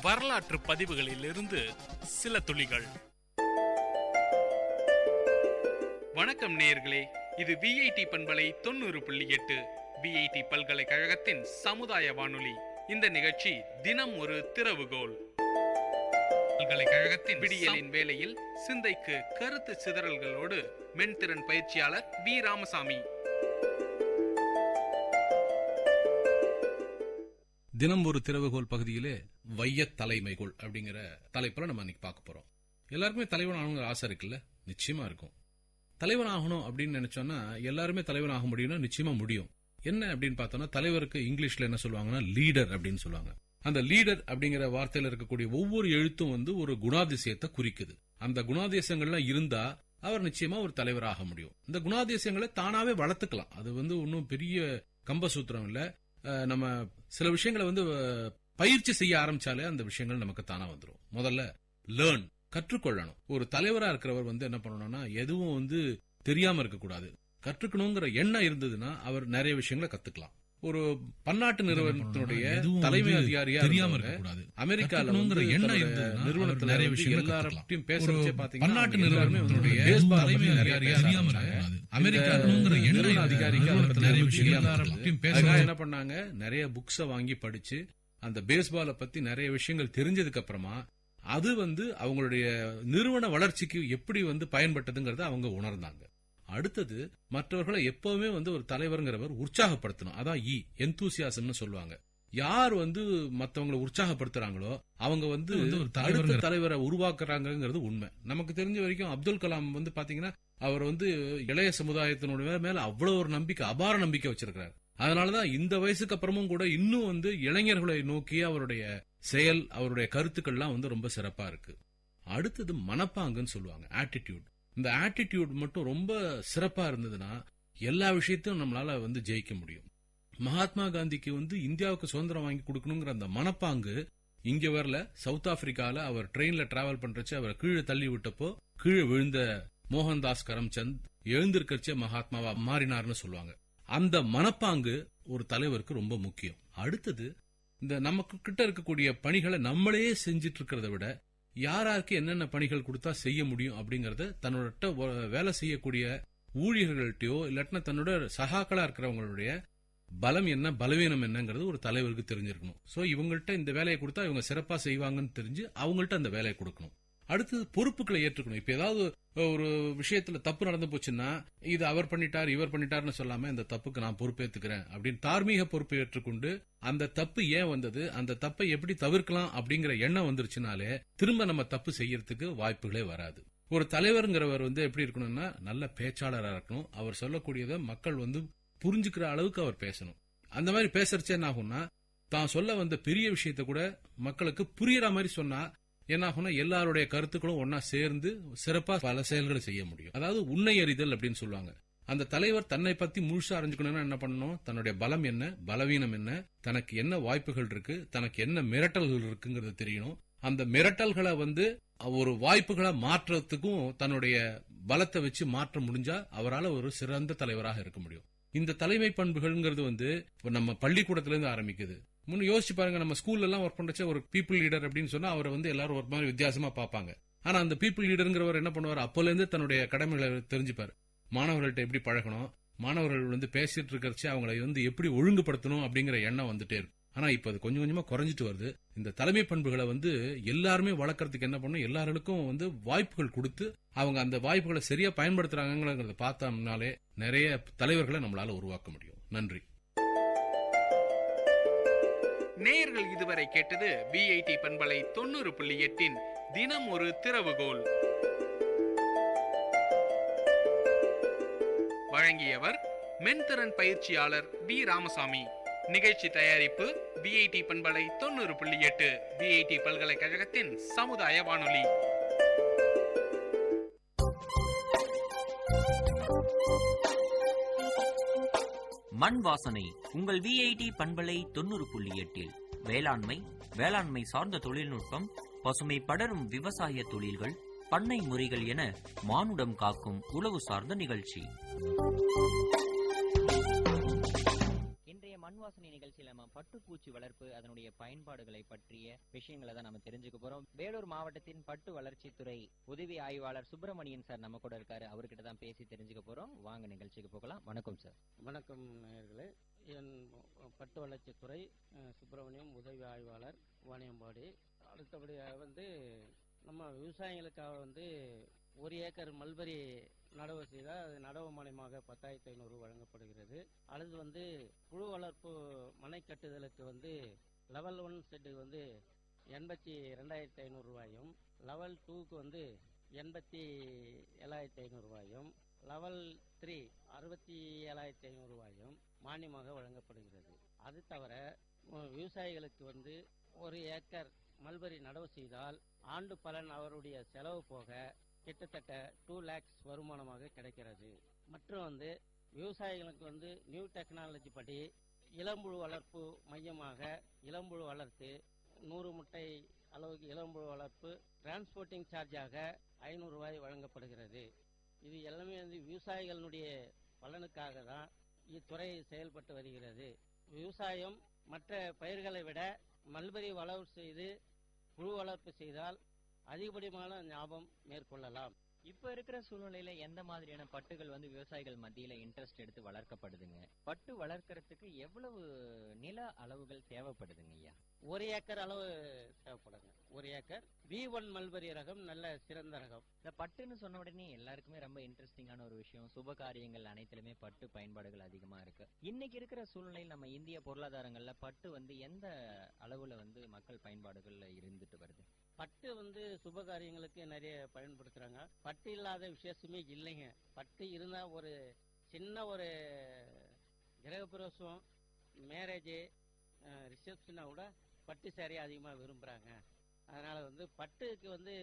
வரலாற்று பதிவுகளிலிருந்து சில துளிகள். வணக்கம் நேயர்களே, இது விஐடி பண்பலை 90.8 விஐடி பல்கலைக்கழகத்தின் சமுதாய வானொலி. இந்த நிகழ்ச்சி தினம் ஒரு திறவுகோல். பல்கலைக்கழகத்தின் விடியலின் வேளையில் சிந்தைக்கு கருத்து சிதறல்களோடு மென்திறன் பயிற்சியாளர் வி ராமசாமி. தினம் ஒரு திறவுகோல் பகுதியிலே வைய தலைமைகோள் அப்படிங்கிற தலைப்புல நம்ம இன்னைக்கு பார்க்க போறோம். எல்லாருக்குமே தலைவன் ஆகணுங்கிற ஆசை இருக்குல்ல? நிச்சயமா இருக்கும். தலைவன் ஆகணும் அப்படின்னு நினைச்சோம்னா எல்லாருமே தலைவன் ஆக முடியும்னா நிச்சயமா முடியும். என்ன அப்படின்னு பார்த்தோம்னா, தலைவருக்கு இங்கிலீஷ்ல என்ன சொல்லுவாங்கன்னா லீடர் அப்படின்னு சொல்லுவாங்க. அந்த லீடர் அப்படிங்கிற வார்த்தையில இருக்கக்கூடிய ஒவ்வொரு எழுத்தும் வந்து ஒரு குணாதிசயத்தை குறிக்குது. அந்த குணாதிசயங்கள்லாம் இருந்தா அவர் நிச்சயமா ஒரு தலைவர் ஆக முடியும். இந்த குணாதிசயங்களை தானாவே வளர்த்துக்கலாம். அது வந்து ஒன்னும் பெரிய கம்பசூத்திரம் இல்ல. நம்ம சில விஷயங்களை வந்து பயிற்சி செய்ய ஆரம்பிச்சாலே அந்த விஷயங்கள் நமக்கு தானா வந்துடும். முதல்ல லேர்ன், கற்றுக்கொள்ளணும். ஒரு தலைவரா இருக்கிறவர் வந்து என்ன பண்ணணும்னா எதுவும் வந்து தெரியாம இருக்கக்கூடாது. கற்றுக்கணுங்கிற எண்ணம் இருந்ததுன்னா அவர் நிறைய விஷயங்களை கத்துக்கலாம். ஒரு பன்னாட்டு நிறுவனத்தினுடைய தலைமை அதிகாரியா தெரியாம இருக்கக்கூடாது. அமெரிக்கால எண்ணம் இருந்ததுன்னா நிறுவனத்துல நிறைய விஷயங்கள் எல்லார்கிட்டயும் பேசுறச்சே பாத்தீங்கன்னா பன்னாட்டு நிறுவனத்தினுடைய தலைமை அதிகாரியா தெரியாம இருக்கக்கூடாது. அமெரிக்காங்கிற எண்ணம் அதிகாரிக்கு நிறைய விஷயங்கள் எல்லார்கிட்டயும் பேச என்ன பண்ணாங்க, நிறைய புக்ஸ வாங்கி படிச்சு அந்த பேஸ்பால பத்தி நிறைய விஷயங்கள் தெரிஞ்சதுக்கு அப்புறமா அது வந்து அவங்களுடைய நிறுவன வளர்ச்சிக்கு எப்படி வந்து பயன்பட்டதுங்கிறத அவங்க உணர்ந்தாங்க. அடுத்தது மற்றவர்களை எப்பவுமே வந்து ஒரு தலைவர்ங்கிறவர் உற்சாகப்படுத்தணும். அதான் எந்தூசியாசம்னு சொல்லுவாங்க. யார் வந்து மற்றவங்களை உற்சாகப்படுத்துறாங்களோ அவங்க வந்து அடுத்த தலைவரை உருவாக்குறாங்கிறது உண்மை. நமக்கு தெரிஞ்ச வரைக்கும் அப்துல் கலாம் வந்து பாத்தீங்கன்னா அவர் வந்து இளைய சமுதாயத்தினுடைய மேல அவ்வளவு ஒரு நம்பிக்கை, அபார நம்பிக்கை வச்சிருக்கிறார். அதனாலதான் இந்த வயசுக்கு அப்புறமும் கூட இன்னும் வந்து இளைஞர்களை நோக்கி அவருடைய செயல், அவருடைய கருத்துக்கள்லாம் வந்து ரொம்ப சிறப்பா இருக்கு. அடுத்தது மனப்பாங்குன்னு சொல்லுவாங்க, ஆட்டிடியூட். இந்த ஆட்டிடியூட் மட்டும் ரொம்ப சிறப்பா இருந்ததுன்னா எல்லா விஷயத்தையும் நம்மளால வந்து ஜெயிக்க முடியும். மகாத்மா காந்திக்கு வந்து இந்தியாவுக்கு சுதந்திரம் வாங்கி கொடுக்கணுங்கிற அந்த மனப்பாங்கு இங்க வரல. சவுத் ஆப்பிரிக்கால அவர் ட்ரெயின்ல டிராவல் பண்றச்சு அவரை கீழே தள்ளி விட்டப்போ கீழே விழுந்த மோகன்தாஸ் கரம்சந்த் எழுந்திருக்கச்சே மகாத்மாவா மாறினார்னு சொல்லுவாங்க. அந்த மனப்பாங்கு ஒரு தலைவருக்கு ரொம்ப முக்கியம். அடுத்தது இந்த நமக்கு கிட்ட இருக்கக்கூடிய பணிகளை நம்மளே செஞ்சிட்டு இருக்கிறத விட யாராருக்கு என்னென்ன பணிகள் கொடுத்தா செய்ய முடியும் அப்படிங்கறத தன்னோட வேலை செய்யக்கூடிய ஊழியர்கள்ட்டயோ இல்லாட்டினா தன்னோட சகாக்களா இருக்கிறவங்களுடைய பலம் என்ன, பலவீனம் என்னங்கிறது ஒரு தலைவருக்கு தெரிஞ்சிருக்கணும். சோ இவங்கள்ட்ட இந்த வேலையை கொடுத்தா இவங்க சிறப்பா செய்வாங்கன்னு தெரிஞ்சு அவங்கள்ட்ட அந்த வேலையை கொடுக்கணும். அடுத்தது பொறுப்புகளை ஏற்றுக்கணும். இப்ப ஏதாவது ஒரு விஷயத்துல தப்பு நடந்து போச்சுன்னா இது அவர் பண்ணிட்டார் இவர் பண்ணிட்டார்னு சொல்லாம இந்த தப்புக்கு நான் பொறுப்பேற்றுக்கிறேன் அப்படின்னு தார்மீக பொறுப்பை ஏற்றுக்கொண்டு அந்த தப்பு ஏன் வந்தது, அந்த தப்பை எப்படி தவிர்க்கலாம் அப்படிங்கிற எண்ணம் வந்துருச்சுனாலே திரும்ப நம்ம தப்பு செய்யறதுக்கு வாய்ப்புகளே வராது. ஒரு தலைவருங்கிறவர் வந்து எப்படி இருக்கணும்னா நல்ல பேச்சாளராக இருக்கணும். அவர் சொல்லக்கூடியதை மக்கள் வந்து புரிஞ்சுக்கிற அளவுக்கு அவர் பேசணும். அந்த மாதிரி பேசுறச்சே என்ன ஆகும்னா தான் சொல்ல வந்த பெரிய விஷயத்த கூட மக்களுக்கு புரியற மாதிரி சொன்னா என்ன ஆகும்னா எல்லாருடைய கருத்துக்களும் ஒன்னா சேர்ந்து சிறப்பா பல செயல்களை செய்ய முடியும். அதாவது உண்மை அறிதல் அப்படின்னு சொல்லுவாங்க. அந்த தலைவர் தன்னை பத்தி முழுசா அறிஞ்சுக்கணும்னா என்ன பண்ணணும், தன்னுடைய பலம் என்ன, பலவீனம் என்ன, தனக்கு என்ன வாய்ப்புகள் இருக்கு, தனக்கு என்ன மிரட்டல்கள் இருக்குங்கிறது தெரியணும். அந்த மிரட்டல்களை வந்து ஒரு வாய்ப்புகளை மாற்றத்துக்கும் தன்னுடைய பலத்தை வச்சு மாற்ற முடிஞ்சா அவரால் ஒரு சிறந்த தலைவராக இருக்க முடியும். இந்த தலைமை பண்புகள்ங்கிறது வந்து நம்ம பள்ளிக்கூடத்துல இருந்து ஆரம்பிக்குது. முன்ன யோசிச்சு பாருங்க, நம்ம ஸ்கூல்ல எல்லாம் ஒர்க் பண்றச்ச ஒரு பீப்புள் லீடர் அப்படின்னு சொன்னா அவரை வந்து எல்லாரும் ஒரு மாதிரி வித்தியாசமா பார்ப்பாங்க. ஆனா அந்த பீப்புள் லீடர்ங்கிறவர் என்ன பண்ணுவார், அப்போல இருந்து தன்னுடைய கடமைகளை தெரிஞ்சுப்பாரு. மாணவர்கள்ட்ட எப்படி பழகணும், மாணவர்கள் வந்து பேசிட்டு இருக்கிறச்சு அவங்களை வந்து எப்படி ஒழுங்குபடுத்தணும் அப்படிங்கிற எண்ணம் வந்துட்டே இருக்கும். ஆனா இப்ப அது கொஞ்சம் கொஞ்சமா குறைஞ்சிட்டு வருது. இந்த தலைமை பண்புகளை வந்து எல்லாருமே வளர்க்கறதுக்கு என்ன பண்ணணும், எல்லாருக்கும் வந்து வாய்ப்புகள் கொடுத்து அவங்க அந்த வாய்ப்புகளை சரியா பயன்படுத்துறாங்கிறத பார்த்தோம்னாலே நிறைய தலைவர்களை நம்மளால உருவாக்க முடியும். நன்றி. நேயர்கள் இதுவரை கேட்டது விஐடி பண்பலை 90.8 தினம் ஒரு திறவுகோல். வழங்கியவர் மென்திறன் பயிற்சியாளர் வி ராமசாமி. நிகழ்ச்சி தயாரிப்பு விஐடி பண்பலை 90.8 விஐடி பல்கலைக்கழகத்தின் சமுதாய வானொலி. மண் வாசனை உங்கள் விஐடி பண்பலை 90.8 வேளாண்மை சார்ந்த தொழில்நுட்பம், பசுமை படரும் விவசாய தொழில்கள், பண்ணை முறைகள் என மானுடம் காக்கும் உழவு சார்ந்த நிகழ்ச்சி. இன்றைய மண் வாசனை நிகழ்ச்சியில நம்ம பட்டுப்பூச்சி வளர்ப்பு அதனுடைய பயன்பாடுகளை பற்றிய விஷயங்களை தான் நம்ம தெரிஞ்சுக்க போறோம். வேலூர் மாவட்டத்தின் பட்டு வளர்ச்சித்துறை உதவி ஆய்வாளர் சுப்பிரமணியன் சார் நம்ம கூட இருக்காரு. அவர்கிட்ட தான் பேசி தெரிஞ்சுக்க போறோம். வாங்க நிகழ்ச்சிக்கு போகலாம். வணக்கம் சார். வணக்கம் நேயர்களே. என் பட்டு வளர்ச்சித்துறை சுப்பிரமணியம், உதவி ஆய்வாளர், வாணியம்பாடி. அடுத்தபடியாக நம்ம விவசாயிகளுக்காக 1 ஏக்கர் மல்பரி நடவு செய்தால் அது நடவு மானியமாக 10,500 வழங்கப்படுகிறது. அடுத்து புழு வளர்ப்பு மனை கட்டுதலுக்கு லெவல் 1 செட்டுக்கு 82,500 ரூபாயும், லெவல் 2க்கு 87,500 ரூபாயும், லெவல் 3 67,500 ரூபாயும் மானியமாக வழங்கப்படுகிறது. அது தவிர விவசாயிகளுக்கு 1 ஏக்கர் மல்பரி நடவு செய்தால் ஆண்டு பலன் அவருடைய செலவு போக கிட்டத்தட்ட 2 lakhs வருமானமாக கிடைக்கிறது. மற்றும் விவசாயிகளுக்கு நியூ டெக்னாலஜி படி இளம்புழு வளர்ப்பு மையமாக இளம்புழு வளர்த்து 100 முட்டை அளவுக்கு இளம்புழு வளர்ப்பு டிரான்ஸ்போர்ட்டிங் சார்ஜாக 500 ரூபாய் வழங்கப்படுகிறது. இது எல்லாமே விவசாயிகளுடைய பலனுக்காக தான் இத்துறை செயல்பட்டு வருகிறது. விவசாயம் மற்ற பயிர்களை விட மல்பரி வளர்ப்பு செய்து புழு வளர்ப்பு செய்தால் அதிகப்படியான லாபம் மேற்கொள்ளலாம். இப்ப இருக்கிற சூழ்நிலையில எந்த மாதிரியான பட்டுகள் விவசாயிகள் மத்தியில இன்ட்ரெஸ்ட் எடுத்து வளர்க்கப்படுதுங்க? பட்டு வளர்க்கறதுக்கு எவ்வளவு நில அளவுகள் தேவைப்படுதுங்க ஐயா? 1 ஏக்கர் அளவு தேவைப்படுங்க. 1 ஏக்கர் V1 மல்பரி ரகம் நல்ல சிறந்த ரகம். இந்த பட்டுன்னு சொன்ன உடனே எல்லாருக்குமே ரொம்ப இன்ட்ரெஸ்டிங்கான ஒரு விஷயம். சுப காரியங்கள் அனைத்திலுமே பட்டு பயன்பாடுகள் அதிகமா இருக்கு. இன்னைக்கு இருக்கிற சூழ்நிலையில் நம்ம இந்திய பொருளாதாரங்கள்ல பட்டு எந்த அளவுல மக்கள் பயன்பாடுகள்ல இருந்துட்டு வருது? பட்டு சுப காரியங்களுக்கு நிறைய பயன்படுத்துறாங்க. பட்டு இல்லாத விசேஷமே இல்லைங்க. பட்டு இருந்தா ஒரு சின்ன ஒரு கிரகப்பிரவேசம், மேரேஜ், ரிசப்ஷனா கூட பட்டு சேரீ அதிகமாக விரும்புகிறாங்க. அதனால் பட்டுக்கு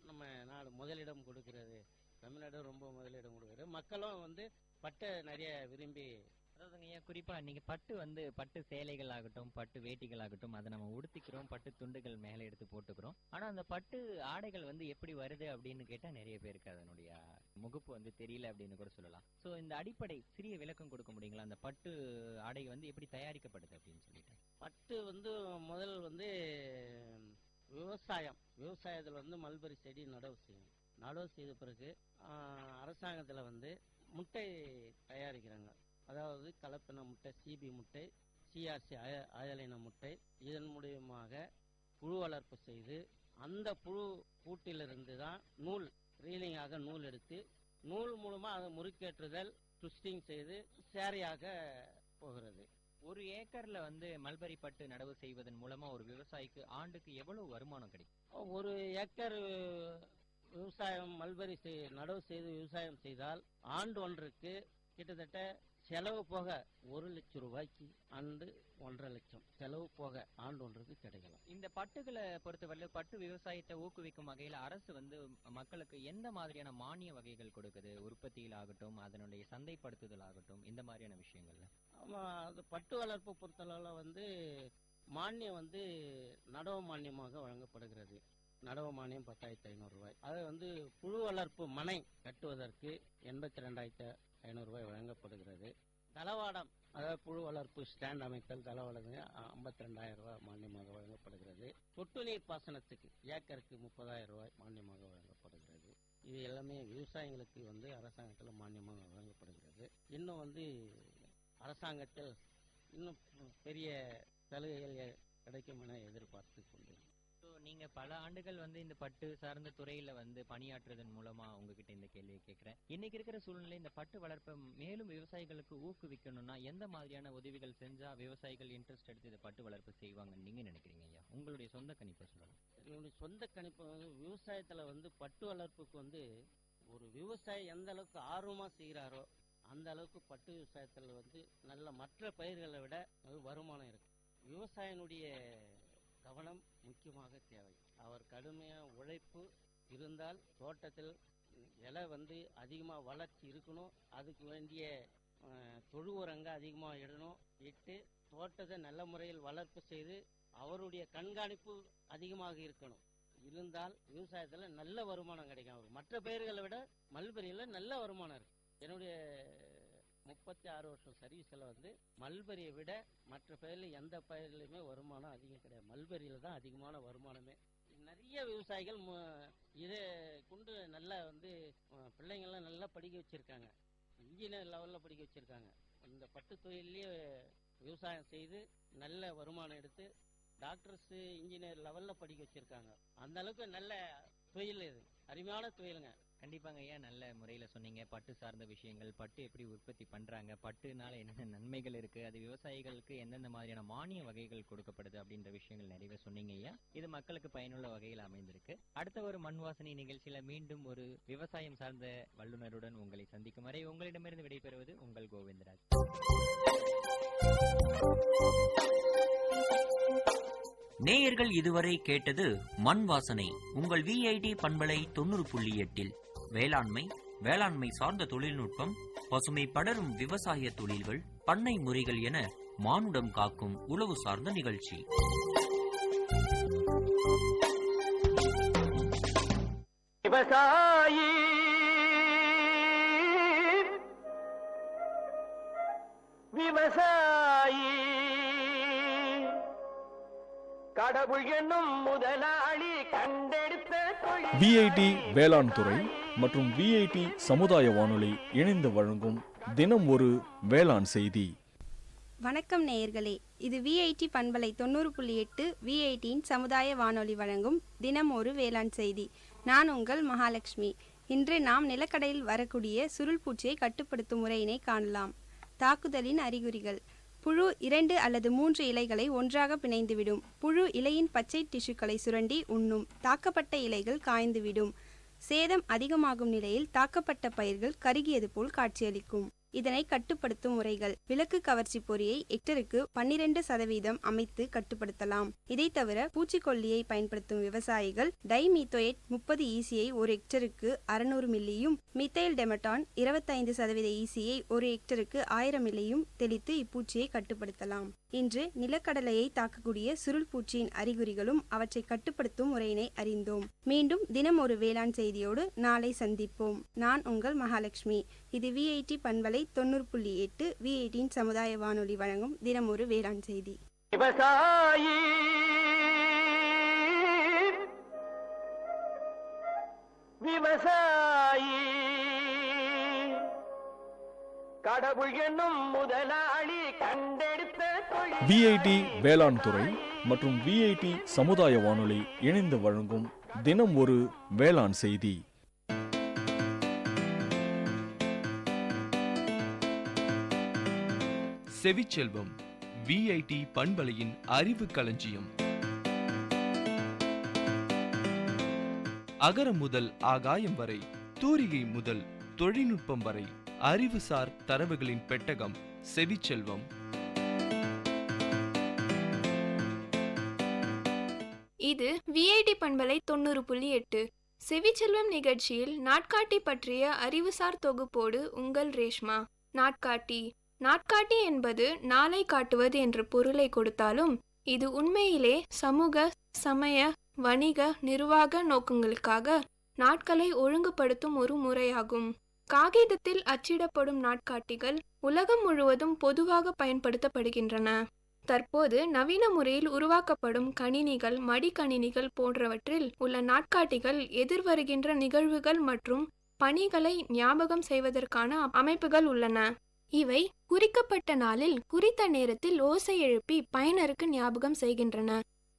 நம்ம நாடு முதலிடம் கொடுக்கிறது. தமிழ்நாடு ரொம்ப முதலிடம் கொடுக்கிறது. மக்களும் பட்டை நிறைய விரும்பி, அதாவதுங்க குறிப்பா நீங்க பட்டு சேலைகள் ஆகட்டும், பட்டு வேட்டிகள் ஆகட்டும், அதை நம்ம உடுத்திக்கிறோம், பட்டு துண்டுகள் மேல எடுத்து போட்டுக்கிறோம். ஆனா அந்த பட்டு ஆடைகள் எப்படி வருது அப்படின்னு கேட்டா நிறைய பேருக்கு அதனுடைய முகப்பு தெரியல அப்படின்னு கூட சொல்லலாம். சோ இந்த அடிப்படை சிறிய விளக்கம் கொடுக்க முடியுங்களா? அந்த பட்டு ஆடை எப்படி தயாரிக்கப்படுது அப்படின்னு சொல்லிட்டு. பட்டு முதல் விவசாயத்தில் மல்பரி செடி நடவு செய்யும். நடவு செய்த பிறகு அரசாங்கத்தில் முட்டை தயாரிக்கிறாங்க. அதாவது கலப்பின முட்டை, சிபி முட்டை, சிஆர்சி அயலின முட்டை. இதன் மூலியமாக புழு வளர்ப்பு செய்து அந்த புழு கூட்டிலிருந்து தான் நூல் ரீலிங்காக நூல் எடுத்து நூல் மூலமா அதை முறுக்கேற்றுதல், ட்விஸ்டிங் செய்து சேரையாக போகிறது. 1 ஏக்கர்ல மல்பரி பட்டு நடவு செய்வதன் மூலமா ஒரு விவசாயிக்கு ஆண்டுக்கு எவ்வளவு வருமானம் கிடைக்கும்? 1 ஏக்கர் விவசாயம் மல்பரி நடவு செய்து விவசாயம் செய்தால் ஆண்டு ஒன்றுக்கு கிட்டத்தட்ட செலவு போக 1 லட்சம் ரூபாய்க்கு ஆண்டு 1.5 லட்சம் செலவு போக ஆண்டு ஒன்றுக்கு கிடைக்கலாம். இந்த பட்டுகளை பொறுத்தவரை பட்டு விவசாயத்தை ஊக்குவிக்கும் வகையில் அரசு மக்களுக்கு எந்த மாதிரியான மானிய வகைகள் கொடுக்குது? உற்பத்தியில் ஆகட்டும், அதனுடைய சந்தைப்படுத்துதல் ஆகட்டும், இந்த மாதிரியான விஷயங்கள்ல. ஆமா, அது பட்டு வளர்ப்பு பொறுத்தளவுல மானியம் நடவு மானியமாக வழங்கப்படுகிறது. நடவு மானியம் 10,500 ரூபாய். அது புழு வளர்ப்பு மனை கட்டுவதற்கு 82,500 ரூபாய் வழங்கப்படுகிறது. தளவாடம், அதாவது புழு வளர்ப்பு ஸ்டாண்ட் அமைத்தல் தளவாடம் 52,000 ரூபாய் மானியமாக வழங்கப்படுகிறது. சொட்டு நீர் பாசனத்துக்கு ஏக்கருக்கு 30,000 ரூபாய் மானியமாக வழங்கப்படுகிறது. இது எல்லாமே விவசாயிகளுக்கு அரசாங்கத்தில் மானியமாக வழங்கப்படுகிறது. இன்னும் அரசாங்கத்தில் இன்னும் பெரிய சலுகைகள் கிடைக்கும் என எதிர்பார்த்து கொண்டேன். நீங்க பல ஆண்டுகள் இந்த பட்டு சார்ந்த துறையில பணியாற்றுவதன் மூலமா உங்ககிட்ட இந்த கேள்வியை கேட்கிறேன். இன்னைக்கு இருக்கிற சூழ்நிலை இந்த பட்டு வளர்ப்பை மேலும் விவசாயிகளுக்கு ஊக்குவிக்கணும்னா எந்த மாதிரியான உதவிகள் செஞ்சா விவசாயிகள் இன்ட்ரெஸ்ட் எடுத்து இந்த பட்டு வளர்ப்பு செய்வாங்கன்னு நீங்க நினைக்கிறீங்க ஐயா? உங்களுடைய சொந்த கணிப்பை சொல்லலாம். என்னுடைய சொந்த கணிப்பு விவசாயத்துல பட்டு வளர்ப்புக்கு ஒரு விவசாயி எந்த அளவுக்கு ஆர்வமா செய்கிறாரோ அந்த அளவுக்கு பட்டு விவசாயத்துல நல்ல மற்ற பயிர்களை விட வருமானம் இருக்கு. விவசாயினுடைய கவனம் முக்கியமாக தேவை. அவர் கடுமையான உழைப்பு இருந்தால் தோட்டத்தில் இலை அதிகமாக வளர்ச்சி இருக்கணும். அதுக்கு வேண்டிய தொழு உரங்க அதிகமாக இடணும். இட்டு தோட்டத்தை நல்ல முறையில் வளர்ப்பு செய்து அவருடைய கண்காணிப்பு அதிகமாக இருக்கணும். இருந்தால் விவசாயத்தில் நல்ல வருமானம் கிடைக்கும். மற்ற பயிர்களை விட மல்பரியில் நல்ல வருமானம் இருக்கு. என்னுடைய 36 வருஷம் சர்வீஸில் வந்து மல்பரியை விட மற்ற பயிரில் எந்த பயிர்லையுமே வருமானம் அதிகம் கிடையாது. மல்பரியில் தான் அதிகமான வருமானமே. நிறைய விவசாயிகள் இதை கொண்டு நல்லா வந்து பிள்ளைங்கள்லாம் நல்லா படிக்க வச்சுருக்காங்க, இன்ஜினியர் லெவலில் படிக்க வச்சுருக்காங்க. இந்த பட்டு தொழிலே விவசாயம் செய்து நல்ல வருமானம் எடுத்து டாக்டர்ஸு இன்ஜினியர் லெவலில் படிக்க வச்சுருக்காங்க. அந்த அளவுக்கு நல்ல தொழில், இது அருமையான தொழிலுங்க. கண்டிப்பாங்க ஐயா, நல்ல முறையில சொன்னீங்க. பட்டு சார்ந்த விஷயங்கள், பட்டு எப்படி உற்பத்தி பண்றாங்க, பட்டுனால என்னென்ன நன்மைகள் இருக்கு, அது விவசாயிகளுக்கு எந்தெந்த மாதிரியான மானிய வகைகள் கொடுக்கப்படுது அப்படின்ற விஷயங்கள் நிறைய சொன்னீங்க ஐயா. இது மக்களுக்கு பயனுள்ள வகையில் அமைந்திருக்கு. அடுத்த ஒரு மண் வாசனை நிகழ்ச்சியில மீண்டும் ஒரு விவசாயம் சார்ந்த வல்லுநருடன் உங்களை சந்திக்கும் வரை உங்களிடமிருந்து விடைபெறுவது உங்கள் கோவிந்தராஜ். நேயர்கள் இதுவரை கேட்டது மண் வாசனை, உங்கள் விஐடி பண்பலை 90.8. வேளாண்மை சார்ந்த தொழில்நுட்பம், பசுமை படரும் விவசாய தொழில்கள், பண்ணை முறைகள் என மானுடம் காக்கும் உழவு சார்ந்த நிகழ்ச்சி. விவசாயி விவசாயி கடவுள் என்னும் முதலாளி கண்டெடுத்த விஐடி வேளாண் துறை மற்றும் விஐடி சமுதாய வானொலி இணைந்து வழங்கும் தினம் ஒரு வேளாண் செய்தி. வணக்கம் நேயர்களே, இது விஐடி பண்பலை 90.8 விஐடியின் சமுதாய வானொலி வழங்கும் தினம் ஒரு வேளாண் செய்தி. நான் உங்கள் மகாலட்சுமி. இன்று நாம் நிலக்கடலில் வரக்கூடிய சுருள் பூச்சியை கட்டுப்படுத்தும் முறையினை காணலாம். தாக்குதலின் அறிகுறிகள்: புழு 2 அல்லது 3 இலைகளை ஒன்றாக பிணைந்துவிடும். புழு இலையின் பச்சை டிஷ்யூக்களை சுரண்டி உண்ணும். தாக்கப்பட்ட இலைகள் காய்ந்துவிடும். சேதம் அதிகமாகும் நிலையில் தாக்கப்பட்ட பயிர்கள் கருகியது போல் காட்சியளிக்கும். இதனை கட்டுப்படுத்தும் முறைகள்: விளக்கு கவர்ச்சி பொறியை ஹெக்டருக்கு 12% அமைத்து கட்டுப்படுத்தலாம். இதை தவிர பூச்சிக்கொல்லியை பயன்படுத்தும் விவசாயிகள் டைமீத்தோயேட் 30 ஈசியை ஒரு ஹெக்டருக்கு 600 மில்லியும், மீத்தைல் டெமட்டான் 25% ஈசியை ஒரு ஹெக்டருக்கு 1000 மில்லியும் தெளித்து இப்பூச்சியை கட்டுப்படுத்தலாம். இன்று நிலக்கடலையை தாக்கக்கூடிய சுருள் பூச்சியின் அறிகுறிகளும் அவற்றை கட்டுப்படுத்தும் முறையினை அறிந்தோம். மீண்டும் தினம் ஒரு வேளாண் செய்தியோடு நாளை சந்திப்போம். நான் உங்கள் மகாலட்சுமி. இது விஐடி பண்பலை 90.8 விஐடியின் சமுதாய வானொலி வழங்கும் தினம் ஒரு வேளாண் செய்தி. விவசாயி விவசாயி கடவுள் என்னும் முதலாளி கண்டெடுத்த விஐடி வேளாண் துறை மற்றும் விஐடி சமுதாய வானொலி இணைந்து வழங்கும் தினம் ஒரு வேளாண் செய்தி. செவிச்செல்வம், விஐடி பண்பலையின் அறிவு களஞ்சியம். அகரம் முதல் ஆகாயம் வரை, தூரிகை முதல் தொழில்நுட்பம் வரை, அறிவுசார் தரவுகளின் பெட்டகம் செவிச்செல்வம். இது விஐடி பண்பலை 90.8 செவிச்செல்வம் நிகழ்ச்சியில் நாட்காட்டி பற்றிய அறிவுசார் தொகுப்போடு உங்கள் ரேஷ்மா. நாட்காட்டி என்பது நாளை காட்டுவது என்ற பொருளை கொடுத்தாலும் இது உண்மையிலே சமூக, சமய, வணிக, நிர்வாக நோக்கங்களுக்காக நாட்களை ஒழுங்குபடுத்தும் ஒரு முறையாகும். காகிதத்தில் அச்சிடப்படும் நாட்காட்டிகள் உலகம் முழுவதும் பொதுவாக பயன்படுத்தப்படுகின்றன. தற்போது நவீன முறையில் உருவாக்கப்படும் கணினிகள், மடிக்கணினிகள் போன்றவற்றில் உள்ள நாட்காட்டிகள் எதிர்வருகின்ற நிகழ்வுகள் மற்றும் பணிகளை ஞாபகம் செய்வதற்கான அமைப்புகள் உள்ளன. இவை குறிக்கப்பட்ட நாளில் குறித்த நேரத்தில் ஓசை எழுப்பி பயனருக்கு ஞாபகம் செய்கின்றன.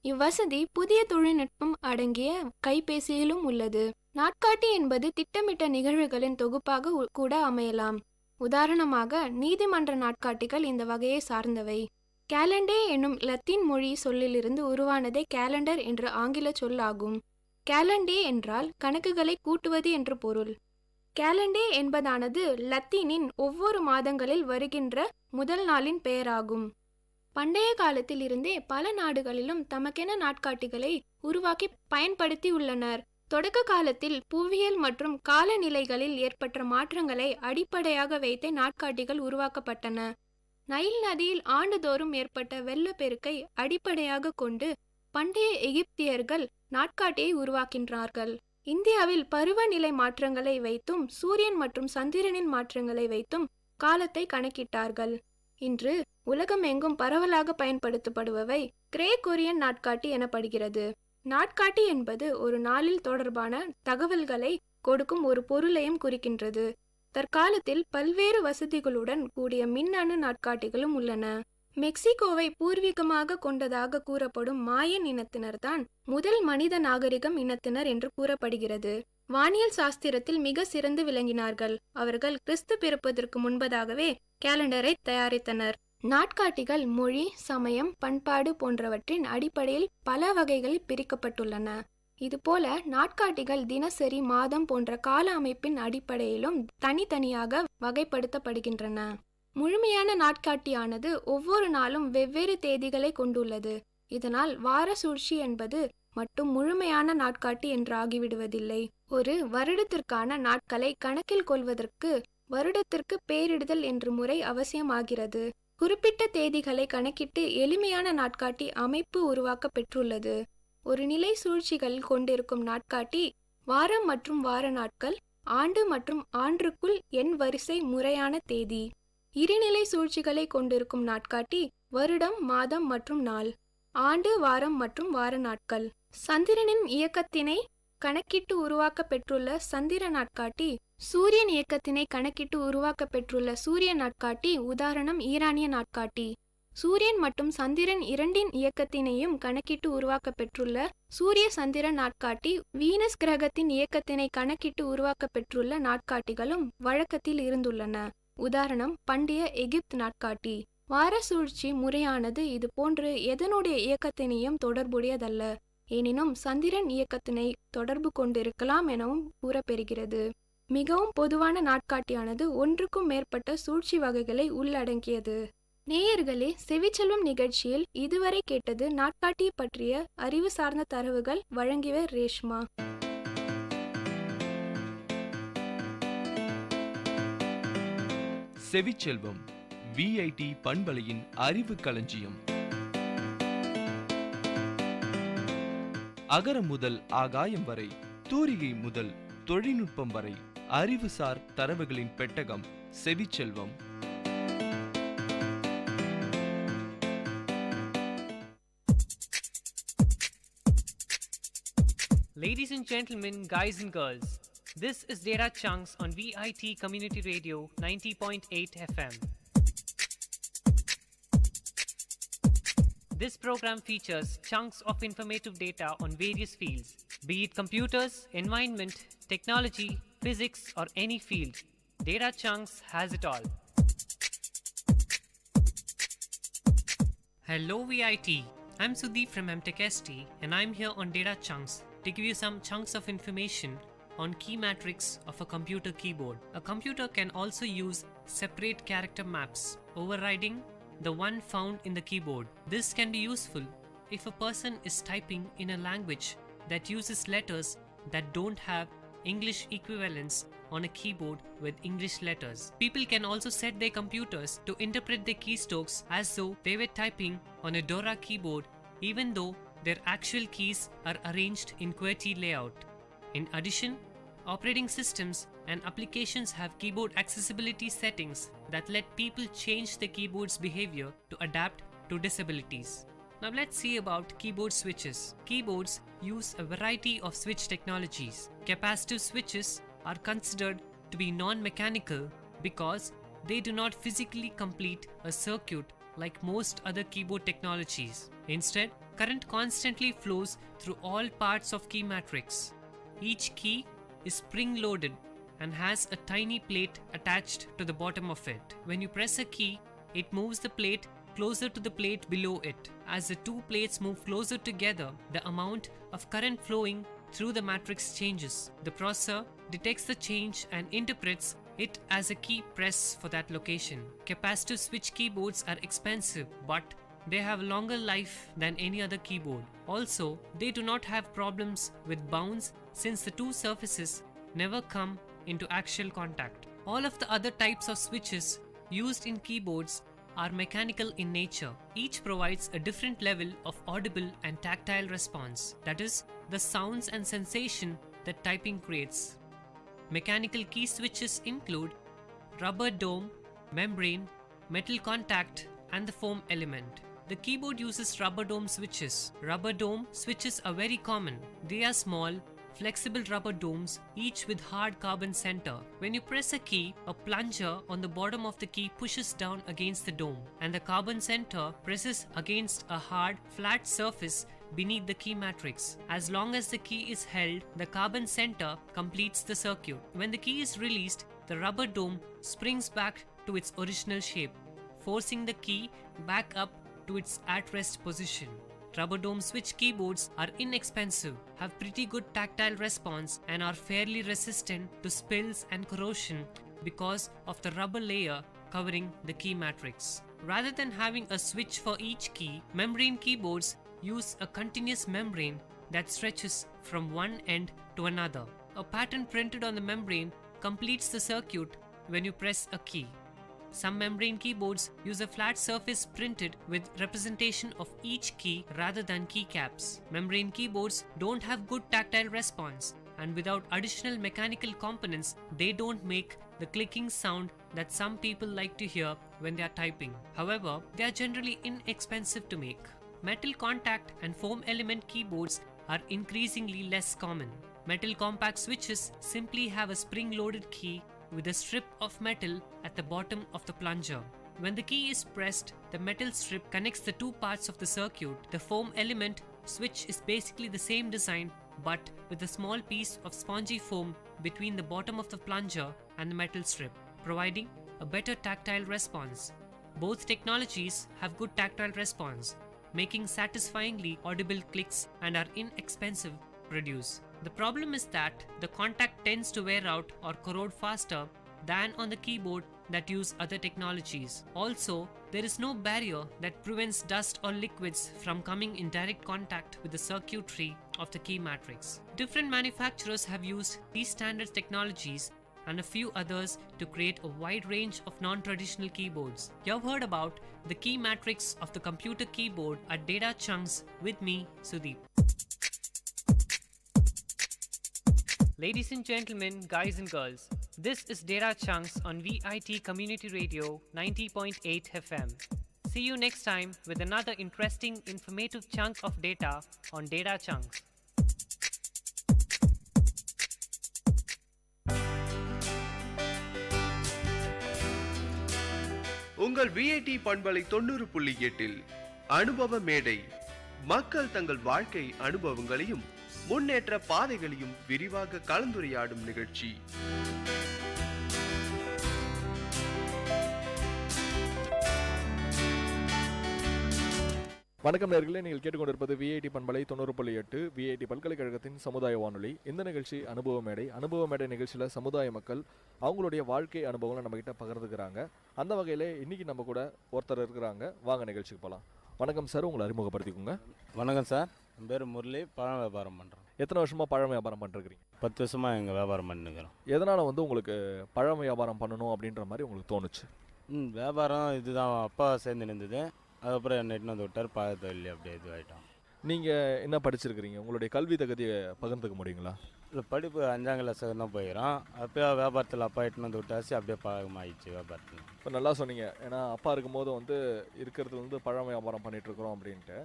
இவ்வசதி புதிய தொழில்நுட்பம் அடங்கிய கைபேசியிலும் உள்ளது. நாட்காட்டி என்பது திட்டமிட்ட நிகழ்வுகளின் தொகுப்பாக கூட அமையலாம். உதாரணமாக நீதிமன்ற நாட்காட்டிகள் இந்த வகையை சார்ந்தவை. கேலண்டே என்னும் லத்தீன் மொழி சொல்லிலிருந்து உருவானதே கேலண்டர் என்ற ஆங்கில சொல்லாகும். கேலண்டே என்றால் கணக்குகளை கூட்டுவது என்று பொருள். கேலண்டே என்பதானது லத்தீனின் ஒவ்வொரு மாதங்களில் வருகின்ற முதல் நாளின் பெயராகும். பண்டைய காலத்தில் இருந்தே பல நாடுகளிலும் தமக்கென நாட்காட்டிகளை உருவாக்கி பயன்படுத்தி உள்ளனர். தொடக்க காலத்தில் புவியியல் மற்றும் காலநிலைகளில் ஏற்பட்ட மாற்றங்களை அடிப்படையாக வைத்தே நாட்காட்டிகள் உருவாக்கப்பட்டன. நைல் நதியில் ஆண்டுதோறும் ஏற்பட்ட வெள்ளப்பெருக்கை அடிப்படையாக கொண்டு பண்டைய எகிப்தியர்கள் நாட்காட்டியை உருவாக்கின்றார்கள். இந்தியாவில் பருவநிலை மாற்றங்களை வைத்தும் சூரியன் மற்றும் சந்திரனின் மாற்றங்களை வைத்தும் காலத்தை கணக்கிட்டார்கள். இன்று உலகமெங்கும் பரவலாக பயன்படுத்தப்படுபவை கிரேகோரியன் நாட்காட்டி எனப்படுகிறது. நாட்காட்டி என்பது ஒரு நாளில் தொடர்பான தகவல்களை கொடுக்கும் ஒரு பொருளையும் குறிக்கின்றது. தற்காலத்தில் பல்வேறு வசதிகளுடன் கூடிய மின்னணு நாட்காட்டிகளும் உள்ளன. மெக்சிகோவை பூர்வீகமாக கொண்டதாக கூறப்படும் மாயன் இனத்தினர்தான் முதல் மனித நாகரிகம் இனத்தினர் என்று கூறப்படுகிறது. வானியல் சாஸ்திரத்தில் மிக சிறந்து விளங்கினார்கள். அவர்கள் கிறிஸ்து பிறப்பதற்கு முன்பதாகவே கேலண்டரை தயாரித்தனர். நாட்காட்டிகள் மொழி, சமயம், பண்பாடு போன்றவற்றின் அடிப்படையில் பல வகைகளில் பிரிக்கப்பட்டுள்ளன. இதுபோல நாட்காட்டிகள் தினசரி, மாதம் போன்ற கால அமைப்பின் அடிப்படையிலும் தனித்தனியாக வகைப்படுத்தப்படுகின்றன. முழுமையான நாட்காட்டியானது ஒவ்வொரு நாளும் வெவ்வேறு தேதிகளை கொண்டுள்ளது. இதனால் வார சூழ்ச்சி என்பது மட்டும் முழுமையான நாட்காட்டி என்று ஆகிவிடுவதில்லை. ஒரு வருடத்திற்கான நாட்களை கணக்கில் கொள்வதற்கு வருடத்திற்கு பேரிடுதல் என்ற முறை அவசியமாகிறது. குறிப்பிட்ட தேதிகளை கணக்கிட்டு எளிமையான நாட்காட்டி அமைப்பு உருவாக்க பெற்றுள்ளது. ஒரு நிலை சூழ்ச்சிகள் கொண்டிருக்கும் நாட்காட்டி வாரம் மற்றும் வார நாட்கள், ஆண்டு மற்றும் ஆண்டுக்குள் எண் வரிசை முறையான தேதி. இருநிலை சூழ்ச்சிகளை கொண்டிருக்கும் நாட்காட்டி வருடம், மாதம் மற்றும் நாள், ஆண்டு, வாரம் மற்றும் வார நாட்கள். சந்திரனின் இயக்கத்தினை கணக்கிட்டு உருவாக்க பெற்றுள்ள சந்திர நாட்காட்டி, சூரியன் இயக்கத்தினை கணக்கிட்டு உருவாக்க பெற்றுள்ள சூரிய நாட்காட்டி. உதாரணம் ஈரானிய நாட்காட்டி. சூரியன் மற்றும் சந்திரன் இரண்டின் இயக்கத்தினையும் கணக்கிட்டு உருவாக்க பெற்றுள்ள சூரிய சந்திர நாட்காட்டி. வீனஸ் கிரகத்தின் இயக்கத்தினை கணக்கிட்டு உருவாக்க பெற்றுள்ள நாட்காட்டிகளும் வழக்கத்தில் இருந்துள்ளன. உதாரணம் பண்டைய எகிப்து நாட்காட்டி. வார சூழ்ச்சி முறையானது இது போன்று எதனுடைய இயக்கத்தினையும் தொடர்புடையதல்ல. எனினும் சந்திரன் இயக்கத்தினை தொடர்பு கொண்டிருக்கலாம் எனவும் கூறப்பெறுகிறது. மிகவும் பொதுவான நாட்காட்டியானது ஒன்றுக்கும் மேற்பட்ட சூழ்ச்சி வகைகளை உள்ளடங்கியது. நேயர்களே, செவிச்செல்வம் நிகழ்ச்சியில் இதுவரை கேட்டது நாட்காட்டியை பற்றிய அறிவு சார்ந்த தரவுகள். வழங்கியவர் ரேஷ்மா. செவிச்செல்வம் விஐடி பண்பலையின் அறிவு களஞ்சியம். அகரம் முதல் ஆகாயம் வரை, தூரிகை முதல் தொழில்நுட்பம் வரை, அறிவுசார் தரவுகளின் பெட்டகம் செவிச்செல்வம். Ladies and gentlemen, guys and girls, this is Data Chunks on Vit Community Radio 90.8 FM. This program features chunks of informative data on various fields, be it computers, environment, technology, physics, or any field. Data Chunks has it all. Hello VIT, I'm Sudeep from MTechST and I'm here on Data Chunks to give you some chunks of information on key matrix of a computer keyboard. A computer can also use separate character maps, overriding the one found in the keyboard. This can be useful if a person is typing in a language that uses letters that don't have English equivalents on a keyboard with English letters. People can also set their computers to interpret their keystrokes as though they were typing on a Dora keyboard, even though their actual keys are arranged in QWERTY layout. In addition, operating systems and applications have keyboard accessibility settings that let people change the keyboard's behavior to adapt to disabilities. Now let's see about keyboard switches. Keyboards use a variety of switch technologies. Capacitive switches are considered to be non-mechanical because they do not physically complete a circuit like most other keyboard technologies. Instead, current constantly flows through all parts of key matrix. Each key is spring-loaded and has a tiny plate attached to the bottom of it. When you press a key, it moves the plate closer to the plate below it. As the two plates move closer together, the amount of current flowing through the matrix changes. The processor detects the change and interprets it as a key press for that location. Capacitive switch keyboards are expensive, but they have longer life than any other keyboard. Also, they do not have problems with bounce since the two surfaces never come into actual contact. All of the other types of switches used in keyboards are mechanical in nature. Each provides a different level of audible and tactile response, that is, the sounds and sensation that typing creates. Mechanical key switches include rubber dome, membrane, metal contact, and the foam element. The keyboard uses rubber dome switches. Rubber dome switches are very common. They are small, flexible rubber domes, each with hard carbon center. When you press a key, a plunger on the bottom of the key pushes down against the dome, and the carbon center presses against a hard, flat surface beneath the key matrix. As long as the key is held, the carbon center completes the circuit. When the key is released, the rubber dome springs back to its original shape, forcing the key back up to its at-rest position. Rubber dome switch keyboards are inexpensive, have pretty good tactile response, and are fairly resistant to spills and corrosion because of the rubber layer covering the key matrix. Rather than having a switch for each key, membrane keyboards use a continuous membrane that stretches from one end to another. A pattern printed on the membrane completes the circuit when you press a key. Some membrane keyboards use a flat surface printed with representation of each key rather than keycaps. Membrane keyboards don't have good tactile response, and without additional mechanical components, they don't make the clicking sound that some people like to hear when they are typing. However, they are generally inexpensive to make. Metal contact and foam element keyboards are increasingly less common. Metal compact switches simply have a spring-loaded key with a strip of metal at the bottom of the plunger. When the key is pressed, the metal strip connects the two parts of the circuit. The foam element switch is basically the same design, but with a small piece of spongy foam between the bottom of the plunger and the metal strip, providing a better tactile response. Both technologies have good tactile response, making satisfyingly audible clicks, and are inexpensive to produce. The problem is that the contact tends to wear out or corrode faster than on the keyboard that use other technologies. Also, there is no barrier that prevents dust or liquids from coming in direct contact with the circuitry of the key matrix. Different manufacturers have used these standard technologies and a few others to create a wide range of non-traditional keyboards. You've heard about the key matrix of the computer keyboard at Data Chunks with me, Sudeep. Ladies and gentlemen, guys and girls, this is Data Chunks on Vit Community Radio 90.8 FM. See you next time with another interesting, informative chunk of data on Data Chunks. உங்கள் VIT பண்பலை 90.8 அனுபவ மேடை. மக்கள் தங்கள் வாழ்க்கை அனுபவங்களையும் முன்னேற்ற பாதைகளையும் விரிவாக கலந்துரையாடும் நிகழ்ச்சி. வணக்கம் நேயர்களே, நீங்கள் கேட்டுக்கொண்டிருப்பது விஐடி பண்பலை 90.8 விஐடி பல்கலைக்கழகத்தின் சமுதாய வானொலி. இந்த நிகழ்ச்சி அனுபவ மேடை. அனுபவ மேடை நிகழ்ச்சியில் சமுதாய மக்கள் அவங்களுடைய வாழ்க்கை அனுபவங்களை நம்மகிட்ட பகிர்ந்துக்கிறாங்க. அந்த வகையில் இன்னைக்கு நம்ம கூட ஒருத்தர் இருக்கிறாங்க. வாங்க நிகழ்ச்சிக்கு போகலாம். வணக்கம் சார், உங்களை அறிமுகப்படுத்திக்கோங்க. வணக்கம் சார், என் பேர் முரளி. பழம் வியாபாரம் பண்ணுறோம். எத்தனை வருஷமாக பழம் வியாபாரம் பண்ணிருக்கிறீங்க? 10 வருஷமாக எங்கள் வியாபாரம் பண்ணிருக்கிறோம். எதனால் உங்களுக்கு பழம் வியாபாரம் பண்ணணும் அப்படின்ற மாதிரி உங்களுக்கு தோணுச்சு? வியாபாரம் இதுதான் அப்பா சேர்ந்து இருந்தது. அதுக்கப்புறம் என்ன எட்டுன்னு வந்து விட்டார், பாத தொழில் அப்படியே இதுவாகிட்டோம். நீங்கள் என்ன படிச்சிருக்கிறீங்க? உங்களுடைய கல்வி தகுதியை பகிர்ந்துக்க முடியுங்களா? இல்லை, படிப்பு 5ஆம் கிளாஸ் தான் போயிடும். அப்போயே வியாபாரத்தில் அப்பா எட்டுன்னு வந்து விட்டாச்சு, அப்படியே பழகமாகிடுச்சு வியாபாரத்தில். இப்போ நல்லா சொன்னீங்க. ஏன்னா அப்பா இருக்கும்போது இருக்கிறது பழம் வியாபாரம் பண்ணிகிட்ருக்குறோம் அப்படின்ட்டு.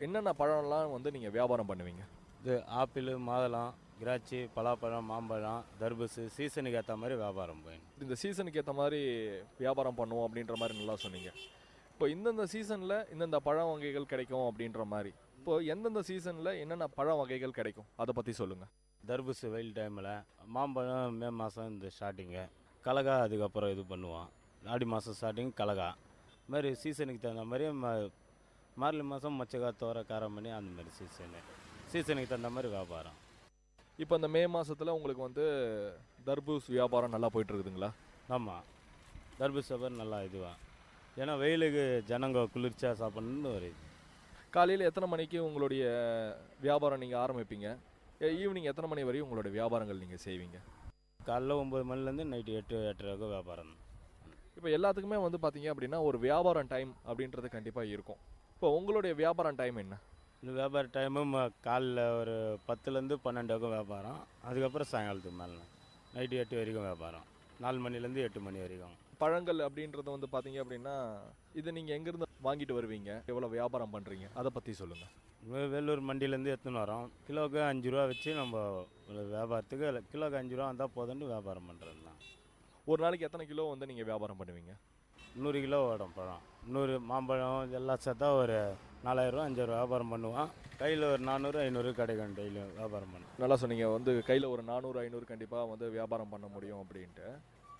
என்னென்ன பழம்லாம் நீங்கள் வியாபாரம் பண்ணுவீங்க? இது ஆப்பிள், மாதுளம், திராட்சை, பலாப்பழம், மாம்பழம், தர்பூசு, சீசனுக்கு ஏற்ற மாதிரி வியாபாரம் போயிடும். இந்த சீசனுக்கு ஏற்ற மாதிரி வியாபாரம் பண்ணுவோம் அப்படின்ற மாதிரி நல்லா சொன்னீங்க. இப்போ இந்தந்த சீசனில் இந்தந்த பழ வகைகள் கிடைக்கும் அப்படின்ற மாதிரி, இப்போது எந்தெந்த சீசனில் என்னென்ன பழ வகைகள் கிடைக்கும் அதை பற்றி சொல்லுங்கள். தர்பூசு வெயில் டைமில், மாம்பழம் மே மாதம் இந்த ஸ்டார்டிங்கு, கலகா அதுக்கப்புறம் இது பண்ணுவோம். ஆடி மாதம் ஸ்டார்டிங் கலகா. இது மாதிரி சீசனுக்கு தகுந்த மாதிரி மார்கழி மாதம் மொச்சக்காய், தோரை, காரமணி, அந்த மாதிரி சீசனுக்கு தகுந்த மாதிரி வியாபாரம். இப்போ இந்த மே மாதத்தில் உங்களுக்கு தர்பூஸ் வியாபாரம் நல்லா போயிட்டுருக்குதுங்களா? ஆமாம், தர்பூஸ் வியாபாரம் நல்லா இதுவாக. ஏன்னா வெயிலுக்கு ஜனங்க குளிர்ச்சியாக சாப்பிட்ணுன்னு ஒரு இது. காலையில் எத்தனை மணிக்கு உங்களுடைய வியாபாரம் நீங்கள் ஆரம்பிப்பீங்க? ஈவினிங் எத்தனை மணி வரையும் உங்களுடைய வியாபாரங்கள் நீங்கள் செய்வீங்க? காலைல 9 மணிலேருந்து நைட்டு 8-8:30 வியாபாரம். இப்போ எல்லாத்துக்குமே பார்த்தீங்க அப்படின்னா ஒரு வியாபாரம் டைம் அப்படின்றது கண்டிப்பாக இருக்கும். இப்போ உங்களுடைய வியாபாரம் டைம் என்ன? இந்த வியாபார டைமும் காலைல ஒரு 10லேருந்து 12 வியாபாரம். அதுக்கப்புறம் சாயங்காலத்துக்கு மேலே நைட்டு 8 வரைக்கும் வியாபாரம். 4 மணிலேருந்து 8 மணி வரைக்கும். பழங்கள் அப்படின்றது வந்து பார்த்தீங்க அப்படின்னா இதை நீங்கள் எங்கேருந்து வாங்கிட்டு வருவீங்க, எவ்வளோ வியாபாரம் பண்ணுறீங்க, அதை பற்றி சொல்லுங்கள். வேலூர் மண்டியிலேருந்து எடுத்துன்னு வரோம். கிலோவுக்கு 5 ரூபா வச்சு நம்ம ஒரு வியாபாரத்துக்கு கிலோவுக்கு 5 ரூபா வந்தால் போதுன்னு வியாபாரம் பண்ணுறது தான். ஒரு நாளைக்கு எத்தனை கிலோ வந்து நீங்கள் வியாபாரம் பண்ணுவீங்க? 100 கிலோ ஓடும் பழம். 100 மாம்பழம் எல்லாம் சேர்த்தா ஒரு 4000 5000 வியாபாரம் பண்ணுவான். கையில் ஒரு 400 500 கிடைக்கும் டெய்லியும் வியாபாரம் பண்ணுவோம். நல்லா சொன்னீங்க, வந்து கையில் ஒரு 400 500 கண்டிப்பாக வந்து வியாபாரம் பண்ண முடியும் அப்படின்ட்டு.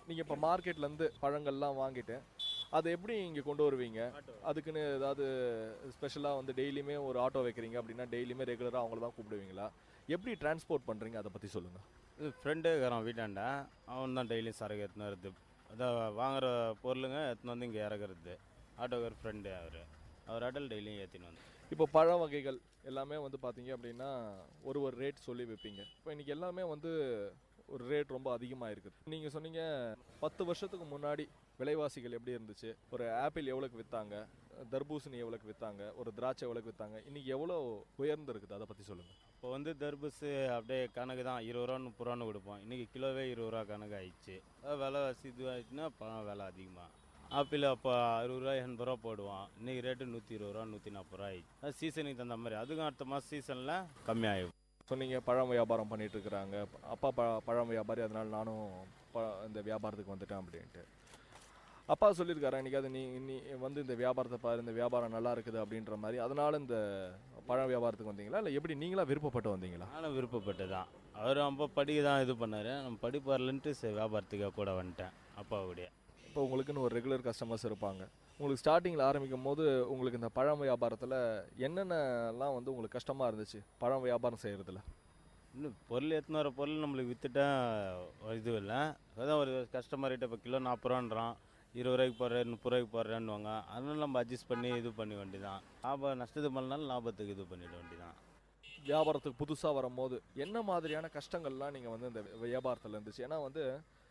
நீங்கள் இப்போ மார்க்கெட்லேருந்து பழங்கள்லாம் வாங்கிட்டு அதை எப்படி இங்கே கொண்டு வருவீங்க? அதுக்குன்னு ஏதாவது ஸ்பெஷலாக வந்து டெய்லியுமே ஒரு ஆட்டோ வைக்கிறீங்க அப்படின்னா டெய்லியுமே ரெகுலராக அவங்கள தான் கூப்பிடுவீங்களா? எப்படி டிரான்ஸ்போர்ட் பண்ணுறீங்க, அதை பற்றி சொல்லுங்கள். இது ஃப்ரெண்டு இருக்கிறான் வீட்டாண்ட, அவன் தான் டெய்லியும் சரக்கு எடுத்துன்னு வருது. அதான் வாங்குகிற பொருளுங்க எடுத்துன்னு வந்து இங்கே இறக்குறது. ஆட்டோக்கார் ஃப்ரெண்டு அவர் ஆட்டோவில் டெய்லியும் ஏற்றின்னு வந்து. இப்போ பழ வகைகள் எல்லாமே வந்து பார்த்தீங்க அப்படின்னா ஒரு ரேட் சொல்லி வைப்பீங்க. இப்போ இன்றைக்கி எல்லாமே வந்து ஒரு ரேட் ரொம்ப அதிகமாக இருக்குது. நீங்கள் சொன்னீங்க 10 வருஷத்துக்கு முன்னாடி விலைவாசிகள் எப்படி இருந்துச்சு, ஒரு ஆப்பிள் எவ்வளோக்கு விற்றாங்க, தர்பூசணி எவ்வளோக்கு விற்றாங்க, ஒரு திராட்சை எவ்வளோக்கு விற்றாங்க, இன்றைக்கி எவ்வளோ உயர்ந்திருக்குது, அதை பற்றி சொல்லுங்கள். இப்போ வந்து தர்பூசு அப்படியே கணக்கு தான் 20 ரூபா 30 ரூபான்னு கொடுப்போம். இன்றைக்கி கிலோவே 20 ரூபா கணக்கு ஆயிடுச்சு. விலைவாசி இது ஆயிடுச்சுன்னா பழம் விலை அதிகமாக. ஆப்பிள் அப்போ 60 ரூபா 80 ரூபா போடுவான். இன்றைக்கி ரேட்டு 120 ரூபா 140 ரூபா ஆயிடுச்சு. அது சீசனுக்கு தகுந்த மாதிரி. அதுக்கும் அடுத்த மாதம் சீசனில் கம்மியாகிடும். சொன்னீங்க பழம் வியாபாரம் பண்ணிட்டு இருக்கிறாங்க, அப்பா பழம் வியாபாரி, அதனால நானும் இந்த வியாபாரத்துக்கு வந்துட்டேன் அப்படின்ட்டு. அப்பா சொல்லியிருக்காரு இன்றைக்கி, அது நீ வந்து இந்த வியாபாரத்தை பாரு, இந்த வியாபாரம் நல்லா இருக்குது அப்படின்ற மாதிரி, அதனால இந்த பழம் வியாபாரத்துக்கு வந்தீங்களா, இல்லை எப்படி நீங்களா விருப்பப்பட்டு வந்தீங்களா? நானும் விருப்பப்பட்டு தான். அவர் ரொம்ப படிக்க தான் இது பண்ணார். நம்ம படிப்பு வரலன்ட்டு வியாபாரத்துக்காக கூட வந்துட்டேன் அப்பாவுடைய. இப்போ உங்களுக்குன்னு ஒரு ரெகுலர் கஸ்டமர்ஸ் இருப்பாங்க. உங்களுக்கு ஸ்டார்டிங்கில் ஆரம்பிக்கும் போது உங்களுக்கு இந்த பழம் வியாபாரத்தில் என்னென்னலாம் வந்து உங்களுக்கு கஷ்டமாக இருந்துச்சு பழம் வியாபாரம் செய்கிறதுல? இன்னும் பொருள் எடுத்துன்னு வர பொருள் நம்மளுக்கு விற்றுட்டா இது இல்லை. அதான் ஒரு கஸ்டமர்கிட்ட இப்போ கிலோ 40 ரூபான்றான், 20 ரூபாய்க்கு போடுறேன் 30 ரூபாய்க்கு போடுறேன்னுவாங்க. அதனால நம்ம அட்ஜஸ்ட் பண்ணி இது பண்ண வேண்டியதான். லாபம் நஷ்டத்து பண்ணாலும் லாபத்துக்கு இது பண்ணிட வேண்டியதான். வியாபாரத்துக்கு புதுசாக வரும்போது என்ன மாதிரியான கஷ்டங்கள்லாம் நீங்கள் வந்து இந்த வியாபாரத்தில் இருந்துச்சு? ஏன்னா வந்து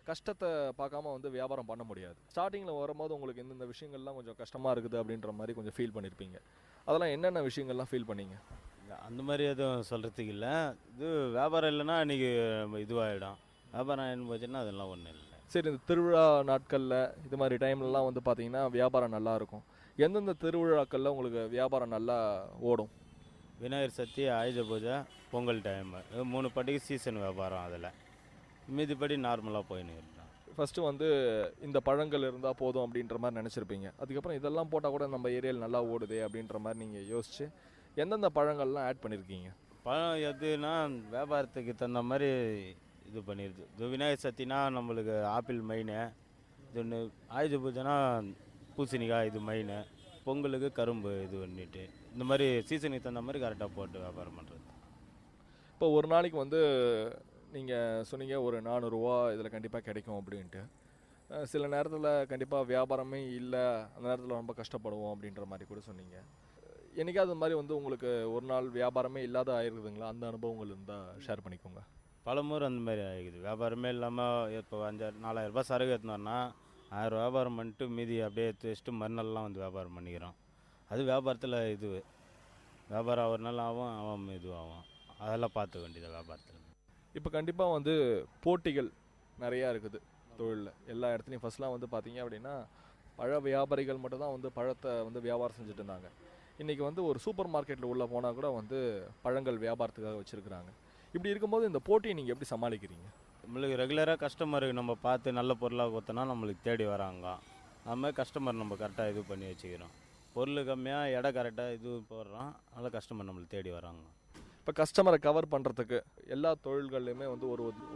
கஷ்டத்தை பார்க்காம வந்து வியாபாரம் பண்ண முடியாது. ஸ்டார்டிங்கில் வரும்போது உங்களுக்கு இந்த விஷயங்கள்லாம் கொஞ்சம் கஷ்டமாக இருக்குது அப்படின்ற மாதிரி கொஞ்சம் ஃபீல் பண்ணியிருப்பீங்க. அதெல்லாம் என்னென்ன விஷயங்கள்லாம் ஃபீல் பண்ணீங்க? அந்த மாதிரி எதுவும் சொல்கிறதுக்கு இல்லை. இது வியாபாரம் இல்லைன்னா இன்றைக்கி இதுவாகிடும். வியாபாரம் என்ன போச்சுன்னா அதெல்லாம் ஒன்றும் இல்லை. சரி, இந்த திருவிழா நாட்களில் இது மாதிரி டைம்லலாம் வந்து பார்த்தீங்கன்னா வியாபாரம் நல்லாயிருக்கும். எந்தெந்த திருவிழாக்களில் உங்களுக்கு வியாபாரம் நல்லா ஓடும்? விநாயகர் சதுர்த்தி, ஆயுத பூஜை, பொங்கல் டைமு, 3 பண்டிகை சீசன் வியாபாரம். அதில் மீதிப்படி நார்மலாக போயின்னு இருந்தான். ஃபஸ்ட்டு வந்து இந்த பழங்கள் இருந்தால் போதும் அப்படின்ற மாதிரி நினச்சிருப்பீங்க. அதுக்கப்புறம் இதெல்லாம் போட்டால் கூட நம்ம ஏரியாவில் நல்லா ஓடுதே அப்படின்ற மாதிரி நீங்கள் யோசிச்சு எந்தெந்த பழங்கள்லாம் ஆட் பண்ணியிருக்கீங்க? பழம் எதுனா வியாபாரத்துக்கு தகுந்த மாதிரி இது பண்ணிடுது. இது விநாயகர் சதுர்த்தினா நம்மளுக்கு ஆப்பிள் மெயின், இது ஒன்று ஆயுத பூஜைனா பூசணிக்காய் இது மெயின், பொங்கலுக்கு கரும்பு இது பண்ணிட்டு இந்த மாதிரி சீசனுக்கு தகுந்த மாதிரி கரெக்டாக போட்டு வியாபாரம் பண்ணுறது. இப்போ ஒரு நாளைக்கு வந்து நீங்கள் சொன்னீங்க ஒரு 400 ரூபா இதில் கண்டிப்பாக கிடைக்கும் அப்படின்ட்டு. சில நேரத்தில் கண்டிப்பாக வியாபாரமே இல்லை, அந்த நேரத்தில் ரொம்ப கஷ்டப்படுவோம் அப்படின்ற மாதிரி கூட சொன்னீங்க. என்றைக்காவது அது மாதிரி வந்து உங்களுக்கு ஒரு நாள் வியாபாரமே இல்லாத ஆயிருக்குதுங்களா? அந்த அனுபவங்கள் இருந்தால் ஷேர் பண்ணிக்கோங்க. பலமுறை அந்த மாதிரி ஆகிக்குது. வியாபாரமே இல்லாமல் இப்போ 4000 ரூபாய் சரக்கு எடுத்துனோன்னா 1000 வியாபாரம் பண்ணிட்டு மீதி அப்படியே எடுத்து வச்சுட்டு மறுநாள்லாம் வந்து வியாபாரம் பண்ணிக்கிறோம். அது வியாபாரத்தில் இது வியாபாரம் ஒரு நாள் ஆகும், அவன் இதுவாகும். அதெல்லாம் பார்த்துக்க வேண்டியது வியாபாரத்தில். இப்போ கண்டிப்பாக வந்து போட்டிகள் நிறையா இருக்குது தொழிலில், எல்லா இடத்துலையும். ஃபஸ்ட்லாம் வந்து பார்த்தீங்க அப்படின்னா பழ வியாபாரிகள் மட்டும் தான் வந்து பழத்தை வந்து வியாபாரம் செஞ்சுட்டு இருந்தாங்க. இன்றைக்கி வந்து ஒரு சூப்பர் மார்க்கெட்டில் உள்ளே போனால் கூட வந்து பழங்கள் வியாபாரத்துக்காக வச்சுருக்குறாங்க. இப்படி இருக்கும்போது இந்த போட்டியை நீங்கள் எப்படி சமாளிக்கிறீங்க? நம்மளுக்கு ரெகுலராக கஸ்டமருக்கு நம்ம பார்த்து நல்ல பொருளாக கொடுத்தோன்னா நம்மளுக்கு தேடி வராங்க. அது மாதிரி கஸ்டமர் நம்ம கரெக்டாக இது பண்ணி வச்சுக்கிறோம். பொருள் கம்மியாக எடை கரெக்டாக இது போடுறோம், அதனால் கஸ்டமர் நம்மளுக்கு தேடி வராங்க. இப்போ கஸ்டமரை கவர் பண்ணுறதுக்கு எல்லா தொழில்கள்லையுமே வந்து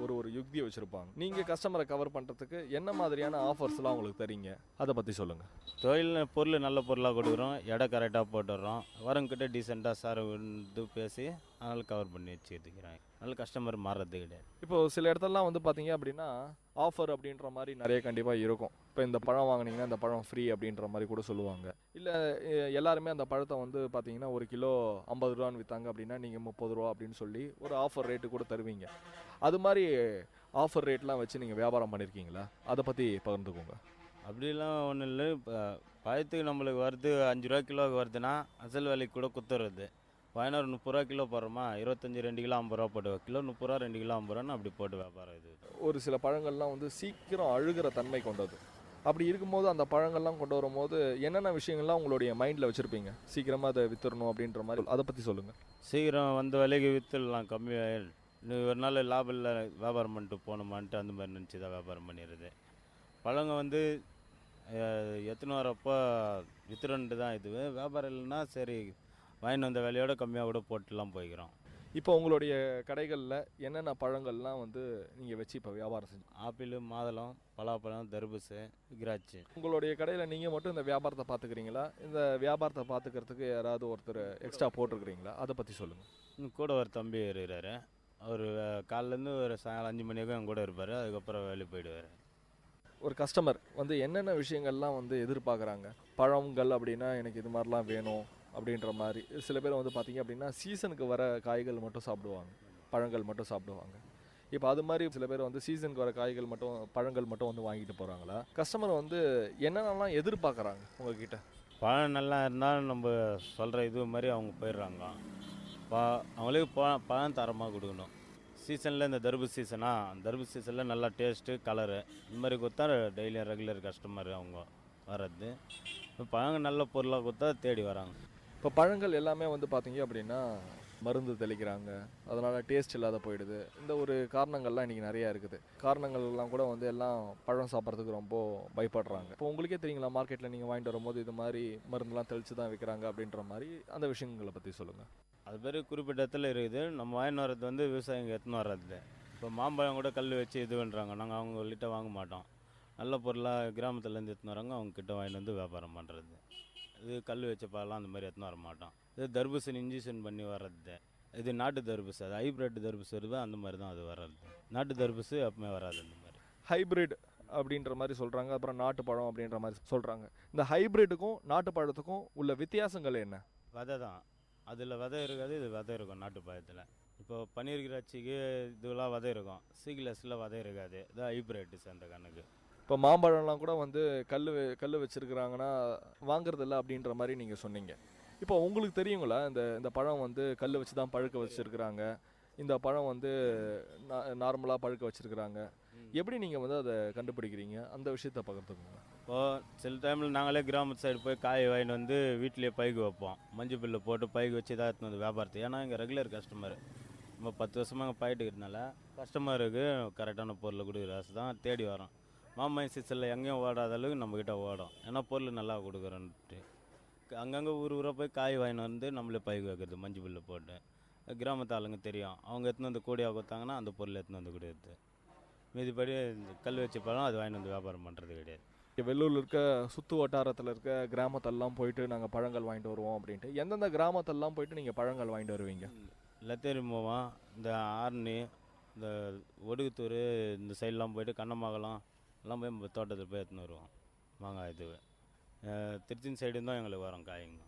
ஒரு யுக்தியை வச்சுருப்பாங்க. நீங்கள் கஸ்டமரை கவர் பண்ணுறதுக்கு என்ன மாதிரியான ஆஃபர்ஸ்லாம் உங்களுக்கு தரீங்க, அதை பற்றி சொல்லுங்கள். தொழில் பொருள் நல்ல பொருளாக கொடுக்குறோம், எடை கரெக்டாக போட்டுடுறோம், வரங்கிட்ட டீசெண்டாக சார் இது பேசி அதனால் கவர் பண்ணி வச்சுக்கிறேன். அதனால் கஸ்டமர் மாறுறது கிடையாது. இப்போது சில இடத்துலலாம் வந்து பார்த்தீங்க அப்படின்னா ஆஃபர் அப்படின்ற மாதிரி நிறைய கண்டிப்பாக இருக்கும். இப்போ இந்த பழம் வாங்கினீங்கன்னா இந்த பழம் ஃப்ரீ அப்படின்ற மாதிரி கூட சொல்லுவாங்க. இல்லை எல்லாருமே அந்த பழத்தை வந்து பார்த்தீங்கன்னா ஒரு கிலோ 50 ரூபான்னு விற்றாங்க அப்படின்னா நீங்கள் 30 ரூபா அப்படின்னு சொல்லி ஒரு ஆஃபர் ரேட்டு கூட தருவீங்க. அது மாதிரி ஆஃபர் ரேட்லாம் வச்சு நீங்கள் வியாபாரம் பண்ணியிருக்கீங்களா? அதை பற்றி பகிர்ந்துக்கோங்க. அப்படிலாம் ஒன்றும் இல்லை. இப்போ பழத்துக்கு நம்மளுக்கு வருது 5 ரூபா கிலோவுக்கு வருதுன்னா அசல் விலைக்கு கூட குத்துறது. பதினாறு 30 ரூபா கிலோ போடுறோமா, 25 2 கிலோ 50 ரூபா போட்டு கிலோ 30 ரூபா 2 கிலோ 50 ரூபான்னு அப்படி போட்டு வியாபாரம். இது ஒரு சில பழங்கள்லாம் வந்து சீக்கிரம் அழுகிற தன்மை கொண்டது. அப்படி இருக்கும்போது அந்த பழங்கள்லாம் கொண்டு வரும்போது என்னென்ன விஷயங்கள்லாம் உங்களுடைய மைண்டில் வச்சுருப்பீங்க, சீக்கிரமாக அதை வித்துடணும் அப்படின்ற மாதிரி, அதை பற்றி சொல்லுங்கள். சீக்கிரம் வந்த விலைக்கு விற்றுடலாம், கம்மியாக இன்னும் ஒரு நாள் லாபம் இல்லை வியாபாரம் பண்ணிட்டு போகணுமான்ட்டு அந்த மாதிரி நினச்சி தான் வியாபாரம் பண்ணிடுறது. பழங்க வந்து எத்தனை வரப்போ வித்துறன்ட்டு தான் இது. வியாபாரம் இல்லைன்னா சரி வாங்கிட்டு வந்த விலையோட கம்மியாக கூட போட்டுலாம் போய்க்கிறோம். இப்போ உங்களுடைய கடைகளில் என்னென்ன பழங்கள்லாம் வந்து நீங்கள் வச்சு இப்போ வியாபாரம் செஞ்சு? ஆப்பிள், மாதுளம், பலாப்பழம், தர்பூசு, திராட்சை. உங்களுடைய கடையில் நீங்கள் மட்டும் இந்த வியாபாரத்தை பார்த்துக்கிறீங்களா, இந்த வியாபாரத்தை பார்த்துக்கிறதுக்கு யாராவது ஒருத்தர் எக்ஸ்ட்ரா போட்டிருக்கிறீங்களா, அதை பற்றி சொல்லுங்கள். கூட ஒரு தம்பி இருக்கிறாரு. அவர் காலையிலேருந்து ஒரு சாயங்காலம் 5 மணி வரைக்கும் என் கூட இருப்பார். அதுக்கப்புறம் வேலைக்கு போயிடுவார். ஒரு கஸ்டமர் வந்து என்னென்ன விஷயங்கள்லாம் வந்து எதிர்பார்க்குறாங்க? பழங்கள் அப்படின்னா எனக்கு இது மாதிரிலாம் வேணும் அப்படின்ற மாதிரி. சில பேர் வந்து பார்த்திங்க அப்படின்னா சீசனுக்கு வர காய்கள் மட்டும் சாப்பிடுவாங்க, பழங்கள் மட்டும் சாப்பிடுவாங்க. இப்போ அது மாதிரி சில பேர் வந்து சீசனுக்கு வர காய்கள் மட்டும், பழங்கள் மட்டும் வந்து வாங்கிட்டு போகிறாங்களா? கஸ்டமர் வந்து என்னென்னலாம் எதிர்பார்க்குறாங்க உங்ககிட்ட? பழம் நல்லா இருந்தால் நம்ம சொல்கிற இது மாதிரி அவங்க போயிடுறாங்க. அவங்களுக்கு பழம் தரமாக கொடுக்கணும். சீசனில் இந்த தர்பூஸ் சீசனா, தர்பூஸ் சீசனில் நல்லா டேஸ்ட்டு, கலரு இந்த மாதிரி கொடுத்தா டெய்லியும் ரெகுலர் கஸ்டமர் அவங்க வர்றது. இப்போ பழங்கள் நல்ல பொருளாக கொடுத்தா தேடி வராங்க. இப்போ பழங்கள் எல்லாமே வந்து பார்த்திங்க அப்படின்னா மருந்து தெளிக்கிறாங்க, அதனால் டேஸ்ட் இல்லாத போயிடுது. இந்த ஒரு காரணங்கள்லாம் இன்றைக்கி நிறையா இருக்குது. காரணங்கள்லாம் கூட வந்து எல்லாம் பழம் சாப்பிட்றதுக்கு ரொம்ப பயப்படுறாங்க. இப்போ உங்களுக்கே தெரியுங்களா, மார்க்கெட்டில் நீங்கள் வாங்கிட்டு வரும்போது இது மாதிரி மருந்துலாம் தெளித்து தான் விற்கிறாங்க அப்படின்ற மாதிரி, அந்த விஷயங்களை பற்றி சொல்லுங்கள். அது பேர் குறிப்பிட்ட இடத்துல இருக்குது. நம்ம வாங்கிட்டு வர்றது வந்து விவசாயிங்க எடுத்துன்னு வர்றது. இப்போ மாம்பழம் கூட கல் வச்சு இது பண்ணுறாங்க, நாங்கள் அவங்கள்ட்ட வாங்க மாட்டோம். நல்ல பொருளாக கிராமத்துலேருந்து எடுத்துன்னு வராங்க, அவங்கக்கிட்ட வாங்கிட்டு வந்து வியாபாரம் பண்ணுறது. இது கல் வச்ச பழம் அந்த மாதிரி எடுத்துன்னு வர மாட்டோம். இது தர்பூசணி இன்ஜெக்ஷன் பண்ணி வர்றது. இது நாட்டு தர்பூசு, அது ஹைப்ரிட் தர்பூசு வருது, அந்த மாதிரி தான் அது வர்றது. நாட்டு தர்பூசு எப்பவுமே வராது. அந்த மாதிரி ஹைப்ரிட் அப்படின்ற மாதிரி சொல்கிறாங்க, அப்புறம் நாட்டு பழம் அப்படின்ற மாதிரி சொல்கிறாங்க. இந்த ஹைப்ரிட்டுக்கும் நாட்டு பழத்துக்கும் உள்ள வித்தியாசங்கள் என்ன? விதை தான். அதில் விதை இருக்காது, இது விதை இருக்கும் நாட்டு பழத்தில். இப்போ பன்னீர் திராட்சைக்கு இதெல்லாம் விதை இருக்கும், சீக்லெஸில் விதை இருக்காது. இது ஹைப்ரிட் அந்த கணக்கு. இப்போ மாம்பழம்லாம் கூட வந்து கல் வச்சுருக்குறாங்கன்னா வாங்குறதில்ல அப்படின்ற மாதிரி நீங்கள் சொன்னீங்க. இப்போ உங்களுக்கு தெரியுங்களா, இந்த பழம் வந்து கல் வச்சு தான் பழுக்க வச்சுருக்குறாங்க, இந்த பழம் வந்து நார்மலாக பழுக்க வச்சுருக்குறாங்க, எப்படி நீங்கள் வந்து அதை கண்டுபிடிக்கிறீங்க? அந்த விஷயத்தை பகிர்ந்துக்கோங்க. இப்போது சில டைமில் நாங்களே கிராமத்து சைடு போய் காய் வாங்கிட்டு வந்து வீட்டிலேயே பைக்கு வைப்போம். மஞ்சள் பில்லு போட்டு பைக்கு வச்சு தான் எடுத்துன்னு வந்து வியாபாரத்தை. ஏன்னா இங்கே ரெகுலர் கஸ்டமர், நம்ம 10 வருஷமாக அங்கே போயிட்டுக்கிறதுனால கஸ்டமருக்கு கரெக்டான பொருளை கொடுக்குற ஆசை தான் தேடி வரோம். மாம்பழ சீசனில் எங்கேயும் ஓடாத அளவுக்கு நம்மக்கிட்ட ஓடும், ஏன்னா பொருள் நல்லா கொடுக்குறோன்ட்டு. அங்கங்கே ஊராக போய் காய் வாங்கிட்டு வந்து நம்மளே பைக்கு வைக்கிறது மஞ்சள் பில்லு போட்டு. கிராமத்து ஆளுங்க தெரியும், அவங்க எடுத்துன்னு வந்து கூடியாக கொடுத்தாங்கன்னா அந்த பொருள் எடுத்துன்னு வந்து கொடுக்குறது. மீதிப்படி இந்த கல் வச்சு பழம் அது வாங்கிட்டு வந்து வியாபாரம் பண்ணுறது கிடையாது. வெள்ளூரில் இருக்க சுற்று வட்டாரத்தில் இருக்க கிராமத்தெல்லாம் போயிட்டு நாங்கள் பழங்கள் வாங்கிட்டு வருவோம் அப்படின்ட்டு, எந்தெந்த கிராமத்தெல்லாம் போயிட்டு நீங்கள் பழங்கள் வாங்கிட்டு வருவீங்க? லத்தேரி மூவம், இந்த ஆர்னி, இந்த ஒடுகுத்தூர், இந்த சைட்லாம் போயிட்டு கண்ணமங்கலம் எல்லாம் போய் தோட்டத்தில் போய் எடுத்துன்னு வருவோம் மாங்காய். இது திருச்சின் சைடு தான் எங்களுக்கு வரும் காய்ங்க.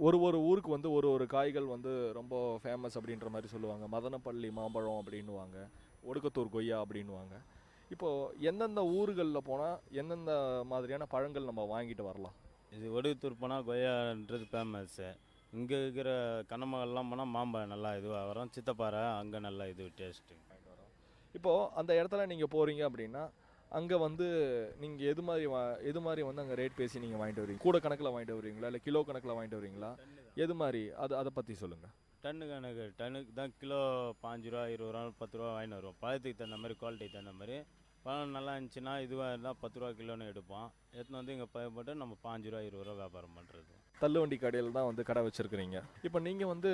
ஒரு ஊருக்கு வந்து ஒரு காய்கள் வந்து ரொம்ப ஃபேமஸ் அப்படின்ற மாதிரி சொல்லுவாங்க. மதனப்பள்ளி மாம்பழம் அப்படின்னுவாங்க, ஒடுக்கத்தூர் கொய்யா அப்படின்னுவாங்க. இப்போது எந்தெந்த ஊர்களில் போனால் எந்தெந்த மாதிரியான பழங்கள் நம்ம வாங்கிட்டு வரலாம்? இது ஒடுக்கத்தூர் போனால் கொய்யான்றது ஃபேமஸ்ஸு. இங்கே இருக்கிற கண்ணமங்கல்லாம் போனால் மாம்பழம் நல்லா இதுவாக வரும். சித்தப்பாறை அங்கே நல்லா இது டேஸ்ட்டு வாங்கிட்டு வரோம். இப்போது அந்த இடத்துல நீங்கள் போகிறீங்க அப்படின்னா அங்கே வந்து நீங்கள் எது மாதிரி வந்து அங்கே ரேட் பேசி நீங்கள் வாங்கிட்டு வருவீங்க? கூட கணக்கில் வாங்கிட்டு வருவீங்களா, இல்லை கிலோ கணக்கில் வாங்கிட்டு வருவீங்களா, எது மாதிரி? அதை பற்றி சொல்லுங்கள். டன்னு கணக்கு, டன்னுக்கு தான் கிலோ 5 ரூபா, 20 ரூபா, 10 ரூபா வாங்கிட்டு வருவோம். பழத்துக்கு தகுந்த மாதிரி, குவாலிட்டிக்கு தகுந்த மாதிரி. பழம் நல்லா இருந்துச்சுன்னா இதுவாக இருந்தால் 10 ரூபா கிலோன்னு எடுப்போம். எடுத்துன்னு வந்து இங்கே போட்டு நம்ம 5 ரூபா, 20 ரூபா வியாபாரம் பண்ணுறது. தள்ளுவண்டி கடையில் தான் வந்து கடை வச்சுருக்கிறீங்க. இப்போ நீங்கள் வந்து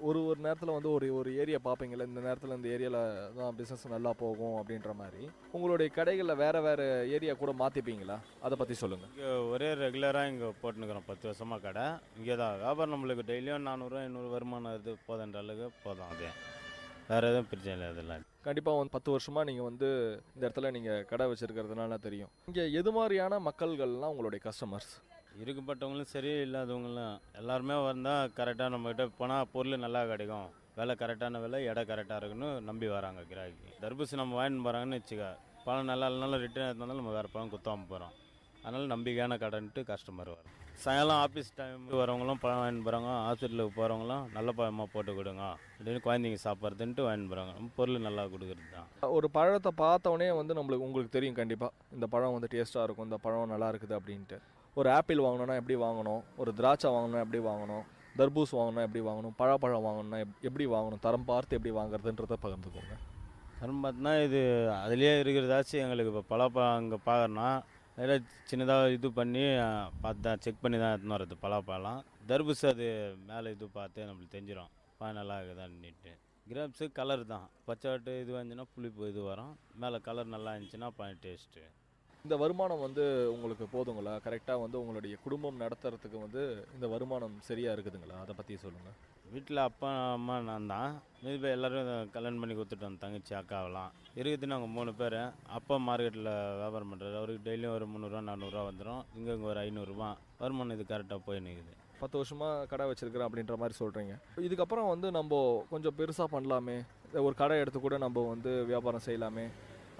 ஒரு நேரத்தில் வந்து ஒரு ஏரியா பார்ப்பீங்களா, இந்த நேரத்தில் இந்த ஏரியாவில் தான் பிஸ்னஸ் நல்லா போகும் அப்படின்ற மாதிரி. உங்களுடைய கடைகளில் வேறு ஏரியா கூட மாற்றிப்பீங்களா, அதை பற்றி சொல்லுங்கள். இங்கே ஒரே ரெகுலராக இங்கே போட்டுனுக்கிறோம் 10 வருஷமாக கடை. இங்கே தான் வியாபாரம் நம்மளுக்கு டெய்லியும் 400 500 வருமானம் வருது, போதுன்ற அளவுக்கு போதும். அதே வேறு எதுவும் பிரச்சனை இல்லை. அதெல்லாம் கண்டிப்பாக வந்து 10 வருஷமாக நீங்கள் வந்து இந்த இடத்துல நீங்கள் கடை வச்சுருக்கிறதுனால தெரியும். இங்கே எது மாதிரியான மக்கள்கள்லாம் உங்களுடைய கஸ்டமர்ஸ்? இருக்கப்பட்டவங்களும் சரி, இல்லாதவங்களும் எல்லாருமே வந்தால் கரெக்டாக நம்மக்கிட்ட போனால் பொருள் நல்லா கிடைக்கும், விலை கரெக்டான விலை, இடம் கரெக்டாக இருக்குன்னு நம்பி வராங்க கிராக்கி. தர்பூசணி நம்ம வாங்கிட்டு போகிறாங்கன்னு வச்சுக்க, பழம் நல்லா இல்லைனாலும் ரிட்டர்ன் எடுத்தாலும் நம்ம வேறு பழம் குத்தாமல் போகிறோம். அதனால் நம்பிக்கையான கடைன்ட்டு கஸ்டமர் வரும். சாயங்காலம் ஆஃபீஸ் டைம் வரவங்களும் பழம் வாங்கிட்டு போகிறாங்க, ஹாஸ்பிட்டலுக்கு போகிறவங்களும் நல்ல பழமாக போட்டு கொடுங்க அப்படின்னு குழந்தைங்க சாப்பிட்றதுன்ட்டு வாங்கிட்டு போகிறாங்க. பொருள் நல்லா கொடுக்குறது தான். ஒரு பழத்தை பார்த்தோன்னே வந்து உங்களுக்கு தெரியும் கண்டிப்பாக இந்த பழம் வந்து டேஸ்ட்டாக இருக்கும், இந்த பழம் நல்லா இருக்குது அப்படின்ட்டு. ஒரு ஆப்பிள் வாங்கணுன்னா எப்படி வாங்கணும், ஒரு திராட்சை வாங்கணுன்னா எப்படி வாங்கணும், தர்பூஸ் வாங்கணும்னா எப்படி வாங்கணும், பழப்பழம் வாங்கணும்னா எப்படி வாங்கணும், தரம் பார்த்து எப்படி வாங்குறதுன்றதை பகிர்ந்துக்கோங்க. தரம் பார்த்துனா இது அதுலேயே இருக்கிறதாச்சும் எங்களுக்கு இப்போ பழப்பழம் அங்கே பார்க்குறோன்னா எல்லாம் சின்னதாக இது பண்ணி பார்த்து தான் செக் பண்ணி தான் எடுத்துன்னு வரது பழப்பழம். தர்பூஸ் அது மேலே இது பார்த்து நம்மளுக்கு தெரிஞ்சிடும் பழம் நல்லா இருக்குதான்னுட்டு. கிரேப்ஸு கலர் தான், பச்சை இது வந்துச்சுன்னா புளிப்பு இது வரும், மேலே கலர் நல்லா இருந்துச்சுன்னா பழம் டேஸ்ட்டு. இந்த வருமானம் வந்து உங்களுக்கு போதுங்களா? கரெக்டாக வந்து உங்களுடைய குடும்பம் நடத்துறதுக்கு வந்து இந்த வருமானம் சரியாக இருக்குதுங்களா? அதை பற்றி சொல்லுங்கள். வீட்டில் அப்பா அம்மா நான் தான், மீதி பேர் எல்லோரும் கல்யாணம் பண்ணி கொடுத்துட்டோம். தங்கச்சி அக்காவெல்லாம் இருக்குது. நாங்கள் 3 பேர். அப்பா மார்க்கெட்டில் வியாபாரம் பண்ணுறாரு. அவருக்கு டெய்லியும் ஒரு 300 400 வந்துடும். இங்கே ஒரு 500 வருமானம் இது கரெக்டாக போய் நிற்குது. 10 வருஷமாக கடை வச்சுருக்கிறேன் அப்படின்ற மாதிரி சொல்கிறீங்க. இதுக்கப்புறம் வந்து நம்ம கொஞ்சம் பெருசாக பண்ணலாமே, ஒரு கடை எடுத்து கூட நம்ம வந்து வியாபாரம் செய்யலாமே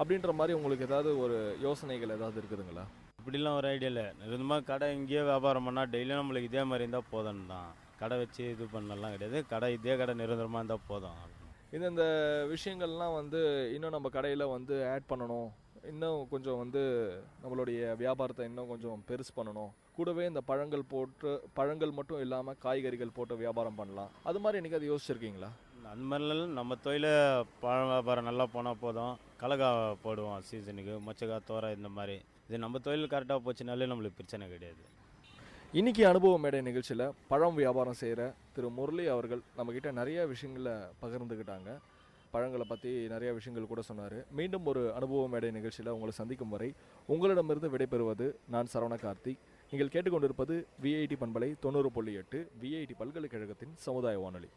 அப்படின்ற மாதிரி உங்களுக்கு ஏதாவது ஒரு யோசனைகள் ஏதாவது இருக்குதுங்களா? இப்படிலாம் ஒரு ஐடியா இல்லை. நிரந்தரமாக கடை இங்கேயே வியாபாரம் பண்ணால் டெய்லியும் நம்மளுக்கு இதே மாதிரி இருந்தால் போதும் தான். கடை வச்சு இது பண்ணலாம் கிடையாது. இதே கடை நிரந்தரமாக இருந்தால் போதும். இந்த விஷயங்கள்லாம் வந்து இன்னும் நம்ம கடையில் வந்து ஆட் பண்ணணும், இன்னும் கொஞ்சம் வந்து நம்மளுடைய வியாபாரத்தை இன்னும் கொஞ்சம் பெருசு பண்ணணும். கூடவே இந்த பழங்கள் மட்டும் இல்லாமல் காய்கறிகள் போட்டு வியாபாரம் பண்ணலாம். அது மாதிரி என்றைக்கு அது யோசிச்சிருக்கீங்களா? அந்த மாதிரிலாம் நம்ம தொழில பழம் வியாபாரம் நல்லா போனால் போதும். கலகா போடுவோம் சீசனுக்கு, மொச்சக்காய், தோரை இந்த மாதிரி. இது நம்ம தொழில் கரெக்டாக போச்சுனாலே நம்மளுக்கு பிரச்சனை கிடையாது. இன்றைக்கி அனுபவ மேடை நிகழ்ச்சியில் பழம் வியாபாரம் செய்கிற திரு முரளி அவர்கள் நம்மக்கிட்ட நிறைய விஷயங்களை பகிர்ந்துக்கிட்டாங்க. பழங்களை பற்றி நிறைய விஷயங்கள் கூட சொன்னார். மீண்டும் ஒரு அனுபவ மேடை நிகழ்ச்சியில் உங்களை சந்திக்கும் வரை உங்களிடமிருந்து விடைபெறுவது நான் சரவண கார்த்திக். நீங்கள் கேட்டுக்கொண்டிருப்பது விஐடி பண்பலை 90.8 விஐடி பல்கலைக்கழகத்தின் சமுதாய வானொலி.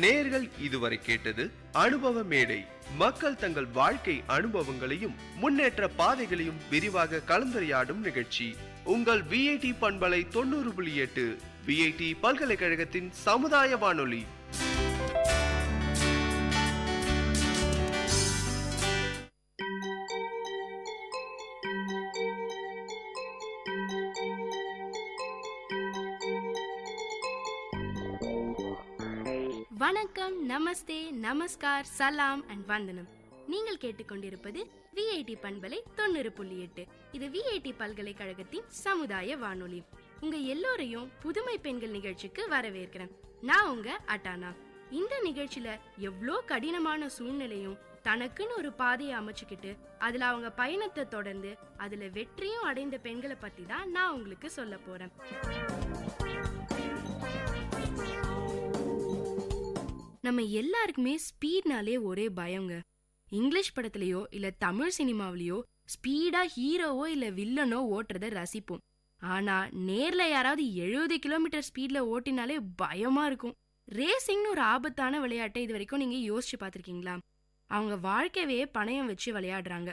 நேர்கள் இதுவரை கேட்டது அனுபவ மேடை. மக்கள் தங்கள் வாழ்க்கை அனுபவங்களையும் முன்னேற்ற பாதைகளையும் விரிவாக கலந்துரையாடும் நிகழ்ச்சி. உங்கள் விஐடி பண்பலை 90.8 விஐடி பல்கலைக்கழகத்தின் சமுதாய வானொலி. வணக்கம், நமஸ்தே, நமஸ்கார், சலாம் அண்ட் வந்தனம். நீங்கள் கேட்டுக்கொண்டிருப்பது விஐடி பண்பலை 90.8. இது விஐடி பல்கலைக்கழகத்தின் சமுதாய வானொலி. உங்க எல்லோரையும் புதுமை பெண்கள் நிகழ்ச்சிக்கு வரவேற்கிறேன். நான் உங்க அட்டானா. இந்த நிகழ்ச்சியில எவ்வளோ கடினமான சூழ்நிலையும் தனக்குன்னு ஒரு பாதையை அமைச்சுக்கிட்டு அதுல அவங்க பயணத்தை தொடர்ந்து அதுல வெற்றியும் அடைந்த பெண்களை பத்தி தான் நான் உங்களுக்கு சொல்ல போறேன். நம்ம எல்லாருக்குமே ஸ்பீட்னாலே ஒரே பயங்க. இங்கிலீஷ் படத்துலயோ இல்ல தமிழ் சினிமாவிலயோ ஸ்பீடா ஹீரோவோ இல்ல வில்லனோ ஓட்டுறத ரசிப்போம். ஆனா நேர்ல யாராவது 70 கிலோமீட்டர் ஸ்பீட்ல ஓட்டினாலே பயமா இருக்கும். ரேசிங்னு ஒரு ஆபத்தான விளையாட்டை இது வரைக்கும் நீங்க யோசிச்சு பாத்திருக்கீங்களா? அவங்க வாழ்க்கையே பணயம் வச்சு விளையாடுறாங்க.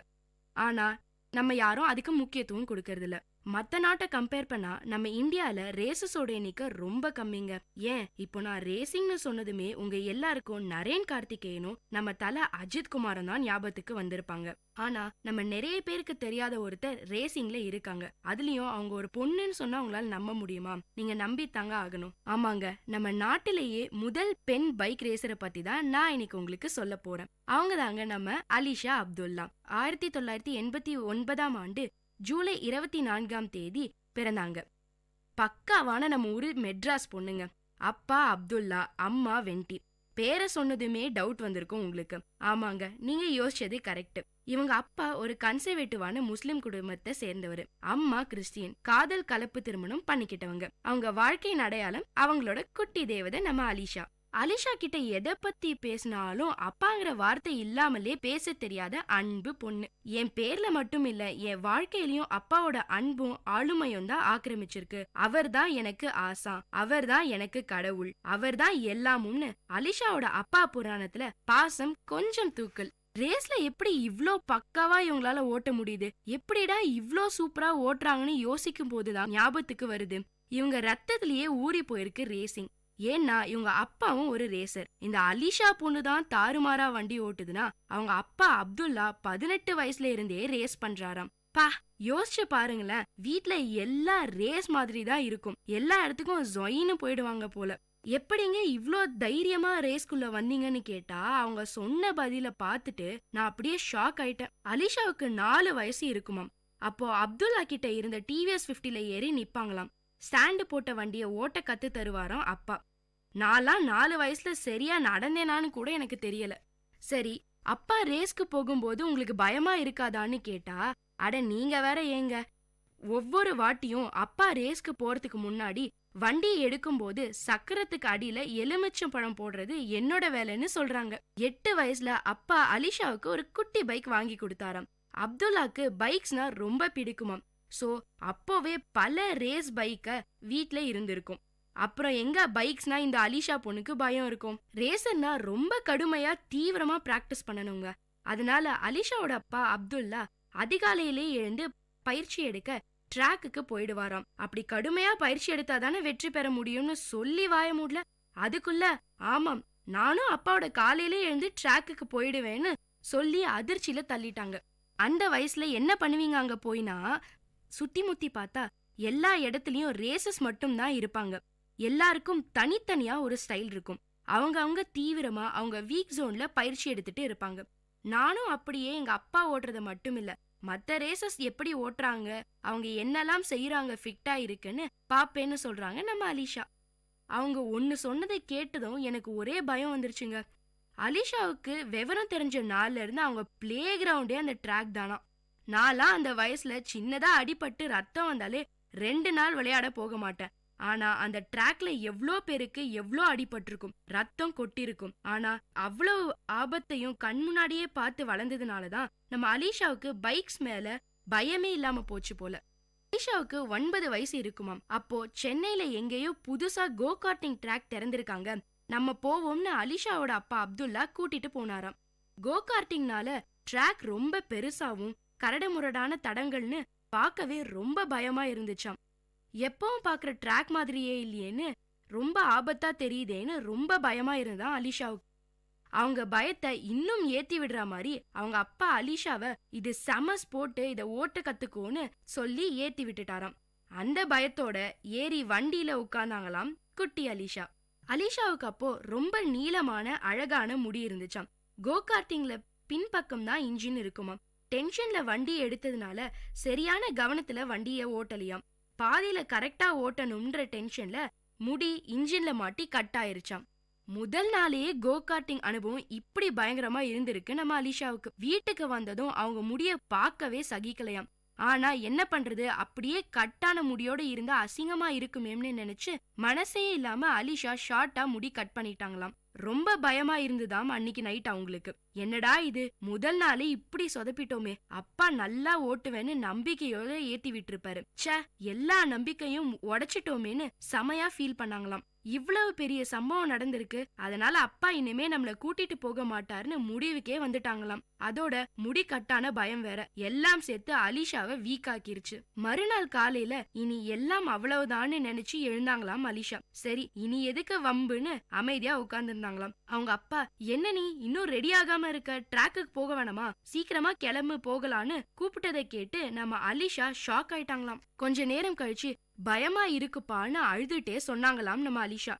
ஆனா நம்ம யாரும் அதுக்கு முக்கியத்துவம் கொடுக்கறது இல்ல. மத்த நாட்டை கம்பேர் பண்ணா நம்ம இந்தியால ரேசஸோட எண்ணிக்கை ரொம்ப கம்மிங்க. ஏன், இப்போ நான் ரேசிங்னு சொன்னதுமே உங்க எல்லாருக்கும் நரேன் கார்த்திகேயனும் நம்ம தல அஜித் குமாரும் தான் ஞாபகத்துக்கு வந்திருப்பாங்க. ஆனா நம்ம நிறைய பேருக்கு தெரியாத ஒருத்தர் ரேசிங்ல இருக்காங்க. அதுலயும் அவங்க ஒரு பொண்ணுன்னு சொன்னா உங்களால நம்ப முடியுமா? நீங்க நம்பித்தாங்க ஆகணும். ஆமாங்க, நம்ம நாட்டிலேயே முதல் பெண் பைக் ரேசரை பத்தி தான் நான் இன்னைக்கு உங்களுக்கு சொல்ல போறேன். அவங்க தாங்க நம்ம அலிஷா அப்துல்லா. 1989 ஆண்டு ஜூலை 24 பிறந்தாங்க. பக்காவான நம்ம ஊரு மெட்ராஸ் பொண்ணுங்க. அப்பா அப்துல்லா, அம்மா வெண்டி. பேரை சொன்னதுமே டவுட் வந்திருக்கும் உங்களுக்கு. ஆமாங்க, நீங்க யோசிச்சது கரெக்ட். இவங்க அப்பா ஒரு கன்சர்வேட்டிவான முஸ்லிம் குடும்பத்தை சேர்ந்தவர். அம்மா கிறிஸ்டியன். காதல் கலப்பு திருமணம் பண்ணிக்கிட்டவங்க. அவங்க வாழ்க்கையின் அடையாளம் அவங்களோட குட்டி தேவதை நம்ம அலிஷா. அலிஷா கிட்ட எதை பத்தி பேசினாலும் அப்பாங்கிற வார்த்தை இல்லாமலே பேச தெரியாத அன்பு பொண்ணு. என் பேர்ல மட்டும் இல்ல, என் வாழ்க்கையிலயும் அப்பாவோட அன்பும் ஆளுமையும் தான் ஆக்கிரமிச்சிருக்கு. அவர் தான் எனக்கு ஆசா, அவர் தான் எனக்கு கடவுள், அவர் தான் எல்லாமும்னு அலிஷாவோட அப்பா புராணத்துல பாசம் கொஞ்சம் தூக்கல். ரேஸ்ல எப்படி இவ்ளோ பக்காவா இவங்களால ஓட்ட முடியுது? எப்படிடா இவ்ளோ சூப்பரா ஓட்டுறாங்கன்னு யோசிக்கும் போதுதான் ஞாபகத்துக்கு வருது, இவங்க ரத்தத்திலேயே ஊறி போயிருக்கு ரேசிங். ஏன்னா இவங்க அப்பாவும் ஒரு ரேசர். இந்த அலிஷா பொண்ணு தான் தாறுமாறா வண்டி ஓட்டுதுன்னா அவங்க அப்பா அப்துல்லா 18 வயசுல இருந்தே ரேஸ் பண்றாராம். பா, யோசிச்சு பாருங்களேன், வீட்ல எல்லா ரேஸ் மாதிரி தான் இருக்கும், எல்லா இடத்துக்கும் ஜொயின்னு போயிடுவாங்க போல. எப்படிங்க இவ்ளோ தைரியமா ரேஸ்குள்ள வந்தீங்கன்னு கேட்டா அவங்க சொன்ன பதில பார்த்துட்டு நான் அப்படியே ஷாக் ஆயிட்டேன். அலிஷாவுக்கு 4 வயசு இருக்குமாம். அப்போ அப்துல்லா கிட்ட இருந்த டிவிஎஸ் 50ல ஏறி நிப்பாங்களாம். ஸ்டாண்டு போட்ட வண்டிய ஓட்ட கத்து தருவாராம் அப்பா. நான்லாம் 4 வயசுல சரியா நடந்தேனான்னு கூட எனக்கு தெரியல. சரி, அப்பா ரேஸ்க்கு போகும்போது உங்களுக்கு பயமா இருக்காதான்னு கேட்டா, அட நீங்க வேற ஏங்க, ஒவ்வொரு வாட்டியும் அப்பா ரேஸ்க்கு போறதுக்கு முன்னாடி வண்டியை எடுக்கும்போது சக்கரத்துக்கு அடியில எலுமிச்சம் பழம் போடுறது என்னோட வேலைன்னு சொல்றாங்க. 8 வயசுல அப்பா அலிஷாவுக்கு ஒரு குட்டி பைக் வாங்கி கொடுத்தாராம். அப்துல்லாக்கு பைக்ஸ்னா ரொம்ப பிடிக்குமாம். சோ அப்போவே பல ரேஸ் பைக்க வீட்ல இருந்திருக்கும். அப்புறம் எங்க பைக்ஸ்னா இந்த அலிஷா பொண்ணுக்கு பயம் இருக்கும்? ரேசர்னா ரொம்ப கடுமையா தீவிரமா பிராக்டிஸ் பண்ணணுங்க. அதனால அலிஷாவோட அப்பா அப்துல்லா அதிகாலையிலே எழுந்து பயிற்சி எடுக்க ட்ராக்குக்கு போயிடுவாராம். அப்படி கடுமையா பயிற்சி எடுத்தாதானே வெற்றி பெற முடியும்னு சொல்லி வாய மூடல. அதுக்குள்ள ஆமாம், நானும் அப்பாவோட காலையிலே எழுந்து ட்ராக்குக்கு போயிடுவேன்னு சொல்லி அதிர்ச்சியில தள்ளிட்டாங்க. அந்த வயசுல என்ன பண்ணுவீங்க அங்க போயினா? சுத்தி முத்தி பார்த்தா எல்லா இடத்துலயும் ரேசஸ் மட்டும் தான் இருப்பாங்க. எல்லாருக்கும் தனித்தனியா ஒரு ஸ்டைல் இருக்கும். அவங்க தீவிரமா அவங்க வீக் ஜோன்ல பயிற்சி எடுத்துட்டு இருப்பாங்க. நானும் அப்படியே எங்க அப்பா ஓட்டுறத மட்டும் இல்ல, மத்த ரேசஸ் எப்படி ஓட்டுறாங்க, அவங்க என்னெல்லாம் செய்யறாங்க ஃபிட்டா இருக்குன்னு பாப்பேன்னு சொல்றாங்க நம்ம அலிஷா. அவங்க ஒன்னு சொன்னதை கேட்டதும் எனக்கு ஒரே பயம் வந்துருச்சுங்க. அலிஷாவுக்கு விவரம் தெரிஞ்ச நாள்ல இருந்து அவங்க பிளே கிரவுண்டே அந்த ட்ராக் தானா. நான்லாம் அந்த வயசுல சின்னதா அடிபட்டு ரத்தம் வந்தாலே 2 நாள் விளையாட போக மாட்டேன். ஆனா அந்த ட்ராக்ல எவ்ளோ பேருக்கு எவ்ளோ அடிபட்டிருக்கும், ரத்தம் கொட்டிருக்கும். ஆனா அவ்வளவு ஆபத்தையும் கண் முன்னாடியே பார்த்து வளர்ந்ததுனாலதான் நம்ம அலிஷாவுக்கு பைக்ஸ் மேல பயமே இல்லாம போச்சு போல. அலிஷாவுக்கு 9 வயசு இருக்குமாம். அப்போ சென்னையில எங்கேயோ புதுசா கோ கார்ட்டிங் ட்ராக் திறந்திருக்காங்க, நம்ம போவோம்னு அலிஷாவோட அப்பா அப்துல்லா கூட்டிட்டு போனாராம். கோ கார்ட்டிங்னால ட்ராக் ரொம்ப பெருசாவும் கரடுமுரடான தடங்கள்னு பார்க்கவே ரொம்ப பயமா இருந்துச்சாம். எப்பவும் பாக்குற ட்ராக் மாதிரியே இல்லையேன்னு, ரொம்ப ஆபத்தா தெரியுதேன்னு ரொம்ப பயமா இருந்தா அலிஷாவுக்கு. அவங்க பயத்தை இன்னும் ஏத்தி விடுற மாதிரி அவங்க அப்பா அலிஷாவை இது செம ஸ்போர்ட், இத ஓட்ட கத்துக்கோன்னு சொல்லி ஏத்தி விட்டுட்டாராம். அந்த பயத்தோட ஏறி வண்டியில உட்கார்ந்தாங்களாம் குட்டி அலிஷா. அலிஷாவுக்கு அப்போ ரொம்ப நீளமான அழகான முடி இருந்துச்சாம். கோ கார்ட்டிங்ல பின்பக்கம் தான் இன்ஜின் இருக்குமாம். டென்ஷன்ல வண்டி எடுத்ததுனால சரியான கவனத்துல வண்டிய ஓட்டலையாம். பாதியில கரெக்டா ஓட்டணும்ன்ற டென்ஷன்ல முடி இன்ஜின்ல மாட்டி கட் ஆயிருச்சாம். முதல் நாளையே கோ கார்ட்டிங் அனுபவம் இப்படி பயங்கரமா இருந்திருக்கு நம்ம அலிஷாவுக்கு. வீட்டுக்கு வந்ததும் அவங்க முடிய பார்க்கவே சகிக்கலையாம். ஆனா என்ன பண்றது, அப்படியே கட்டான முடியோட இருந்தா அசிங்கமா இருக்குமேன்னு நினைச்சு மனசே இல்லாம அலிஷா ஷார்ட்டா முடி கட் பண்ணிட்டாங்களாம். ரொம்ப பயமா இருந்துதாம் அன்னைக்கு நைட் அவங்களுக்கு. என்னடா இது, முதல் நாளே இப்படி சொதப்பிட்டோமே, அப்பா நல்லா ஓட்டுவேன்னு நம்பிக்கையோட ஏத்தி விட்டுருப்பாரு, ச்சே எல்லா நம்பிக்கையும் உடைச்சிட்டோமேன்னு செமையா ஃபீல் பண்ணாங்களாம். இவ்வளவு பெரிய சம்பவம் நடந்திருக்கு, அதனால அப்பா இனிமே நம்மள கூட்டிட்டு போக மாட்டாருன்னு முடிவுக்கே வந்துட்டாங்களாம். அதோட முடி கட்டான பயம் வேற எல்லாம் சேர்த்து அலிஷாவை வீக் ஆக்கிருச்சு. மறுநாள் காலையில இனி எல்லாம் அவ்வளவுதான்னு நினைச்சு எழுந்தாங்களாம் அலிஷா. சரி இனி எதுக்கு வம்புன்னு அமைதியா உட்கார்ந்துருந்தாங்களாம். அவங்க அப்பா, என்ன நீ இன்னும் ரெடி ஆகாம இருக்க, ட்ராக்குக்கு போக வேணாமா, சீக்கிரமா கிளம்பு போகலான்னு கூப்பிட்டதை கேட்டு நம்ம அலிஷா ஷாக் ஆயிட்டாங்களாம். கொஞ்ச நேரம் கழிச்சு பயமா இருக்குப்பான்னு அழுதுட்டே சொன்னாங்களாம் நம்ம அலிஷா.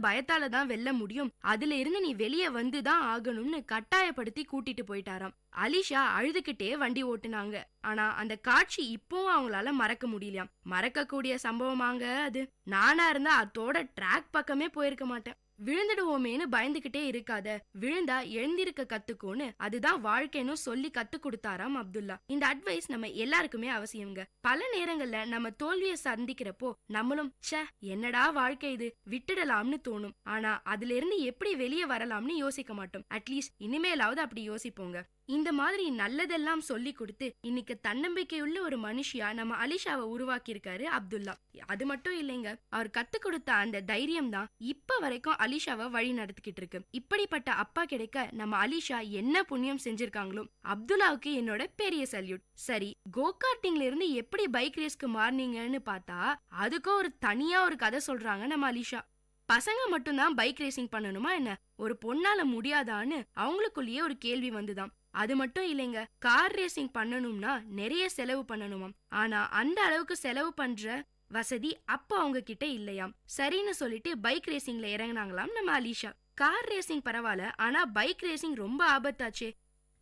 பயத்தால தான் வெல்ல முடியும், அதுல இருந்து நீ வெளியே வந்துதான் ஆகணும்னு கட்டாயப்படுத்தி கூட்டிட்டு போயிட்டாராம். அலிஷா அழுதுகிட்டே வண்டி ஓட்டுனாங்க. ஆனா அந்த காட்சி இப்பவும் அவங்களால மறக்க முடியலையாம். மறக்கக்கூடிய சம்பவமாங்க அது. நானா இருந்தா அதோட ட்ராக் பக்கமே போயிருக்க மாட்டேன். விழுந்துடுவோமேனு பயந்துகிட்டே இருக்காத, விழுந்தா எழுந்திருக்க கத்துக்கோன்னு அதுதான் வாழ்க்கைன்னு சொல்லி கத்து கொடுத்தாராம் அப்துல்லா. இந்த அட்வைஸ் நம்ம எல்லாருக்குமே அவசியம்ங்க. பல நேரங்கள்ல நம்ம தோல்வியை சந்திக்கிறப்போ நம்மளும் ச்சே என்னடா வாழ்க்கை இது விட்டுடலாம்னு தோணும். ஆனா அதுல இருந்து எப்படி வெளியே வரலாம்னு யோசிக்க மாட்டோம். அட்லீஸ்ட் இனிமேலாவது அப்படி யோசிப்போங்க. இந்த மாதிரி நல்லதெல்லாம் சொல்லி கொடுத்து இன்னைக்கு தன்னம்பிக்கையுள்ள ஒரு மனுஷியா நம்ம அலிஷாவை உருவாக்கி இருக்காரு அப்துல்லா. அது மட்டும் இல்லைங்க, அவர் கத்து கொடுத்த அந்த தைரியம் தான் இப்ப வரைக்கும் அலிஷாவை வழி நடத்திக்கிட்டு இருக்கு. இப்படிப்பட்ட அப்பா கிடைக்க நம்ம அலிஷா என்ன புண்ணியம் செஞ்சிருக்காங்களோ. அப்துல்லாவுக்கு என்னோட பெரிய சல்யூட். சரி, கோ கார்ட்டிங்ல இருந்து எப்படி பைக் ரேஸ்க்கு மாறினீங்கன்னு பார்த்தா அதுக்கும் ஒரு தனியா ஒரு கதை சொல்றாங்க நம்ம அலிஷா. பசங்க மட்டும்தான் பைக் ரேசிங் பண்ணணுமா என்ன, ஒரு பொண்ணால முடியாதான்னு அவங்களுக்குள்ளேயே ஒரு கேள்வி வந்துதான். அது மட்டும் இல்லைங்க, கார் ரேசிங் பண்ணணும்னா நிறைய செலவு பண்ணணுமாம். ஆனா அந்த அளவுக்கு செலவு பண்ற வசதி அப்ப அவங்க கிட்ட இல்லையாம். சரின்னு சொல்லிட்டு பைக் ரேசிங்ல இறங்கினாங்களாம் நம்ம அலிஷா. கார் ரேசிங் பரவாயில்ல, ஆனா பைக் ரேசிங் ரொம்ப ஆபத்தாச்சே.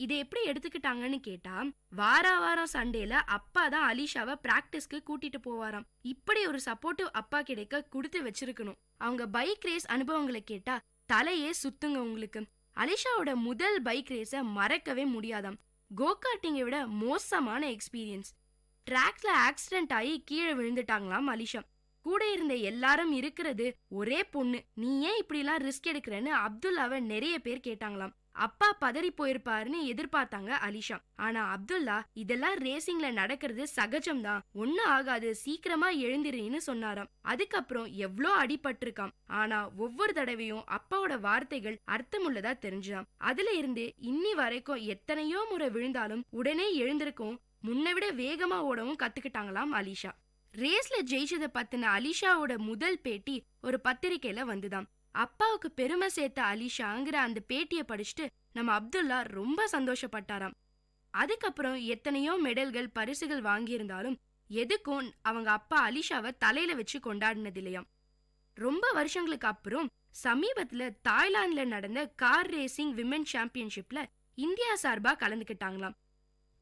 இதை எப்படி எடுத்துக்கிட்டாங்கன்னு கேட்டா, வாரம் சண்டேல அப்பா தான் அலிஷாவை பிராக்டிஸ்க்கு கூட்டிட்டு போவாராம். இப்படி ஒரு சப்போர்ட்டிவ் அப்பா கிடைக்க கொடுத்து வச்சிருக்கணும். அவங்க பைக் ரேஸ் அனுபவங்களை கேட்டா தலையே சுத்துங்க உங்களுக்கு. அலிஷாவோட முதல் பைக் ரேஸ மறக்கவே முடியாதாம். கோகார்ட்டிங்கை விட மோசமான எக்ஸ்பீரியன்ஸ். ட்ராக்ல ஆக்சிடென்ட் ஆகி கீழே விழுந்துட்டாங்களாம் அலிஷா. கூட இருந்த எல்லாரும் இருக்கிறது ஒரே பொண்ணு, நீ ஏன் இப்படி எல்லாம் ரிஸ்க் எடுக்கிறன்னு அப்துல்லாவை நிறைய பேர் கேட்டாங்களாம். அப்பா பதறி போயிருப்பாருன்னு எதிர்பார்த்தாங்க அலிஷா. ஆனா அப்துல்லா, இதெல்லாம் ரேசிங்ல நடக்கிறது சகஜம்தான், ஒன்னும் ஆகாது, சீக்கிரமா எழுந்திருன்னு சொன்னாராம். அதுக்கப்புறம் எவ்வளோ அடிபட்டிருக்காம். ஆனா ஒவ்வொரு தடவையும் அப்பாவோட வார்த்தைகள் அர்த்தமுள்ளதா தெரிஞ்சாம். அதுல இருந்து இன்னி வரைக்கும் எத்தனையோ முறை விழுந்தாலும் உடனே எழுந்திருக்கும், முன்னை விட வேகமா ஓடவும் கத்துக்கிட்டாங்களாம் அலிஷா. ரேஸ்ல ஜெயிச்சதை பத்தின அலிஷாவோட முதல் பேட்டி ஒரு பத்திரிக்கையில வந்துதாம். அப்பாவுக்கு பெருமை சேர்த்த அலிஷாங்கிற அந்த பேட்டியை படிச்சுட்டு நம்ம அப்துல்லா ரொம்ப சந்தோஷப்பட்டாராம். அதுக்கப்புறம் எத்தனையோ மெடல்கள் பரிசுகள் வாங்கியிருந்தாலும் எதுக்கும் அவங்க அப்பா அலிஷாவை தலையில வச்சு கொண்டாடினது இல்லையாம். ரொம்ப வருஷங்களுக்கு அப்புறம் சமீபத்துல தாய்லாந்துல நடந்த கார் ரேசிங் விமென் சாம்பியன்ஷிப்ல இந்தியா சார்பா கலந்துக்கிட்டாங்களாம்.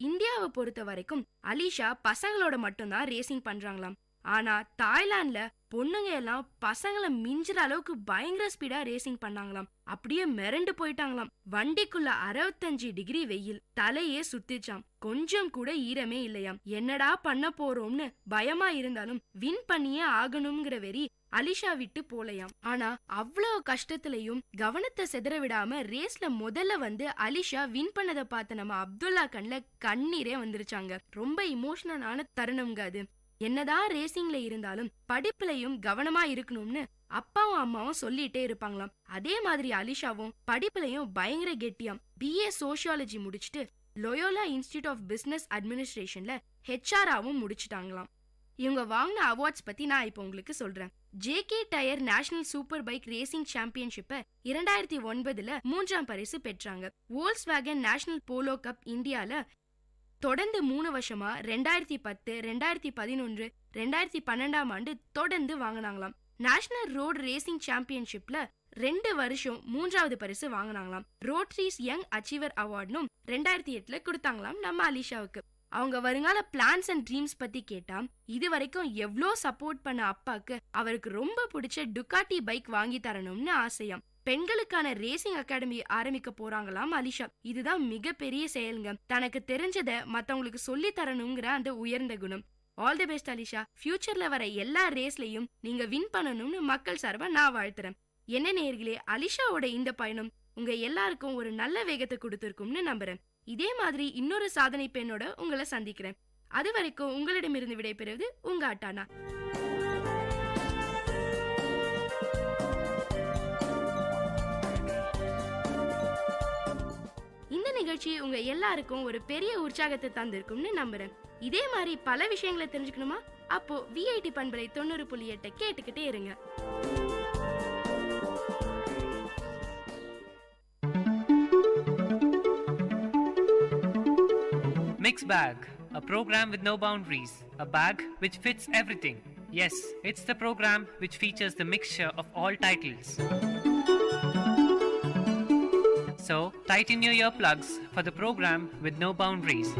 இந்தியாவை பொறுத்த வரைக்கும் அலிஷா பசங்களோட மட்டும்தான் ரேசிங் பண்றாங்களாம். ஆனா தாய்லாந்துல பொண்ணுங்க எல்லாம் பசங்களை மிஞ்சுற அளவுக்கு பயங்கர ஸ்பீடா ரேசிங் பண்ணாங்களாம். அப்படியே மிரண்டு போயிட்டாங்களாம். வண்டிக்குள்ள 65 டிகிரி வெயில், தலையே சுத்திச்சாம், கொஞ்சம் கூட ஈரமே இல்லையாம். என்னடா பண்ண போறோம்னு பயமா இருந்தாலும் வின் பண்ணியே ஆகணும்ங்கிற வெறி அலிஷா விட்டு போலையாம். ஆனா அவ்வளவு கஷ்டத்திலையும் கவனத்தை செதற விடாம ரேஸ்ல முதல்ல வந்து அலிஷா வின் பண்ணதை பார்த்த நம்ம அப்துல்லா கண்ல கண்ணீரே வந்துருச்சாங்க. ரொம்ப இமோஷனலான தருணம்ங்க அது. என்னதான் ரேசிங்ல இருந்தாலும் படிப்புலயும் கவனமா இருக்கணும்னு அப்பாவும் அம்மாவும் சொல்லிட்டே இருப்பாங்களாம். அதே மாதிரி அலிஷாவும் படிப்புலயும் பயங்கர கெட்டியாம். BA சோசியாலஜி முடிச்சுட்டு லோயோலா இன்ஸ்டிடியூட் ஆஃப் பிசினஸ் அட்மினிஸ்ட்ரேஷன்ல HRஆவும் முடிச்சுட்டாங்களாம். இவங்க வாங்கின அவார்ட்ஸ் பத்தி நான் இப்போ உங்களுக்கு சொல்றேன். JK tyre national super bike racing சாம்பியன்ஷிப்பை 2009 3ஆம் பரிசு பெற்றாங்க. வோல்க்ஸ்வேகன் நேஷனல் போலோ கப் இந்தியால தொடர்ந்து 3 வருஷமா 2010, 2011, 2012ஆம் ஆண்டு தொடர்ந்து வாங்கினாங்களாம். நேஷனல் ரோடு ரேசிங் சாம்பியன்ஷிப்ல 2 வருஷம் 3ஆவது பரிசு வாங்கினாங்களாம். ரோட்ரிஸ் யங் அச்சீவர் அவார்டும் 2008 கொடுத்தாங்களாம் நம்ம அலிஷாவுக்கு. அவங்க வருங்கால பிளான்ஸ் அண்ட் ட்ரீம்ஸ் பத்தி கேட்டா, இது வரைக்கும் எவ்வளோ சப்போர்ட் பண்ண அப்பாக்கு அவருக்கு ரொம்ப பிடிச்ச டுகாட்டி பைக் வாங்கி தரணும்னு ஆசையாம். பெண்களுக்கான ரேசிங் அகாடமி ஆரம்பிக்க போறாங்களாம் அலிஷா. இதுதான் மிகப்பெரிய செயலுங்க. தனக்கு தெரிஞ்சதை மத்தவங்களுக்கு சொல்லி தரணுங்கிற அந்த உயர்ந்த குணம். All the best Alisha. ஃபியூச்சர்ல வர எல்லா ரேஸ்லயும் நீங்க வின் பண்ணணும்னு மக்கள் சார்பா நான் வாழ்த்துறேன். என்ன நேயர்களே, அலிஷாவோட இந்த பயணம் உங்க எல்லாருக்கும் ஒரு நல்ல வேகத்தை கொடுத்திருக்கும்னு நம்புறேன். இதே மாதிரி இன்னொரு சாதனை பெண்ணோட உங்களை சந்திக்கிறேன். அது வரைக்கும் உங்களிடமிருந்து விடைபெறுவது உங்க அட்டானா. இந்த நிகழ்ச்சி உங்க எல்லாருக்கும் ஒரு பெரிய உற்சாகத்தை தந்திருக்கும்னு நம்புறேன். இதே மாதிரி பல விஷயங்களை தெரிஞ்சுக்கணுமா? அப்போ VIT பண்பலை 90.8 கேட்டுக்கிட்டே இருங்க. Mix Bag, a program with no boundaries, a bag which fits everything. Yes, it's the program which features the mixture of all titles. So, tighten your earplugs for the program with no boundaries.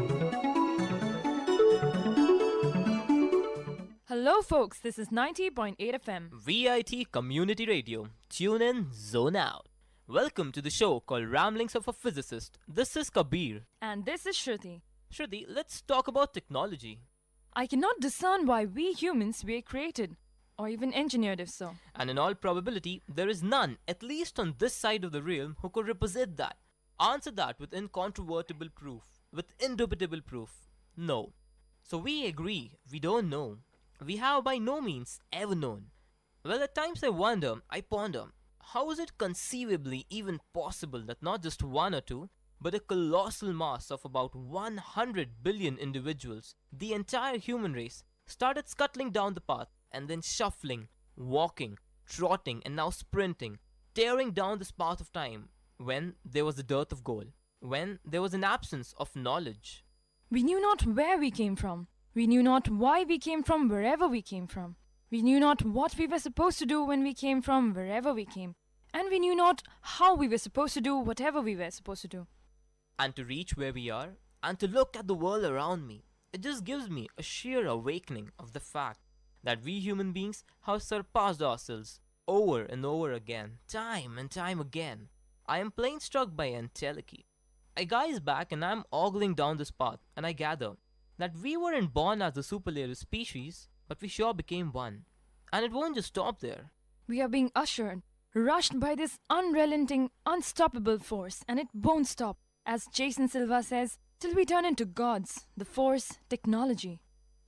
Hello folks, this is 90.8 FM. VIT Community Radio. Tune in, zone out. Welcome to the show called Ramblings of a Physicist. This is Kabir. And this is Shruti. Shruti, let's talk about technology. I cannot discern why we humans were created, or even engineered if so. And in all probability, there is none, at least on this side of the realm, who could represent that. Answer that with incontrovertible proof, with indubitable proof. No. So we agree, we don't know. We have by no means ever known. Well, at times I ponder, how is it conceivably even possible that not just one or two, but a colossal mass of about 100 billion individuals, the entire human race, started scuttling down the path and then shuffling, walking, trotting, and now sprinting, tearing down this path of time when there was a dearth of goal, when there was an absence of knowledge. We knew not where we came from. We knew not why we came from wherever we came from. We knew not what we were supposed to do when we came from wherever we came. And we knew not how we were supposed to do whatever we were supposed to do. And to reach where we are, and to look at the world around me, it just gives me a sheer awakening of the fact that we human beings have surpassed ourselves over and over again, time and time again. I am plain struck by entelechy. I gaze back and I am ogling down this path, and I gather that we weren't born as a superlative species, but we sure became one. And it won't just stop there. We are being ushered, rushed by this unrelenting, unstoppable force, and it won't stop, as Jason Silva says, till we turn into gods, the force, technology.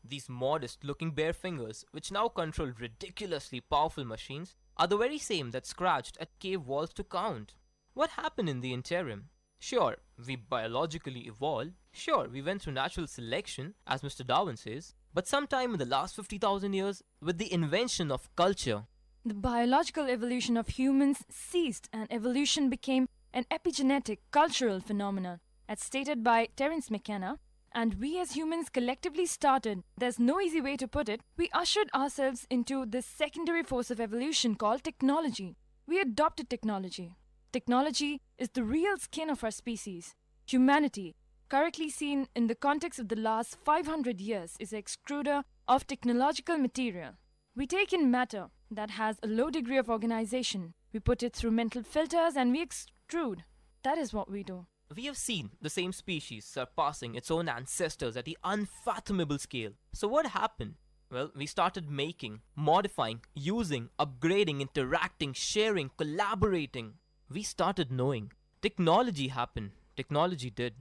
These modest-looking bare fingers, which now control ridiculously powerful machines, are the very same that scratched at cave walls to count. What happened in the interim? Sure, we biologically evolved. Sure, we went through natural selection, as Mr. Darwin says. But sometime in the last 50,000 years, with the invention of culture, the biological evolution of humans ceased and evolution became an epigenetic cultural phenomenon, as stated by Terence McKenna, and we as humans collectively started, there's no easy way to put it, we ushered ourselves into this secondary force of evolution called technology. We adopted technology. Technology is the real skin of our species. Humanity, correctly seen in the context of the last 500 years, is an extruder of technological material. We take in matter that has a low degree of organization. We put it through mental filters and we extrude. That is what we do. we have seen the same species surpassing its own ancestors at the unfathomable scale. So what happened? Well, we started making, modifying, using, upgrading, interacting, sharing, collaborating. We started knowing. Technology happened. Technology did.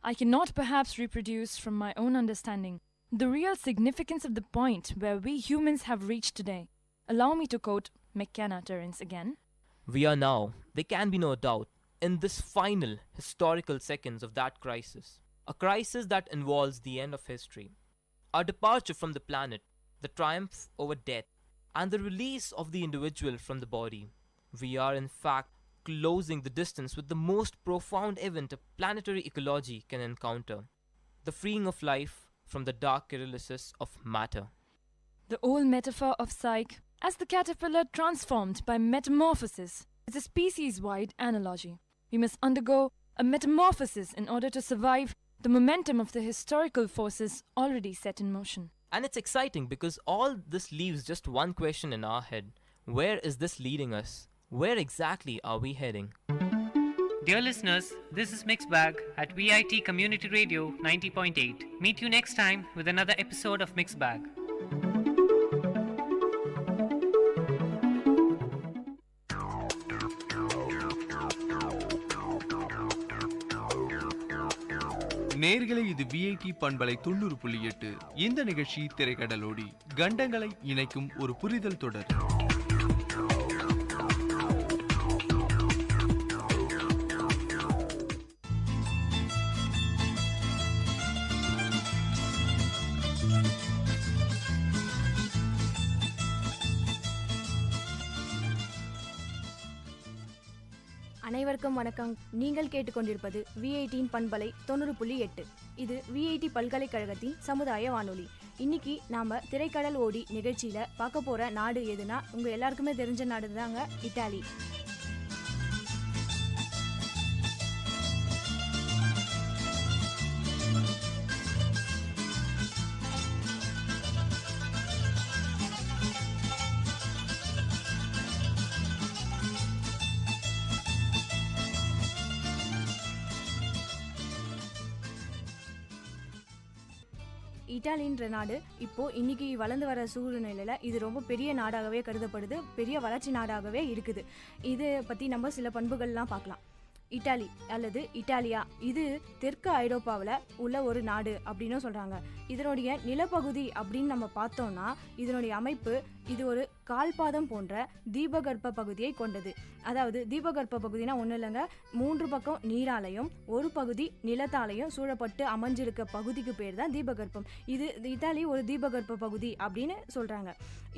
I cannot perhaps reproduce from my own understanding the real significance of the point where we humans have reached today. Allow me to quote McKenna Terence again. We are now, there can be no doubt, in this final historical seconds of that crisis. A crisis that involves the end of history. Our departure from the planet, the triumph over death, and the release of the individual from the body. We are in fact closing the distance with the most profound event a planetary ecology can encounter. The freeing of life from the dark paralysis of matter. The old metaphor of psyche, as the caterpillar transformed by metamorphosis, is a species-wide analogy. We must undergo a metamorphosis in order to survive the momentum of the historical forces already set in motion. And it's exciting because all this leaves just one question in our head. Where is this leading us? Where exactly are we heading? Dear listeners, this is Mixed Bag at Vit Community Radio 90.8. Meet you next time with another episode of Mixed Bag. நேயர்களே, இது VIT பண்பலை 90.8. இந்த நிகழ்ச்சி திரைக்கடலோடி கண்டங்களை இணைக்கும் ஒரு புரிதல் தொடர். அனைவருக்கும் வணக்கம். நீங்கள் கேட்டுக்கொண்டிருப்பது விஐடியின் பண்பலை 90.8. இது விஐடி பல்கலைக்கழகத்தின் சமுதாய வானொலி. இன்னைக்கு நாம திரைக்கடல் ஓடி நிகழ்ச்சியில பார்க்க போற நாடு எதுனா, உங்க எல்லாருக்குமே தெரிஞ்ச நாடு தாங்க, இத்தாலி. இத்தாலின்ற நாடு இப்போ இன்னைக்கு வளர்ந்து வர சூழ்நிலையில இது ரொம்ப பெரிய நாடாகவே கருதப்படுது, பெரிய வளர்ச்சி நாடாகவே இருக்குது. இதை பத்தி நம்ம சில பண்புகள்லாம் பார்க்கலாம். இட்டாலி அல்லது இட்டாலியா, இது தெற்கு ஐரோப்பாவில் உள்ள ஒரு நாடு அப்படின்னு சொல்கிறாங்க. இதனுடைய நிலப்பகுதி அப்படின்னு நம்ம பார்த்தோம்னா இதனுடைய அமைப்பு இது ஒரு கால்பாதம் போன்ற தீபகற்ப பகுதியை கொண்டது. அதாவது தீபகற்ப பகுதினா ஒன்றும் இல்லைங்க, 3 பக்கம் நீராலையும் ஒரு பகுதி நிலத்தாலையும் சூழப்பட்டு அமைஞ்சிருக்க பகுதிக்கு பேர் தான் தீபகற்பம். இது இத்தாலி ஒரு தீபகற்ப பகுதி அப்படின்னு சொல்கிறாங்க.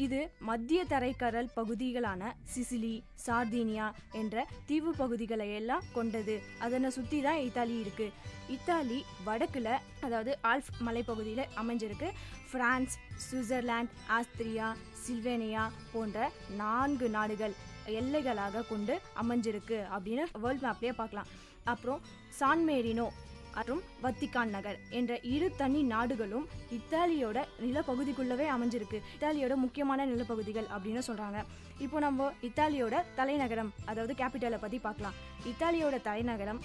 இது மத்திய தரைக்கடல் பகுதிகளான சிசிலி, சார்தீனியா என்ற தீவு பகுதிகளை எல்லாம் கொண்டது. அதனை சுற்றி தான் இத்தாலி இருக்குது. இத்தாலி வடக்குல அதாவது ஆல்ப்ஸ் மலைப்பகுதியில் அமைஞ்சிருக்கு. பிரான்ஸ், சுவிட்சர்லாந்து, ஆஸ்திரியா, சில்வேனியா போன்ற 4 நாடுகள் எல்லைகளாக கொண்டு அமைஞ்சிருக்கு அப்படின்னு வேர்ல்ட் மேப்லேயே பார்க்கலாம். அப்புறம் சான் மேரினோ மற்றும் வத்திக்கான் நகர் என்ற 2 தனி நாடுகளும் இத்தாலியோட நிலப்பகுதிக்குள்ளவே அமைஞ்சிருக்கு. இத்தாலியோட முக்கியமான நிலப்பகுதிகள் அப்படின்னு சொல்கிறாங்க. இப்போ நம்ம இத்தாலியோட தலைநகரம் அதாவது கேபிட்டலை பற்றி பார்க்கலாம். இத்தாலியோட தலைநகரம்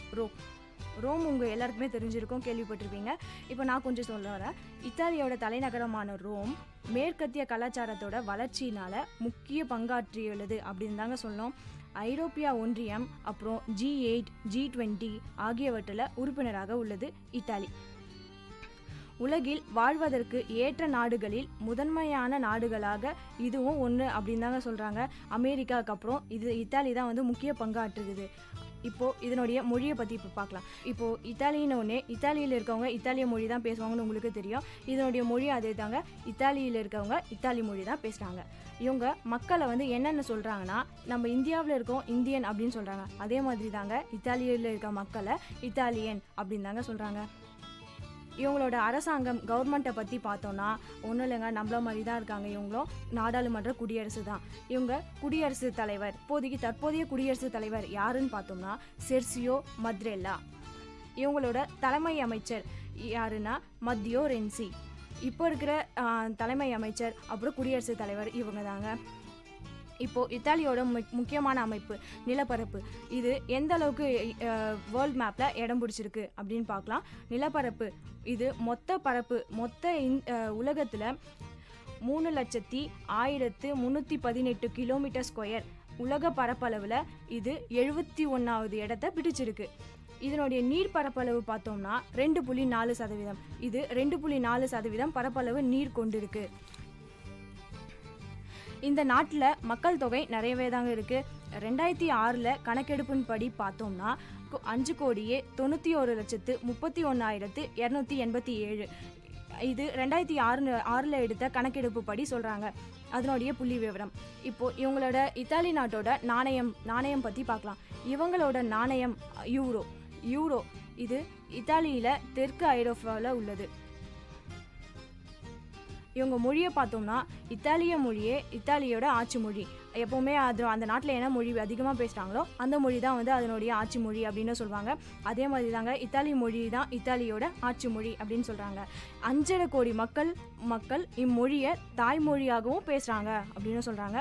ரோம் உங்கள் எல்லாருக்குமே தெரிஞ்சிருக்கும், கேள்விப்பட்டிருப்பீங்க. இப்போ நான் கொஞ்சம் சொல்ல வரேன். இத்தாலியோட தலைநகரமான ரோம் மேற்கத்திய கலாச்சாரத்தோட வளர்ச்சியினால் முக்கிய பங்காற்றியுள்ளது அப்படின்னு தாங்க சொல்லணும். ஐரோப்பிய ஒன்றியம் அப்புறம் G8, G20 ஆகியவற்றில் உறுப்பினராக உள்ளது இத்தாலி. உலகில் வாழ்வதற்கு ஏற்ற நாடுகளில் முதன்மையான நாடுகளாக இதுவும் ஒன்று அப்படின்னு தாங்க சொல்கிறாங்க. அமெரிக்காவுக்கு அப்புறம் இத்தாலி தான் வந்து முக்கிய பங்காற்றுக்குது. இப்போது இதனுடைய மொழியை பற்றி இப்போ பார்க்கலாம். இப்போது இத்தாலின்னு இத்தாலியில் இருக்கவங்க இத்தாலிய மொழி தான் பேசுவாங்கன்னு உங்களுக்கு தெரியும். இதனுடைய மொழி அதே தாங்க. இத்தாலியில் இருக்கவங்க இத்தாலி மொழி தான் பேசுகிறாங்க. இவங்க மக்களை வந்து என்னென்ன சொல்கிறாங்கன்னா, நம்ம இந்தியாவில் இருக்கோம் இந்தியன் அப்படின்னு சொல்கிறாங்க. அதே மாதிரி தாங்க இத்தாலியில் இருக்க மக்களை இத்தாலியன் அப்படின்னு தாங்க சொல்கிறாங்க. இவங்களோட அரசாங்கம் கவர்மெண்ட்டை பற்றி பார்த்தோன்னா ஒன்றும் இல்லைங்க, நம்மள மாதிரி தான் இருக்காங்க. இவங்களும் நாடாளுமன்ற குடியரசு தான். இவங்க குடியரசுத் தலைவர் தற்போதைய குடியரசுத் தலைவர் யாருன்னு பார்த்தோம்னா செர்சியோ மத்ரெல்லா. இவங்களோட தலைமை அமைச்சர் யாருன்னா மத்தியோ ரென்சி. இப்போ இருக்கிற தலைமை அமைச்சர் அப்புறம் குடியரசுத் தலைவர் இவங்க தாங்க. இப்போது இத்தாலியோட முக்கியமான அமைப்பு நிலப்பரப்பு. இது எந்த அளவுக்கு வேர்ல்ட் மேப்பில் இடம் பிடிச்சிருக்கு அப்படின்னு பார்க்கலாம். நிலப்பரப்பு இது மொத்த உலகத்தில் 3,01,318 கிலோமீட்டர் ஸ்கொயர் உலக பரப்பளவில் இது 71வது இடத்தை பிடிச்சிருக்கு. இதனுடைய நீர் பரப்பளவு பார்த்தோம்னா 2.4%. இது 2.4% பரப்பளவு நீர் கொண்டிருக்கு. இந்த நாட்டில் மக்கள் தொகை நிறையவே தாங்க இருக்குது. 2006 கணக்கெடுப்பின் படி பார்த்தோம்னா 5,31,31,287. இது 2006 எடுத்த கணக்கெடுப்பு படி சொல்கிறாங்க. அதனுடைய புள்ளி விவரம். இப்போது இவங்களோட இத்தாலி நாட்டோட நாணயம் பற்றி பார்க்கலாம். இவங்களோட நாணயம் யூரோ. இது இத்தாலியில் தெற்கு ஐரோப்பாவில் உள்ளது. இவங்க மொழியை பார்த்தோம்னா இத்தாலிய மொழியே இத்தாலியோட ஆட்சி மொழி. எப்போவுமே அந்த நாட்டில் என்ன மொழி அதிகமாக பேசுகிறாங்களோ அந்த மொழி தான் வந்து அதனுடைய ஆட்சி மொழி அப்படின்னு சொல்லுவாங்க. அதே மாதிரி தாங்க இத்தாலி மொழி தான் இத்தாலியோட ஆட்சி மொழி அப்படின்னு சொல்கிறாங்க. 5.5 கோடி மக்கள் இம்மொழியை தாய்மொழியாகவும் பேசுகிறாங்க அப்படின்னு சொல்கிறாங்க.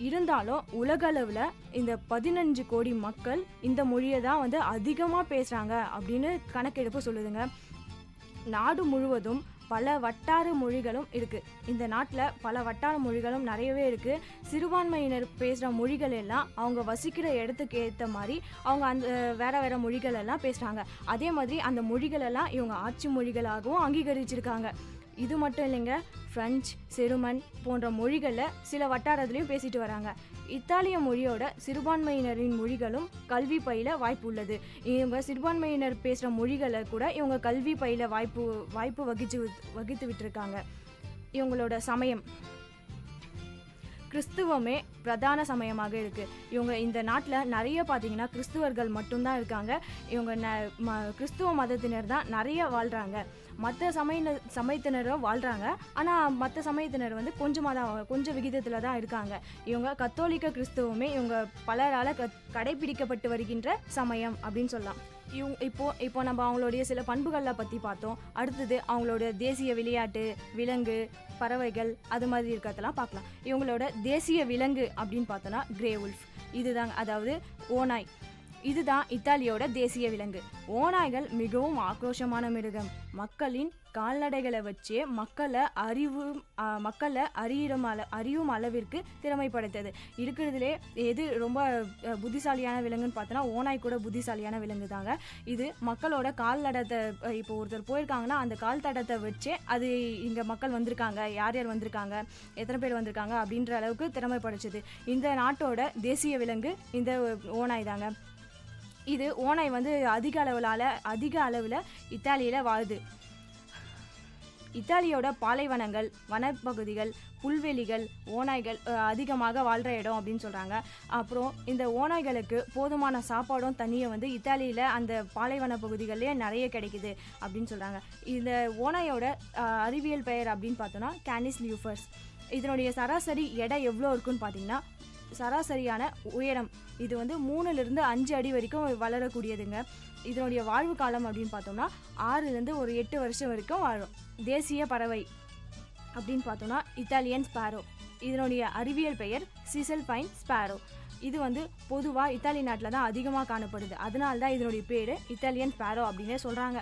இருந்தாலும் உலகளவில் இந்த 15 கோடி மக்கள் இந்த மொழியை தான் வந்து அதிகமாக பேசுகிறாங்க அப்படின்னு கணக்கெடுப்பு சொல்லுதுங்க. நாடு முழுவதும் பல வட்டார மொழிகளும் இருக்குது. இந்த நாட்டில் பல வட்டார மொழிகளும் நிறையவே இருக்குது. சிறுபான்மையினர் பேசுகிற மொழிகள் எல்லாம் அவங்க வசிக்கிற இடத்துக்கு ஏற்ற மாதிரி அவங்க அந்த வேறு மொழிகள் எல்லாம் பேசுகிறாங்க. அதே மாதிரி அந்த மொழிகளெல்லாம் இவங்க ஆட்சி மொழிகளாகவும் அங்கீகரிச்சிருக்காங்க. இது மட்டும் இல்லைங்க, ஃப்ரெஞ்சு, செருமன் போன்ற மொழிகளில் சில வட்டாரத்துலேயும் பேசிட்டு வராங்க. இத்தாலிய மொழியோட சிறுபான்மையினரின் மொழிகளும் கல்வி பயில வாய்ப்பு உள்ளது. இவங்க சிறுபான்மையினர் பேசுகிற மொழிகளை கூட இவங்க கல்வி பயில வாய்ப்பு வகித்து விட்டுருக்காங்க. இவங்களோட சமயம் கிறிஸ்துவமே பிரதான சமயமாக இருக்குது. இவங்க இந்த நாட்டில் நிறைய பார்த்தீங்கன்னா கிறிஸ்துவர்கள் மட்டும்தான் இருக்காங்க. இவங்க கிறிஸ்துவ மதத்தினர் தான் நிறைய வாழ்கிறாங்க. மற்ற சமயத்தினரும் வாழ்கிறாங்க. ஆனால் மற்ற சமயத்தினர் வந்து கொஞ்சம் விகிதத்தில் தான் இருக்காங்க. இவங்க கத்தோலிக்க கிறிஸ்துவமே இவங்க பலரால் கடைபிடிக்கப்பட்டு வருகின்ற சமயம் அப்படின்னு சொல்லலாம். இப்போ நம்ம அவங்களுடைய சில பண்புகளை பற்றி பார்த்தோம். அடுத்தது அவங்களோட தேசிய விளையாட்டு, விலங்கு, பறவைகள் அது மாதிரி இருக்கிறதெல்லாம் பார்க்கலாம். இவங்களோட தேசிய விலங்கு அப்படின்னு பார்த்தோன்னா கிரே உல்ஃப் இதுதாங்க, அதாவது ஓநாய். இதுதான் இத்தாலியோட தேசிய விலங்கு. ஓநாய்கள் மிகவும் ஆக்ரோஷமான மிருகம். மக்களின் கால்நடைகளை வச்சே மக்களை அறியும் அளவிற்கு திறமை படைத்தது. இருக்கிறதுலே எது ரொம்ப புத்திசாலியான விலங்குன்னு பார்த்தோன்னா ஓநாய் கூட புத்திசாலியான விலங்கு தாங்க. இது மக்களோட கால் தடத்தை, இப்போ ஒருத்தர் போயிருக்காங்கன்னா அந்த கால் தடத்தை வச்சே அது இங்கே மக்கள் வந்திருக்காங்க, யார் யார் வந்திருக்காங்க, எத்தனை பேர் வந்திருக்காங்க அப்படின்ற அளவுக்கு திறமை படைச்சது. இந்த நாட்டோட தேசிய விலங்கு இந்த ஓநாய் தாங்க. இது ஓநாய் வந்து அதிக அளவில் இத்தாலியில் வாழுது. இத்தாலியோட பாலைவனங்கள், வனப்பகுதிகள், புல்வெளிகள் ஓநாய்கள் அதிகமாக வாழ்கிற இடம் அப்படின்னு சொல்கிறாங்க. அப்புறம் இந்த ஓநாய்களுக்கு போதுமான சாப்பாடும் தண்ணியும் வந்து இத்தாலியில் அந்த பாலைவன பகுதிகளிலே நிறைய கிடைக்குது அப்படின்னு சொல்கிறாங்க. இந்த ஓநாயோட அறிவியல் பெயர் அப்படின்னு பார்த்தோன்னா கேனிஸ் லியூஃபர்ஸ். இதனுடைய சராசரி எடை எவ்வளோ இருக்குன்னு பார்த்தீங்கன்னா, சராசரியான உயரம் இது வந்து 3லிருந்து 5 அடி வரைக்கும் வளரக்கூடியதுங்க. இதனுடைய வாழ்வு காலம் அப்படின்னு பார்த்தோம்னா 6லேருந்து ஒரு 8 வருஷம் வரைக்கும் வாழும். தேசிய பறவை அப்படின்னு பார்த்தோம்னா இத்தாலியன் ஸ்பாரோ. இதனுடைய அறிவியல் பெயர் சிசல்பைன் ஸ்பாரோ. இது வந்து பொதுவாக இத்தாலி நாட்டில் தான் அதிகமாக காணப்படுது. அதனால தான் இதனுடைய பேர் இத்தாலியன் ஸ்பாரோ அப்படின்னே சொல்கிறாங்க.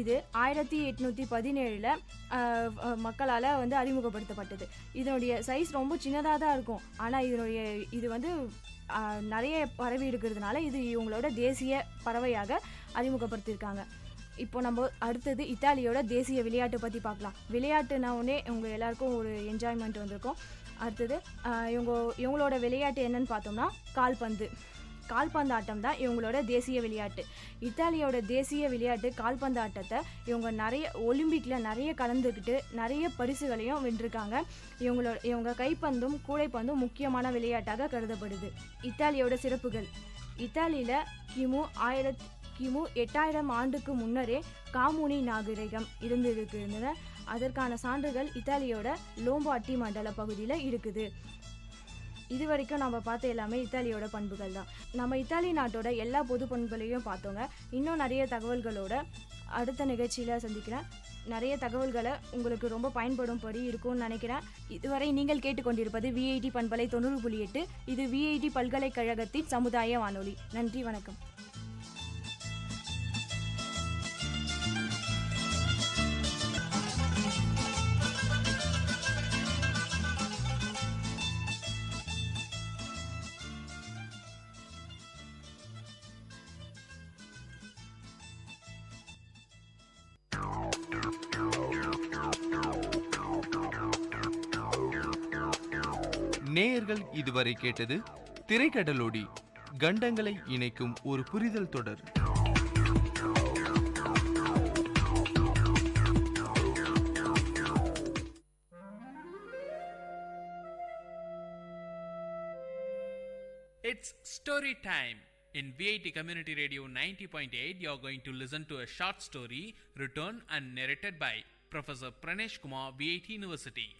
இது 1817 மக்களால் வந்து அறிமுகப்படுத்தப்பட்டது. இதனுடைய சைஸ் ரொம்ப சின்னதாக தான் இருக்கும். ஆனால் இது வந்து நிறைய பறவை இருக்கிறதுனால இது இவங்களோட தேசிய பறவையாக அறிமுகப்படுத்தியிருக்காங்க. இப்போ நம்ம அடுத்தது இத்தாலியோட தேசிய விளையாட்டை பற்றி பார்க்கலாம். விளையாட்டுனா உடனே உங்கள் எல்லாருக்கும் ஒரு என்ஜாய்மெண்ட் வந்திருக்கும். அடுத்தது இவங்களோட விளையாட்டு என்னன்னு பார்த்தோம்னா கால்பந்து ஆட்டம் தான் இவங்களோட தேசிய விளையாட்டு. இத்தாலியோட தேசிய விளையாட்டு கால்பந்து ஆட்டத்தை இவங்க நிறைய ஒலிம்பிக்கில் நிறைய கலந்துக்கிட்டு நிறைய பரிசுகளையும் வென்றிருக்காங்க. இவங்க கைப்பந்தும் கூடைப்பந்தும் முக்கியமான விளையாட்டாக கருதப்படுது. இத்தாலியோட சிறப்புகள். இத்தாலியில் கிமு 8000 ஆண்டுக்கு முன்னரே காமுனி நாகரிகம் இருந்திருக்குன்னு அதற்கான சான்றுகள் இத்தாலியோட லோம்பார்டி மண்டல பகுதியில் இருக்குது. இது வரைக்கும் நம்ம பார்த்த எல்லாமே இத்தாலியோட பண்புகள் தான். நம்ம இத்தாலி நாட்டோட எல்லா பொது பண்புகளையும் பார்த்தோங்க. இன்னும் நிறைய தகவல்களோட அடுத்த நிகழ்ச்சியில் சந்திக்கிறேன். நிறைய தகவல்களை உங்களுக்கு ரொம்ப பயன்படும்படி இருக்கும்னு நினைக்கிறேன். இதுவரை நீங்கள் கேட்டுக்கொண்டிருப்பது விஐடி பண்பலை 90.8. இது விஐடி பல்கலைக்கழகத்தின் சமுதாய வானொலி. நன்றி, வணக்கம். நேயர்கள் இதுவரை கேட்டது திரைக்கடலோடி, கண்டங்களை இணைக்கும் ஒரு புரிதல் தொடர். It's story time. In Vit Community Radio 90.8, you are going to listen to a short story written and narrated by Professor Pranesh Kumar, Vit University.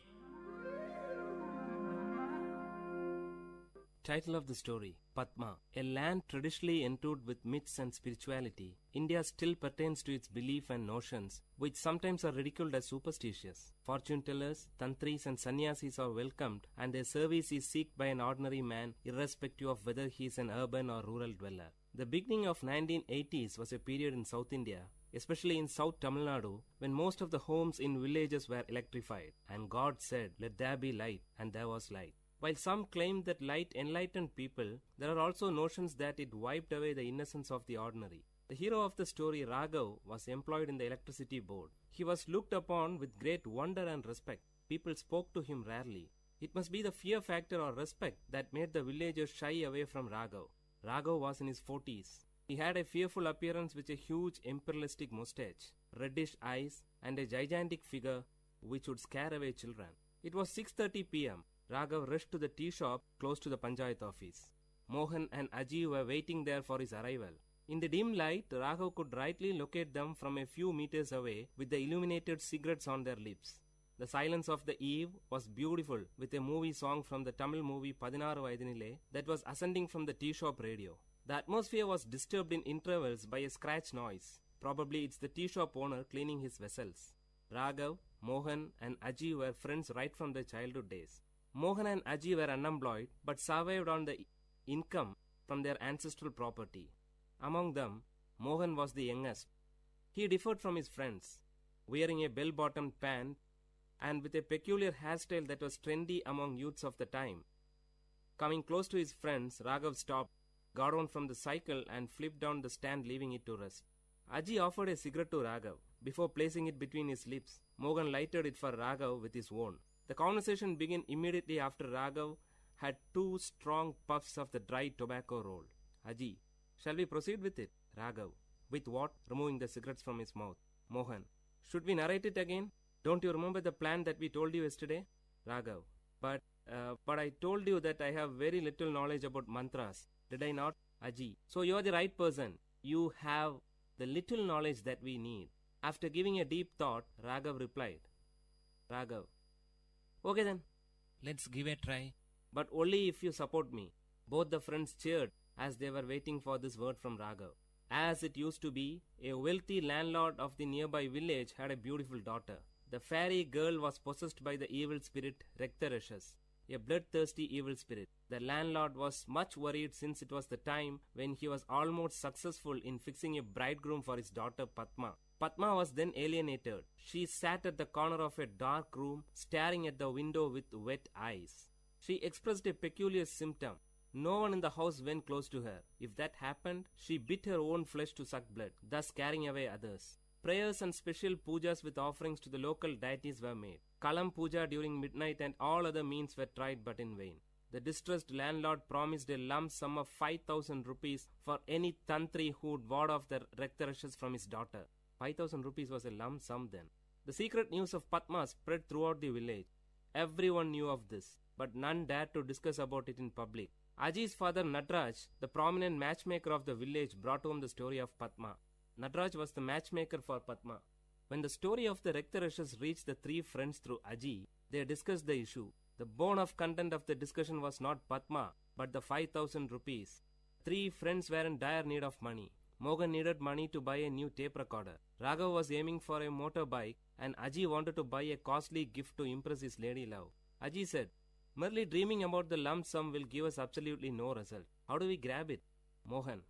Title of the story: Padma. A land traditionally endued with myths and spirituality, India still pertains to its belief and notions, which sometimes are ridiculed as superstitious. Fortune tellers, tantris and sannyasis are welcomed, and their service is sought by an ordinary man, irrespective of whether he is an urban or rural dweller. The beginning of 1980s was a period in South India, especially in South Tamil Nadu, when most of the homes in villages were electrified, and God said, "Let there be light," and there was light. While some claim that light enlightened people, there are also notions that it wiped away the innocence of the ordinary. The hero of the story, Raghav, was employed in the electricity board. He was looked upon with great wonder and respect. People spoke to him rarely. It must be the fear factor or respect that made the villagers shy away from Raghav. Raghav was in his 40s. He had a fearful appearance with a huge imperialistic mustache, reddish eyes, and a gigantic figure which would scare away children. It was 6:30 p.m. Raghav rushed to the tea shop close to the Panchayat office. Mohan and Aji were waiting there for his arrival. In the dim light, Raghav could rightly locate them from a few meters away with the illuminated cigarettes on their lips. The silence of the eve was beautiful, with a movie song from the Tamil movie 16 Vaidinile that was ascending from the tea shop radio. The atmosphere was disturbed in intervals by a scratch noise. Probably it's the tea shop owner cleaning his vessels. Raghav, Mohan and Aji were friends right from their childhood days. Mohan and Aji were unemployed but survived on the income from their ancestral property. Among them, Mohan was the youngest. He differed from his friends, wearing a bell-bottomed pant and with a peculiar hairstyle that was trendy among youths of the time. Coming close to his friends, Raghav stopped, got on from the cycle and flipped down the stand, leaving it to rest. Aji offered a cigarette to Raghav. Before placing it between his lips, Mohan lighted it for Raghav with his own. The conversation began immediately after Raghav had 2 strong puffs of the dry tobacco roll. Aji, shall we proceed with it? Raghav, with what? Removing the cigarettes from his mouth. Mohan, should we narrate it again? Don't you remember the plan that we told you yesterday? Raghav, but I told you that I have very little knowledge about mantras. Did I not? Aji, so you are the right person. You have the little knowledge that we need. After giving a deep thought, Raghav replied. Raghav, okay then, let's give a try. But only if you support me. Both the friends cheered as they were waiting for this word from Raghav. As it used to be, a wealthy landlord of the nearby village had a beautiful daughter. The fairy girl was possessed by the evil spirit Raktarashas, a bloodthirsty evil spirit. The landlord was much worried since it was the time when he was almost successful in fixing a bridegroom for his daughter Padma. Padma was then alienated. She sat at the corner of a dark room, staring at the window with wet eyes. She expressed a peculiar symptom. No one in the house went close to her. If that happened, she bit her own flesh to suck blood, thus scaring away others. Prayers and special pujas with offerings to the local deities were made. Kalam puja during midnight and all other means were tried but in vain. The distressed landlord promised a lump sum of 5,000 rupees for any tantri who would ward off the Raktarashas from his daughter. 5,000 rupees was a lump sum then. The secret news of Padma spread throughout the village. Everyone knew of this, but none dared to discuss about it in public. Aji's father Natraj, the prominent matchmaker of the village, brought home the story of Padma. Natraj was the matchmaker for Padma. When the story of the Raktarashas reached the 3 friends through Aji, they discussed the issue. The bone of content of the discussion was not Padma, but the 5,000 rupees. 3 friends were in dire need of money. Mohan needed money to buy a new tape recorder. Raghav was aiming for a motorbike, and Aji wanted to buy a costly gift to impress his lady love. Aji said, merely dreaming about the lump sum will give us absolutely no result. How do we grab it? Mohan,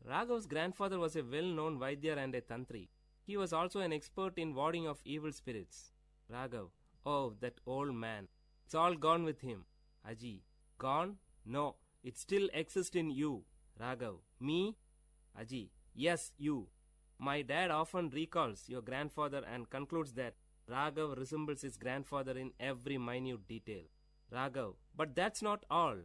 Raghav's grandfather was a well-known Vaidya and a Tantri. He was also an expert in warding off evil spirits. Raghav, oh, that old man. It's all gone with him. Aji, gone? No, it still exists in you. Raghav, me? Aji, yes, you. My dad often recalls your grandfather and concludes that Raghav resembles his grandfather in every minute detail. Raghav, but that's not all.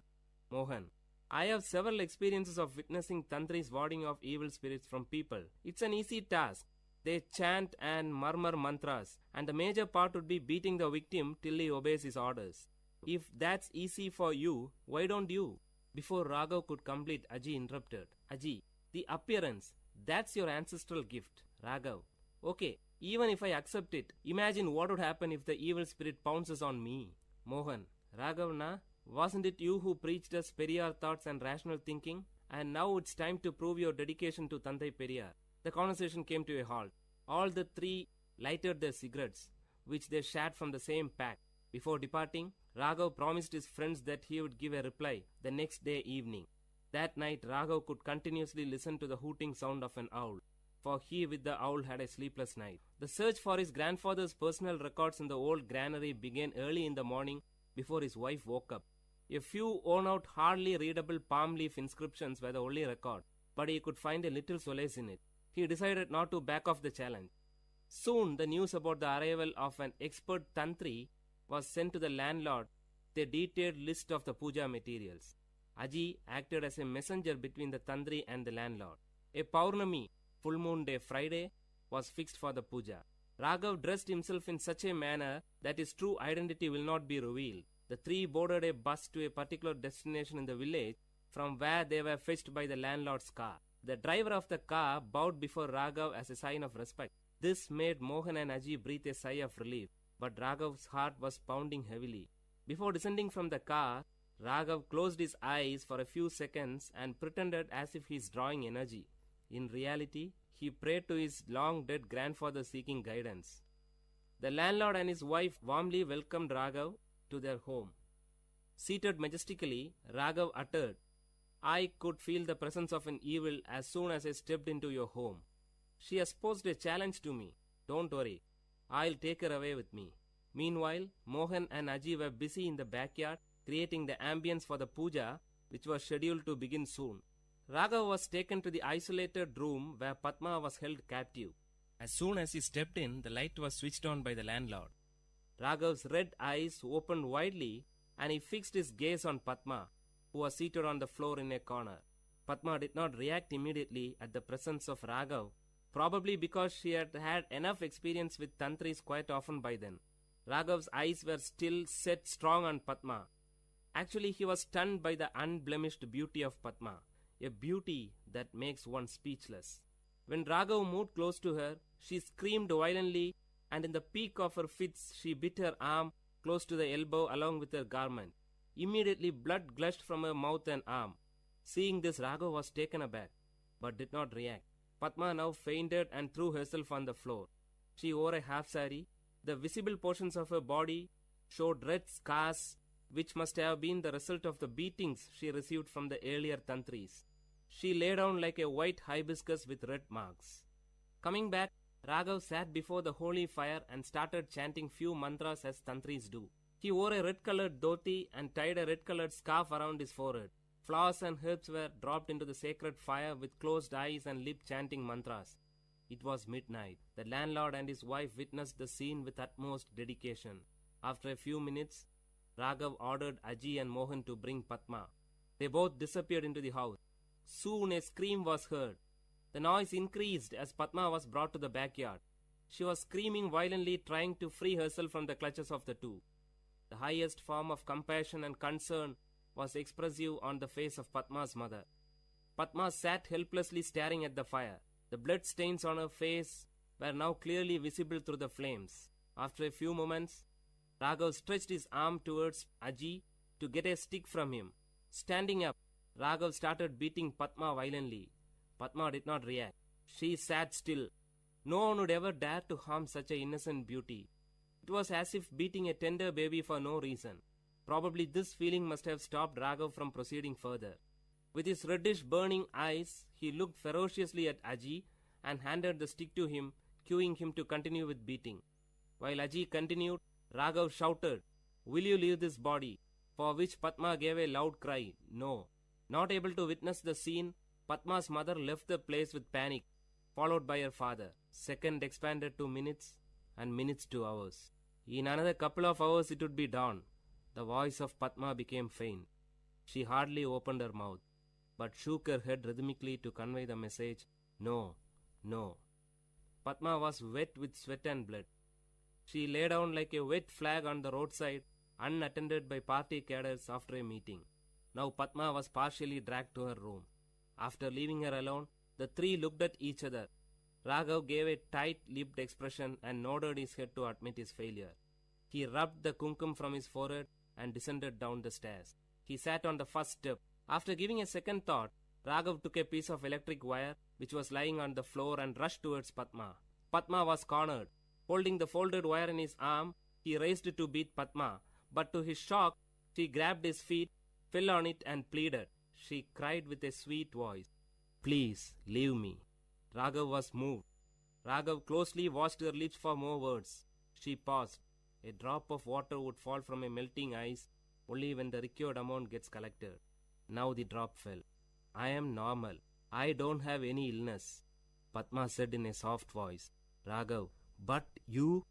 Mohan, I have several experiences of witnessing tantris warding off evil spirits from people. It's an easy task. They chant and murmur mantras, and the major part would be beating the victim till he obeys his orders. If that's easy for you, why don't you? Before Raghav could complete, Aji interrupted. Aji, the appearance, that's your ancestral gift. Raghav, okay, even if I accept it, imagine what would happen if the evil spirit pounces on me. Mohan, Raghav, na? Wasn't it you who preached us Periyar thoughts and rational thinking? And now it's time to prove your dedication to Tandai Periyar. The conversation came to a halt. All the 3 lighted their cigarettes, which they shared from the same pack. Before departing, Raghav promised his friends that he would give a reply the next day evening. That night, Raghav could continuously listen to the hooting sound of an owl, for he with the owl had a sleepless night. The search for his grandfather's personal records in the old granary began early in the morning before his wife woke up. A few worn-out, hardly readable palm leaf inscriptions were the only record, but he could find a little solace in it. He decided not to back off the challenge. Soon, the news about the arrival of an expert tantri was sent to the landlord with a detailed list of the puja materials. Aji acted as a messenger between the tantri and the landlord. A Paurnami, full moon day Friday, was fixed for the puja. Raghav dressed himself in such a manner that his true identity will not be revealed. The 3 boarded a bus to a particular destination in the village, from where they were fetched by the landlord's car. The driver of the car bowed before Raghav as a sign of respect. This made Mohan and Aji breathe a sigh of relief, but Raghav's heart was pounding heavily. Before descending from the car, Raghav closed his eyes for a few seconds and pretended as if he is drawing energy. In reality, he prayed to his long-dead grandfather seeking guidance. The landlord and his wife warmly welcomed Raghav to their home. Seated majestically, Raghav uttered, I could feel the presence of an evil as soon as I stepped into your home. She has posed a challenge to me. Don't worry, I'll take her away with me. Meanwhile, Mohan and Aji were busy in the backyard creating the ambience for the puja, which was scheduled to begin soon. Raghav was taken to the isolated room where Padma was held captive. As soon as he stepped in, the light was switched on by the landlord. Raghav's red eyes opened widely and he fixed his gaze on Padma, who was seated on the floor in a corner. Padma did not react immediately at the presence of Raghav, probably because she had had enough experience with tantris quite often by then. Raghav's eyes were still set strong on Padma. Actually, he was stunned by the unblemished beauty of Padma, a beauty that makes one speechless. When Raghav moved close to her, she screamed violently, and in the peak of her fits, she bit her arm close to the elbow along with her garment. Immediately, blood gushed from her mouth and arm. Seeing this, Raghav was taken aback, but did not react. Padma now fainted and threw herself on the floor. She wore a half sari. The visible portions of her body showed red scars, which must have been the result of the beatings she received from the earlier tantris. She lay down like a white hibiscus with red marks. Coming back, Raghav sat before the holy fire and started chanting few mantras as tantris do. He wore a red-colored dhoti and tied a red-colored scarf around his forehead. Flowers and herbs were dropped into the sacred fire with closed eyes and lip chanting mantras. It was midnight. The landlord and his wife witnessed the scene with utmost dedication. After a few minutes, Raghav ordered Aji and Mohan to bring Padma. They both disappeared into the house. Soon a scream was heard. The noise increased as Padma was brought to the backyard. She was screaming violently, trying to free herself from the clutches of the two. The highest form of compassion and concern was expressive on the face of Padma's mother. Padma sat helplessly staring at the fire. The blood stains on her face were now clearly visible through the flames. After a few moments, Raghav stretched his arm towards Aji to get a stick from him. Standing up, Raghav started beating Padma violently. Padma did not react. She sat still. No one would ever dare to harm such an innocent beauty. It was as if beating a tender baby for no reason. Probably this feeling must have stopped Raghav from proceeding further. With his reddish burning eyes, he looked ferociously at Aji and handed the stick to him, cueing him to continue with beating. While Aji continued, Raghav shouted, "Will you leave this body?" For which Padma gave a loud cry, "No." Not able to witness the scene, Padma's mother left the place with panic, followed by her father. Second expanded to minutes, and minutes to hours. In another couple of hours it would be dawn. The voice of Padma became faint. She hardly opened her mouth, but shook her head rhythmically to convey the message, "No, no." Padma was wet with sweat and blood. She lay down like a wet flag on the roadside, unattended by party cadres after a meeting. Now Padma was partially dragged to her room. After leaving her alone, the three looked at each other. Raghav gave a tight-lipped expression and nodded his head to admit his failure. He rubbed the kumkum from his forehead and descended down the stairs. He sat on the first step. After giving a second thought, Raghav took a piece of electric wire which was lying on the floor and rushed towards Padma. Padma was cornered. Holding the folded wire in his arm, he raised it to beat Padma, but to his shock, she grabbed his feet, fell on it and pleaded. She cried with a sweet voice, "Please, leave me." Raghav was moved. Raghav closely watched her lips for more words. She paused. A drop of water would fall from a melting ice only when the required amount gets collected. Now the drop fell. "I am normal. I don't have any illness," Padma said in a soft voice. Raghav, "But you?"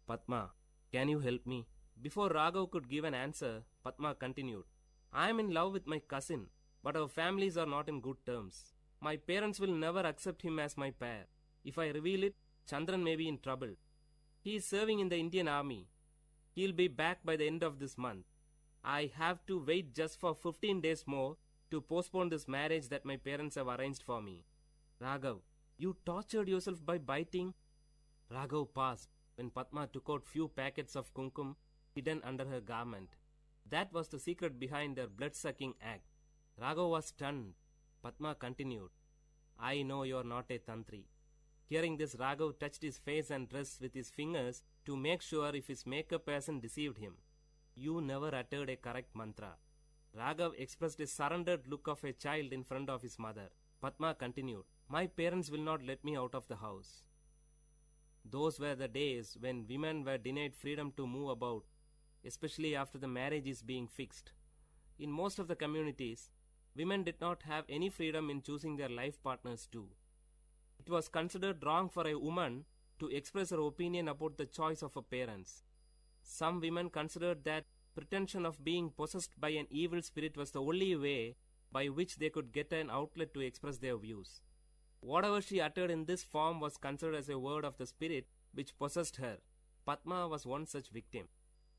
"Padma, can you help me?" Before Raghav could give an answer, Padma continued, "I am in love with my cousin, but our families are not in good terms. My parents will never accept him as my pair. If I reveal it, Chandran may be in trouble. He is serving in the Indian army. He'll be back by the end of this month. I have to wait just for 15 days more to postpone this marriage that my parents have arranged for me." "Raghav, you tortured yourself by biting?" Raghav paused when Padma took out few packets of kumkum hidden under her garment. That was the secret behind her blood-sucking act. Raghav was stunned. Padma continued, "I know you are not a tantri." Hearing this, Raghav touched his face and dress with his fingers to make sure if his makeup hasn't deceived him. "You never uttered a correct mantra. Raghav expressed a surrendered look of a child in front of his mother. Padma continued, "My parents will not let me out of the house." Those were the days when women were denied freedom to move about, especially after the marriage is being fixed. In most of the communities, women did not have any freedom in choosing their life partners too. It was considered wrong for a woman to express her opinion about the choice of her parents. Some women considered that pretension of being possessed by an evil spirit was the only way by which they could get an outlet to express their views. Whatever she uttered in this form was considered as a word of the spirit which possessed her. Padma was one such victim.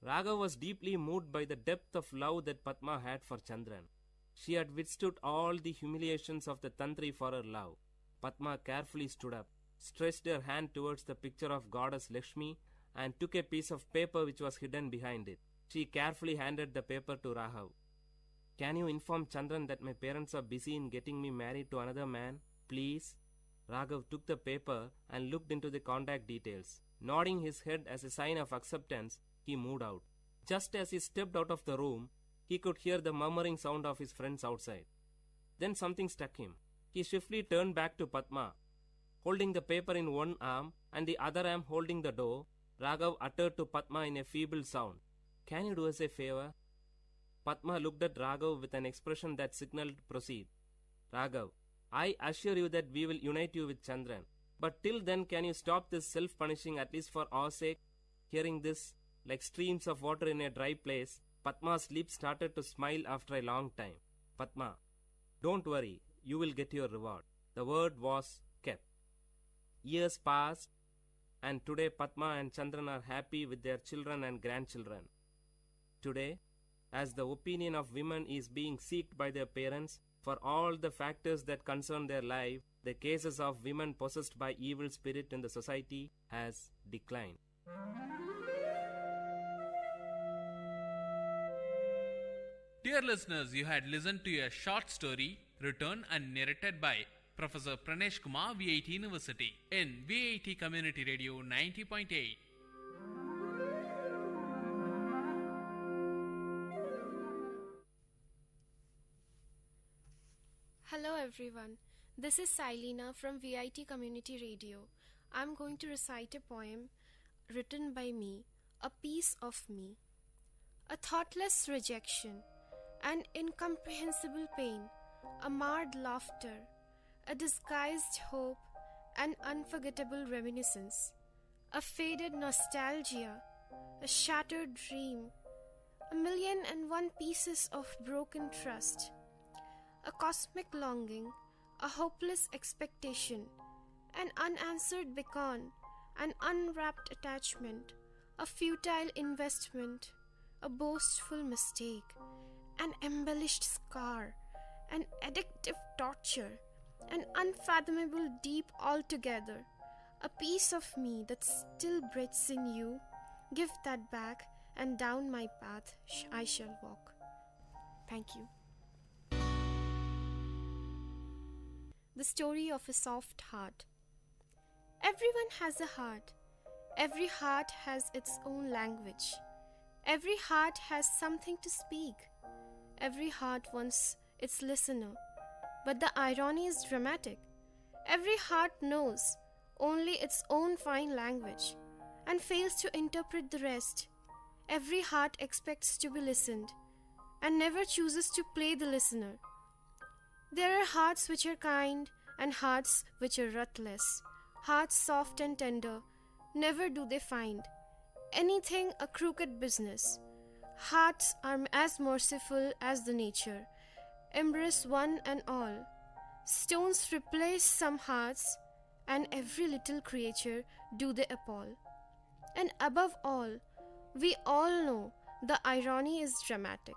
Raghav was deeply moved by the depth of love that Padma had for Chandran. She had withstood all the humiliations of the Tantri for her love. Padma carefully stood up, stretched her hand towards the picture of goddess Lakshmi, and took a piece of paper which was hidden behind it. She carefully handed the paper to Raghav. "Can you inform Chandran that my parents are busy in getting me married to another man, please?" Raghav took the paper and looked into the contact details. Nodding his head as a sign of acceptance, he moved out. Just as he stepped out of the room, he could hear the murmuring sound of his friends outside. Then something struck him. He swiftly turned back to Padma. Holding the paper in one arm and the other arm holding the door, Raghav uttered to Padma in a feeble sound, "Can you do us a favor?" Padma looked at Raghav with an expression that signaled proceed. "Raghav, I assure you that we will unite you with Chandran. But till then, can you stop this self-punishing at least for our sake?" Hearing this, like streams of water in a dry place, Padma's lips started to smile after a long time. "Padma, don't worry, you will get your reward." The word was kept. Years passed, and today Padma and Chandran are happy with their children and grandchildren. Today, as the opinion of women is being sought by their parents for all the factors that concern their life, the cases of women possessed by evil spirit in the society has declined. Dear listeners, you had listened to a short story written and narrated by Professor Pranesh Kumar, VIT University, in VIT Community Radio 90.8. Hello everyone, this is Silena from VIT Community Radio. I'm going to recite a poem written by me, A Piece of Me. A thoughtless rejection, an incomprehensible pain, a marred laughter, a disguised hope, an unforgettable reminiscence, a faded nostalgia, a shattered dream, 1,000,001 pieces of broken trust, a cosmic longing, a hopeless expectation, an unanswered beacon, an unwrapped attachment, a futile investment, a boastful mistake, an embellished scar, an addictive torture, an unfathomable deep altogether, a piece of me that still breathes in you. Give that back, and down my path I shall walk. Thank you. The story of a soft heart. Everyone has a heart. Every heart has its own language. Every heart has something to speak. Every heart wants its listener. But the irony is dramatic. Every heart knows only its own fine language and fails to interpret the rest. Every heart expects to be listened and never chooses to play the listener. There are hearts which are kind and hearts which are ruthless. Hearts soft and tender, never do they find anything a crooked business. Hearts are as merciful as the nature, embrace one and all. Stones replace some hearts, and every little creature do they appall. And above all, we all know the irony is dramatic,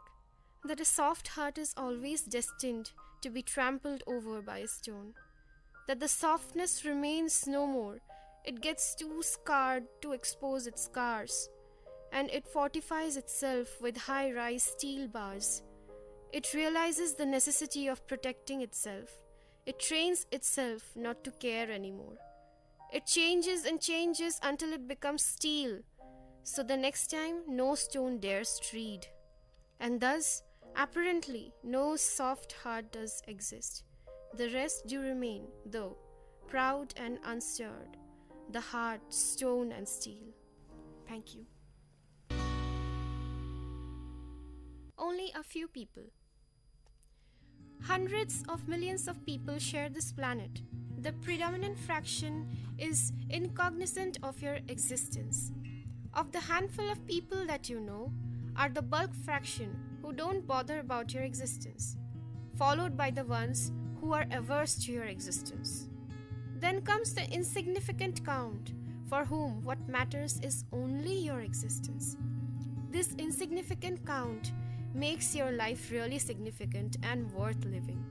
that a soft heart is always destined to be trampled over by a stone, that the softness remains no more, it gets too scarred to expose its scars, and it fortifies itself with high-rise steel bars. It realizes the necessity of protecting itself. It trains itself not to care anymore. It changes and changes until it becomes steel, so the next time no stone dares tread. And thus, Apparently, no soft heart does exist. The rest do remain, though, proud and unstirred, the heart stone and steel. Thank you. Only a few people. Hundreds of millions of people share this planet. The predominant fraction is incognizant of your existence. Of the handful of people that you know, are the bulk fraction who don't bother about your existence, followed by the ones who are averse to your existence. Then comes the insignificant count, for whom what matters is only your existence. This insignificant count makes your life really significant and worth living.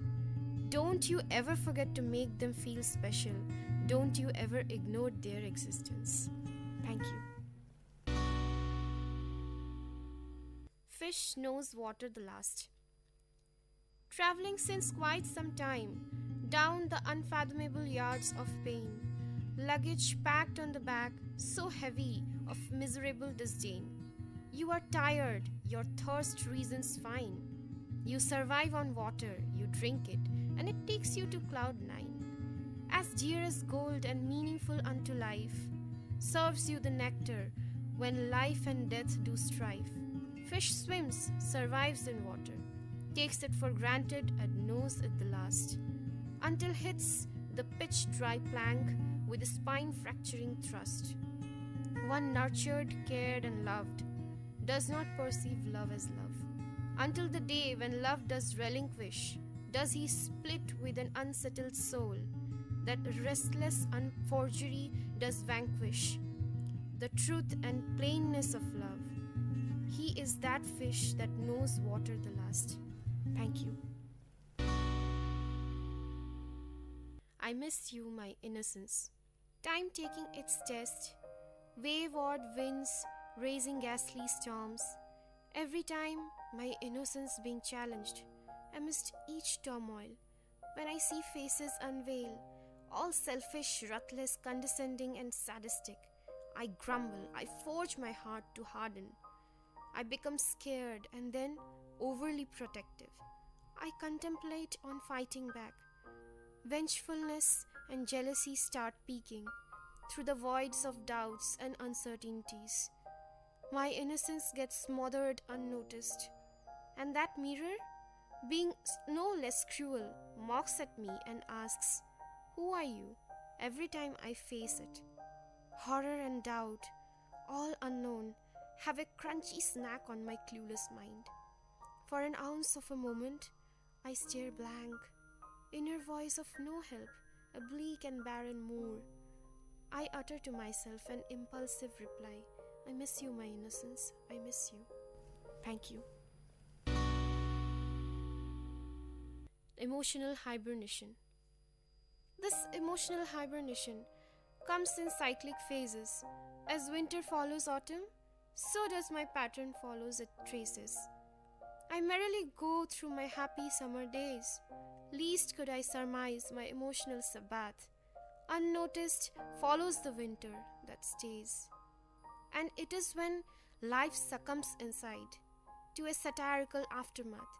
Don't you ever forget to make them feel special. Don't you ever ignore their existence. Thank you. Fish knows water the last. Traveling since quite some time, down the unfathomable yards of pain, luggage packed on the back, so heavy of miserable disdain. You are tired, your thirst reasons fine. You survive on water, you drink it, and it takes you to cloud 9. As dear as gold and meaningful unto life, serves you the nectar when life and death do strive. Fish swims, survives in water, takes it for granted and knows it the last, until hits the pitch-dry plank with a spine-fracturing thrust. One nurtured, cared, and loved does not perceive love as love, until the day when love does relinquish, does he split with an unsettled soul, that restless forgery does vanquish the truth and plainness of love. He is that fish that knows water the last. Thank you. I miss you, my innocence. Time taking its test, wayward winds raising ghastly storms. Every time my innocence being challenged, amidst each turmoil, when I see faces unveil, all selfish, ruthless, condescending, and sadistic, I grumble, I forge my heart to harden. I become scared and then overly protective. I contemplate on fighting back. Vengefulness and jealousy start peeking through the voids of doubts and uncertainties. My innocence gets smothered unnoticed, and that mirror, being no less cruel, mocks at me and asks, "Who are you?" every time I face it. Horror and doubt, all unknown, have a crunchy snack on my clueless mind. For an ounce of a moment, I stare blank, inner voice of no help, a bleak and barren moor. I utter to myself an impulsive reply, "I miss you, my innocence, I miss you." Thank you. Emotional hibernation. This emotional hibernation comes in cyclic phases. As winter follows autumn, so does my pattern follows its traces. I merrily go through my happy summer days. Least could I surmise my emotional Sabbath. Unnoticed follows the winter that stays. And it is when life succumbs inside to a satirical aftermath.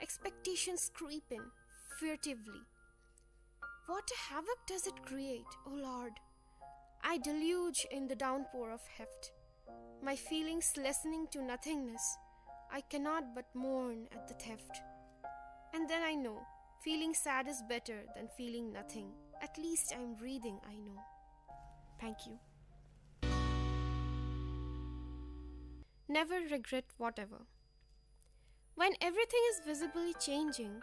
Expectations creep in furtively. What havoc does it create, O Lord? I deluge in the downpour of heft, my feelings lessening to nothingness. I cannot but mourn at the theft. And then I know, feeling sad is better than feeling nothing. At least I'm breathing, I know. Thank you. Never regret whatever. When everything is visibly changing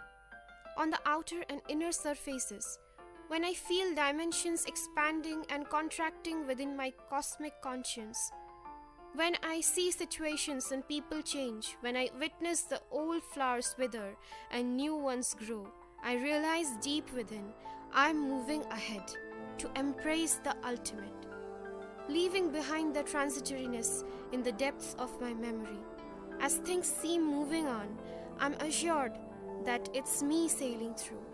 on the outer and inner surfaces, when I feel dimensions expanding and contracting within my cosmic conscience, when I see situations and people change, when I witness the old flowers wither and new ones grow, I realize deep within I'm moving ahead to embrace the ultimate, leaving behind the transitoriness in the depths of my memory. As things seem moving on, I'm assured that it's me sailing through.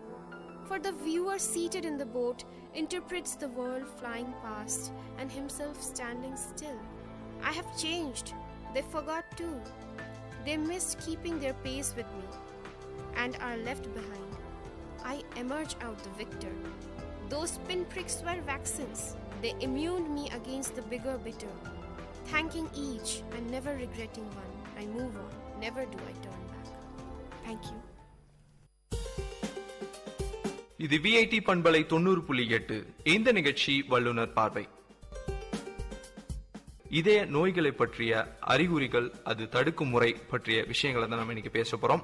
For the viewer seated in the boat interprets the world flying past and himself standing still. I have changed, they forgot too. They missed keeping their pace with me and are left behind. I emerge out the victor. Those pinpricks were vaccines. They immuned me against the bigger bitter. Thanking each and never regretting one, I move on. Never do I turn back. Thank you. இது VIT பண்பலை 90.8. இந்த நிகழ்ச்சி வல்லுநர் பார்வை. இதய நோய்களை பற்றிய அறிகுறிகள், அது தடுக்கும் முறை பற்றிய விஷயங்களை தான் நம்ம இன்னைக்கு பேச போறோம்.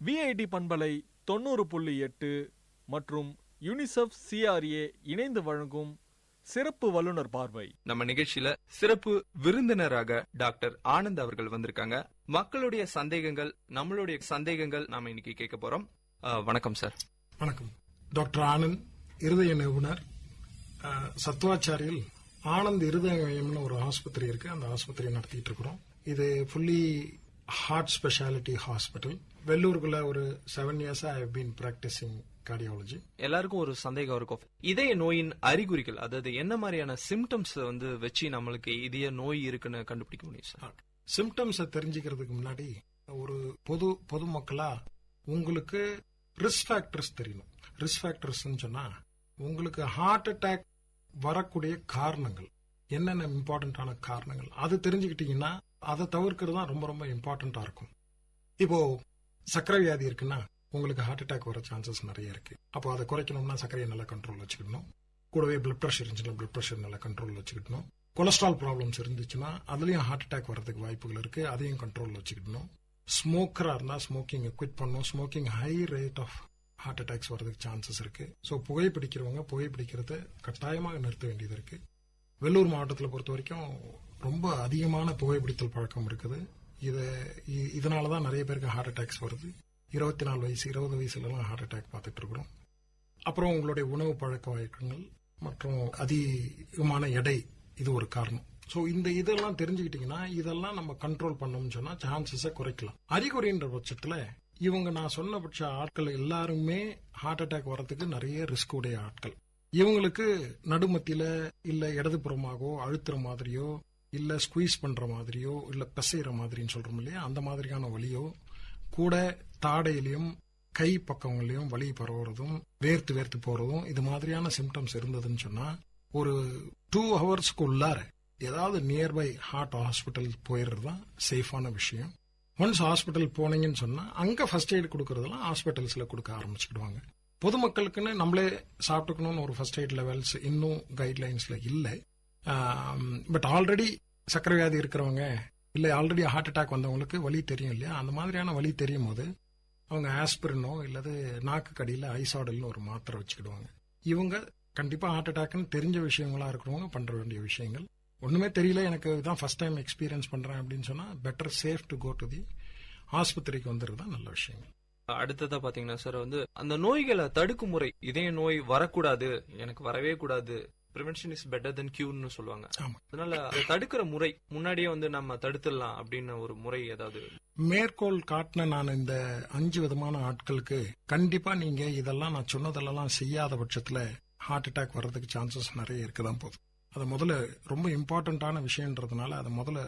விஐடி பண்பலை 90.8 மற்றும் யுனிசெஃப் CRA இணைந்து வழங்கும் சிறப்பு வல்லுநர் பார்வை. நம்ம நிகழ்ச்சியில சிறப்பு விருந்தினராக டாக்டர் ஆனந்த் அவர்கள் வந்திருக்காங்க. மக்களுடைய சந்தேகங்கள், நம்மளுடைய சந்தேகங்கள் நாம இன்னைக்கு கேட்க போறோம். வணக்கம் சார். வணக்கம். டாக்டர் ஆனந்த், இருதய நிபுணர். சத்வாச்சாரியில் ஆனந்த் இருதய மையம்னு ஒரு ஆஸ்பத்திரி இருக்கு. அந்த ஆஸ்பத்திரி நடத்திட்டு இருக்கிறோம். இது ஃபுல்லி ஹார்ட் ஸ்பெஷாலிட்டி ஹாஸ்பிட்டல். வெள்ளூருக்குள்ள ஒரு 7 years I have been practising cardiology. எல்லாருக்கும் ஒரு சந்தேகம் இருக்கும், இதய நோயின் அறிகுறிகள், அதாவது என்ன மாதிரியான சிம்டம்ஸ் வச்சு நம்மளுக்கு இதய நோய் இருக்குன்னு கண்டுபிடிக்க முடியும் சார்? சிம்டம்ஸை தெரிஞ்சுக்கிறதுக்கு முன்னாடி ஒரு பொதுமக்களா உங்களுக்கு ரிஸ்க் ஃபேக்டர்ஸ் தெரியணும். ரிஸ்க் ஃபேக்டர்ஸ் சொன்னா உங்களுக்கு ஹார்ட் அட்டாக் வரக்கூடிய காரணங்கள் என்னென்ன இம்பார்ட்டன்டான காரணங்கள் அது தெரிஞ்சுக்கிட்டீங்கன்னா அதை தவிர்க்கிறது தான் ரொம்ப ரொம்ப இம்பார்ட்டன்டா இருக்கும். இப்போ சர்க்கரை வியாதி இருக்குன்னா உங்களுக்கு ஹார்ட் அட்டாக் வர சான்சஸ் நிறைய இருக்கு. அப்போ அதை குறைக்கணும்னா சர்க்கரையை நல்லா கண்ட்ரோல் வச்சுக்கணும். கூடவே பிளட் ப்ரெஷர் இருந்துச்சுன்னா பிளட் ப்ரெஷர் நல்லா கண்ட்ரோல் வச்சுக்கணும். கொலஸ்ட்ரால் ப்ராப்ளம்ஸ் இருந்துச்சுன்னா அதுலயும் ஹார்ட் அட்டாக் வரதுக்கு வாய்ப்புகள் இருக்கு. அதையும் கண்ட்ரோல் வச்சுக்கணும். ஸ்மோக்கரா இருந்தா ஸ்மோக்கிங் குவிட் பண்ணணும். Smoking high rate of heart attacks வரதுக்கு சான்சஸ் இருக்கு. ஸோ புகைப்பிடிக்கிறவங்க புகைப்பிடிக்கிறத கட்டாயமாக நிறுத்த வேண்டியது இருக்கு. வெள்ளூர் மாவட்டத்தில் பொறுத்த வரைக்கும் ரொம்ப அதிகமான புகைப்பிடித்தல் பழக்கம் இருக்குது. இதனாலதான் நிறைய பேருக்கு ஹார்ட் அட்டாக்ஸ் வருது. 24 வயசு 20 வயசுலாம் ஹார்ட் அட்டாக் பார்த்துட்டு இருக்கிறோம். அப்புறம் உங்களுடைய உணவு பழக்க வழக்கங்கள் மற்றும் அதிகமான எடை, இது ஒரு காரணம். ஸோ இதெல்லாம் தெரிஞ்சுக்கிட்டீங்கன்னா இதெல்லாம் நம்ம கண்ட்ரோல் பண்ணோம்னு சொன்னா சான்சஸை குறைக்கலாம். அறிகுறின்ற பட்சத்துல இவங்க நான் சொன்னபட்ச ஆட்கள் எல்லாருமே ஹார்ட் அட்டாக் வரதுக்கு நிறைய ரிஸ்க் உடைய ஆட்கள். இவங்களுக்கு நடுமத்தியில இல்ல இடதுபுறமாகவோ அழுத்துற மாதிரியோ இல்ல ஸ்குவீஸ் பண்ற மாதிரியோ இல்ல பிசைற மாதிரின்னு சொல்றோம் இல்லையா, அந்த மாதிரியான வலியோ, கூட தாடையிலையும் கை பக்கங்களையும் வலி பரவுறதும் வேர்த்து வேர்த்து போறதும், இது மாதிரியான சிம்டம்ஸ் இருந்ததுன்னு சொன்னா ஒரு 2 ஹவர்ஸ்க்கு உள்ளார ஏதாவது நியர்பை ஹார்ட் ஹாஸ்பிட்டல் போயிடுறது தான் சேஃபான விஷயம். ஒன்ஸ் ஹாஸ்பிட்டல் போனீங்கன்னு சொன்னா அங்க ஃபர்ஸ்ட் எய்ட் கொடுக்கறதெல்லாம் ஹாஸ்பிட்டல்ஸ்ல கொடுக்க ஆரம்பிச்சுக்கிடுவாங்க. பொதுமக்களுக்குன்னு நம்மளே சாப்பிட்டுக்கணும்னு ஒரு ஃபர்ஸ்ட் எய்ட் லெவல்ஸ் இன்னும் கைட்லைன்ஸ்ல இல்லை. பட் ஆல்ரெடி சக்கரை வியாதி இருக்கிறவங்க இல்ல ஆல்ரெடி ஹார்ட் அட்டாக் வந்தவங்களுக்கு வலி தெரியும் இல்லையா, அந்த மாதிரியான வலி தெரியும் போது அவங்க ஆஸ்பிரினோ இல்லது நாக்கு கடியில ஐசாடல்னு ஒரு மாத்திரை வச்சுக்கிடுவாங்க. இவங்க கண்டிப்பா ஹார்ட் அட்டாக்னு தெரிஞ்ச விஷயங்களா இருக்கிறவங்க பண்ற வேண்டிய விஷயங்கள். ஒண்ணுமே தெரியல, எனக்கு இதான் ஃபர்ஸ்ட் டைம் எக்ஸ்பீரியன்ஸ் பண்றேன் அப்படின்னு சொன்னா better safe to go to the ஆஸ்பத்திரிக்கு வந்துருது தான் நல்ல விஷயம். அடுத்ததா பாத்தீங்கன்னா சார், அந்த நோய்களை தடுக்கும் முறை, இதய நோய் வரக்கூடாது, எனக்கு வரவே கூடாது, பிரிவென்ஷன் இஸ் பெட்டர் தென் கியூர்னு சொல்லுவாங்க. அதனால அதை தடுக்கிற முறை முன்னாடியே நம்ம தடுத்துடலாம் அப்படின்னு ஒரு முறை ஏதாவது? மேற்கோள் காட்டின நான் இந்த 5 விதமான ஆட்களுக்கு கண்டிப்பா நீங்க இதெல்லாம் நான் சொன்னதெல்லாம் செய்யாத பட்சத்துல ஹார்ட் அட்டாக் வர்றதுக்கு சான்சஸ் நிறைய இருக்குதான் போகுது. அது முதல்ல ரொம்ப இம்பார்ட்டன்டான விஷயம்ன்றதுனால அதை முதல்ல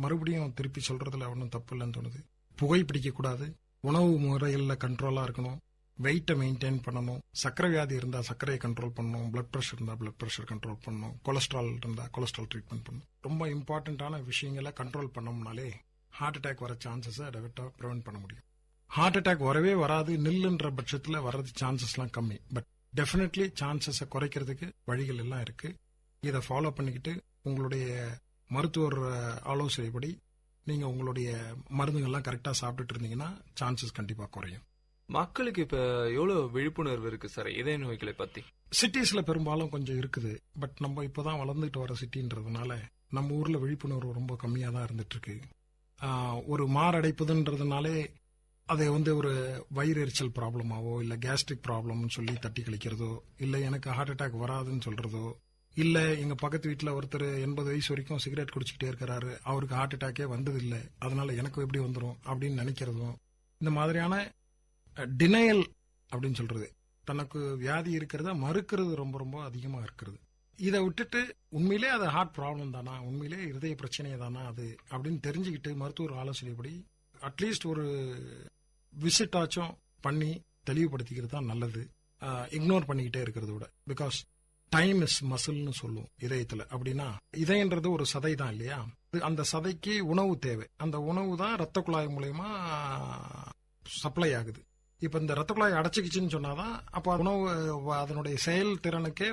மறுபடியும் திருப்பி சொல்றதுல ஒன்றும் தப்பு இல்லைன்னு தோணுது. புகைப்பிடிக்க கூடாது, உணவு முறையில் கண்ட்ரோலா இருக்கணும், வெயிட்டை மெயின்டைன் பண்ணணும், சர்க்கரை வியாதி இருந்தா சர்க்கரையை கண்ட்ரோல் பண்ணணும், பிளட் பிரஷர் இருந்தா பிளட் பிரஷர் கண்ட்ரோல் பண்ணணும், கொலஸ்ட்ரால் இருந்தா கொலஸ்ட்ரால் ட்ரீட்மெண்ட் பண்ணணும். ரொம்ப இம்பார்ட்டன்டான விஷயங்களை கண்ட்ரோல் பண்ணோம்னாலே ஹார்ட் அட்டாக் வர சான்சஸை டெஃபினட்டா ப்ரிவென்ட் பண்ண முடியும். ஹார்ட் அட்டாக் வரவே வராது, நில்லுன்ற பட்சத்துல வர்றது சான்சஸ்லாம் கம்மி. பட் டெஃபினெட்லி சான்சஸை குறைக்கிறதுக்கு வழிகள் எல்லாம் இருக்கு. இதை ஃபாலோ பண்ணிக்கிட்டு உங்களுடைய மருத்துவர் ஆலோசனைப்படி நீங்க உங்களுடைய மருந்துகள்லாம் கரெக்டா சாப்பிட்டுட்டு இருந்தீங்கன்னா சான்சஸ் கண்டிப்பா குறையும். மக்களுக்கு இப்ப எவ்வளவு விழிப்புணர்வு இருக்கு சார் இதய நோய்களை பத்தி? சிட்டிஸ்ல பெரும்பாலும் கொஞ்சம் இருக்குது. பட் நம்ம இப்பதான் வளர்ந்துட்டு வர சிட்டின்றதுனால நம்ம ஊர்ல விழிப்புணர்வு ரொம்ப கம்மியா தான் இருந்துட்டு இருக்கு. ஒரு மாரடைப்புதுன்றதுனாலே அதை ஒரு வயிறு எரிச்சல் ப்ராப்ளமாவோ இல்ல கேஸ்ட்ரிக் ப்ராப்ளம்னு சொல்லி தட்டி கழிக்கிறதோ, இல்ல எனக்கு ஹார்ட் அட்டாக் வராதுன்னு சொல்றதோ, இல்ல எங்க பக்கத்து வீட்டுல ஒருத்தர் 80 வயசு வரைக்கும் சிகரெட் குடிச்சுக்கிட்டே இருக்கிறாரு, அவருக்கு ஹார்ட் அட்டாக்கே வந்தது இல்லை, அதனால எனக்கு எப்படி வந்துடும் அப்படின்னு நினைக்கிறதும், இந்த மாதிரியான டினையல் அப்படின்னு சொல்றது, தனக்கு வியாதி இருக்கிறத மறுக்கிறது ரொம்ப ரொம்ப அதிகமா இருக்கிறது. இதை விட்டுட்டு உண்மையிலே அது ஹார்ட் ப்ராப்ளம் தானா, உண்மையிலே இருதய பிரச்சனை தானா அது அப்படின்னு தெரிஞ்சுக்கிட்டு மருத்துவர் ஆலோசனைப்படி அட்லீஸ்ட் ஒரு விசிட் ஆச்சும் பண்ணி தெளிவுபடுத்திக்கிறது தான் நல்லது. இக்னோர் பண்ணிக்கிட்டே இருக்கிறத விட. பிகாஸ் டைம் இஸ் மசில்னு சொல்லுவோம் இதயத்துல. அப்படின்னா இதயன்றது ஒரு சதை தான் இல்லையா, அந்த சதைக்கு உணவு தேவை. அந்த உணவு தான் ரத்த குழாய் மூலயமா சப்ளை ஆகுது. இப்ப இந்த ரத்த குழாய் அடைச்சிக்கிச்சுன்னு சொன்னாதான் அப்ப உணவு அதனுடைய செயல்திறனுக்கே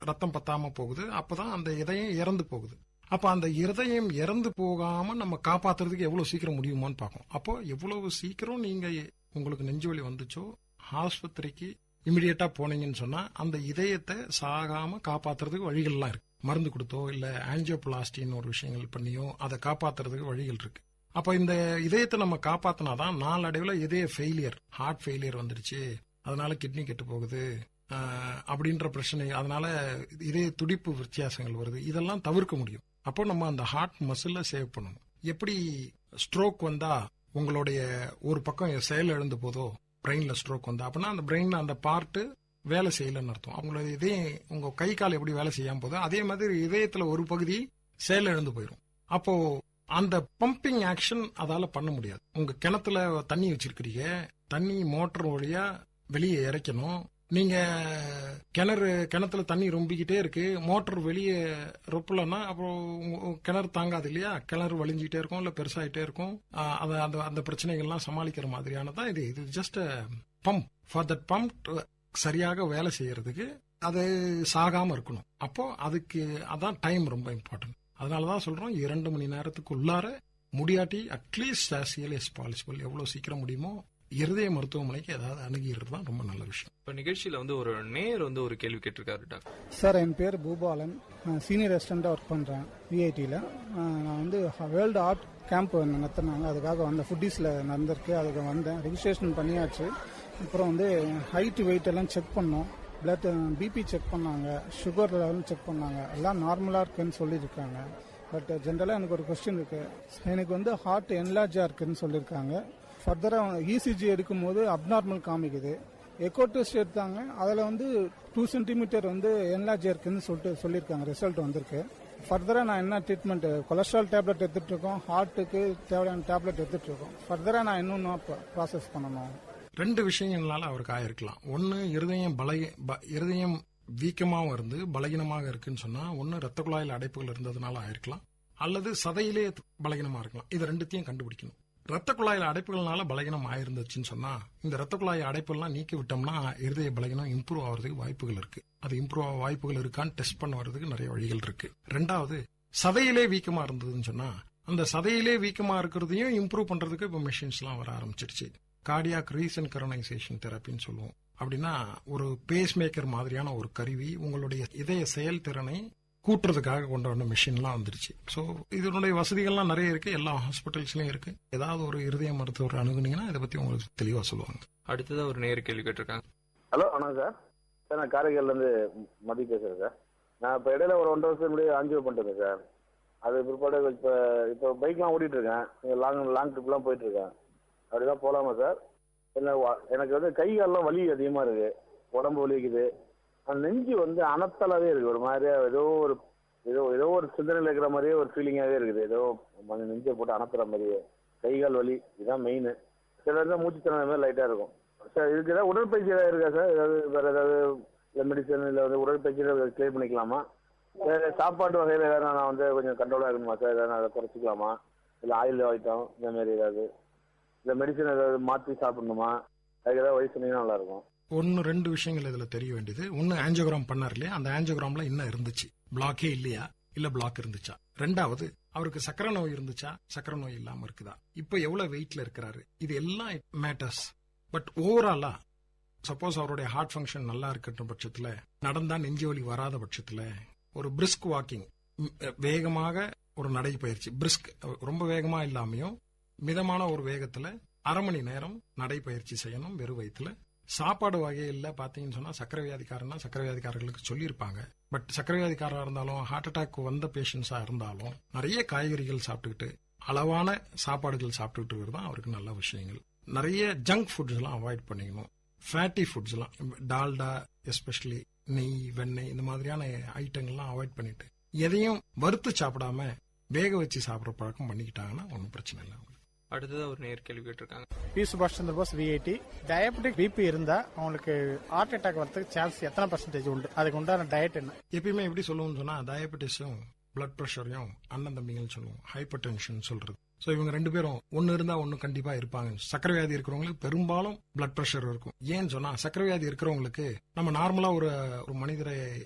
ரத்தம் பத்தாம போகுது. அப்பதான் அந்த இதயம் இறந்து போகுது. அப்ப அந்த இருதயம் இறந்து போகாம நம்ம காப்பாத்துறதுக்கு எவ்வளவு சீக்கிரம் முடியுமான்னு பார்க்கும். அப்போ எவ்வளவு சீக்கிரம் நீங்க உங்களுக்கு நெஞ்சுவலி வந்துச்சோ ஆஸ்பத்திரிக்கு இமிடியேட்டா போனீங்கன்னு சொன்னா அந்த இதயத்தை சாகாம காப்பாத்துறதுக்கு வழிகள்லாம் இருக்கு. மருந்து கொடுத்தோ இல்ல ஆஞ்சியோபிளாஸ்டின்னு ஒரு விஷயங்கள் பண்ணியோ அதை காப்பாத்துறதுக்கு வழிகள் இருக்கு. அப்ப இந்த இதயத்தை நம்ம காப்பாத்தினாதான் நாளடைவில் இதய ஃபெயிலியர், ஹார்ட் ஃபெயிலியர் வந்துருச்சு, அதனால கிட்னி கெட்டு போகுது அப்படின்ற பிரச்சனை, அதனால இதய துடிப்பு வித்தியாசங்கள் வருது, இதெல்லாம் தவிர்க்க முடியும். அப்போ நம்ம அந்த ஹார்ட் மசில சேவ் பண்ணணும். எப்படி ஸ்ட்ரோக் வந்தா உங்களுடைய ஒரு பக்கம் செயல் இழந்து போதோ, பிரெயின்ல ஸ்ட்ரோக் வந்தா அப்படின்னா அந்த பிரெயின்ல அந்த பார்ட்டு வேலை செய்யலன்னு அர்த்தம். அவங்களோட இதயம் உங்க கை கால் எப்படி வேலை செய்யாம போதோ அதே மாதிரி இதயத்துல ஒரு பகுதி செயல் இழந்து போயிடும். அப்போ அந்த பம்பிங் ஆக்ஷன் அதால பண்ண முடியாது. உங்க கிணத்துல தண்ணி வச்சிருக்கிறீங்க, தண்ணி மோட்டர் வழியா வெளியே இறைக்கணும். நீங்க கிணத்துல தண்ணி ரொம்பிக்கிட்டே இருக்கு, மோட்டர் வெளியே ரொப்பலன்னா அப்புறம் கிணறு தாங்காது இல்லையா, கிணறு வலிஞ்சுக்கிட்டே இருக்கும் இல்ல பெருசாயிட்டே இருக்கும். அந்த பிரச்சனைகள்லாம் சமாளிக்கிற மாதிரியானதான் இது. இது just pump. For that pump சரியாக வேலை செய்யறதுக்கு அது சாகாம இருக்கணும். அப்போ அதுக்கு அதான் டைம் ரொம்ப இம்பார்ட்டன்ட். அதனாலதான் சொல்றோம் 2 மணி நேரத்துக்கு உள்ளார முடியாட்டி at least as early as possible எவ்வளவு சீக்கிரம் முடியுமோ இருதய மருத்துவமனைக்கு ஏதாவது அணுகிறது தான் ரொம்ப நல்ல விஷயம். இப்ப நிகழ்ச்சியில ஒரு நேயர் ஒரு கேள்வி கேட்டிருக்காரு. டாக்டர் சார், என் பேர் பூபாலன், சீனியர் ரெசிடென்டா ஒர்க் பண்றேன் விஐடியில். நான் வேர்ல்டு ஆர்ட் கேம்ப் நடத்தினாங்க, அதுக்காக வந்த ஃபுட்டீஸ்ல நடந்திருக்கு, அதுக்கு வந்தேன். ரெஜிஸ்ட்ரேஷன் பண்ணியாச்சு. அப்புறம் ஹைட் வெயிட் எல்லாம் செக் பண்ணோம், பிளட் பிபி செக் பண்ணாங்க, சுகர் லெவல் செக் பண்ணாங்க, எல்லாம் நார்மலா இருக்குன்னு சொல்லியிருக்காங்க. பட் ஜென்ரலா எனக்கு ஒரு கொஸ்டின் இருக்கு. எனக்கு ஹார்ட் என்லார்ஜா இருக்குன்னு சொல்லியிருக்காங்க. ஃபர்தரா இசிஜி எடுக்கும் போது அப்நார்மல் காமிக்குது. எக்கோ டெஸ்ட் எடுத்தாங்க, அதுல 2 சென்டிமீட்டர் என்லார்ஜா இருக்குன்னு சொல்லியிருக்காங்க. ரிசல்ட் வந்திருக்கு. ஃபர்தரா நான் என்ன ட்ரீட்மெண்ட், கொலஸ்ட்ரால் டேப்லெட் எடுத்துட்டு இருக்கோம், ஹார்ட்டுக்கு தேவையான டேப்லெட் எடுத்துட்டு இருக்கோம். ஃபர்தரா நான் இன்னும் ப்ராசஸ் பண்ணணும். 2 விஷயங்களால அவருக்கு ஆயிருக்கலாம். ஒன்னு இருதயம் வீக்கமாகவும் இருந்து பலகீனமாக இருக்குன்னு சொன்னா, ஒன்னு ரத்த குழாயில் அடைப்புகள் இருந்ததுனால ஆயிருக்கலாம், அல்லது சதையிலே பலகீனமா இருக்கலாம். இது 2த்தையும் கண்டுபிடிக்கணும். ரத்த குழாயில் அடைப்புகள்னால பலகீனம் ஆயிருந்துச்சுன்னு சொன்னா, இந்த ரத்த குழாய் அடைப்புகள்லாம் நீக்கி விட்டோம்னா இருதய பலகீனம் இம்ப்ரூவ் ஆகிறதுக்கு வாய்ப்புகள் இருக்கு. அது இம்ப்ரூவ் ஆக வாய்ப்புகள் இருக்கான்னு டெஸ்ட் பண்ண வர்றதுக்கு நிறைய வழிகள் இருக்கு. 2வது, சதையிலே வீக்கமா இருந்ததுன்னு சொன்னா, அந்த சதையிலே வீக்கமா இருக்கிறதையும் இம்ப்ரூவ் பண்றதுக்கு இப்ப மெஷின்ஸ் எல்லாம் வர ஆரம்பிச்சிருச்சு. கார்டியாக் ரீசன்கரோனைசேஷன் தெரப்பின்னு சொல்லுவோம். அப்படின்னா ஒரு பேஸ் மேக்கர் மாதிரியான ஒரு கருவி உங்களுடைய இதய செயல்திறனை கூட்டுறதுக்காக கொண்டு வந்த மிஷின்லாம் வந்துருச்சு. ஸோ இதனுடைய வசதிகள்லாம் நிறைய இருக்கு, எல்லா ஹாஸ்பிட்டல்ஸ்லயும் இருக்கு. ஏதாவது ஒரு இருதய மருத்துவர் அணுகுனீங்கன்னா இதை பத்தி உங்களுக்கு தெளிவா சொல்லுவாங்க. அடுத்ததா ஒரு நேர் கேள்வி கேட்டிருக்காங்க. ஹலோ, வணக்கம் சார். நான் காரைக்கால்ல இருந்து மதி பேசுறேன் சார். நான் இப்ப இடையில ஒரு 1.5 வருஷம் முன்னாடி ஆஞ்சியோ பண்ணிட்டேன் சார். அது பிற்பாடு இப்போ பைக்லாம் ஓட்டிட்டு இருக்கேன், லாங் ட்ரிப்லாம் போயிட்டு இருக்கேன். அப்படிதான் போலாமா சார்? இல்லை, எனக்கு கை காலெல்லாம் வலி அதிகமா இருக்கு, உடம்பு வலிக்குது, அந்த நெஞ்சு அனத்தலாவே இருக்கு. ஒரு மாதிரியா ஏதோ ஒரு சிந்தனையில் இருக்கிற மாதிரியே ஒரு ஃபீலிங்காவே இருக்குது. ஏதோ நெஞ்சை போட்டு அனத்துற மாதிரியே கை கால் வலி, இதுதான் மெயின். சில இருந்தால் மூச்சு திறன மாதிரி லைட்டா இருக்கும் சார். இதுக்கு ஏதாவது உடற்பயிற்சி ஏதாவது இருக்கா சார்? ஏதாவது வேற ஏதாவது இல்லை மெடிசன் இல்லை உடற்பயிற்சி கிளியர் பண்ணிக்கலாமா? வேற சாப்பாட்டு வகையில் ஏதாவது நான் கொஞ்சம் கண்ட்ரோலாக இருக்கணுமா சார்? ஏதாவது அதை குறைச்சிக்கலாமா? இல்லை ஆயில் ஐட்டம் இந்த மாதிரி ஏதாவது, இல்லை மெடிசன் ஏதாவது மாற்றி சாப்பிடணுமா? அதுக்கு ஏதாவது வழி சொன்னீங்கன்னா நல்லா இருக்கும். 1-2 விஷயங்கள் இதுல தெரிய வேண்டியது. ஒன்னு, ஆஞ்சியோகிராம் பண்ணார் இல்லையா, அந்த ஆஞ்சியோகிராம்ல என்ன இருந்துச்சு, பிளாக்கே இல்லையா இல்ல பிளாக் இருந்துச்சா? 2வது, அவருக்கு சக்கரை நோய் இருந்துச்சா, சக்கரை நோய் இல்லாம இருக்குதா, இப்ப எவ்வளவு வெயிட்ல இருக்கிறாரு, இது எல்லாம் மேட்டர்ஸ். பட் ஓவராலா சப்போஸ் அவருடைய ஹார்ட் ஃபங்க்ஷன் நல்லா இருக்கிற பட்சத்துல, நடந்தா நெஞ்சு வலி வராத பட்சத்துல, ஒரு பிரிஸ்க் வாக்கிங், வேகமாக ஒரு நடைப்பயிற்சி, பிரிஸ்க் ரொம்ப வேகமா இல்லாமையும் மிதமான ஒரு வேகத்துல 1/2 மணி நேரம் நடைப்பயிற்சி செய்யணும் வெறும் வயிற்றுல. சாப்பாடு வகையில் பாத்தீங்கன்னு சொன்னா, சக்கரை வியாதிக்காரர்களுக்கு சொல்லியிருப்பாங்க. பட் சக்கரை வியாதிக்காரா இருந்தாலும், ஹார்ட் அட்டாக் வந்த பேஷண்ட்ஸா இருந்தாலும், நிறைய காய்கறிகள் சாப்பிட்டுக்கிட்டு அளவான சாப்பாடுகள் சாப்பிட்டுக்கிட்டு இருக்கிறது அவருக்கு நல்ல விஷயங்கள். நிறைய ஜங்க் ஃபுட்ஸ் எல்லாம் அவாய்ட் பண்ணிக்கணும். ஃபேட்டி ஃபுட்ஸ் எல்லாம், டால்டா எஸ்பெஷலி நெய், வெண்ணெய் இந்த மாதிரியான ஐட்டங்கள்லாம் அவாய்ட் பண்ணிட்டு எதையும் வறுத்து சாப்பிடாம வேக வச்சு சாப்பிட்ற பழக்கம் பண்ணிக்கிட்டாங்கன்னா ஒன்றும் பிரச்சனை இல்லை. அடுத்ததா ஒரு நேர் கேள்வி கேட்டிருக்காங்க. பி சுபாஷ் Chandra Bose, VIT. Diabetic BP இருந்தா அவங்களுக்கு ஹார்ட் அட்டாக் வரதுக்கு சான்ஸ் எத்தனை % உண்டு? அதுக்கு உண்டான டயட் என்ன? எப்பயுமே எப்படி சொல்லுவோம்னு சொன்னா டயபெட்டிஸும் பிளட் ப்ரெஷரையும் அண்ணன் தம்பிங்கன்னு சொல்லுவோம். ஹைப்பர் டென்ஷன் சொல்றது. ஸோ இவங்க 2 பேரும் ஒன்னு இருந்தா ஒன்னு கண்டிப்பா இருப்பாங்க. சக்கரை வியாதி இருக்கிறவங்களுக்கு பெரும்பாலும் பிளட் ப்ரெஷர் இருக்கும். ஏன்னு சொன்னா சக்கரை வியாதி இருக்கிறவங்களுக்கு நம்ம நார்மலா ஒரு மனிதரை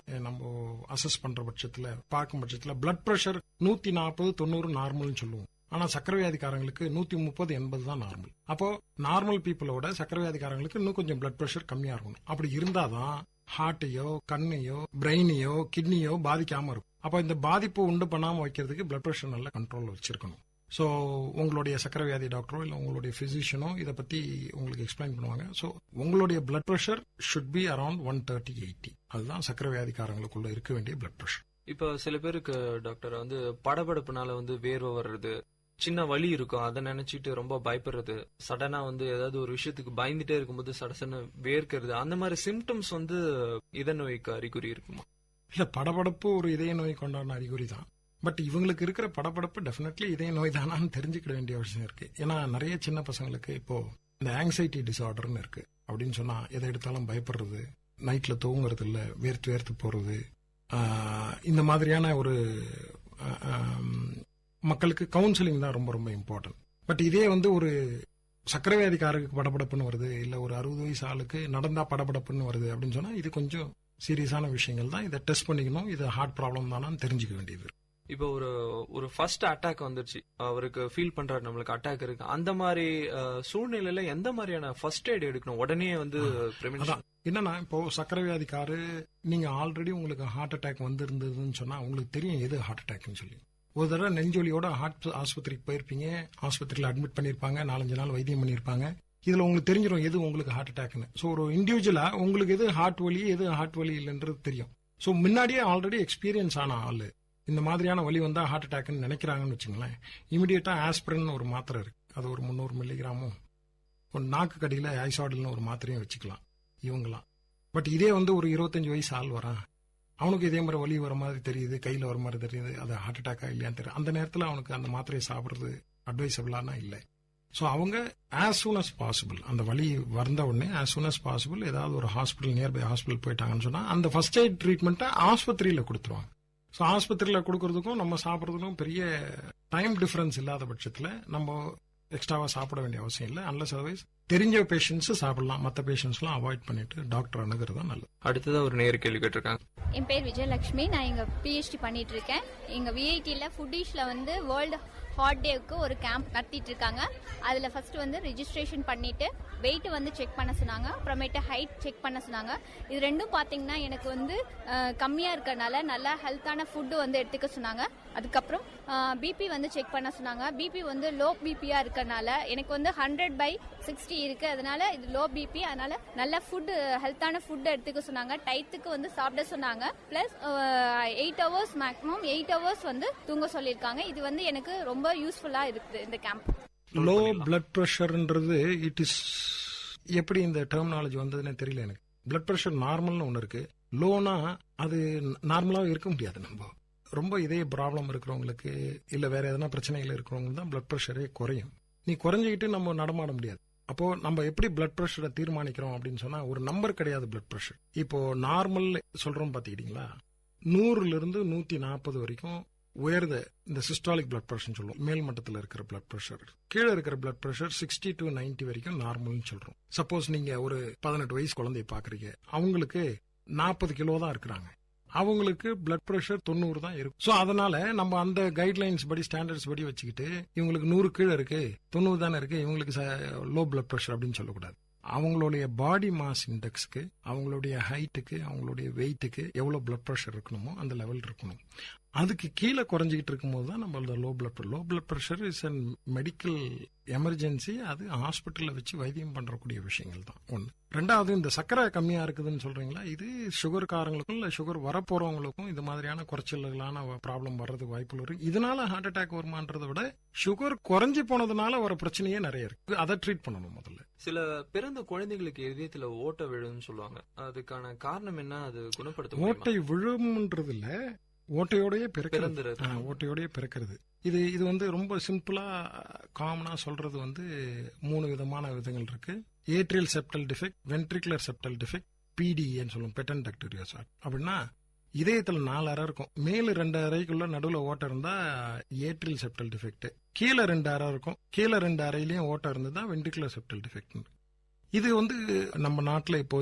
நம்ம அசஸ் பண்ற பட்சத்துல பார்க்கும் பட்சத்துல பிளட் ப்ரெஷர் 140-90 நார்மல்னு சொல்லுவோம். ஆனா சக்கரை வியாதிக்காரங்களுக்கு 130-80 தான் நார்மல். அப்போ நார்மல் பீப்புளோட சக்கரை வியாதிக்காரங்களுக்கு இன்னும் கொஞ்சம் பிளட் ப்ரெஷர் கம்மியா இருக்கணும். அப்படி இருந்தாதான் ஹார்ட்டையோ, கண்ணையோ, பிரெயினையோ, கிட்னியோ பாதிக்காம இருக்கும். அப்போ இந்த பாதிப்பு உண்டு பண்ணாம வைக்கிறதுக்கு பிளட் ப்ரெஷர் நல்ல கண்ட்ரோல் வச்சிருக்கணும். ஸோ உங்களுடைய சக்கரை வியாதி டாக்டரோ இல்லை உங்களுடைய பிசிஷியனோ இதை பத்தி உங்களுக்கு எக்ஸ்பிளைன் பண்ணுவாங்க. ஸோ உங்களுடைய blood pressure should be around 130-80. அதுதான் சக்கரை வியாதிக்காரங்களுக்குள்ள இருக்க வேண்டிய பிளட் ப்ரெஷர். இப்போ சில பேருக்கு டாக்டர் படபடப்புனால வேர்வை வர்றது, சின்ன வலி இருக்கும், அதை நினைச்சிட்டு ரொம்ப பயப்படுறது, சடனா ஏதாவது ஒரு விஷயத்துக்கு பயந்துட்டே இருக்கும்போது சடசன்னு வேர்க்கிறது, அந்த மாதிரி சிம்டம்ஸ் இதய நோய்க்கு அறிகுறி இருக்குமா? இல்ல, படபடப்பு ஒரு இதய நோய் கொண்டாடின அறிகுறி தான். பட் இவங்களுக்கு இருக்கிற படபடப்பு டெஃபினெட்லி இதய நோய் தானான்னு தெரிஞ்சுக்கிட வேண்டிய அவசியம் இருக்கு. ஏன்னா நிறைய சின்ன பசங்களுக்கு இப்போ இந்த ஆங்ஸைட்டி டிசார்டர்னு இருக்கு. அப்படின்னு சொன்னா எதை எடுத்தாலும் பயப்படுறது, நைட்ல தூங்குறது இல்ல, வேர்த்து வேர்த்து போறது, இந்த மாதிரியான ஒரு மக்களுக்கு கவுன்சிலிங் தான் ரொம்ப ரொம்ப இம்பார்ட்டன்ட். பட் இதே ஒரு சக்கரை வியாதிக்காரருக்கு படபடப்புன்னு வருது, இல்ல ஒரு 60 வயசு ஆளுக்கு நடந்தா படபடப்புன்னு வருது அப்படின்னு சொன்னா இது கொஞ்சம் சீரியஸான விஷயங்கள் தான். இதை டெஸ்ட் பண்ணிக்கணும். இது ஹார்ட் ப்ராப்ளம் தானான்னு தெரிஞ்சுக்க வேண்டியது. இப்போ ஒரு ஃபர்ஸ்ட் அட்டாக் வந்துருச்சு, அவருக்கு ஃபீல் பண்றாரு நம்மளுக்கு அட்டாக் இருக்கு, அந்த மாதிரி சூழ்நிலையில எந்த மாதிரியான ஃபர்ஸ்ட் எய்ட் எடுக்கணும்? உடனே என்னன்னா இப்போ சக்கரை வியாதிக்காரு நீங்க ஆல்ரெடி உங்களுக்கு ஹார்ட் அட்டாக் வந்திருந்ததுன்னு சொன்னா உங்களுக்கு தெரியும் எது ஹார்ட் அட்டாக்னு சொல்லி. ஒரு தடவை நெஞ்சொலியோட ஹார்ட் ஆஸ்பத்திரிக்கு போயிருப்பீங்க, ஆஸ்பத்திரியில அட்மிட் பண்ணிருப்பாங்க, 4-5 நாள் வைத்தியம் பண்ணிருப்பாங்க. இதுல உங்களுக்கு தெரிஞ்சிடும் எது உங்களுக்கு ஹார்ட் அட்டாக்னு. ஸோ ஒரு இண்டிவிஜுவலா உங்களுக்கு எது ஹார்ட் வலி எது ஹார்ட் வலி இல்லைன்றது தெரியும். ஸோ முன்னாடியே ஆல்ரெடி எக்ஸ்பீரியன்ஸ் ஆன ஆளு இந்த மாதிரியான வலி வந்தா ஹார்ட் அட்டாக்னு நினைக்கிறாங்கன்னு வச்சுங்களேன், இமிடியேட்டா ஆஸ்பிரின் ஒரு மாத்திரை இருக்கு, அது ஒரு 300 மில்லிகிராமும், ஒரு நாக்கு கடியில ஐசாடில்னு ஒரு மாத்திரையும் வச்சுக்கலாம் இவங்களாம். பட் இதே ஒரு 25 வயசு ஆள் வரான், அவனுக்கு இதே மாதிரி வலி வர மாதிரி தெரியுது, கையில வர மாதிரி தெரியுது, அது ஹார்ட் அட்டாக்கா இல்லையான்னு தெரியும். அந்த நேரத்தில் அவனுக்கு அந்த மாத்திரையை சாப்பிடுறது அட்வைசபிளானா இல்லை. ஸோ அவங்க ஆஸ் சூன் அஸ் பாசிபிள் அந்த வலி வந்த உடனே ஆஸ் சூன் அஸ் பாசிபிள் ஏதாவது ஒரு ஹாஸ்பிட்டல், நியர்பை ஹாஸ்பிட்டல் போயிட்டாங்கன்னு சொன்னா அந்த ஃபர்ஸ்ட் எய்ட் ட்ரீட்மெண்ட்டை ஆஸ்பத்திரியில கொடுத்துருவாங்க. ஸோ ஆஸ்பத்திரியில கொடுக்கறதுக்கும் நம்ம சாப்பிட்றதுக்கும் பெரிய டைம் டிஃபரன்ஸ் இல்லாத பட்சத்தில் நம்ம எக்ஸ்ட்ராவா சாப்பிட வேண்டிய அவசியம் இல்லை. அன்லஸ் அதர்வைஸ் தெரிஞ்ச பேஷண்ட்ஸ் சாப்பிடலாம், மற்ற பேஷண்ட்ஸ்லாம் அவாய்ட் பண்ணிட்டு டாக்டர் அணுகிறது தான் நல்லது. அடுத்ததா ஒரு நேர் கேள்வி கேட்டிருக்காங்க. என் பேர் விஜயலட்சுமி, நான் எங்க பிஹெச்டி பண்ணிட்டு இருக்கேன். எங்க விஐடியில் ஃபுட்டீஸ்ல வேர்ல்டு ஹார்ட் டேவுக்கு ஒரு கேம்ப் நடத்திட்டு இருக்காங்க. அதில் ஃபர்ஸ்ட் ரெஜிஸ்ட்ரேஷன் பண்ணிட்டு வெயிட் செக் பண்ண சொன்னாங்க, அப்புறமேட்டு ஹைட் செக் பண்ண சொன்னாங்க. இது ரெண்டும் பார்த்தீங்கன்னா எனக்கு கம்மியாக இருக்கிறதுனால நல்லா ஹெல்த்தான ஃபுட்டு எடுத்துக்க சொன்னாங்க. அதுக்கப்புறம் பிபி செக் பண்ண சொன்னாங்க. பிபி லோ பிபியாக இருக்கிறதுனால எனக்கு 100/60 இருக்கு, அதனால இது லோ பிபி, அதனால நல்ல ஃபுட்டு ஹெல்த்தான ஃபுட்டு எடுத்துக்க சொன்னாங்க. டயத்துக்கு சாப்பிட சொன்னாங்க. பிளஸ் 8 hours மேக்ஸிமம் 8 hours தூங்க சொல்லியிருக்காங்க. இது எனக்கு ரொம்ப யூஸ்ஃபுல்லா இருக்குது இந்த கேம்ப். லோ பிளட் பிரஷர்ன்றது இட் இஸ் எப்படி இந்த டெர்மினாலஜி வந்ததுன்னு தெரியல எனக்கு. பிளட் பிரஷர் நார்மல்னு ஒன்று இருக்கு, லோனா அது நார்மலாக இருக்க முடியாது. நம்ம ரொம்ப இதே ப்ராப்ளம் இருக்கிறவங்களுக்கு இல்லை வேற எதனா பிரச்சனைகள் இருக்கிறவங்களுக்கு தான் பிளட் பிரஷரே குறையும். நீ குறைஞ்சிக்கிட்டு நம்ம நடமாட முடியாது. அப்போ நம்ம எப்படி பிளட் பிரஷரை தீர்மானிக்கிறோம் அப்படின்னு சொன்னா ஒரு நம்பர் கிடையாது பிளட் பிரஷர். இப்போ நார்மல் சொல்றோம் பாத்துக்கிட்டீங்களா, 100 to 140 வரைக்கும் உயர்ந்த இந்த சிஸ்டாலிக் பிளட் பிரஷர் சொல்லுவோம். மேல் மட்டத்தில் இருக்கிற பிளட் பிரஷர், கீழே இருக்கிற பிளட் பிரஷர் 60 to 90 வரைக்கும் நார்மல்னு சொல்றோம். சப்போஸ் நீங்க ஒரு 18 வயசு குழந்தைய பாக்குறீங்க, அவங்களுக்கு 40 கிலோ தான் இருக்கிறாங்க, அவங்களுக்கு பிளட் பிரஷர் 90 தான் இருக்கும். சோ அதனால நம்ம அந்த கைட்லைன்ஸ் படி ஸ்டாண்டர்ட்ஸ் படி வச்சுக்கிட்டு இவங்களுக்கு 100 கீழே இருக்கு 90 தானே இருக்கு, இவங்களுக்கு லோ பிளட் பிரஷர் அப்படின்னு சொல்லக்கூடாது. அவங்களுடைய பாடி மாஸ் இண்டெக்ஸ்க்கு, அவங்களுடைய ஹைட்டுக்கு, அவங்களுடைய வெயிட்டுக்கு எவ்வளவு பிளட் பிரஷர் இருக்கணுமோ அந்த லெவல் இருக்கணும். அதுக்கு கீழே குறைஞ்சிக்கிட்டு இருக்கும்போது தான் நம்மளோட low blood pressure is and medical emergency. அது ஹாஸ்பிட்டலில் வச்சு வைத்தியம் பண்ணுறக்கூடிய விஷயங்கள் தான் ஒன்று. ரெண்டாவது, இந்த சர்க்கரை கம்மியாக இருக்குதுன்னு சொல்கிறீங்களா, இது சுகர்காரங்களுக்கும் இல்லை சுகர் வரப்போகிறவங்களுக்கும் இது மாதிரியான குறைச்சல்களான ப்ராப்ளம் வர்றதுக்கு வாய்ப்புகள் இருக்கு. இதனால ஹார்ட் அட்டாக் வருமானதை விட சுகர் குறைஞ்சி போனதுனால வர பிரச்சனையே நிறைய இருக்கு. அதை ட்ரீட் பண்ணணும் முதல்ல. சில பிறந்த குழந்தைகளுக்கு இதயத்துல ஓட்டை விழுன்னு சொல்லுவாங்க. அதுக்கான காரணம் என்ன? அது குணப்படுத்த ஓட்டை விழும்ன்றது இல்ல, ஓட்டையோடய பிறக்கிறது. இது வந்து ரொம்ப சிம்பிளா காமனா சொல்றது வந்து 3 விதமான விதங்கள் இருக்கு. Atrial septal defect, ventricular septal defect, பிடிஏன்னு சொல்லுவோம், பெட்டன் டக்டூரியா சார். அப்படின்னா இதயத்துல 4 அறை இருக்கும். மேல 2 அறைக்குள்ள நடுவுல ஓட்டை இருந்தா ஏட்ரியல் செப்டல் டிஃபெக்ட், கீழே 2 அறை இருக்கும், கீழே 2 அறையிலயும் ஓட்டை இருந்ததா வென்ட்ரிகுலர் செப்டல் டிஃபெக்ட். இது வந்து நம்ம நாட்டில் இப்போ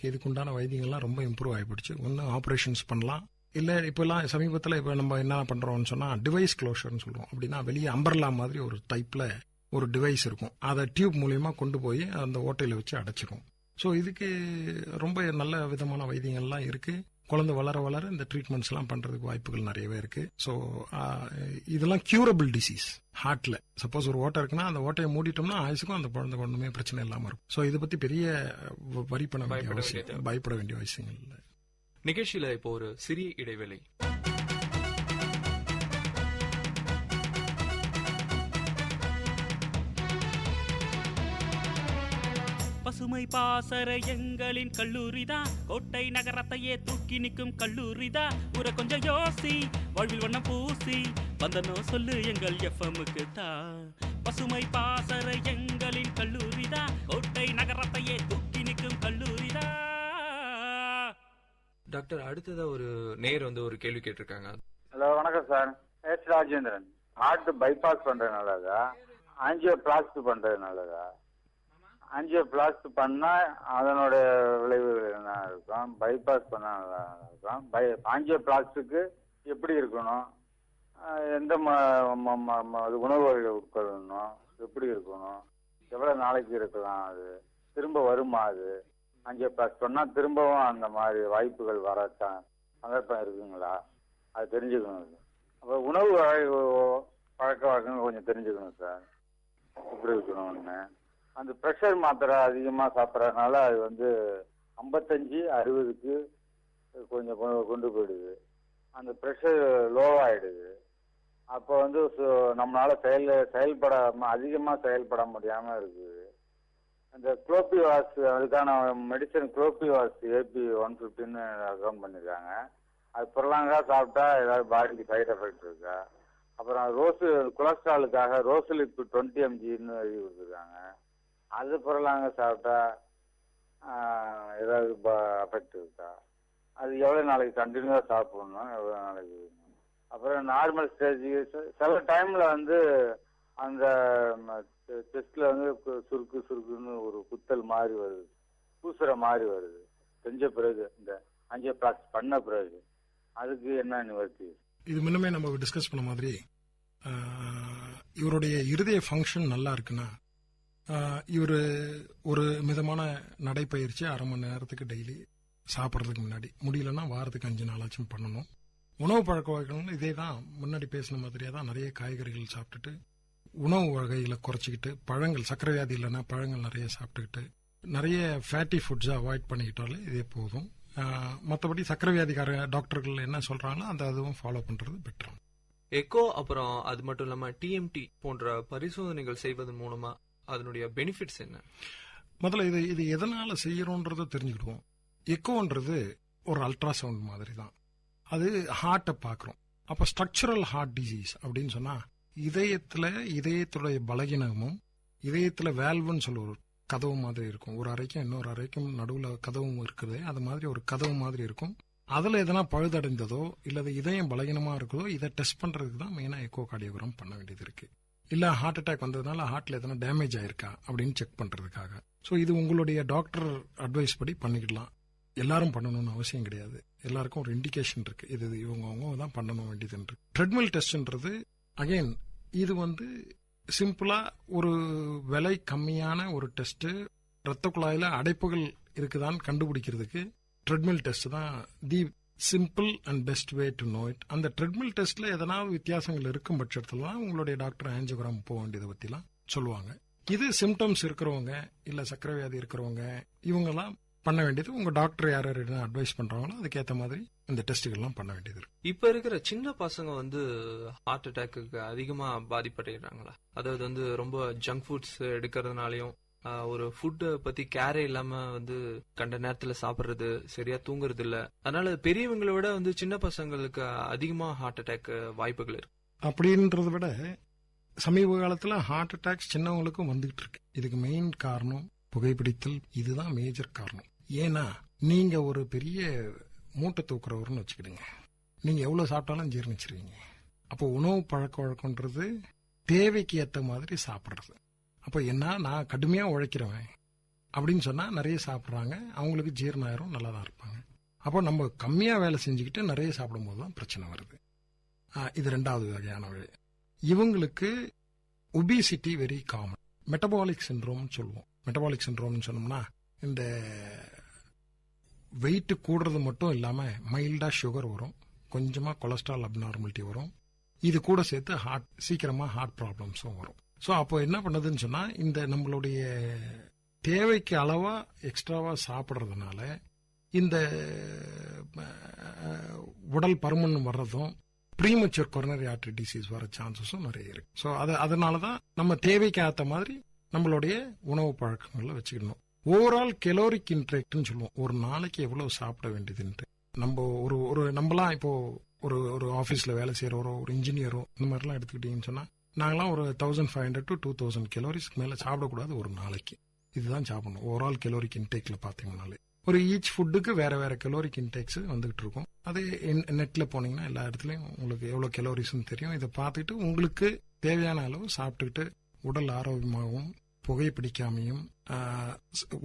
இதுக்குண்டான வைத்தியங்கள்லாம் ரொம்ப இம்ப்ரூவ் ஆகிடுச்சு. ஒன்று ஆப்ரேஷன்ஸ் பண்ணலாம், இல்லை இப்போல்லாம் சமீபத்தில் இப்போ நம்ம என்ன பண்ணுறோம்னு சொன்னால் டிவைஸ் க்ளோஷர்னு சொல்லுவோம். அப்படின்னா வெளியே அம்பர்லா மாதிரி ஒரு டைப்பில் ஒரு டிவைஸ் இருக்கும், அதை டியூப் மூலியமா கொண்டு போய் அந்த ஓட்டையில் வச்சு அடைச்சிரும். ஸோ இதுக்கு ரொம்ப நல்ல விதமான வைத்தியங்கள்லாம் இருக்குது. குழந்தை வளர வளர இந்த ட்ரீட்மெண்ட்ஸ்லாம் பண்ணுறதுக்கு வாய்ப்புகள் நிறையவே இருக்குது. ஸோ இதெல்லாம் கியூரபிள் டிசீஸ். ஹார்ட்டில் சப்போஸ் ஒரு ஓட்டை இருக்குன்னா அந்த ஓட்டையை மூடிட்டோம்னா ஆயுசுக்கும் அந்த குழந்தை ஒன்றுமே பிரச்சனை இல்லாமல் இருக்கும். ஸோ இதை பற்றி பெரிய பயப்பட வேண்டிய அவசியங்கள் இல்லை. நிகழ்ச்சியில இப்போ ஒரு சிறிய இடைவேளை. பசுமை பாசற எங்களின் கல்லூரிதான், கோட்டை நகரத்தையே தூக்கி நிற்கும் கல்லூரிதான். ஊரை கொஞ்சம் யோசி, வாழ்வில் வண்ணம் பூசி வந்தனோ சொல்லு எங்கள் எஃப்எம்முக்கு தான். பசுமை பாசற எங்களின் கல்லூரிதான், கோட்டை நகரத்தையே தூக்கி நிற்கும் கல்லூரிதான். டாக்டர், அடுத்ததா ஒரு நேயர் வந்து ஒரு கேள்வி கேட்டிருக்காங்க. ஹலோ, வணக்கம் sir. S Rajendran. Heart bypass பண்றது நல்லதா, ஆஞ்சியோபிளாஸ்டி பண்றது நல்லதா? ஆஞ்சியோபிளாஸ்டி பண்ணா அதனோட விளைவுகள் என்ன இருக்கும், பைபாஸ் பண்ணா நல்லா இருக்கும்? ஆஞ்சியோபிளாஸ்டிக்கு எப்படி இருக்கணும், எந்த உணவு வகைகள் உட்கொள்ளணும், எப்படி இருக்கணும், எவ்வளவு நாளைக்கு இருக்கலாம், அது திரும்ப வருமா, அது ஆஞ்சியோபிளாஸ்டி பண்ணா திரும்பவும் அந்த மாதிரி வாய்ப்புகள் வரத்தான் சந்தர்ப்பம் இருக்குங்களா, அது தெரிஞ்சுக்கணும். அப்போ உணவு பழக்க வழக்கங்கள் கொஞ்சம் தெரிஞ்சுக்கணும் சார், எப்படி இருக்கணும்னு. அந்த ப்ரெஷர் மாத்திரை அதிகமாக சாப்பிட்றதுனால அது வந்து 55-60க்கு கொஞ்சம் கொண்டு போயிடுது. அந்த ப்ரெஷர் லோவாகிடுது. அப்போ வந்து நம்மளால அதிகமாக செயல்பட முடியாமல் இருக்குது. அந்த குளோபிவாஸ், அதுக்கான மெடிசன் குளோபிவாஸ் AP-150 அக்கௌண்ட் பண்ணியிருக்காங்க. அது புரளாங்கா சாப்பிட்டா ஏதாவது பாடிக்கு சைடு எஃபெக்ட் இருக்கா? அப்புறம் கொலஸ்ட்ராலுக்காக ரோசலிப் 20 mgன்னு எழுதி கொடுத்துருக்காங்க. அது புரளாங்க சாப்பிட்டா ஏதாவது எஃபெக்ட் இருக்கா? அது எவ்வளோ நாளைக்கு கண்டினியூவாக சாப்பிடணும், எவ்வளோ நாளைக்கு? அப்புறம் நார்மல் ஸ்டேஜ் சில டைமில் வந்து அந்த செஸ்ட்ல வந்து சுருக்குன்னு ஒரு குத்தல் மாதிரி வருது, பூசுற மாதிரி வருது செஞ்ச பிறகு, இந்த ஆஞ்சியோபிளாஸ்டி பண்ண பிறகு. அதுக்கு என்ன நிவர்த்தி? இது முன்னமே நம்ம டிஸ்கஸ் பண்ண மாதிரி இவருடைய இருதய ஃபங்க்ஷன் நல்லா இருக்குன்னா இவர் ஒரு மிதமான நடைப்பயிற்சி 1/2 மணி நேரத்துக்கு டெய்லி சாப்பிட்றதுக்கு முன்னாடி, முடியலன்னா வாரத்துக்கு 5 நாளாச்சும் பண்ணணும். உணவு பழக்க வழக்கங்கள் இதே தான், முன்னாடி பேசின மாதிரியே தான். நிறைய காய்கறிகள் சாப்பிட்டுட்டு, உணவு வகைகளை குறைச்சிக்கிட்டு, பழங்கள், சர்க்கரை வியாதி இல்லைன்னா பழங்கள் நிறைய சாப்பிட்டுக்கிட்டு, நிறைய ஃபேட்டி ஃபுட்ஸை அவாய்ட் பண்ணிக்கிட்டாலே இதே போதும். மற்றபடி சர்க்கரை வியாதிக்கார டாக்டர்கள் என்ன சொல்றாங்களோ அந்த அதுவும் ஃபாலோ பண்றது பெட்டர். எக்கோ அப்புறம் அது மட்டும் இல்லாம TMT போன்ற பரிசோதனைகள் செய்வதன் மூலமா அதனுடைய பெனிஃபிட்ஸ் என்ன? முதல்ல இது எதனால செய்யறோன்றதை தெரிஞ்சுக்கிடுவோம். எக்கோன்றது ஒரு அல்ட்ராசவுண்ட் மாதிரி தான். அது ஹார்ட்டை பார்க்குறோம். அப்போ ஸ்ட்ரக்சரல் ஹார்ட் டிசீஸ் அப்படின்னு சொன்னா இதயத்துடைய பலகீனமும், இதயத்துல வேல்வுன்னு சொல்ல ஒரு கதவு மாதிரி இருக்கும், ஒரு அறைக்கும் இன்னொரு அறைக்கும் நடுவில் கதவும் இருக்குது, அது மாதிரி ஒரு கதவு மாதிரி இருக்கும். அதில் எதனா பழுதடைந்ததோ இல்லை இதயம் பலகீனமாக இருக்குதோ இதை டெஸ்ட் பண்ணுறதுக்கு தான் மெயினாக எக்கோ கார்டியோகிராம் பண்ண வேண்டியது இருக்கு. இல்லை ஹார்ட் அட்டாக் வந்ததுனால ஹார்ட்டில் எதனா டேமேஜ் ஆயிருக்கா அப்படின்னு செக் பண்ணுறதுக்காக. ஸோ இது உங்களுடைய டாக்டர் அட்வைஸ் படி பண்ணிக்கிடலாம். எல்லாரும் பண்ணணும்னு அவசியம் கிடையாது. எல்லாருக்கும் ஒரு இண்டிகேஷன் இருக்கு, இது இவங்க தான் பண்ணணும் வேண்டியது. ட்ரெட்மில் டெஸ்ட்ன்றது அகைன் இது வந்து சிம்பிளா ஒரு விலை கம்மியான ஒரு டெஸ்ட். ரத்த குழாயில அடைப்புகள் இருக்குதான்னு கண்டுபிடிக்கிறதுக்கு ட்ரெட்மில் டெஸ்ட் தான் the simple and best way to know it. அந்த ட்ரெட்மில் டெஸ்ட்ல எதனாவது வித்தியாசங்கள் இருக்கும் பட்சத்துல தான் உங்களுடைய டாக்டர் ஆஞ்சியோகிராம் போக வேண்டியதை பத்திலாம் சொல்லுவாங்க. இது சிம்டம்ஸ் இருக்கிறவங்க இல்ல சர்க்கரை வியாதி இருக்கிறவங்க இவங்கெல்லாம் பண்ண வேண்டியது உங்க டாக்டர் யார் அட்வைஸ் பண்றாங்களோ அதுக்கேற்ற மாதிரி இந்த டெஸ்ட்டுகள்லாம் பண்ண வேண்டியது இருக்கு. இப்ப இருக்கிற சின்ன பசங்க வந்து ஹார்ட் அட்டாக்கு அதிகமா பாதிப்படைகிறாங்களா? அதாவது வந்து ரொம்ப ஜங்க் ஃபுட்ஸ் எடுக்கிறதுனாலயும் ஒரு ஃபுட்டை பத்தி கேரே இல்லாம வந்து கண்ட நேரத்துல சாப்பிடுறது, சரியா தூங்குறது இல்ல, அதனால பெரியவங்களை விட வந்து சின்ன பசங்களுக்கு அதிகமா ஹார்ட் அட்டாக் வாய்ப்புகள் இருக்கு. அப்படின்றத விட சமீப காலத்துல ஹார்ட் அட்டாக்ஸ் சின்னவங்களுக்கும் வந்துகிட்டு இருக்கு. இதுக்கு மெயின் காரணம் புகைப்பிடித்தல். இதுதான் மேஜர் காரணம். ஏன்னா நீங்க ஒரு பெரிய மூட்டை தூக்குறவர்னு வச்சுக்கிடுங்க, நீங்க எவ்வளவு சாப்பிட்டாலும் ஜீரணிச்சிருவீங்க. அப்போ உணவு பழக்க வழக்கம்ன்றது தேவைக்கு ஏற்ற மாதிரி சாப்பிட்றது. அப்போ என்ன, நான் கடுமையா உழைக்கிறவன் அப்படின்னு சொன்னா நிறைய சாப்பிட்றாங்க, அவங்களுக்கு ஜீரணாயிரம் நல்லா தான் இருப்பாங்க. அப்போ நம்ம கம்மியா வேலை செஞ்சுக்கிட்டு நிறைய சாப்பிடும் போது தான் பிரச்சனை வருது. இது ரெண்டாவது வகையான வழி. இவங்களுக்கு obesity very common. Metabolic syndrome சொல்லுவோம். மெட்டபாலிக் சிண்ட்ரோம்னு சொன்னோம்னா இந்த வெயிட் கூடுறது மட்டும் இல்லாம மைல்டா சுகர் வரும், கொஞ்சமா கொலஸ்ட்ரால் அப்நார்மலிட்டி வரும், இது கூட சேர்த்து சீக்கிரமா ஹார்ட் ப்ராப்ளம்ஸும் வரும். ஸோ அப்போ என்ன பண்ணுதுன்னு சொன்னா இந்த நம்மளுடைய தேவைக்கு அளவா எக்ஸ்ட்ராவா சாப்பிட்றதுனால இந்த உடல் பருமன் வர்றதும் ப்ரீமெச்சூர் கொரோனரி ஆர்டரி டிசீஸ் வர சான்சஸும் நிறைய இருக்கு. ஸோ அதனாலதான் நம்ம தேவைக்கு ஏற்ற மாதிரி நம்மளுடைய உணவு பழக்கங்களை வச்சுக்கணும். ஓவரால் கெலோரிக் இன்டேக்ட்னு சொல்லுவோம். ஒரு நாளைக்கு எவ்வளவு சாப்பிட வேண்டியதுன்ட்டு நம்ம ஒரு நம்மலாம் இப்போ ஒரு ஆஃபீஸ்ல வேலை செய்யறவரோ ஒரு இன்ஜினியரோ இந்த மாதிரிலாம் எடுத்துக்கிட்டீங்கன்னு சொன்னா நாங்களாம் ஒரு 1500 to 2000 கெலோரிஸ்க்கு மேல சாப்பிடக்கூடாது ஒரு நாளைக்கு. இதுதான் சாப்பிடணும். ஓவரால் கெலோரிக் இன்டேக்ல பாத்தீங்கன்னாலே ஒரு ஈச் ஃபுட்டுக்கு வேற வேற கெலோரிக் இன்டேக்ஸ் வந்துகிட்டு இருக்கும். அது நெட்ல போனீங்கன்னா எல்லா இடத்துலயும் உங்களுக்கு எவ்வளவு கெலோரிஸ்ன்னு தெரியும். இதை பார்த்துட்டு உங்களுக்கு தேவையான அளவு சாப்பிட்டுக்கிட்டு உடல் ஆரோக்கியமாகவும் புகைப்பிடிக்காமையும்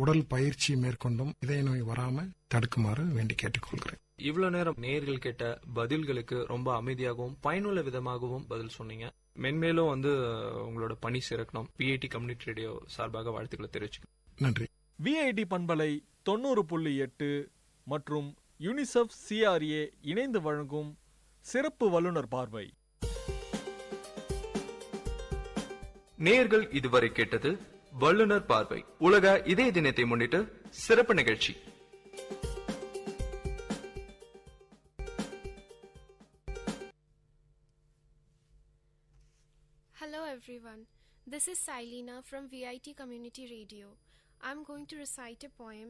உடல் பயிற்சி மேற்கொண்டும் இதய நோய் வராம தடுக்குமாறு வேண்டி கேட்டுக்கொள்கிறேன். இவ்வளவு நேரம் நேயர்கள் கேட்ட பதில்களுக்கு ரொம்ப அமைதியாகவும் பயனுள்ள விதமாகவும் பதில் சொன்னீங்க. மென்மேலும் வந்து உங்களோட பணி சிறக்கணும். விஐடி கம்யூனிட்டி ரேடியோ சார்பாக வாழ்த்துக்களை தெரிவிச்சுக்கிறேன். நன்றி. விஐடி பண்பலை 90.8 மற்றும் யூனிசெஃப் CRA இணைந்து வழங்கும் சிறப்பு வல்லுநர் பார்வை. நேயர்கள் இதுவரை கேட்டது வல்லுநர் பார்வை, உலக இதய தினத்தை முன்னிட்டு சிறப்பு நிகழ்ச்சி. Hello everyone, this is Sailina from VIT Community Radio. I'm going to recite a poem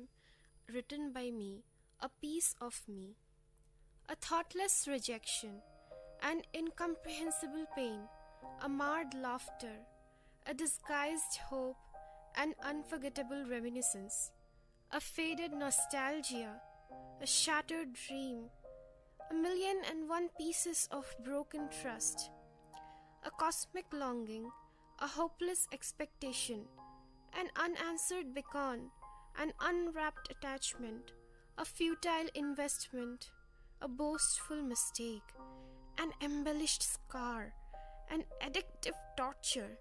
written by me, A Piece of Me. A thoughtless rejection, an incomprehensible pain, a marred laughter, a disguised hope, an unforgettable reminiscence, a faded nostalgia, a shattered dream, 1,000,001 pieces of broken trust, a cosmic longing, a hopeless expectation, an unanswered beacon, an unwrapped attachment, a futile investment, a boastful mistake, an embellished scar, an addictive torture,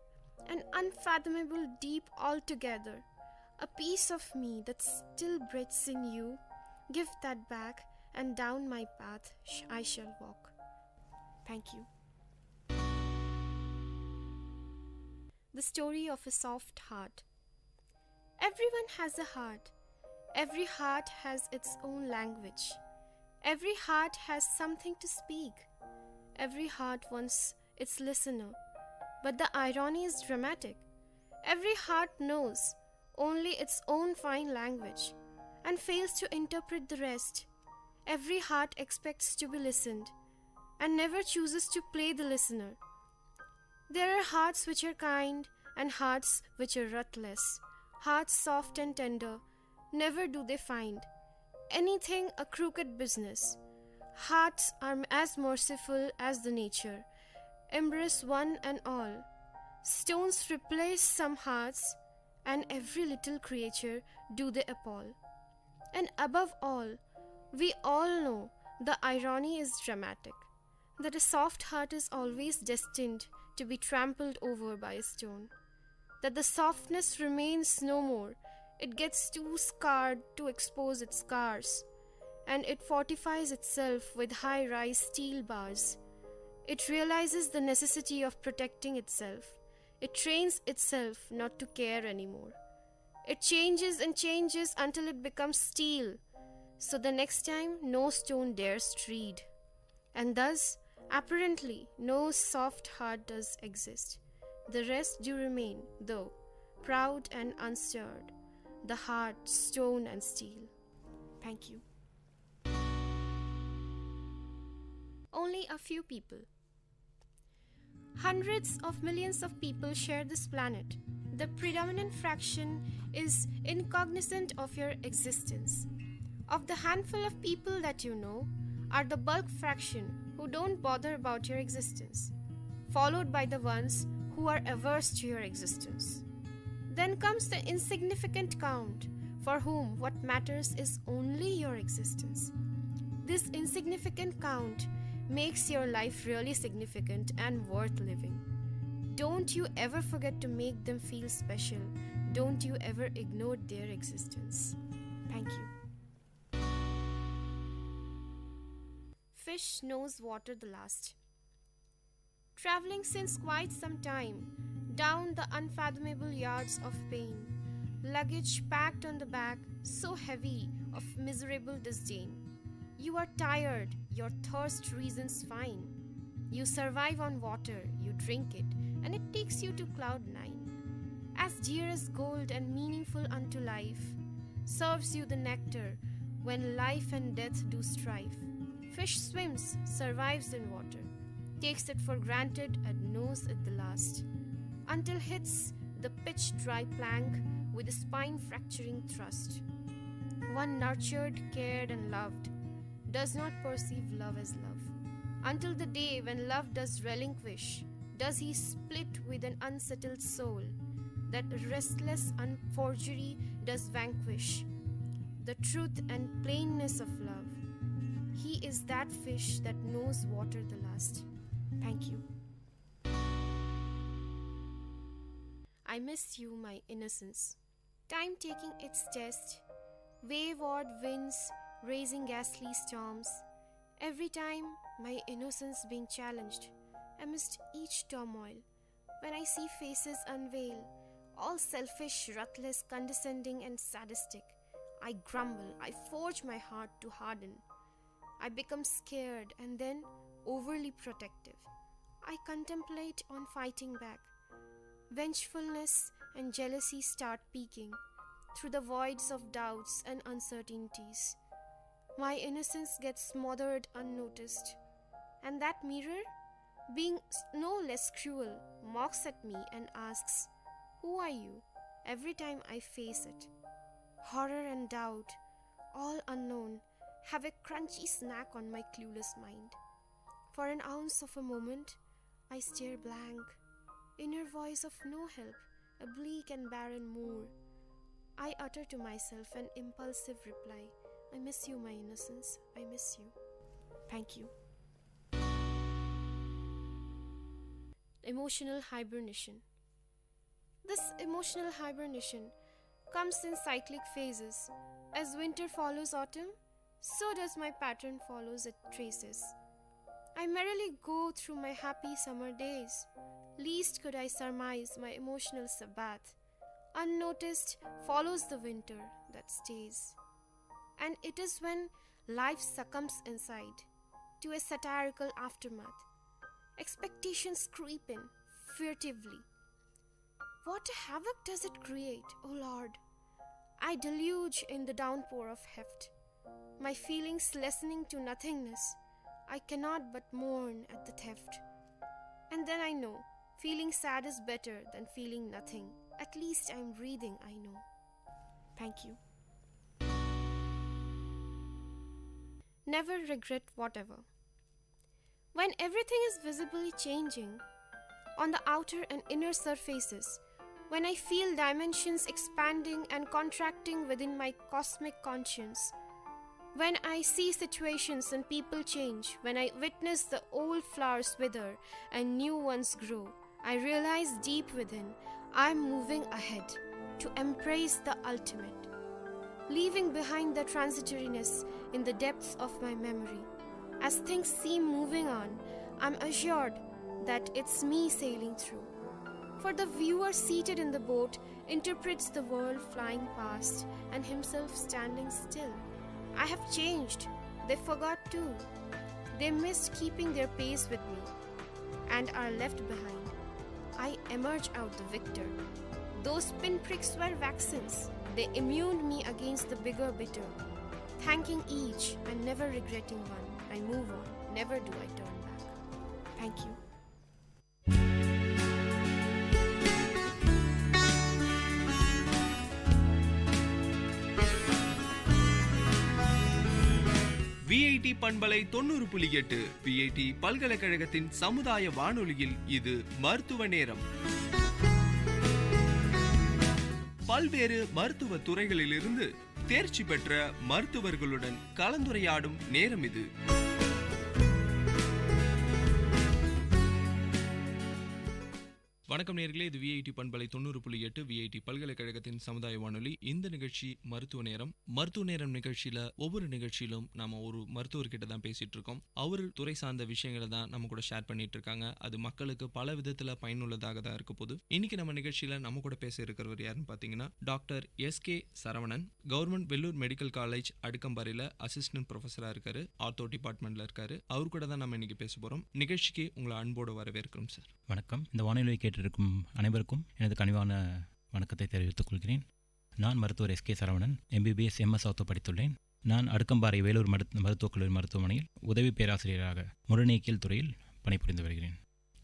an unfathomable deep altogether, a piece of me that still breathes in you. Give that back, and down my path I shall walk. Thank you. The story of a soft heart. Everyone has a heart. Every heart has its own language. Every heart has something to speak. Every heart wants its listener. But the irony is dramatic. Every heart knows only its own fine language and fails to interpret the rest. Every heart expects to be listened and never chooses to play the listener. There are hearts which are kind and hearts which are ruthless. Hearts soft and tender, never do they find anything a crooked business. Hearts are as merciful as the nature, embrace one and all. Stones replace some hearts, and every little creature do they appall. And above all, we all know the irony is dramatic, that a soft heart is always destined to be trampled over by a stone. That the softness remains no more, it gets too scarred to expose its scars. and it fortifies itself with high-rise steel bars. It realizes the necessity of protecting itself. It trains itself not to care anymore. It changes and changes until it becomes steel, so the next time no stone dares tread. And thus, apparently, no soft heart does exist. The rest do remain, though, proud and unstirred, the heart, stone and steel. Thank you. Only a few people. Hundreds of millions of people share this planet. The predominant fraction is incognizant of your existence. Of the handful of people that you know, are the bulk fraction who don't bother about your existence, followed by the ones who are averse to your existence. Then comes the insignificant count, for whom what matters is only your existence. This insignificant count makes your life really significant and worth living. Don't you ever forget to make them feel special. Don't you ever ignore their existence. Thank you. Fish knows water the last. Traveling since quite some time, down the unfathomable yards of pain, luggage packed on the back, so heavy of miserable disdain. You are tired, your thirst reasons fine. You survive on water, you drink it, and it takes you to cloud 9. As dear as gold and meaningful unto life, serves you the nectar when life and death do strive. Fish swims, survives in water, takes it for granted and knows it the last, until hits the pitch-dry plank with a spine-fracturing thrust. One nurtured, cared and loved does not perceive love as love, until the day when love does relinquish, does he split with an unsettled soul, that restless forgery does vanquish the truth and plainness of love. He is that fish that knows water the last. Thank you. I miss you, my innocence. Time taking its test, wayward winds raising ghastly storms. Every time my innocence being challenged amidst each turmoil. When I see faces unveil, all selfish, ruthless, condescending and sadistic, I grumble, I forge my heart to harden. I become scared and then overly protective. I contemplate on fighting back. Vengefulness and jealousy start peeking through the voids of doubts and uncertainties. My innocence gets smothered unnoticed, and that mirror, being no less cruel, mocks at me and asks, "Who are you?" every time I face it. Horror and doubt, all unknown, have a crunchy snack on my clueless mind. For an ounce of a moment, I stare blank, inner voice of no help, a bleak and barren moor. I utter to myself an impulsive reply, "I miss you, my innocence, I miss you." Thank you. Emotional hibernation. This emotional hibernation comes in cyclic phases. As winter follows autumn, so does my pattern follows its traces. I merrily go through my happy summer days. Least could I surmise my emotional Sabbath. Unnoticed follows the winter that stays. And it is when life succumbs inside to a satirical aftermath. Expectations creep in furtively. What havoc does it create, O Lord? I deluge in the downpour of heft, my feelings lessening to nothingness. I cannot but mourn at the theft. And then I know, feeling sad is better than feeling nothing. At least I'm breathing, I know. Thank you. Never regret whatever. When everything is visibly changing on the outer and inner surfaces, when I feel dimensions expanding and contracting within my cosmic conscience, when I see situations and people change, when I witness the old flowers wither and new ones grow, I realize deep within I am moving ahead to embrace the ultimate. leaving behind the transitoriness in the depths of my memory. As things seem moving on, I'm assured that it's me sailing through. For the viewer seated in the boat interprets the world flying past and himself standing still. I have changed. They forgot too. They missed keeping their pace with me and are left behind. I emerge out the victor. Those pinpricks were vaccines. They immuned me against the bigger bitter. Thanking each and never regretting one, I move on. Never do I turn back. Thank you. VIT பண்பலை 90.8 VIT பல்கலைக்கழகத்தின் சமுதாய வானொலியில் இது மருத்துவ நேரம். பல்வேறு மருத்துவ துறைகளிலிருந்து தேர்ச்சி பெற்ற மருத்துவர்களுடன் கலந்துரையாடும் நேரம் இது. வணக்கம் நேயர்களே, இது விஐடி பண்பலை 90.8 விஐடி பல்கலைக்கழகத்தின் சமுதாய வானொலி. இந்த நிகழ்ச்சி மருத்துவ நேரம். மருத்துவ நேரம் நிகழ்ச்சியில ஒவ்வொரு நிகழ்ச்சியிலும் நாம ஒரு மருத்துவர்கிட்ட தான் பேசிட்டு இருக்கோம். அவர் துறை சார்ந்த விஷயங்களை தான் நம்ம கூட ஷேர் பண்ணிட்டு இருக்காங்க. அது மக்களுக்கு பல விதத்துல பயனுள்ளதாக தான் இருக்க போகுது. இன்னைக்கு நம்ம நிகழ்ச்சியில நம்ம கூட பேச இருக்கிறவர் யாருன்னு பாத்தீங்கன்னா doctor SK Saravanan. Government Vellore medical college அடுக்கம்பாறையில அசிஸ்டன்ட் ப்ரொஃபஸரா இருக்காரு. ஆர்த்தோ டிபார்ட்மெண்ட்ல இருக்காரு. அவர் கூட தான் நம்ம இன்னைக்கு பேச போறோம். நிகழ்ச்சிக்கு உங்களை அன்போடு வரவேற்கிறோம் சார். வணக்கம். இந்த வானொலியை கேட்டிருக்கும் அனைவருக்கும் எனது கனிவான வணக்கத்தை தெரிவித்துக் கொள்கிறேன். நான் மருத்துவர் SK Saravanan, MBBS MS ortho படித்துள்ளேன். நான் அடுக்கம்பாறை வேலூர் மருத்துவக் கல்லூரி மருத்துவமனையில் உதவி பேராசிரியராக முறைநீக்கியல் துறையில் பணிபுரிந்து வருகிறேன்.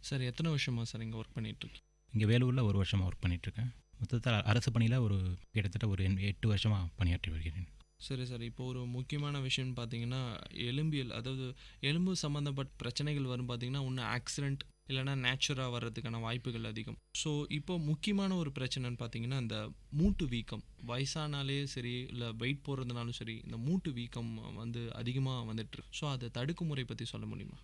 சார், எத்தனை வருஷமா சார் இங்கே ஒர்க் பண்ணிட்டு இருக்கேன்? இங்கே வேலூரில் 1 வருஷமாக ஒர்க் பண்ணிகிட்ருக்கேன். மொத்தத்தில் அரசு பணியில் கிட்டத்தட்ட ஒரு 8 வருஷமாக பணியாற்றி வருகிறேன். சரி சார், இப்போ ஒரு முக்கியமான விஷயம்னு பார்த்தீங்கன்னா எலும்பியல், அதாவது எலும்பு சம்மந்தப்பட்ட பிரச்சனைகள் வரும் பார்த்தீங்கன்னா ஒன்று ஆக்சிடென்ட் இல்லைனா நேச்சுராக வர்றதுக்கான வாய்ப்புகள் அதிகம். ஸோ இப்போ முக்கியமான ஒரு பிரச்சனைன்னு பார்த்தீங்கன்னா இந்த மூட்டு வீக்கம். வயசானாலே சரி இல்லை வெயிட் போடுறதுனாலும் சரி இந்த மூட்டு வீக்கம் அதிகமாக வந்துட்டுருக்கு. ஸோ அதை தடுக்கும் முறை பற்றி சொல்ல முடியுமா?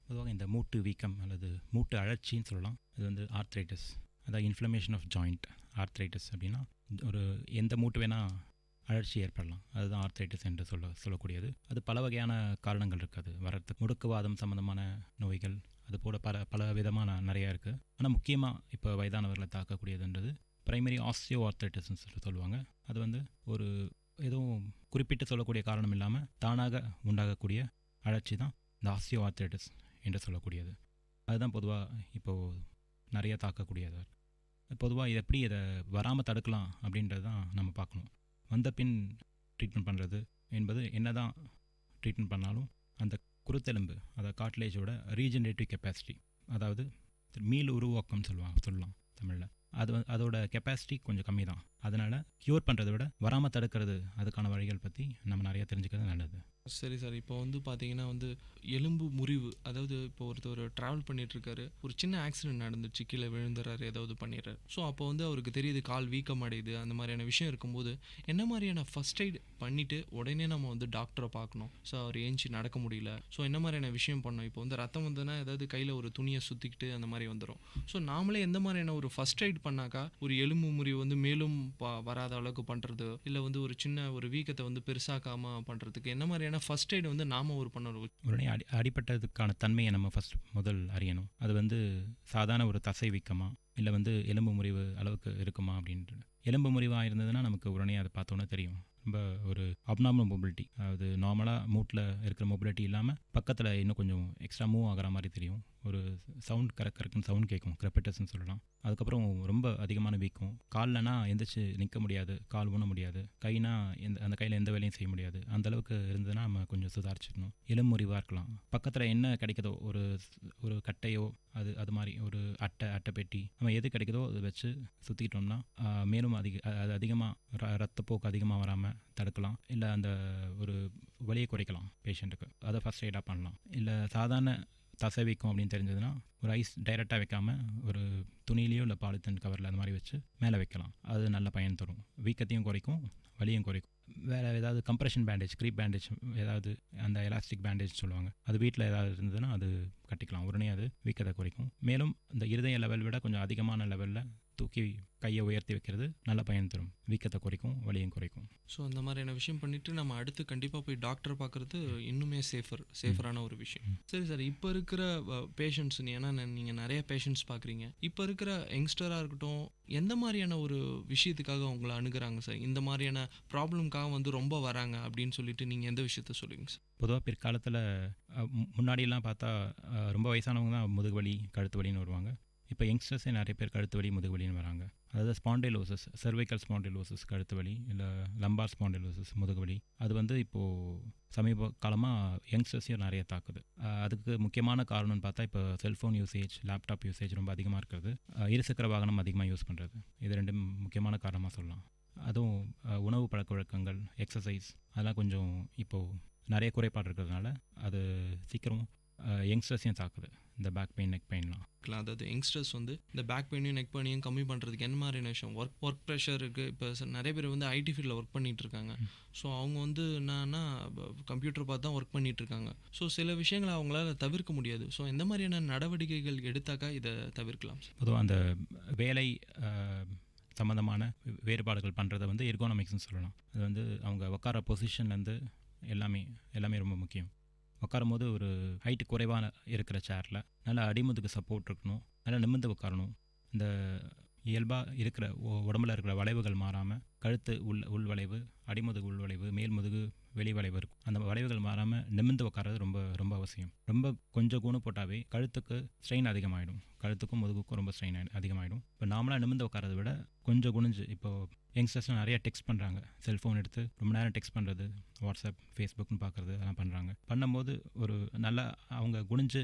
பொதுவாக இந்த மூட்டு வீக்கம் அல்லது மூட்டு அழற்சின்னு சொல்லலாம். அது ஆர்த்ரைட்டிஸ், அதாவது இன்ஃப்ளமேஷன் ஆஃப் ஜாயிண்ட். ஆர்த்ரைட்டிஸ் அப்படின்னா ஒரு எந்த மூட்டு வேணால் அழற்சி ஏற்படலாம். அதுதான் ஆர்த்ரைட்டிஸ் என்று சொல்லக்கூடியது. அது பல வகையான காரணங்கள் இருக்குது வரத்துக்கு. முடுக்குவாதம் சம்மந்தமான நோய்கள் அதுபோல் பல விதமான நிறையா இருக்குது. ஆனால் முக்கியமாக இப்போ வயதானவர்களை தாக்கக்கூடியதுன்றது பிரைமரி ஆஸ்டியோ ஆர்த்ரைட்டிஸ்ன்னு சொல்லுவாங்க. அது ஒரு எதுவும் குறிப்பிட்டு சொல்லக்கூடிய காரணம் இல்லாமல் தானாக உண்டாகக்கூடிய அழற்சி தான் இந்த ஆஸ்டியோ ஆர்த்ரைட்டிஸ் என்று சொல்லக்கூடியது. அதுதான் பொதுவாக இப்போது நிறைய தாக்கக்கூடியது. பொதுவாக இது எப்படி இதை வராமல் தடுக்கலாம் அப்படின்றது தான் நம்ம பார்க்கணும். வந்த பின் ட்ரீட்மெண்ட் பண்ணுறது என்பது என்ன தான் ட்ரீட்மெண்ட் பண்ணாலும் அந்த குருத்தெலும்பு, அதாவது காட்லேஜோட ரீஜெனரேட்டிவ் கெப்பாசிட்டி, அதாவது மீள் உருவாக்கம்னு சொல்லலாம் தமிழில், அதோட கெப்பாசிட்டி கொஞ்சம் கம்மி தான். அதனால் க்யூர் பண்ணுறதை விட வராமல் தடுக்கிறது அதுக்கான வழிகள் பற்றி நம்ம நிறையா தெரிஞ்சுக்கிறது நல்லது. சரி சார், இப்போ பார்த்தீங்கன்னா எலும்பு முறிவு, அதாவது இப்போ ஒருத்தர் ட்ராவல் பண்ணிகிட்ருக்காரு, ஒரு சின்ன ஆக்சிடென்ட் நடந்துச்சு, கீழே விழுந்துறாரு, ஏதாவது பண்ணிடுறாரு. ஸோ அப்போ அவருக்கு தெரியுது கால் வீக்கம் அடையுது, அந்த மாதிரியான விஷயம் இருக்கும்போது என்ன மாதிரியான ஃபர்ஸ்ட் எய்ட் பண்ணிவிட்டு உடனே நம்ம டாக்டரை பார்க்கணும். ஸோ அவர் ஏஞ்சி நடக்க முடியல, ஸோ என்ன மாதிரியான விஷயம் பண்ணணும்? இப்போ ரத்தம் வந்ததுன்னா ஏதாவது கையில் ஒரு துணியை சுற்றிக்கிட்டு அந்த மாதிரி வந்துடும். ஸோ நாமளே எந்த மாதிரியான ஒரு ஃபர்ஸ்ட் எய்ட் பண்ணாக்கா ஒரு எலும்பு முறிவு மேலும் வராத அளவுக்கு பண்ணுறது, இல்லை ஒரு சின்ன ஒரு வீக்கத்தை பெருசாக்காமல் பண்ணுறதுக்கு என்ன மாதிரியான ஃபர்ஸ்ட் எய்ட் நாம ஒரு பண்ணணும்? உடனே அடிப்பட்டதுக்கான தன்மையை நம்ம முதல் அறியணும். அது சாதாரண ஒரு தசை வீக்கமா இல்லை எலும்பு முறிவு அளவுக்கு இருக்குமா அப்படின்ட்டு. எலும்பு முறிவாக இருந்ததுன்னா நமக்கு உடனே அதை பார்த்தோன்னே தெரியும். ரொம்ப ஒரு அப்நார்மல் மொபிலிட்டி, அதாவது நார்மலாக மூட்டில் இருக்கிற மொபிலிட்டி இல்லாமல் பக்கத்தில் இன்னும் கொஞ்சம் எக்ஸ்ட்ரா மூவ் ஆகிற மாதிரி தெரியும். ஒரு சவுண்ட் கரெக்டுன்னு சவுண்ட் கேட்கும், கிரெப்பட்டஸ்ன்னு சொல்லலாம். அதுக்கப்புறம் ரொம்ப அதிகமான வீக்கம். கால்லனா எந்திரிச்சு நிற்க முடியாது, கால் ஊன முடியாது, கைனா அந்த கையில் எந்த வேலையும் செய்ய முடியாது. அந்தளவுக்கு இருந்ததுன்னா நம்ம கொஞ்சம் சுதாரிச்சுக்கணும். எலும்பு முறிவாக இருக்கலாம். பக்கத்தில் என்ன கிடைக்குதோ ஒரு கட்டையோ அது மாதிரி ஒரு அட்டை பெட்டி, நம்ம எது கிடைக்குதோ அதை வச்சு சுற்றிக்கிட்டோம்னா மேலும் அது அதிகமாக ரத்தப்போக்கு அதிகமாக வராமல் தடுக்கலாம். இல்லை அந்த ஒரு வலியை குறைக்கலாம் பேஷண்ட்டுக்கு. அதை ஃபர்ஸ்ட் எய்டாக பண்ணலாம். இல்லை சாதாரண தசை வீக்கம் அப்படின்னு தெரிஞ்சதுன்னா ஒரு ஐஸ் டைரெக்டாக வைக்காமல் ஒரு துணியிலையோ இல்லை பாலித்தீன் கவரில் அந்த மாதிரி வச்சு மேலே வைக்கலாம். அது நல்ல பயன் தரும். வீக்கத்தையும் குறைக்கும், வலியும் குறைக்கும். வேறு ஏதாவது கம்ப்ரெஷன் பேண்டேஜ், க்ரீப் பேண்டேஜ், ஏதாவது அந்த எலாஸ்டிக் பேண்டேஜ் சொல்லுவாங்க, அது வீட்டில் ஏதாவது இருந்ததுன்னா அது கட்டிக்கலாம். உடனே அது வீக்கத்தை குறைக்கும். மேலும் இந்த இருதய லெவல் விட கொஞ்சம் அதிகமான லெவலில் தூக்கி கையை உயர்த்தி வைக்கிறது நல்ல பயன் தரும். வீக்கத்தை குறைக்கும், வலியும் குறைக்கும். ஸோ அந்த மாதிரியான விஷயம் பண்ணிவிட்டு நம்ம அடுத்து கண்டிப்பாக போய் டாக்டரை பார்க்குறது இன்னுமே சேஃபரான ஒரு விஷயம். சரி சார், இப்போ இருக்கிற பேஷண்ட்ஸ், ஏன்னா நீங்கள் நிறைய பேஷண்ட்ஸ் பார்க்குறீங்க, இப்போ இருக்கிற யங்ஸ்டராக இருக்கட்டும், எந்த மாதிரியான ஒரு விஷயத்துக்காக உங்களை அணுகுறாங்க சார்? இந்த மாதிரியான ப்ராப்ளம்காக வந்து ரொம்ப வராங்க அப்படின்னு சொல்லிட்டு நீங்கள் எந்த விஷயத்த சொல்லுவீங்க சார்? பொதுவாக பிற்காலத்தில் முன்னாடியெல்லாம் பார்த்தா ரொம்ப வயசானவங்க தான் முதுகு வலி, கழுத்து வலின்னு வருவாங்க. இப்போ யங்ஸ்டர்ஸே நிறைய பேர் கழுத்து வலி, முதுகு வலின்னு வராங்க. அதாவது ஸ்பாண்டிலோசிஸ், சர்வைக்கல் ஸ்பாண்டிலோசிஸ் கழுத்து வலி, இல்லை லம்பார் ஸ்பாண்டிலோசிஸ் முதுகு வலி, அது வந்து இப்போது சமீப காலமாக யங்ஸ்டர்ஸையும் நிறைய தாக்குது. அதுக்கு முக்கியமான காரணம்னு பார்த்தா இப்போ செல்ஃபோன் யூசேஜ், லேப்டாப் யூசேஜ் ரொம்ப அதிகமாக இருக்கிறது, இருசக்கர வாகனம் அதிகமாக யூஸ் பண்ணுறது, இது ரெண்டும் முக்கியமான காரணமாக சொல்லலாம். அதுவும் உணவு பழக்க வழக்கங்கள், எக்ஸசைஸ், அதெல்லாம் கொஞ்சம் இப்போது நிறைய குறைபாடு இருக்கிறதுனால அது சீக்கிரம் யங்ஸ்டர்ஸையும் தாக்குது, இந்த பேக் பெயின், நெக் பெயின்லாம். அதாவது யங்ஸ்டர்ஸ் வந்து இந்த பேக் பெயினையும் நெக் பெயினையும் கம்மி பண்ணுறதுக்கு என்ன மாதிரியான விஷயம்? ஒர்க் ப்ரெஷர் இருக்குது. இப்போ நிறைய பேர் வந்து ஐடி ஃபீல்டில் ஒர்க் பண்ணிகிட்டு இருக்காங்க. ஸோ அவங்க வந்து என்னன்னா கம்ப்யூட்டர் பார்த்து தான் ஒர்க் பண்ணிகிட்டு இருக்காங்க. ஸோ சில விஷயங்களை அவங்களால தவிர்க்க முடியாது. ஸோ எந்த மாதிரியான நடவடிக்கைகள் எடுத்தாக்கா இதை தவிர்க்கலாம்? பொதுவாக அந்த வேலை சம்மந்தமான வேறுபாடுகள் பண்ணுறதை வந்து எர்கோனாமிக்ஸ்னு சொல்லலாம். அது வந்து அவங்க உட்கார பொசிஷன்லேருந்து எல்லாமே ரொம்ப முக்கியம். உட்காரும் போது ஒரு ஹைட்டு குறைவான இருக்கிற சேரில் நல்லா அடிமுதுக்கு சப்போர்ட் இருக்கணும், நல்லா நிமிர்ந்து உட்காரணும். இந்த இயல்பாக இருக்கிற உடம்புல இருக்கிற வளைவுகள் மாறாமல், கழுத்து உள் வளைவு, அடிமுதுகு உள் வளைவு, மேல் முதுகு வெளி வளைவு இருக்கும், அந்த வளைவுகள் மாறாமல் நிமிர்ந்து உட்காரது ரொம்ப ரொம்ப அவசியம். ரொம்ப கொஞ்சம் கூணு போட்டாவே கழுத்துக்கு ஸ்ட்ரெயின் அதிகமாகிடும், கழுத்துக்கும் முதுகுக்கும் ரொம்ப ஸ்ட்ரெயின் அதிகமாகிடும். இப்போ நார்மலாக நிமிர்ந்து உட்காரதை விட கொஞ்சம் குனிஞ்சு, இப்போது யங்ஸ்டர்ஸ்லாம் நிறைய டெக்ஸ்ட் பண்ணுறாங்க, செல்ஃபோன் எடுத்து ரொம்ப நேரம் டெக்ஸ்ட் பண்ணுறது, வாட்ஸ்அப், ஃபேஸ்புக்னு பார்க்குறது, அதெல்லாம் பண்ணும்போது ஒரு நல்லா அவங்க குனிஞ்சு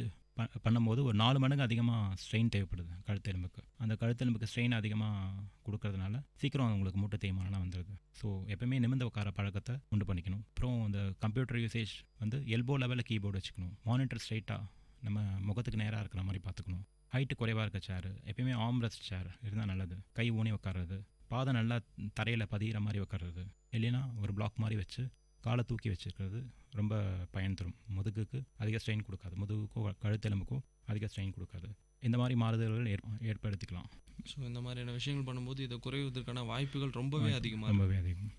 பண்ணும்போது ஒரு 4 மடங்கு அதிகமாக ஸ்ட்ரெயின் தேவைப்படுது கழுத்தெலும்புக்கு. அந்த கழுத்தெலும்புக்கு ஸ்ட்ரெயின் அதிகமாக கொடுக்கறதுனால சீக்கிரம் அவங்களுக்கு மூட்டை தேய்மானலாம் வந்துடுது. ஸோ எப்பவுமே நிமிர்ந்து உட்கார பழக்கத்தை உண்டு பண்ணிக்கணும். அப்புறம் இந்த கம்ப்யூட்டர் யூசேஜ் வந்து எல்போ லெவலில் கீபோர்டு வச்சுக்கணும். மானிட்டர் ஸ்ட்ரைட்டாக நம்ம முகத்துக்கு நேராக இருக்கிற மாதிரி பார்த்துக்கணும். ஹைட்டு குறைவாக இருக்க சேர், எப்பயுமே ஆம்ரெஸ்ட் சேர் இருந்தால் நல்லது. கை ஊனி உட்கார்றது, பாதம் நல்லா தரையில் பதிகிற மாதிரி உட்கார்றது, இல்லைன்னா ஒரு பிளாக் மாதிரி வச்சு காலை தூக்கி வச்சுருக்கிறது ரொம்ப பயன் தரும். முதுகுக்கு அதிக ஸ்ட்ரெயின் கொடுக்காது, முதுகுக்கோ கழுத்தெலும்புக்கோ அதிக ஸ்ட்ரெயின் கொடுக்காது. இந்த மாதிரி மாறுதல்கள் ஏற்படுத்திக்கலாம். ஸோ இந்த மாதிரியான விஷயங்கள் பண்ணும்போது இதை குறைவதற்கான வாய்ப்புகள் ரொம்பவே அதிகம்.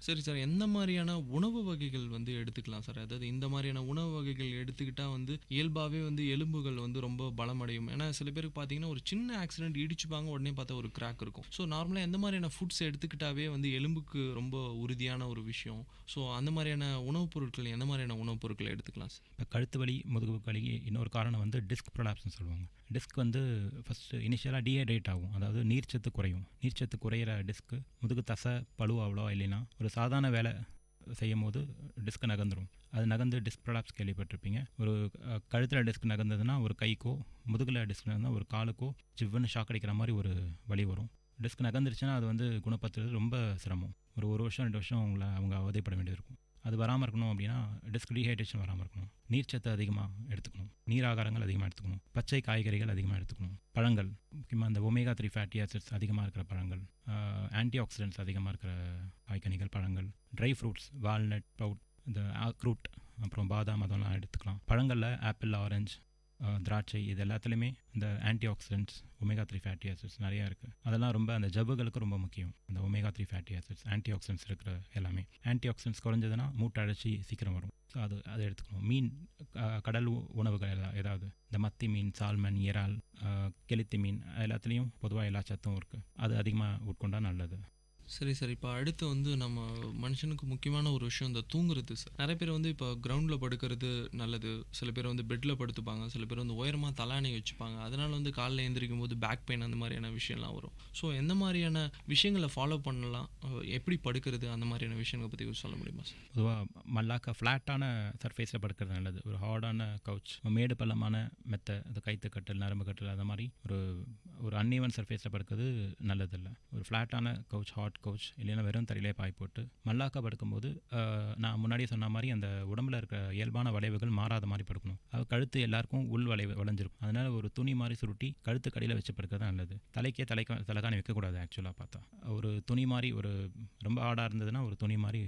சரி சார், எந்த மாதிரியான உணவு வகைகள் வந்து எடுத்துக்கலாம் சார்? அதாவது இந்த மாதிரியான உணவு வகைகள் எடுத்துக்கிட்டால் வந்து இயல்பாகவே வந்து எலும்புகள் வந்து ரொம்ப பலமடையும். ஏன்னா சில பேருக்கு பார்த்தீங்கன்னா ஒரு சின்ன ஆக்சிடென்ட் இடிச்சுப்பாங்க, உடனே பார்த்தா ஒரு கிராக் இருக்கும். ஸோ நார்மலாக எந்த மாதிரியான ஃபுட்ஸ் எடுத்துக்கிட்டாவே வந்து எலும்புக்கு ரொம்ப உறுதியான ஒரு விஷயம். ஸோ அந்த மாதிரியான உணவுப் பொருட்கள், எந்த மாதிரியான உணவுப் பொருட்களை எடுத்துக்கலாம் சார்? இப்போ கழுத்து வலி, முதுகு வலி இன்னொரு காரணம் வந்து டிஸ்க் ப்ரொலாப்ஸ்னு சொல்லுவாங்க. டிஸ்க் வந்து ஃபஸ்ட்டு இனிஷியலாக டீஹைட்ரேட் ஆகும், அதாவது நீர்ச்சத்து குறையும். நீர்ச்சத்து குறையிற டிஸ்க்கு முதுகு தசை பழு அவ்வளோ இல்லைன்னா ஒரு சாதாரண வேலை செய்யும் போது டிஸ்க் நகர்ந்துடும். அது நகர்ந்து டிஸ்க் ப்ரொலாப்ஸ் கேள்விப்பட்டிருப்பீங்க. ஒரு கழுத்தில் டிஸ்க் நகர்ந்ததுன்னா ஒரு கைக்கோ, முதுகில் டிஸ்க் நகர்ந்தால் ஒரு காலுக்கோ ஜிவ்வுன்னு ஷாக் அடிக்கிற மாதிரி ஒரு வலி வரும். டிஸ்க் நகர்ந்துருச்சுன்னா அது வந்து குணப்படுத்துறது ரொம்ப சிரமம். ஒரு வருஷம் 2 வருஷம் அவங்க அவதிப்பட வேண்டியது இருக்கும். அது வராமல் இருக்கணும் அப்படின்னா டிஸ்க் டீஹைட்ரேஷன் வராமல் இருக்கணும். நீர்ச்சத்து அதிகமாக எடுத்துக்கணும், நீர் ஆகாரங்கள் அதிகமாக எடுத்துக்கணும், பச்சை காய்கறிகள் அதிகமாக எடுத்துக்கணும், பழங்கள், முக்கியமாக இந்த ஒமேகா 3 ஃபேட்டி ஆசிட்ஸ் அதிகமாக இருக்கிற பழங்கள், ஆன்டி ஆக்சிடென்ட்ஸ் அதிகமாக இருக்கிற காய்கனிகள், பழங்கள், ட்ரை ஃப்ரூட்ஸ், வால்நட், பவுட், இந்த ஆக்ரூட், அப்புறம் பாதாம், அதெல்லாம் எடுத்துக்கலாம். பழங்களில் ஆப்பிள், ஆரஞ்சு, திராட்சை, இது எல்லாத்துலேயுமே இந்த anti oxidants, omega 3 fatty acids நிறையா இருக்குது. அதெல்லாம் ரொம்ப அந்த ஜவ்வுகளுக்கு ரொம்ப முக்கியம். அந்த omega 3 fatty acids, anti oxidants இருக்கிற எல்லாமே. ஆன்டி ஆக்சிடென்ட்ஸ் குறைஞ்சதுன்னா மூட்டை அழைச்சி சீக்கிரம் வரும். ஸோ அதை எடுத்துக்கணும். மீன், கடல் உணவுகள் ஏதாவது இந்த மத்தி மீன், சால்மன், இறால், கெளுத்தி மீன், எல்லாத்துலேயும் பொதுவாக எல்லா சத்தும் இருக்குது. அது அதிகமாக உட்கொண்டால் நல்லது. சரி சார், இப்போ அடுத்து வந்து நம்ம மனுஷனுக்கு முக்கியமான ஒரு விஷயம் இந்த தூங்குறது சார். நிறைய பேர் வந்து இப்போ கிரவுண்டில் படுக்கிறது நல்லது, சில பேர் வந்து பெட்டில் படுத்துப்பாங்க, சில பேர் வந்து உயரமாக தலாணி வச்சுப்பாங்க. அதனால் வந்து காலையில் எழுந்திரிக்கும் போது பேக் பெயின் அந்த மாதிரியான விஷயம்லாம் வரும். ஸோ எந்த மாதிரியான விஷயங்களை ஃபாலோ பண்ணலாம், எப்படி படுக்கிறது, அந்த மாதிரியான விஷயங்களை பற்றி சொல்ல முடியுமா சார்? பொதுவாக மல்லாக்க ஃப்ளாட்டான சர்ஃபேஸில் படுக்கிறது நல்லது. ஒரு ஹார்டான கவுச், மேடு பள்ளமான மெத்தை, அது கைத்து கட்டல், நரம்பு கட்டல், அந்த மாதிரி ஒரு அன்ஈவன் சர்ஃபேஸில் படுக்கிறது நல்லதில்லை. ஒரு ஃப்ளாட்டான கவுச், ஹார்ட் காட் கவுச் இல்லைன்னா வெறும் தரையிலே பாய் போட்டு மல்லாக்கா படுக்கும்போது நான் முன்னாடியே சொன்ன மாதிரி அந்த உடம்புல இருக்கிற இயல்பான வளைவுகள் மாறாத மாதிரி படுக்கணும். அது கழுத்து எல்லாருக்கும் உள் வளைஞ்சிருக்கும். அதனால் ஒரு துணி மாதிரி சுருட்டி கழுத்து கடியில் வச்சு படுக்கிறது நல்லது. தலைக்காணி வைக்கக்கூடாது. ஆக்சுவலாக பார்த்தா ஒரு துணி மாதிரி ஒரு ரொம்ப ஆடாக இருந்ததுன்னா ஒரு துணி மாதிரி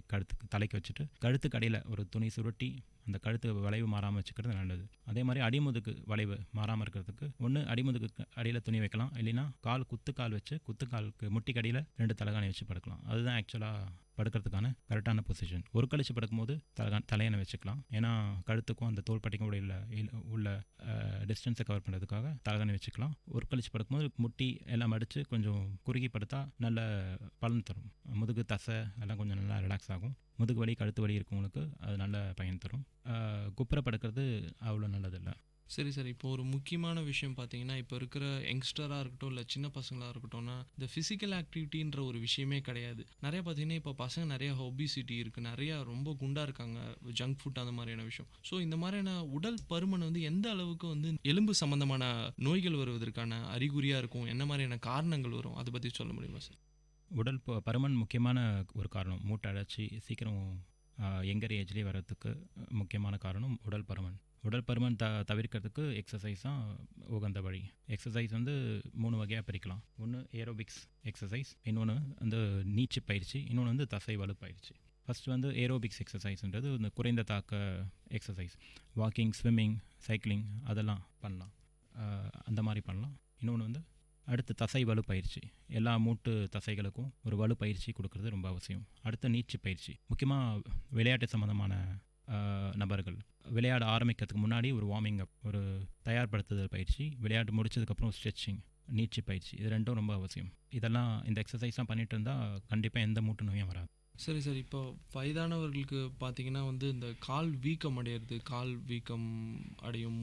தலைக்கு வச்சுட்டு கழுத்து கடியில் ஒரு துணி சுருட்டி அந்த கழுத்து வளைவு மாறாமல் வச்சுக்கிறது நல்லது. அதே மாதிரி அடிமுதுக்கு வளைவு மாறாமல் இருக்கிறதுக்கு ஒன்று அடிமுதுக்கு அடியில் துணி வைக்கலாம், இல்லைன்னா குத்துக்கால் வச்சு குத்துக்காலுக்கு முட்டி கடியில் 2 தலைகாணி வச்சு படுக்கலாம். அதுதான் ஆக்சுவலாக படுக்கிறதுக்கான கரெக்டான பொசிஷன். ஒரு கழிச்சு படுக்கும்போது தலையணை வச்சுக்கலாம். ஏன்னா கழுத்துக்கும் அந்த தோள்பட்டைக்கும் உள்ள டிஸ்டன்ஸை கவர் பண்ணுறதுக்காக தலைகாணி வச்சுக்கலாம். ஒரு கழிச்சு படுக்கும்போது முட்டி எல்லாம் அடித்து கொஞ்சம் குறுகி படுத்தா நல்ல பலன் தரும். முதுகு தசை எல்லாம் கொஞ்சம் நல்லா ரிலாக்ஸ் ஆகும். முதுகு வலி கழுத்து வலி இருக்கவங்களுக்கு அது நல்ல பயன் தரும். குப்புற படுக்கிறது அவ்வளோ நல்லதில்லை. சரி சார், இப்போ ஒரு முக்கியமான விஷயம் பார்த்தீங்கன்னா, இப்போ இருக்கிற யங்ஸ்டராக இருக்கட்டும் இல்லை சின்ன பசங்களாக இருக்கட்டும்னா இந்த ஃபிசிக்கல் ஆக்டிவிட்டின்ற ஒரு விஷயமே கிடையாது. நிறைய பார்த்தீங்கன்னா இப்போ பசங்க நிறைய ஒபிசிட்டி இருக்குது, நிறையா ரொம்ப குண்டாக இருக்காங்க, ஜங்க் ஃபுட் அந்த மாதிரியான விஷயம். ஸோ இந்த மாதிரியான உடல் பருமன் வந்து எந்த அளவுக்கு வந்து எலும்பு சம்மந்தமான நோய்கள் வருவதற்கான அறிகுறியாக இருக்கும், என்ன மாதிரியான காரணங்கள் வரும், அதை பற்றி சொல்ல முடியுமா சார்? உடல் பருமன் முக்கியமான ஒரு காரணம். மூட்டை அடைச்சி சீக்கிரம் யங்கர் ஏஜ்லேயே வர்றதுக்கு முக்கியமான காரணம் உடல் பருமன். உடல் பருமன் தவிர்க்கிறதுக்கு எக்ஸசைஸ் தான் உகந்த வழி. எக்ஸசைஸ் வந்து 3 வகையாக பிரிக்கலாம். ஒன்று ஏரோபிக்ஸ் எக்ஸசைஸ், இன்னொன்று வந்து நீச்சு பயிற்சி, இன்னொன்று வந்து தசை வலு பயிற்சி. ஃபஸ்ட்டு வந்து ஏரோபிக்ஸ் எக்ஸசைஸ்ன்றது இந்த குறைந்த தாக்க எக்ஸசைஸ், வாக்கிங், ஸ்விம்மிங், சைக்கிளிங் அதெல்லாம் பண்ணலாம், அந்த மாதிரி பண்ணலாம். இன்னொன்று வந்து அடுத்து தசை வலு பயிற்சி, எல்லா மூட்டு தசைகளுக்கும் ஒரு வலு பயிற்சி கொடுக்கறது ரொம்ப அவசியம். அடுத்து நீச்சு பயிற்சி, முக்கியமாக விளையாட்டு சம்மந்தமான நபர்கள் விளையாட ஆரம்பிக்கிறதுக்கு முன்னாடி ஒரு வார்மிங் அப், ஒரு தயார்படுத்துதல் பயிற்சி, விளையாட்டு முடிச்சதுக்கப்புறம் ஸ்ட்ரெச்சிங், நீச்சு பயிற்சி, இது ரெண்டும் ரொம்ப அவசியம். இதெல்லாம் இந்த எக்ஸசைஸ்லாம் பண்ணிட்டு இருந்தால் கண்டிப்பாக எந்த மூட்டு நோயும் வராது. சரி சார், இப்போ வயதானவர்களுக்கு பார்த்தீங்கன்னா வந்து இந்த கால் வீக்கம் அடையிறது, கால் வீக்கம் அடையும்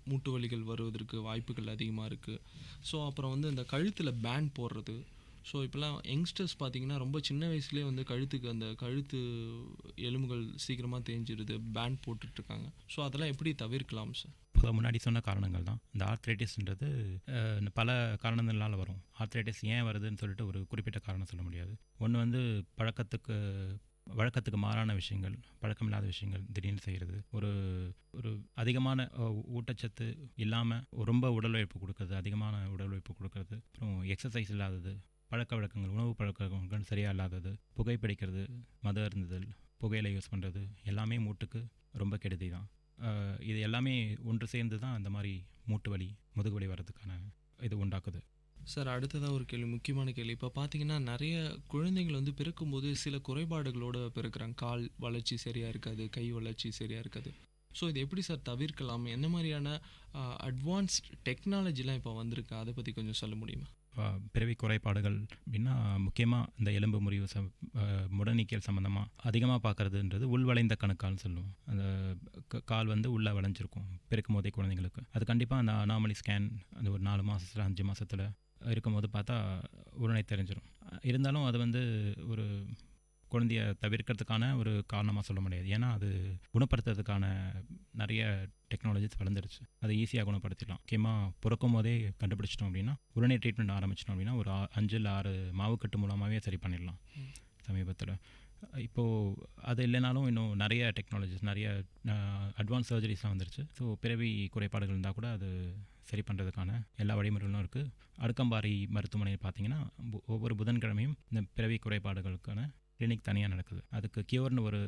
மூட்டு வலிகள் வருவதற்கு வாய்ப்புகள் அதிகமாக இருக்குது. ஸோ அப்புறம் வந்து இந்த கழுத்தில் பேண்ட் போடுறது. ஸோ இப்போலாம் யங்ஸ்டர்ஸ் பார்த்தீங்கன்னா ரொம்ப சின்ன வயசுலேயே வந்து கழுத்து எலும்புகள் சீக்கிரமாக தேஞ்சிடுது, பேண்ட் போட்டுட்ருக்காங்க. ஸோ அதெல்லாம் எப்படி தவிர்க்கலாம் சார்? இப்போ முன்னாடி சொன்ன காரணங்கள் தான். இந்த ஆர்த்ரைட்டிஸ்ன்றது பல காரணங்களால் வரும். ஆர்த்ரைட்டிஸ் ஏன் வருதுன்னு சொல்லிட்டு ஒரு குறிப்பிட்ட காரணம் சொல்ல முடியாது. ஒன்று வந்து வழக்கத்துக்கு மாறான விஷயங்கள், பழக்கமில்லாத விஷயங்கள் திடீர்னு செய்கிறது, ஒரு அதிகமான ஊட்டச்சத்து இல்லாமல் ரொம்ப உடல் உழைப்பு கொடுக்கறது, அதிகமான உடல் உழைப்பு கொடுக்கறது, அப்புறம் எக்ஸசைஸ் இல்லாதது, பழக்க வழக்கங்கள், உணவு பழக்க வழக்கங்கள் சரியாக இல்லாதது, புகைப்பிடிக்கிறது, மது அருந்துதல், புகையிலை யூஸ் பண்ணுறது எல்லாமே மூட்டுக்கு ரொம்ப கெடுதி தான். இது எல்லாமே ஒன்று சேர்ந்து தான் இந்த மாதிரி மூட்டு வலி, முதுகு வலி வர்றதுக்கான இது உண்டாக்குது. சார், அடுத்ததாக ஒரு கேள்வி, முக்கியமான கேள்வி. இப்போ பார்த்தீங்கன்னா நிறைய குழந்தைகள் வந்து பிறக்கும்போது சில குறைபாடுகளோடு பிறக்கிறாங்க. கால் வளர்ச்சி சரியாக இருக்காது, கை வளர்ச்சி சரியாக இருக்காது. ஸோ இது எப்படி சார் தவிர்க்கலாம்? என்ன மாதிரியான அட்வான்ஸ்ட் டெக்னாலஜிலாம் இப்போ வந்திருக்கு, அதை பற்றி கொஞ்சம் சொல்ல முடியுமா? பிறவி குறைபாடுகள் அப்படின்னா முக்கியமாக இந்த எலும்பு முறிவு முடநீக்கியல் சம்மந்தமாக அதிகமாக பார்க்குறதுன்றது உள்வளைந்த கணுக்கால்னு சொல்லுவோம். அந்த கால் வந்து உள்ளே வளைஞ்சிருக்கும் பிறக்கும் போதே குழந்தைங்களுக்கு. அது கண்டிப்பாக அந்த அனாமலி ஸ்கேன் அந்த ஒரு 4 மாதத்தில் 5 மாதத்தில் இருக்கும்போது பார்த்தா உடனே தெரிஞ்சிடும். இருந்தாலும் அது வந்து ஒரு குழந்தைய தவிர்க்கிறதுக்கான ஒரு காரணமாக சொல்ல முடியாது. ஏன்னா அது குணப்படுத்துறதுக்கான நிறைய டெக்னாலஜிஸ் வளர்ந்துருச்சு. அதை ஈஸியாக குணப்படுத்திடலாம். முக்கியமாக பிறக்கும் போதே கண்டுபிடிச்சிட்டோம் அப்படின்னா, உடனே ட்ரீட்மெண்ட் ஆரம்பிச்சிட்டோம் அப்படின்னா ஒரு 5 இல்லை 6 மாவுக்கட்டு மூலமாகவே சரி பண்ணிடலாம் சமீபத்தில். இப்போது அது இல்லைனாலும் இன்னும் நிறைய டெக்னாலஜிஸ், நிறைய அட்வான்ஸ் சர்ஜரிஸ்லாம் வந்துருச்சு. ஸோ பிறவி குறைபாடுகள் இருந்தால் கூட அது சரி பண்ணுறதுக்கான எல்லா வழிமுறைகளும் இருக்குது. அடுக்கம்பாரி மருத்துவமனையில் பார்த்தீங்கன்னா ஒவ்வொரு புதன்கிழமையும் இந்த பிறவி குறைபாடுகளுக்கான கிளினிக் தனியாக நடக்குது. அதுக்கு கியூர்னு ஒரு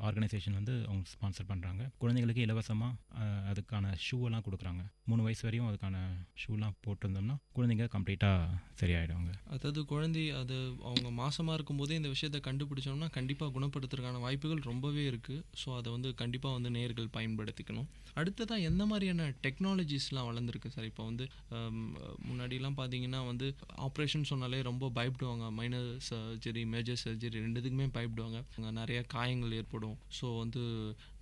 ஆர்கனைசேஷன் வந்து அவங்க ஸ்பான்சர் பண்ணுறாங்க. குழந்தைங்களுக்கு இலவசமாக அதுக்கான ஷூவெல்லாம் கொடுக்குறாங்க. 3 வயசு வரையும் அதுக்கான ஷூலாம் போட்டிருந்தோம்னா குழந்தைங்க கம்ப்ளீட்டாக சரியாயிடுவாங்க. அதாவது குழந்தை அது அவங்க மாசமாக இருக்கும்போதே இந்த விஷயத்தை கண்டுபிடிச்சோம்னா கண்டிப்பாக குணப்படுத்துறதுக்கான வாய்ப்புகள் ரொம்பவே இருக்குது. ஸோ அதை வந்து கண்டிப்பாக வந்து நேயர்கள் பயன்படுத்திக்கணும். அடுத்ததான் எந்த மாதிரியான டெக்னாலஜிஸ்லாம் வளர்ந்துருக்கு சார்? இப்போ வந்து முன்னாடிலாம் பார்த்தீங்கன்னா வந்து ஆப்ரேஷன் சொன்னாலே ரொம்ப பயப்படுவாங்க. மைனர் சர்ஜரி, மேஜர் சர்ஜரி ரெண்டுத்துக்குமே பயப்படுவாங்க. அங்கே நிறைய காயங்கள் ஏற்படும். ஸோ வந்து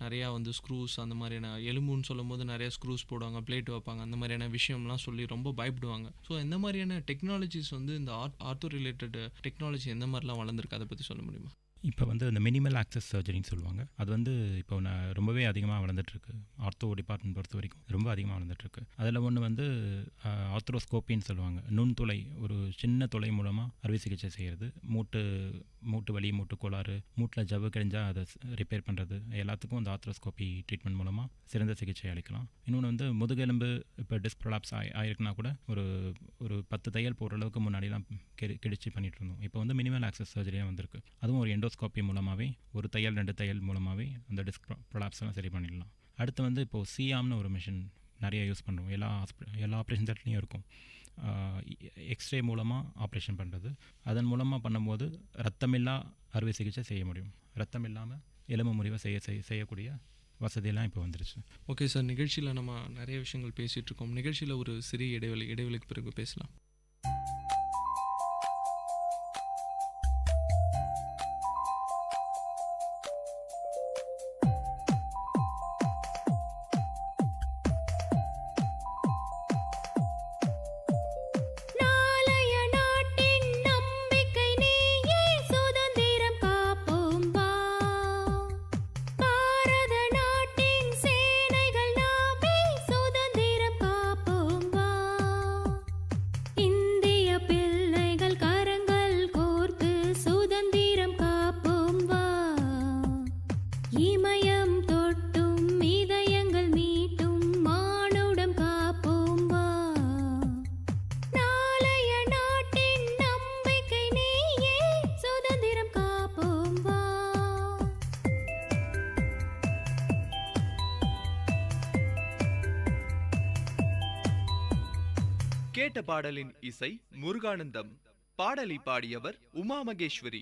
நிறையா வந்து ஸ்க்ரூஸ் அந்த மாதிரியான எலும்புன்னு சொல்லும் போது நிறைய ஸ்க்ரூஸ் போடுவாங்க, பிளேட் வைப்பாங்க, அந்த மாதிரியான விஷயம்லாம் சொல்லி ரொம்ப பயப்படுவாங்க. ஸோ எந்த மாதிரியான டெக்னாலஜிஸ் வந்து இந்த ஆர்த்தோ ரிலேட்டட் டெக்னாலஜி எந்த மாதிரிலாம் வளர்ந்துருக்கு, அதை பற்றி சொல்ல முடியுமா? இப்போ வந்து அந்த மினிமல் ஆக்சஸ் சர்ஜரின்னு சொல்லுவாங்க. அது வந்து இப்போ ரொம்பவே அதிகமாக வளர்ந்துட்டுருக்கு. ஆர்த்தோ டிபார்ட்மெண்ட் பொறுத்த வரைக்கும் ரொம்ப அதிகமாக வளர்ந்துட்டுருக்கு. அதில் ஒன்று வந்து ஆர்த்ரோஸ்கோப்பின்னு சொல்லுவாங்க. நுண்துளை, ஒரு சின்ன துளை மூலமாக அறுவை சிகிச்சை செய்கிறது. மூட்டு வலி, மூட்டு கோளாறு, மூட்டில் ஜவ்வு கிழிஞ்சால் அதை ரிப்பேர் பண்ணுறது, எல்லாத்துக்கும் அந்த ஆர்த்ரோஸ்கோப்பி ட்ரீட்மெண்ட் மூலமாக சிறந்த சிகிச்சை அளிக்கலாம். இன்னொன்று வந்து முதுகெலும்பு இப்போ டிஸ்க் ப்ரொலாப்ஸ் ஆயிருக்குன்னா கூட ஒரு 10 தையல் போடுற அளவுக்கு முன்னாடிலாம் கிழிச்சு பண்ணிகிட்டு இருந்தோம். இப்போ வந்து மினிமல் ஆக்சஸ் சர்ஜரியாக வந்திருக்கு. அதுவும் ஒரு எண்டோஸ்கோப்பி மூலமாகவே, ஒரு தையல் 2 தையல் மூலமாகவே அந்த டிஸ்க் ப்ரொலாப்ஸ்லாம் சரி பண்ணிடலாம். அடுத்து வந்து இப்போது சிஆம்னு ஒரு மிஷின் நிறைய யூஸ் பண்ணுறோம். எல்லா ஆப்ரேஷன் தேட்டர்லையும் இருக்கும். எக்ஸ்ரே மூலமாக ஆப்ரேஷன் பண்ணுறது. அதன் மூலமாக பண்ணும்போது ரத்தமில்லா அறுவை சிகிச்சை செய்ய முடியும். ரத்தம் இல்லாமல் எலும்பு முறிவை செய்யக்கூடிய வசதியெல்லாம் இப்போ வந்துருச்சு. ஓகே சார், நிகழ்ச்சியில் நம்ம நிறைய விஷயங்கள் பேசிகிட்டு இருக்கோம். நிகழ்ச்சியில் ஒரு சிறிய இடைவெளிக்கு பிறகு பேசலாம். கேட்ட பாடலின் இசை முருகானந்தம். பாடலை பாடியவர் உமா மகேஸ்வரி.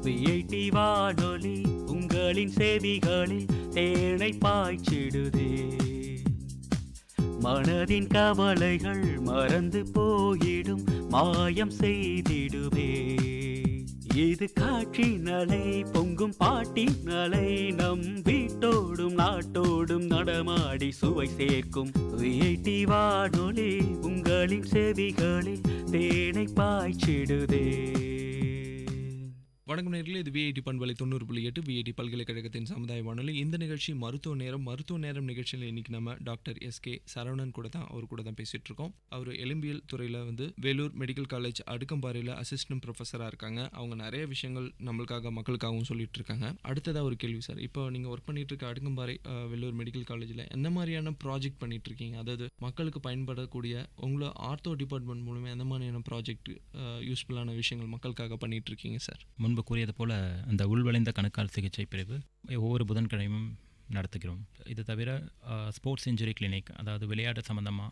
விஐடி வானொலி உங்களின் செவிகளில் தேனை பாய்ச்சிடுதே. மனதின் கவலைகள் மறந்து போயிடும், மாயம் செய்திடுவே. இது காட்சி நலை பொங்கும் பாட்டி நலை, நம் வீட்டோடும் நாட்டோடும் நடமாடி சுவை சேர்க்கும். விஐடி வானொலி உங்களின் செவிகளில் தேனை பாய்ச்சிடுதே. வணக்கம் நேயர்களே, இது விஐடி பண்பலை 90.8 விஐடி பல்கலைக்கழகத்தின் சமுதாய வானொலி. இந்த நிகழ்ச்சி மருத்துவ நேரம் நிகழ்ச்சியில் இன்னைக்கு நம்ம டாக்டர் எஸ்கே சரவணன் அவர் கூட தான் பேசிட்டு இருக்கோம். அவர் எலும்பியல் துறையில் வந்து வேலூர் மெடிக்கல் காலேஜ் அடுக்கம்பாறையில் அசிஸ்டன்ட் ப்ரொஃபஸராக இருக்காங்க. அவங்க நிறைய விஷயங்கள் நம்மளுக்காக மக்களுக்காகவும் சொல்லிட்டு இருக்காங்க. அடுத்ததாக ஒரு கேள்வி சார், இப்போ நீங்கள் ஒர்க் பண்ணிட்டு இருக்க அடுக்கம்பாறை வேலூர் மெடிக்கல் காலேஜில் என்ன மாதிரியான ப்ராஜெக்ட் பண்ணிட்டு இருக்கீங்க? அதாவது மக்களுக்கு பயன்படக்கூடிய உங்களை ஆர்த்தோ டிபார்ட்மெண்ட் மூலமாக எந்த மாதிரியான ப்ராஜெக்ட் யூஸ்ஃபுல்லான விஷயங்கள் மக்களுக்காக பண்ணிட்டு இருக்கீங்க சார்? முன்பு கூறியது போல் அந்த உள்வளைந்த கணுக்கால் சிகிச்சை பிரிவு ஒவ்வொரு புதன்கிழமையும் நடத்துகிறோம். இது தவிர ஸ்போர்ட்ஸ் இன்ஜுரி கிளினிக், அதாவது விளையாட்டு சம்மந்தமாக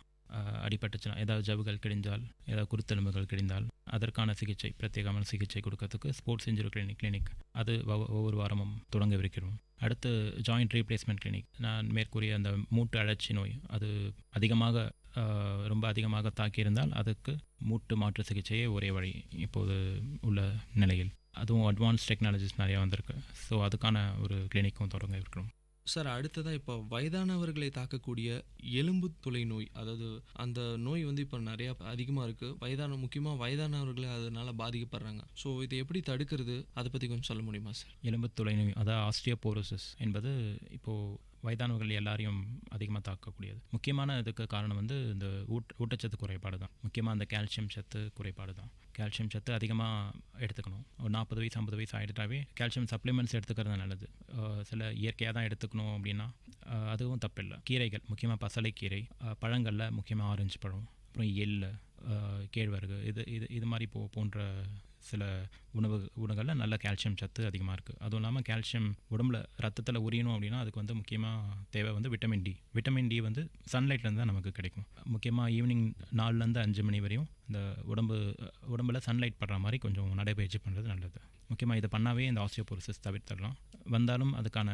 அடிபட்டுச்சுன்னா, ஏதாவது ஜவ்வுகள் கிழிந்தால், ஏதாவது குருத்தெலும்புகள் கிழிந்தால் அதற்கான சிகிச்சை, பிரத்யேகமான சிகிச்சை கொடுக்கறதுக்கு ஸ்போர்ட்ஸ் இன்ஜுரி கிளினிக் அது ஒவ்வொரு வாரமும் தொடங்கவிருக்கிறோம். அடுத்து ஜாயிண்ட் ரீப்ளேஸ்மெண்ட் கிளினிக். நான் மேற்கூறிய அந்த மூட்டு அழற்சி நோய் அது ரொம்ப அதிகமாக தாக்கியிருந்தால் அதுக்கு மூட்டு மாற்று சிகிச்சையே ஒரே வழி இப்போது உள்ள நிலையில். அதுவும் அட்வான்ஸ் டெக்னாலஜிஸ் நிறையா வந்திருக்கு. ஸோ அதுக்கான ஒரு கிளினிக்கும் தொடங்க இருக்கிறோம். சார், அடுத்ததாக இப்போ வயதானவர்களை தாக்கக்கூடிய எலும்பு துளை நோய், அதாவது அந்த நோய் வந்து இப்போ நிறையா அதிகமாக இருக்குது. முக்கியமாக வயதானவர்களே அதனால் பாதிக்கப்படுறாங்க. ஸோ இதை எப்படி தடுக்கிறது, அதை பற்றி கொஞ்சம் சொல்ல முடியுமா சார்? எலும்பு துளை நோய், அதாவது ஆஸ்டியோபோரோசிஸ் என்பது இப்போது வயதானவர்கள் எல்லாரையும் அதிகமாக தாக்கக்கூடியது. முக்கியமான இதுக்கு காரணம் வந்து இந்த ஊட்டச்சத்து குறைபாடு தான். முக்கியமாக அந்த கால்சியம் சத்து குறைபாடு தான். கால்சியம் சத்து அதிகமாக எடுத்துக்கணும். ஒரு 40 வயசு 50 வயசு ஆகிட்டாவே கால்சியம் சப்ளிமெண்ட்ஸ் எடுத்துக்கிறது நல்லது. சில இயற்கையாக தான் எடுத்துக்கணும் அப்படின்னா அதுவும் தப்பில்லை. கீரைகள், முக்கியமாக பசலைக்கீரை, பழங்களில் முக்கியமாக ஆரஞ்சு பழம், அப்புறம் எள், கேழ்வரகு, இது மாதிரி போன்ற சில உணவுகளில் நல்ல கால்சியம் சத்து அதிகமாக இருக்குது. அதுவும் இல்லாமல் கால்சியம் உடம்புல ரத்தத்தில் உரியணும் அப்படின்னா அதுக்கு வந்து முக்கியமாக தேவை வந்து விட்டமின் டி. விட்டமின் டி வந்து சன்லைட்லேருந்து தான் நமக்கு கிடைக்கும். முக்கியமாக ஈவினிங் 4லேருந்து 5 மணி வரையும் இந்த உடம்புல சன்லைட் படுற மாதிரி கொஞ்சம் நடைபயிற்சி பண்ணுறது நல்லது. முக்கியமாக இதை பண்ணாவே இந்த ஆஸ்டியோபோரோசிஸ் தவிர்த்திடலாம். வந்தாலும் அதுக்கான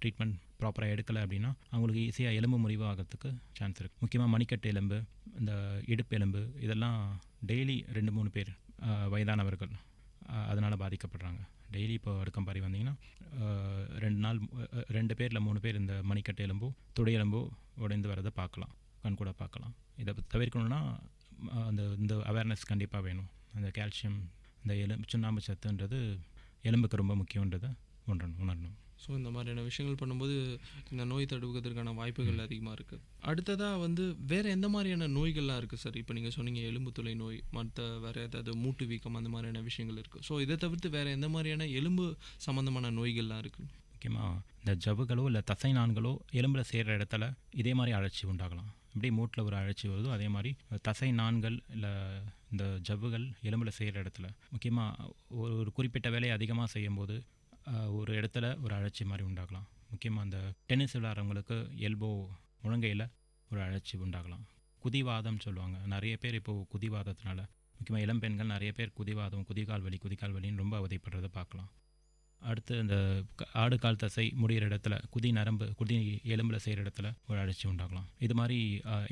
ட்ரீட்மெண்ட் ப்ராப்பராக எடுக்கலை அப்படின்னா அவங்களுக்கு ஈஸியாக எலும்பு முறிவு ஆகிறதுக்கு சான்ஸ் இருக்குது. முக்கியமாக மணிக்கட்டு எலும்பு, இந்த இடுப்பு எலும்பு, இதெல்லாம் டெய்லி 2-3 பேர் வயதானவர்கள் அதனால் பாதிக்கப்படுறாங்க. டெய்லி இப்போ அடுக்கம்பாறை வந்தீங்கன்னா 2 பேரில் 3 பேர் இந்த மணிக்கட்டு எலும்போ துடை எலும்போ உடைந்து வரதை பார்க்கலாம். கண்கூட பார்க்கலாம். இதை தவிர்க்கணும்னா இந்த அவேர்னஸ் கண்டிப்பாக வேணும். அந்த கால்சியம், இந்த சுண்ணாம்பு சத்துன்றது எலும்புக்கு ரொம்ப முக்கியன்றதை உணரணும். ஸோ இந்த மாதிரியான விஷயங்கள் பண்ணும்போது இந்த நோய் தடுக்கிறதுக்கான வாய்ப்புகள் அதிகமாக இருக்குது. அடுத்ததாக வேறு எந்த மாதிரியான நோய்கள்லாம் இருக்குது சார்? இப்போ நீங்கள் சொன்னீங்க எலும்பு துளை நோய், மற்ற வேறு ஏதாவது மூட்டு வீக்கம், அந்த மாதிரியான விஷயங்கள் இருக்குது. ஸோ இதை தவிர்த்து வேறு எந்த மாதிரியான எலும்பு சம்மந்தமான நோய்கள்லாம் இருக்குது? முக்கியமாக இந்த ஜவ்வுகளோ இல்லை தசை நான்களோ எலும்பில் சேர்கிற இடத்துல இதே மாதிரி அழற்சி உண்டாகலாம். எப்படி மூட்டில் ஒரு அழற்சி வருதோ அதே மாதிரி தசை நான்கள் இல்லை இந்த ஜவ்வுகள் எலும்பில் செய்கிற இடத்துல முக்கியமாக ஒரு குறிப்பிட்ட வேலையை அதிகமாக செய்யும்போது ஒரு இடத்துல ஒரு அழற்சி மாதிரி உண்டாகலாம். முக்கியமாக அந்த டென்னிஸ் விளையாடுறவங்களுக்கு எல்போ முழங்கையில் ஒரு அழற்சி உண்டாகலாம். குதிவாதம் சொல்லுவாங்க. நிறைய பேர் இப்போது குதிவாதத்தினால, முக்கியமாக இளம் பெண்கள் நிறைய பேர் குதிகால் வலின்னு ரொம்ப அவதிப்படுறதை பார்க்கலாம். அடுத்து இந்த ஆடுகால் தசை முடிகிற இடத்துல குதி எலும்பில் செய்கிற இடத்துல ஒரு அழற்சி உண்டாகலாம். இது மாதிரி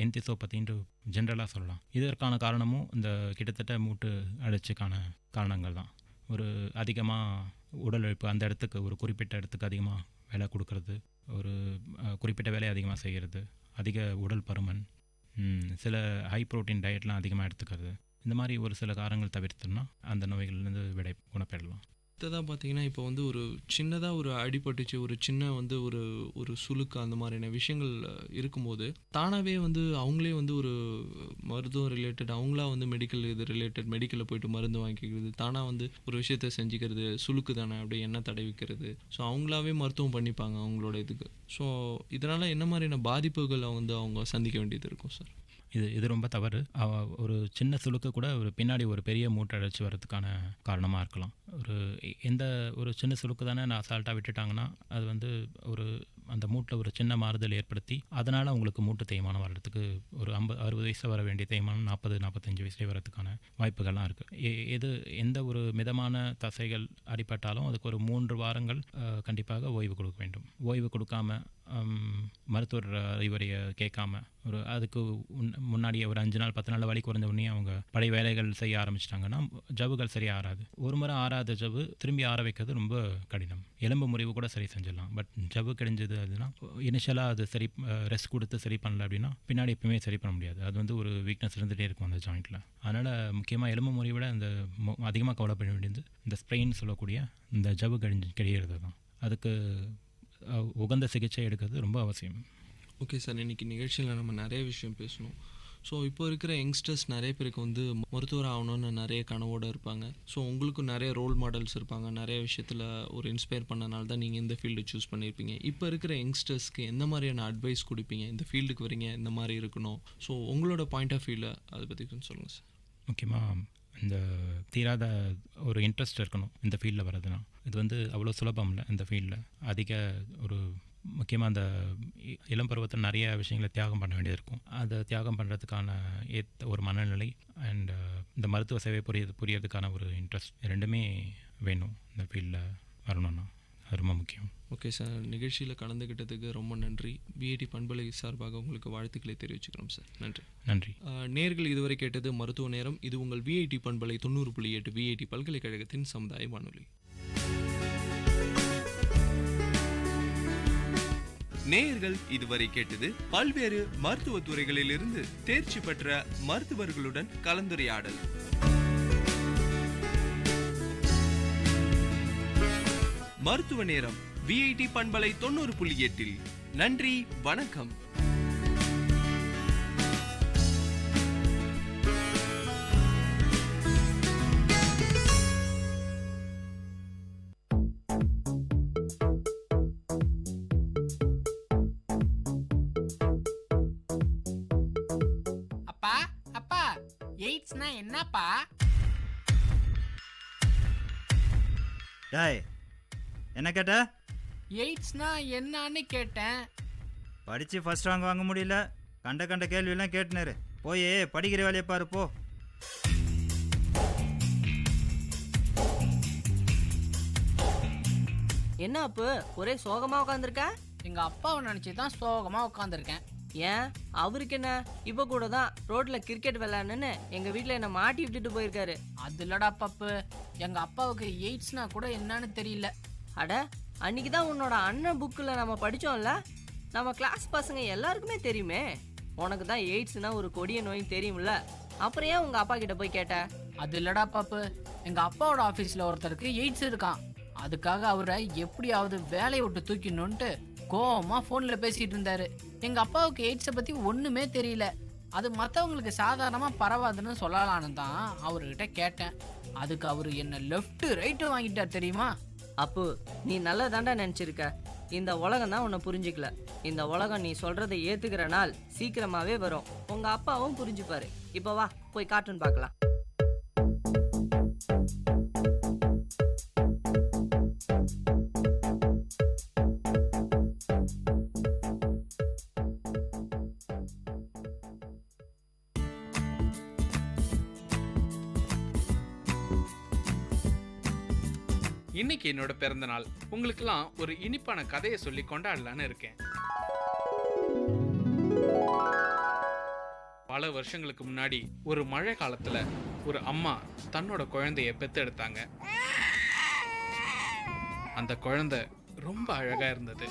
என்திசோபதின்னு ஜென்ரலாக சொல்லலாம். இதற்கான காரணமும் இந்த கிட்டத்தட்ட மூட்டு அழற்சிக்கான காரணங்கள் தான். ஒரு அதிகமாக உடல் உழைப்பு, அந்த இடத்துக்கு ஒரு குறிப்பிட்ட இடத்துக்கு அதிகமாக வேலை கொடுக்கறது, ஒரு குறிப்பிட்ட வேலையை அதிகமாக செய்கிறது, அதிக உடல் பருமன், சில ஹை ப்ரோட்டீன் டயட்லாம் அதிகமாக எடுத்துக்கிறது, இந்த மாதிரி ஒரு சில காரணங்கள் தவிர்த்தோம்னா அந்த நோய்கள்லேருந்து குணப்பெறலாம். அடுத்ததாக பார்த்தீங்கன்னா இப்போ ஒரு சின்னதாக ஒரு அடிபட்டுச்சு, ஒரு சின்ன ஒரு சுளுக்கு, அந்த மாதிரியான விஷயங்கள் இருக்கும்போது தானாகவே அவங்களே ஒரு மருத்துவம் ரிலேட்டட், அவங்களா மெடிக்கல் மெடிக்கலில் போயிட்டு மருந்து வாங்கிக்கிறது, தானாக ஒரு விஷயத்த செஞ்சுக்கிறது, சுளுக்கு தானே அப்படி எண்ணெய் தடவிக்கிறது. ஸோ அவங்களாவே மருத்துவம் பண்ணிப்பாங்க அவங்களோட இதுக்கு. ஸோ இதனால் என்ன மாதிரியான பாதிப்புகள் அவங்க சந்திக்க வேண்டியது இருக்கும் சார்? இது ரொம்ப தவறு. ஒரு சின்ன சுளுக்கு கூட பின்னாடி ஒரு பெரிய மூட்டு அழற்சி வர்றதுக்கான காரணமாக இருக்கலாம். ஒரு சின்ன சுளுக்கு தானே நான் அசால்ட்டாக விட்டுட்டாங்கன்னா அது அந்த மூட்டில் ஒரு சின்ன மாறுதல் ஏற்படுத்தி அதனால் அவங்களுக்கு மூட்டு தேய்மானம் வர்றதுக்கு ஒரு 50-60 வயசில் வர வேண்டிய தேய்மானம் 40-45 வயசுலேயே வரதுக்கான வாய்ப்புகள்லாம் இருக்குது. எந்த ஒரு மிதமான தசைகள் அடிபட்டாலும் அதுக்கு ஒரு 3 வாரங்கள் கண்டிப்பாக ஓய்வு கொடுக்க வேண்டும். ஓய்வு கொடுக்காம மருத்துவர் அறிவுரையை கேட்காம அதுக்கு முன்னாடியே ஒரு 5 நாள் 10 நாள் வலி குறைஞ்ச உடனே அவங்க பழைய வேலைகள் செய்ய ஆரம்பிச்சிட்டாங்கன்னா ஜவ்வுகள் சரியாக ஆறாது. ஒரு முறை ஆறாத ஜவ்வு திரும்பி ஆற வைக்கிறது ரொம்ப கடினம். எலும்பு முறிவு கூட சரி செஞ்சிடலாம். பட் ஜவ்வு கிடைஞ்சது அதுனா இனிஷியலாக அது ரெஸ்ட் கொடுத்து சரி பண்ணல அப்படின்னா பின்னாடி எப்பவுமே சரி பண்ண முடியாது. அது ஒரு வீக்னஸ் இருந்துகிட்டே இருக்கும் அந்த ஜாயிண்ட்டில். அதனால் முக்கியமாக எலும்பு முறிவை விட இந்த அதிகமாக கவலைப்பட வேண்டியது இந்த ஸ்ப்ரெயின் சொல்லக்கூடிய இந்த ஜவ்வு கிடைக்கிறது தான். அதுக்கு உகந்த சிகிச்சை எடுக்கிறது ரொம்ப அவசியம். ஓகே சார், இன்றைக்கி நிகழ்ச்சியில் நம்ம நிறைய விஷயம் பேசணும். ஸோ இப்போ இருக்கிற யங்ஸ்டர்ஸ் நிறைய பேருக்கு மருத்துவர் ஆகணும்னு நிறைய கனவோடு இருப்பாங்க. ஸோ உங்களுக்கும் நிறைய ரோல் மாடல்ஸ் இருப்பாங்க. நிறைய விஷயத்தில் ஒரு இன்ஸ்பயர் பண்ணனால தான் நீங்கள் இந்த ஃபீல்டு சூஸ் பண்ணியிருப்பீங்க. இப்போ இருக்கிற யங்ஸ்டர்ஸ்க்கு எந்த மாதிரியான அட்வைஸ் கொடுப்பீங்க? இந்த ஃபீல்டுக்கு வரீங்க, இந்த மாதிரி இருக்கணும். ஸோ உங்களோட பாயிண்ட் ஆஃப் வியூவில் அதை பற்றி கொஞ்சம் சொல்லுங்கள் சார். முக்கியமாக இந்த தீராத ஒரு இன்ட்ரெஸ்ட் இருக்கணும் இந்த ஃபீல்டில் வர்றதுனா. இது அவ்வளோ சுலபம் இல்லை. இந்த ஃபீல்டில் அதிக முக்கியமாக அந்த இளம் பருவத்தில் நிறைய விஷயங்களை தியாகம் பண்ண வேண்டியது இருக்கும். அதை தியாகம் பண்ணுறதுக்கான ஒரு மனநிலை அண்ட் இந்த மருத்துவ சேவை புரியறதுக்கான ஒரு இன்ட்ரெஸ்ட் ரெண்டுமே வேணும் இந்த ஃபீல்டில் வரணும்னா. அது ரொம்ப முக்கியம். ஓகே சார், நிகழ்ச்சியில் கலந்துக்கிட்டதுக்கு ரொம்ப நன்றி. விஐடி பண்பலை சார்பாக உங்களுக்கு வாழ்த்துக்களை தெரிவிச்சுக்கிறோம் சார். நன்றி. நேர்கள் இதுவரை கேட்டது மருத்துவ நேரம். இது உங்கள் விஐடி பண்பலை 90.8 விஐடி பல்கலைக்கழகத்தின் சமுதாய வானொலி. நேயர்கள் இதுவரை கேட்டது பல்வேறு மருத்துவ துறைகளிலிருந்து தேர்ச்சி பெற்ற மருத்துவர்களுடன் கலந்துரையாடல். மருத்துவ நேரம் விஐடி பண்பலை 90.8. நன்றி, வணக்கம். எய்ட்ஸ்னா என்னப்பா? டேய், என்ன கேட்ட? எய்ட்ஸ்னா என்னன்னு கேட்டேன். படிச்சு ஃபர்ஸ்ட் ரேங்க் வாங்க முடியல, கண்ட கேள்வியெல்லாம் கேட்டுனாரு. போய் படிக்கிற வேலையை பாரு போ. என்ன அப்பு ஒரே சோகமா உட்காந்துருக்க? எங்க அப்பாவை நினைச்சுதான் சோகமா உட்காந்துருக்கேன். ஏன், அவருக்கு என்ன? இப்ப கூட தான் ரோட்ல கிரிக்கெட் விளையாடணுன்னு எங்க வீட்டுல என்ன மாட்டி விட்டுட்டு போயிருக்காரு. அது இல்லடா பப்பு, எங்க அப்பாவுக்கு எய்ட்ஸ்னா கூட என்னன்னு தெரியல. அட, அன்னைக்குதான் உன்னோட அண்ணன் புக்கில் நம்ம படிச்சோம்ல, நம்ம கிளாஸ் பசங்க எல்லாருக்குமே தெரியுமே. உனக்கு தான் எய்ட்ஸ்னா ஒரு கொடிய நோய் தெரியும்ல, அப்புறம் ஏன் உங்க அப்பா கிட்ட போய் கேட்ட? அது இல்லடா பாப்பு, எங்க அப்பாவோட ஆபீஸ்ல ஒருத்தருக்கு எய்ட்ஸ் இருக்கான். அதுக்காக அவரை எப்படியாவது வேலையை விட்டு தூக்கிடணும்ட்டு கோவமா போன்ல பேசிட்டு இருந்தாரு. எங்க அப்பாவுக்கு எய்ட்ஸை பத்தி ஒண்ணுமே தெரியல. அது மற்றவங்களுக்கு சாதாரணமா பரவாதுன்னு சொல்லலான்னு தான் அவர்கிட்ட கேட்டேன். அதுக்கு அவரு என்ன லெஃப்ட் ரைட்டு வாங்கிட்டார் தெரியுமா? அப்போ நீ நல்லா தாண்டா நினைச்சிருக்க. இந்த உலகம் தான் உன்னை புரிஞ்சுக்கல. இந்த உலகம் நீ சொல்றதை ஏத்துக்கிற நாள் சீக்கிரமாவே வரும். உங்க அப்பாவும் புரிஞ்சுப்பாரு. இப்போ வா போய் கார்ட்டூன் பார்க்கலாம். இன்னைக்கு என்னோட பிறந்த நாள். உங்களுக்கெல்லாம் ஒரு இனிப்பான கதையை சொல்லி கொண்டாடலான்னு இருக்கேன். பல வருஷங்களுக்கு முன்னாடி ஒரு மழை காலத்துல ஒரு அம்மா தன்னோட குழந்தைய பெத்தெடுத்தாங்க. அந்த குழந்தை ரொம்ப அழகா இருந்தது.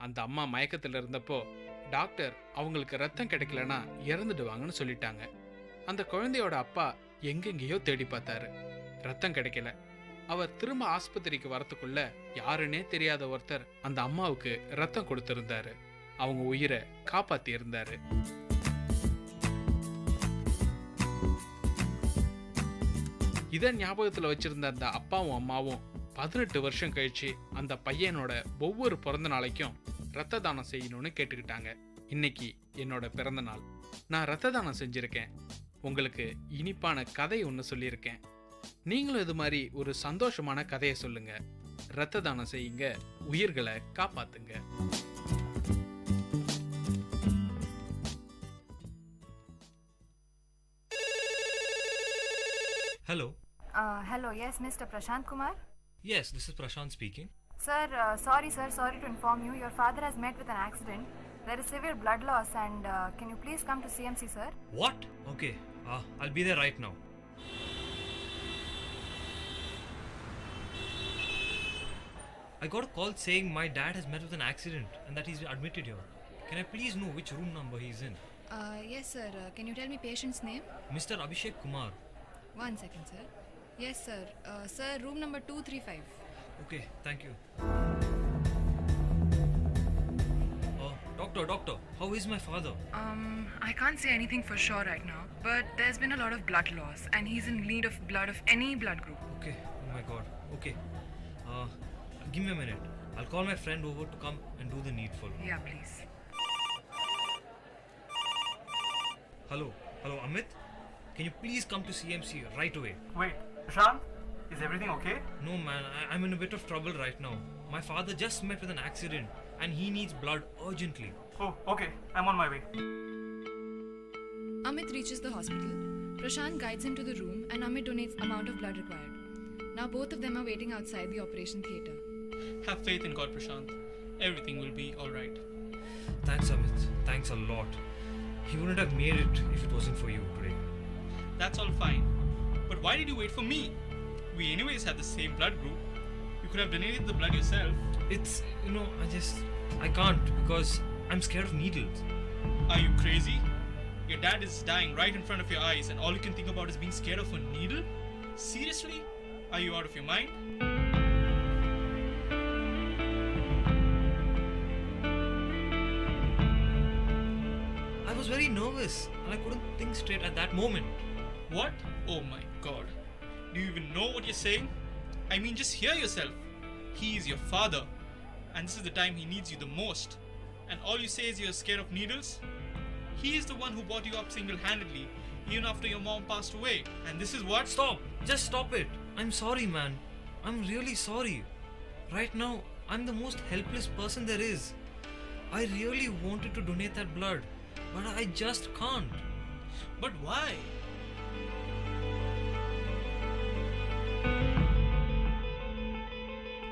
அந்த அம்மா மயக்கத்துல இருந்தப்போ டாக்டர் அவங்களுக்கு ரத்தம் கிடைக்கலன்னா இறந்துடுவாங்கன்னு சொல்லிட்டாங்க. அந்த குழந்தையோட அப்பா எங்கெங்கேயோ தேடி பார்த்தாரு, ரத்தம் கிடைக்கல. அவர் திரும்ப ஆஸ்பத்திரிக்கு வரத்துக்குள்ள யாருன்னே தெரியாத ஒருத்தர் அந்த அம்மாவுக்கு ரத்தம் கொடுத்திருந்தாரு. அவங்க உயிரை காப்பாத்தி இருந்தாரு. இத ஞாபகத்துல வச்சிருந்த அந்த அப்பாவும் அம்மாவும் 18 வருஷம் கழிச்சு அந்த பையனோட ஒவ்வொரு பிறந்த நாளைக்கும் ரத்த தானம் செய்யணும்னு கேட்டுக்கிட்டாங்க. இன்னைக்கு என்னோட பிறந்த நாள். நான் ரத்த தானம் செஞ்சிருக்கேன். உங்களுக்கு இனிப்பான கதை ஒன்று சொல்லியிருக்கேன். நீங்களும் இது மாதிரி ஒரு சந்தோஷமான கதையை சொல்லுங்க. ரத்த தானம் செய்யுங்க, உயிர்களை காப்பாத்துங்க. Hello. Hello, yes, Mr. Prashant Kumar? Yes, this is Prashant speaking. Sir, sorry to inform you, your father has met with an accident. There is severe blood loss and can you please come to CMC, sir? What? Okay, I'll be there right now. I got a call saying my dad has met with an accident and that he's admitted here. Can I please know which room number he's in? Yes, sir. Can you tell me patient's name? Mr. Abhishek Kumar. One second, sir. Yes, sir. Sir, room number 235. Okay, thank you. Doctor, how is my father? I can't say anything for sure right now, but there's been a lot of blood loss and he's in need of blood of any blood group. Okay, oh my god. Okay. Give me a minute. I'll call my friend over to come and do the needful. Yeah, please. Hello, Amit? Can you please come to CMC right away? Wait, Prashant, is everything okay? No man, I'm in a bit of trouble right now. My father just met with an accident and he needs blood urgently. Oh, okay, I'm on my way. Amit reaches the hospital. Prashant guides him to the room and Amit donates amount of blood required. Now both of them are waiting outside the operation theatre. Have faith in God, Prashant. Everything will be alright. Thanks, Amit. Thanks a lot. He wouldn't have made it if it wasn't for you today. That's all fine. But why did you wait for me? We anyways had the same blood group. You could have donated the blood yourself. It's, I can't because I'm scared of needles. Are you crazy? Your dad is dying right in front of your eyes and all you can think about is being scared of a needle? Seriously? Are you out of your mind? I was very nervous and I couldn't think straight at that moment. What? Oh my god. Do you even know what you're saying? I mean, just hear yourself. He is your father. And this is the time he needs you the most. And all you say is you're scared of needles? He is the one who brought you up single-handedly, even after your mom passed away. And this is what? Stop! Just stop it! I'm sorry, man. I'm really sorry. Right now, I'm the most helpless person there is. I really wanted to donate that blood, but I just can't. But why?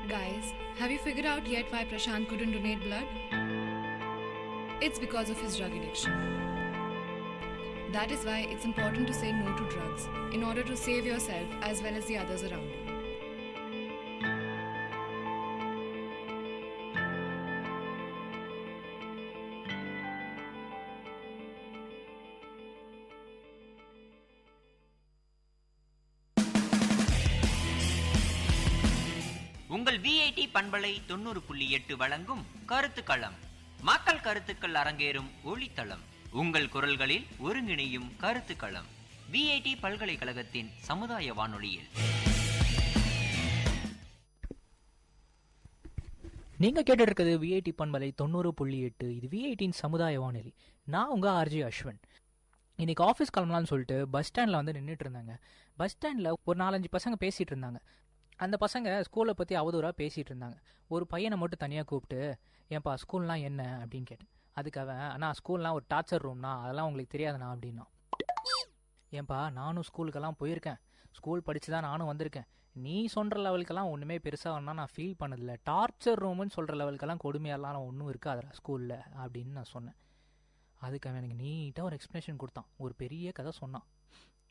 Guys, have you figured out yet why Prashant couldn't donate blood? It's because of his drug addiction. That is why it's important to say no to drugs in order to save yourself as well as the others around you. உங்கள் VIT பண்பலை 90.8 வழங்கும் கருத்துக்களம். மக்கள் கருத்துக்கள் அரங்கேறும் ஒளித்தளம். உங்கள் குரல்களில் ஒருங்கிணையும் கருத்துக்களம். VIT பல்கலைக்கழகத்தின் சமுதாய வானொலியில். நீங்க கேட்டு இருக்கிறது விஐடி பண்பலை 90.8. இது விஐடியின் சமுதாய வானொலி. நான் உங்க ஆர்ஜி அஸ்வின். இன்னைக்கு ஆஃபீஸ் கிளம்பலான்னு சொல்லிட்டு பஸ் ஸ்டாண்டில் வந்து நின்றுட்டு இருந்தாங்க. பஸ் ஸ்டாண்டில் ஒரு 4-5 பசங்க பேசிகிட்டு இருந்தாங்க. அந்த பசங்க ஸ்கூலை பற்றி அவதூறாக பேசிகிட்டு இருந்தாங்க. ஒரு பையனை மட்டும் தனியாக கூப்பிட்டு, ஏன்பா ஸ்கூல்லாம் என்ன அப்படின்னு கேட்டேன். அதுக்கு அவன், அண்ணா ஸ்கூல்லாம் ஒரு டார்ச்சர் ரூம்னா, அதெல்லாம் உங்களுக்கு தெரியாதுண்ணா அப்படின்னா. ஏன்பா நானும் ஸ்கூலுக்கெல்லாம் போயிருக்கேன், ஸ்கூல் படித்து தான் நானும் வந்திருக்கேன். நீ சொல்கிற லெவலுக்கெல்லாம் ஒன்றுமே பெருசாக வேணா நான் ஃபீல் பண்ணதில்லை. டார்ச்சர் ரூம்னு சொல்கிற லெவலுக்கெல்லாம் கொடுமையெல்லாம் ஒன்றும் இருக்காதுடா ஸ்கூலில் அப்படின்னு நான் சொன்னேன். அதுக்கு அவன் எனக்கு நீட்டாக ஒரு எக்ஸ்ப்ளனேஷன் கொடுத்தான். ஒரு பெரிய கதை சொன்னான்.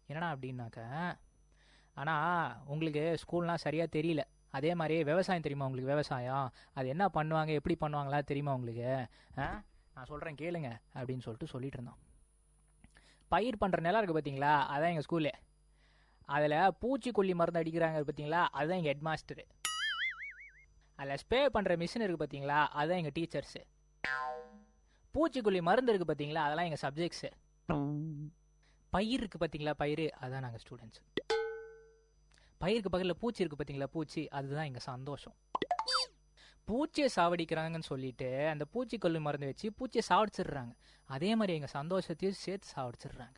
என்னடா அப்படின்னாக்க, ஆனால் உங்களுக்கு ஸ்கூல்லாம் சரியாக தெரியல. அதே மாதிரி விவசாயம் தெரியுமா உங்களுக்கு? விவசாயம் அது என்ன பண்ணுவாங்க, எப்படி பண்ணுவாங்களா தெரியுமா உங்களுக்கு? நான் சொல்கிறேன் கேளுங்க அப்படின்னு சொல்லிட்டு இருந்தான். பயிர் பண்ணுற நிலம் இருக்குது பார்த்தீங்களா, அதான் எங்கள் ஸ்கூலு. அதில் பூச்சிக்கொல்லி மருந்து அடிக்கிறாங்க பார்த்தீங்களா, அதுதான் எங்கள் ஹெட் மாஸ்டரு. அதில் ஸ்ப்ரே பண்ணுற மிஷின் இருக்குது பார்த்தீங்களா, அதுதான் எங்கள் டீச்சர்ஸு. பூச்சிக்கொல்லி மருந்து இருக்குது பார்த்தீங்களா, அதெல்லாம் எங்கள் சப்ஜெக்ட்ஸு. பயிர் இருக்குது பார்த்தீங்களா, பயிர் அதுதான் நாங்கள் ஸ்டூடெண்ட்ஸ். பயிருக்கு பக்கத்தில் பூச்சி இருக்குது பார்த்தீங்களா, பூச்சி அதுதான் எங்கள் சந்தோஷம். பூச்சியை சாவடிக்கிறாங்கன்னு சொல்லிட்டு அந்த பூச்சிக்கொல்லி மருந்து வச்சு பூச்சியை சாவடிச்சிடுறாங்க. அதே மாதிரி எங்கள் சந்தோஷத்தையும் சேர்த்து சாவடிச்சிடுறாங்க.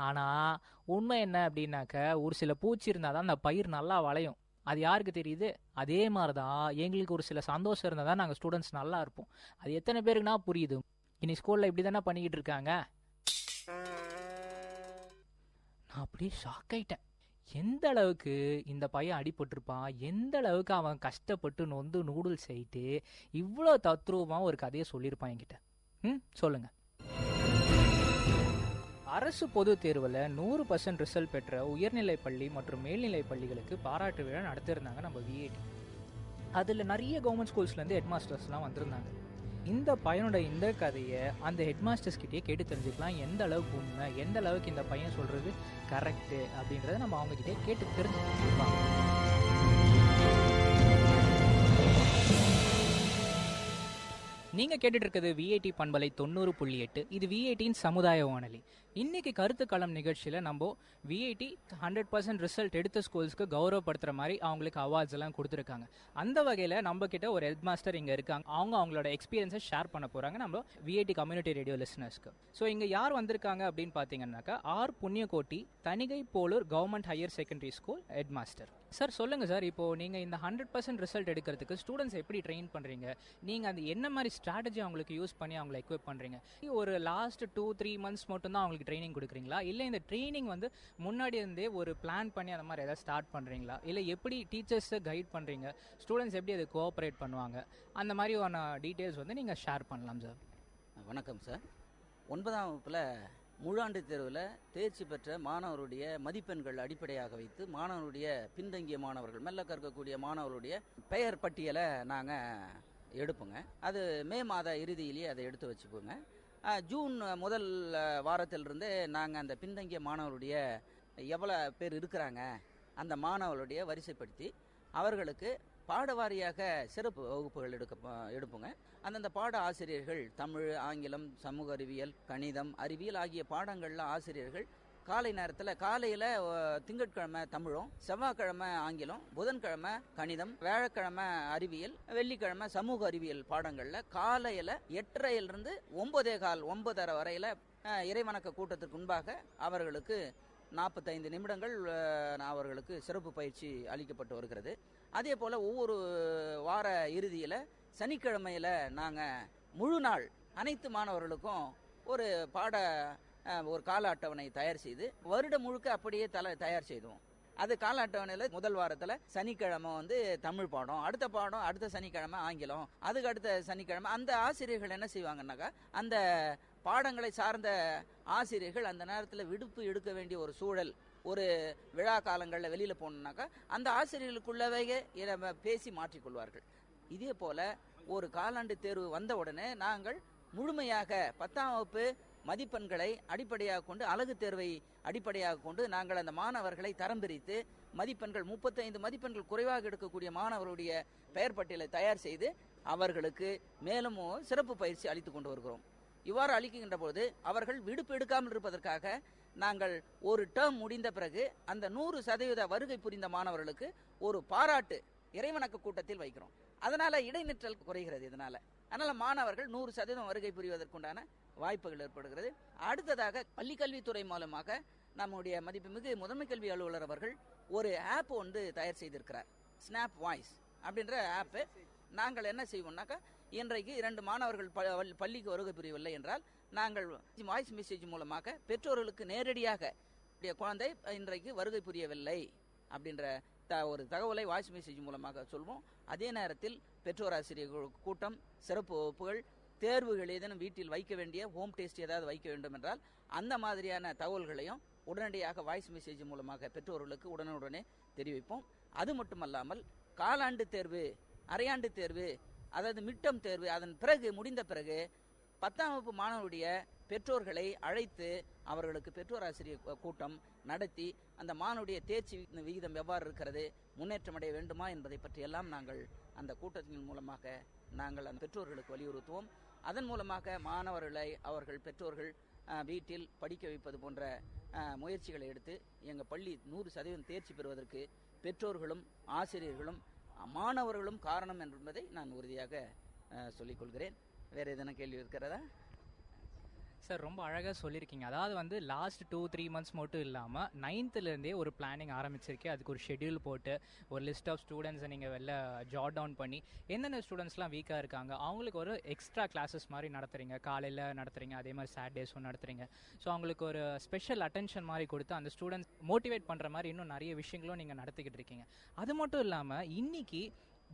ஆனால் உண்மை என்ன அப்படின்னாக்க, ஒரு சில பூச்சி இருந்தால் தான் அந்த பயிர் நல்லா வளையும். அது யாருக்கு தெரியுது? அதே மாதிரி தான் எங்களுக்கு ஒரு சில சந்தோஷம் இருந்தால் தான் நாங்கள் ஸ்டூடெண்ட்ஸ் நல்லா இருப்போம். அது எத்தனை பேருக்குன்னா புரியுது? இனி ஸ்கூலில் இப்படி தானே பண்ணிக்கிட்டு இருக்காங்க. நான் அப்படியே ஷாக் ஆயிட்டேன். எந்த அளவுக்கு இந்த பையன் அடிபட்டிருப்பான், எந்த அளவுக்கு அவன் கஷ்டப்பட்டு நொந்து நூடுல்ஸ் ஆயிட்டு இவ்வளோ தத்ரூபமாக ஒரு கதையை சொல்லியிருப்பான் என்கிட்ட. சொல்லுங்க. அரசு பொது தேர்வில் 100% ரிசல்ட் பெற்ற உயர்நிலை பள்ளி மற்றும் மேல்நிலை பள்ளிகளுக்கு பாராட்டு விழா நடத்திருந்தாங்க நம்ம விஐடி. அதில் நிறைய கவர்மெண்ட் ஸ்கூல்ஸ்லேருந்து ஹெட் மாஸ்டர்ஸ்லாம் வந்திருந்தாங்க. இந்த பையனோட இந்த கதையை அந்த ஹெட் மாஸ்டர்ஸ் கிட்டேயே கேட்டு தெரிஞ்சுக்கலாம், எந்த அளவுக்கு உண்மை, எந்த அளவுக்கு இந்த பையன் சொல்கிறது கரெக்டு அப்படின்றத நம்ம அவங்ககிட்டே கேட்டு தெரிஞ்சுக்கலாம். நீங்கள் கேட்டுட்டு இருக்கிறது விஐடி பண்பலை 90.8. இது விஐடியின் சமுதாய வானொலி. இன்னைக்கு கருத்துக்களம் நிகழ்ச்சியில் நம்ம விஐடி 100% ரிசல்ட் எடுத்த ஸ்கூல்ஸ்க்கு கௌரவப்படுத்துகிற மாதிரி அவங்களுக்கு அவார்ட்ஸ் எல்லாம் கொடுத்துருக்காங்க. அந்த வகையில் நம்ம கிட்ட ஒரு ஹெட் மாஸ்டர் இங்கே இருக்காங்க. அவங்களோட எக்ஸ்பீரியன்ஸை ஷேர் பண்ண போகிறாங்க நம்ம விஐடி கம்யூனிட்டி ரேடியோ லிசனர்ஸ்க்கு. ஸோ இங்கே யார் வந்திருக்காங்க அப்படின்னு பார்த்தீங்கன்னாக்கா, R Punniyakoti Thanigai Polur government higher secondary school head master. Sir சொல்லுங்கள் சார், இப்போது நீங்கள் இந்த 100% ரிசல்ட் எடுக்கிறதுக்கு ஸ்டூடெண்ட்ஸ் எப்படி ட்ரெயின் பண்ணுறீங்க? நீங்கள் அது என்ன மாதிரி ஸ்ட்ராட்டஜி அவங்களுக்கு யூஸ் பண்ணி அவங்களை எக்விப் பண்ணுறீங்க? ஒரு லாஸ்ட் 2-3 மந்த்ஸ் மட்டும்தான் அவங்களுக்கு ட்ரைனிங் கொடுக்குறீங்களா, இல்லை இந்த ட்ரைனிங் வந்து முன்னாடி இருந்தே ஒரு பிளான் பண்ணி அந்த மாதிரி எதாவது ஸ்டார்ட் பண்ணுறீங்களா, இல்லை எப்படி டீச்சர்ஸை கைட் பண்ணுறீங்க, ஸ்டூடெண்ட்ஸ் எப்படி அதை கோஆப்ரேட் பண்ணுவாங்க, அந்த மாதிரியான டீட்டெயில்ஸ் வந்து நீங்கள் ஷேர் பண்ணலாம் சார். வணக்கம் சார். 9ஆம் வகுப்பில் முழாண்டு தேர்வில் தேர்ச்சி பெற்ற மாணவருடைய மதிப்பெண்கள் அடிப்படையாக வைத்து மாணவருடைய பின்தங்கிய மாணவர்கள், மெல்ல கற்கக்கூடிய மாணவருடைய பெயர் பட்டியலை நாங்கள் எடுப்போங்க. அது மே மாத இறுதியிலேயே அதை எடுத்து வச்சுப்போங்க. ஜூன் முதல் வாரத்திலிருந்தே நாங்கள் அந்த பின்தங்கிய மாணவருடைய எவ்வளோ பேர் இருக்கிறாங்க அந்த மாணவர்களுடைய வரிசைப்படுத்தி அவர்களுக்கு பாடவாரியாக சிறப்பு வகுப்புகள் எடுப்போங்க. அந்தந்த பாட ஆசிரியர்கள் தமிழ், ஆங்கிலம், சமூக அறிவியல், கணிதம், அறிவியல் ஆகிய பாடங்களில் ஆசிரியர்கள் காலை நேரத்தில் காலையில் திங்கட்கிழமை தமிழும், செவ்வாய்க்கிழமை ஆங்கிலம், புதன்கிழமை கணிதம், வியாழக்கிழமை அறிவியல், வெள்ளிக்கிழமை சமூக அறிவியல் பாடங்களில் காலையில் 8:30 9:15 வரையில் இறைவணக்க கூட்டத்திற்கு முன்பாக அவர்களுக்கு 45 நிமிடங்கள் அவர்களுக்கு சிறப்பு பயிற்சி அளிக்கப்பட்டு வருகிறது. அதே போல் ஒவ்வொரு வார இறுதியில் சனிக்கிழமையில் நாங்கள் முழு நாள் அனைத்து மாணவர்களுக்கும் ஒரு கால அட்டவணை தயார் செய்து வருடம் முழுக்க அப்படியே தயார் செய்துவோம். அது கால அட்டவணையில் முதல் வாரத்தில் சனிக்கிழமை வந்து தமிழ் பாடம், அடுத்த சனிக்கிழமை ஆங்கிலம், அதுக்கு அடுத்த சனிக்கிழமை அந்த ஆசிரியர்கள் என்ன செய்வாங்கன்னாக்கா, அந்த பாடங்களை சார்ந்த ஆசிரியர்கள் அந்த நேரத்தில் விடுப்பு எடுக்க வேண்டிய ஒரு சூழல், ஒரு விழா காலங்களில் வெளியில் போனோம்னாக்கா அந்த ஆசிரியர்களுக்குள்ளவே பேசி மாற்றிக்கொள்வார்கள். இதே போல் ஒரு காலாண்டு தேர்வு வந்த உடனே நாங்கள் முழுமையாக 10ஆம் வகுப்பு மதிப்பெண்களை அடிப்படையாக கொண்டு அழகு தேர்வை அடிப்படையாக கொண்டு நாங்கள் அந்த மாணவர்களை தரம் பிரித்து மதிப்பெண்கள் 35 மதிப்பெண்கள் குறைவாக எடுக்கக்கூடிய மாணவர்களுடைய பெயர் பட்டியலை தயார் செய்து அவர்களுக்கு மேலும் சிறப்பு பயிற்சி அளித்து கொண்டு வருகிறோம். இவ்வாறு அளிக்கின்ற போது அவர்கள் விடுப்பு எடுக்காமல் இருப்பதற்காக நாங்கள் ஒரு டேர்ம் முடிந்த பிறகு அந்த 100% வருகை புரிந்த மாணவர்களுக்கு ஒரு பாராட்டு இறைவணக்க கூட்டத்தில் வைக்கிறோம். அதனால இடைநிற்றல் குறைகிறது. அதனால மாணவர்கள் 100% வருகை புரிவதற்குண்டான வாய்ப்புகள் ஏற்படுகிறது. அடுத்ததாக பள்ளிக்கல்வித்துறை மூலமாக நம்முடைய மதிப்புமிகு முதன்மை கல்வி அலுவலர் அவர்கள் ஒரு ஆப் தயார் செய்திருக்கிறார். ஸ்னாப் வாய்ஸ் அப்படின்ற ஆப். நாங்கள் என்ன செய்வோம்னாக்கா, இன்றைக்கு 2 மாணவர்கள் பள்ளிக்கு வருகை புரியவில்லை என்றால் நாங்கள் வாய்ஸ் மெசேஜ் மூலமாக பெற்றோர்களுக்கு நேரடியாக குழந்தை இன்றைக்கு வருகை புரியவில்லை அப்படின்ற ஒரு தகவலை வாய்ஸ் மெசேஜ் மூலமாக சொல்வோம். அதே நேரத்தில் பெற்றோர் ஆசிரியர் கூட்டம், சிறப்பு வகுப்புகள், தேர்வுகள் ஏதேனும் வீட்டில் வைக்க வேண்டிய ஹோம் டெஸ்ட் ஏதாவது வைக்க வேண்டும் என்றால் அந்த மாதிரியான தகவல்களையும் உடனடியாக வாய்ஸ் மெசேஜ் மூலமாக பெற்றோர்களுக்கு உடனுடனே தெரிவிப்போம். அது மட்டுமல்லாமல் காலாண்டு தேர்வு, அரையாண்டு தேர்வு, அதாவது மிட்டம் தேர்வு அதன் பிறகு முடிந்த பிறகு 10ஆம் வகுப்பு மாணவருடைய பெற்றோர்களை அழைத்து அவர்களுக்கு பெற்றோர் ஆசிரியர் கூட்டம் நடத்தி அந்த மாணவருடைய தேர்ச்சி விகிதம் எவ்வாறு இருக்கிறது, முன்னேற்றம் அடைய வேண்டுமா என்பதை பற்றியெல்லாம் நாங்கள் அந்த கூட்டத்தின் மூலமாக நாங்கள் அந்த பெற்றோர்களுக்கு வலியுறுத்துவோம். அதன் மூலமாக மாணவர்களை அவர்கள் பெற்றோர்கள் வீட்டில் படிக்க வைப்பது போன்ற முயற்சிகளை எடுத்து எங்கள் பள்ளி 100% தேர்ச்சி பெறுவதற்கு பெற்றோர்களும் ஆசிரியர்களும் மாணவர்களும் காரணம் என்பதை நான் உறுதியாக சொல்லிக்கொள்கிறேன். வேறு எதனா கேள்வி இருக்கிறதா? சார் ரொம்ப அழகாக சொல்லியிருக்கீங்க. அதாவது வந்து லாஸ்ட் 2-3 மந்த்ஸ் மட்டும் இல்லாமல் 9th ஒரு பிளானிங் ஆரம்பிச்சிருக்கேன். அதுக்கு ஒரு ஷெட்யூல் போட்டு ஒரு லிஸ்ட் ஆஃப் ஸ்டூடெண்ட்ஸை நீங்கள் வெளில ஜாட் டவுன் பண்ணி எந்தெந்த ஸ்டூடெண்ட்ஸ்லாம் வீக்காக இருக்காங்க அவங்களுக்கு ஒரு எக்ஸ்ட்ரா கிளாஸஸ் மாதிரி நடத்துகிறீங்க, காலையில் நடத்துகிறீங்க, அதே மாதிரி சாட்டர்டேஸும் நடத்துகிறீங்க. ஸோ அவங்களுக்கு ஒரு ஸ்பெஷல் அட்டென்ஷன் மாதிரி கொடுத்து அந்த ஸ்டூடெண்ட்ஸ் மோட்டிவேட் பண்ணுற மாதிரி இன்னும் நிறைய விஷயங்களும் நீங்கள் நடத்திக்கிட்டு இருக்கீங்க. அது மட்டும் இல்லாமல் இன்னைக்கு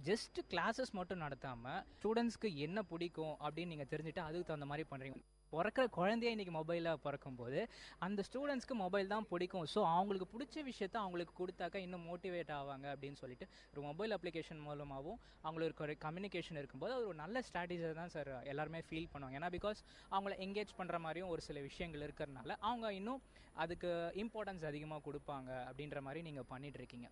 ஜஸ்ட் கிளாஸஸ் மட்டும் நடத்தாமல் ஸ்டூடெண்ட்ஸ்க்கு என்ன பிடிக்கும் அப்படின்னு நீங்கள் தெரிஞ்சுட்டு அதுக்கு தகுந்த மாதிரி பண்ணுறீங்க. பிறக்கிற குழந்தைய இன்றைக்கி மொபைலில் பிறக்கும்போது அந்த ஸ்டூடெண்ட்ஸ்க்கு மொபைல் தான் பிடிக்கும். ஸோ அவங்களுக்கு பிடிச்ச விஷயத்த அவங்களுக்கு கொடுத்தாக்கா இன்னும் மோட்டிவேட் ஆவாங்க அப்படின்னு சொல்லிட்டு ஒரு மொபைல் அப்ளிகேஷன் மூலமாகவும் அவங்களுக்கு ஒரு கம்யூனிகேஷன் இருக்கும்போது அது ஒரு நல்ல ஸ்ட்ராட்டஜியை தான் சார் எல்லாருமே ஃபீல் பண்ணுவாங்க. ஏன்னா பிகாஸ் அவங்கள என்கேஜ் பண்ணுற மாதிரியும் ஒரு சில விஷயங்கள் இருக்கிறதுனால அவங்க இன்னும் அதுக்கு இம்பார்ட்டன்ஸ் அதிகமாக கொடுப்பாங்க அப்படின்ற மாதிரி நீங்கள் பண்ணிகிட்ருக்கீங்க.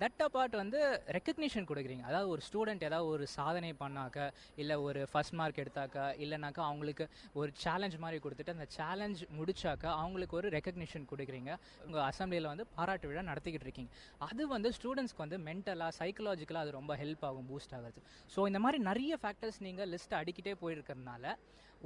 தட் அப்பார்ட் வந்து ரெக்கக்னிஷன் கொடுக்குறீங்க. அதாவது ஒரு ஸ்டூடெண்ட் ஏதாவது ஒரு சாதனை பண்ணாக்க, இல்லை ஒரு ஃபர்ஸ்ட் மார்க் எடுத்தாக்கா, இல்லைனாக்கா அவங்களுக்கு ஒரு சேலஞ்ச் மாதிரி கொடுத்துட்டு அந்த சேலஞ்ச் முடிச்சாக்கா அவங்களுக்கு ஒரு ரெக்கக்னிஷன் கொடுக்குறீங்க. உங்கள் அசம்பிளியில் வந்து பாராட்டு விழா நடத்திக்கிட்டு இருக்கீங்க. அது வந்து ஸ்டூடெண்ட்ஸ்க்கு வந்து மென்டலாக சைக்கலாஜிக்கலாக அது ரொம்ப ஹெல்ப் ஆகும், பூஸ்ட் ஆகுது. ஸோ இந்த மாதிரி நிறைய ஃபேக்டர்ஸ் நீங்கள் லிஸ்ட் அடிக்கிட்டே போயிருக்கிறதுனால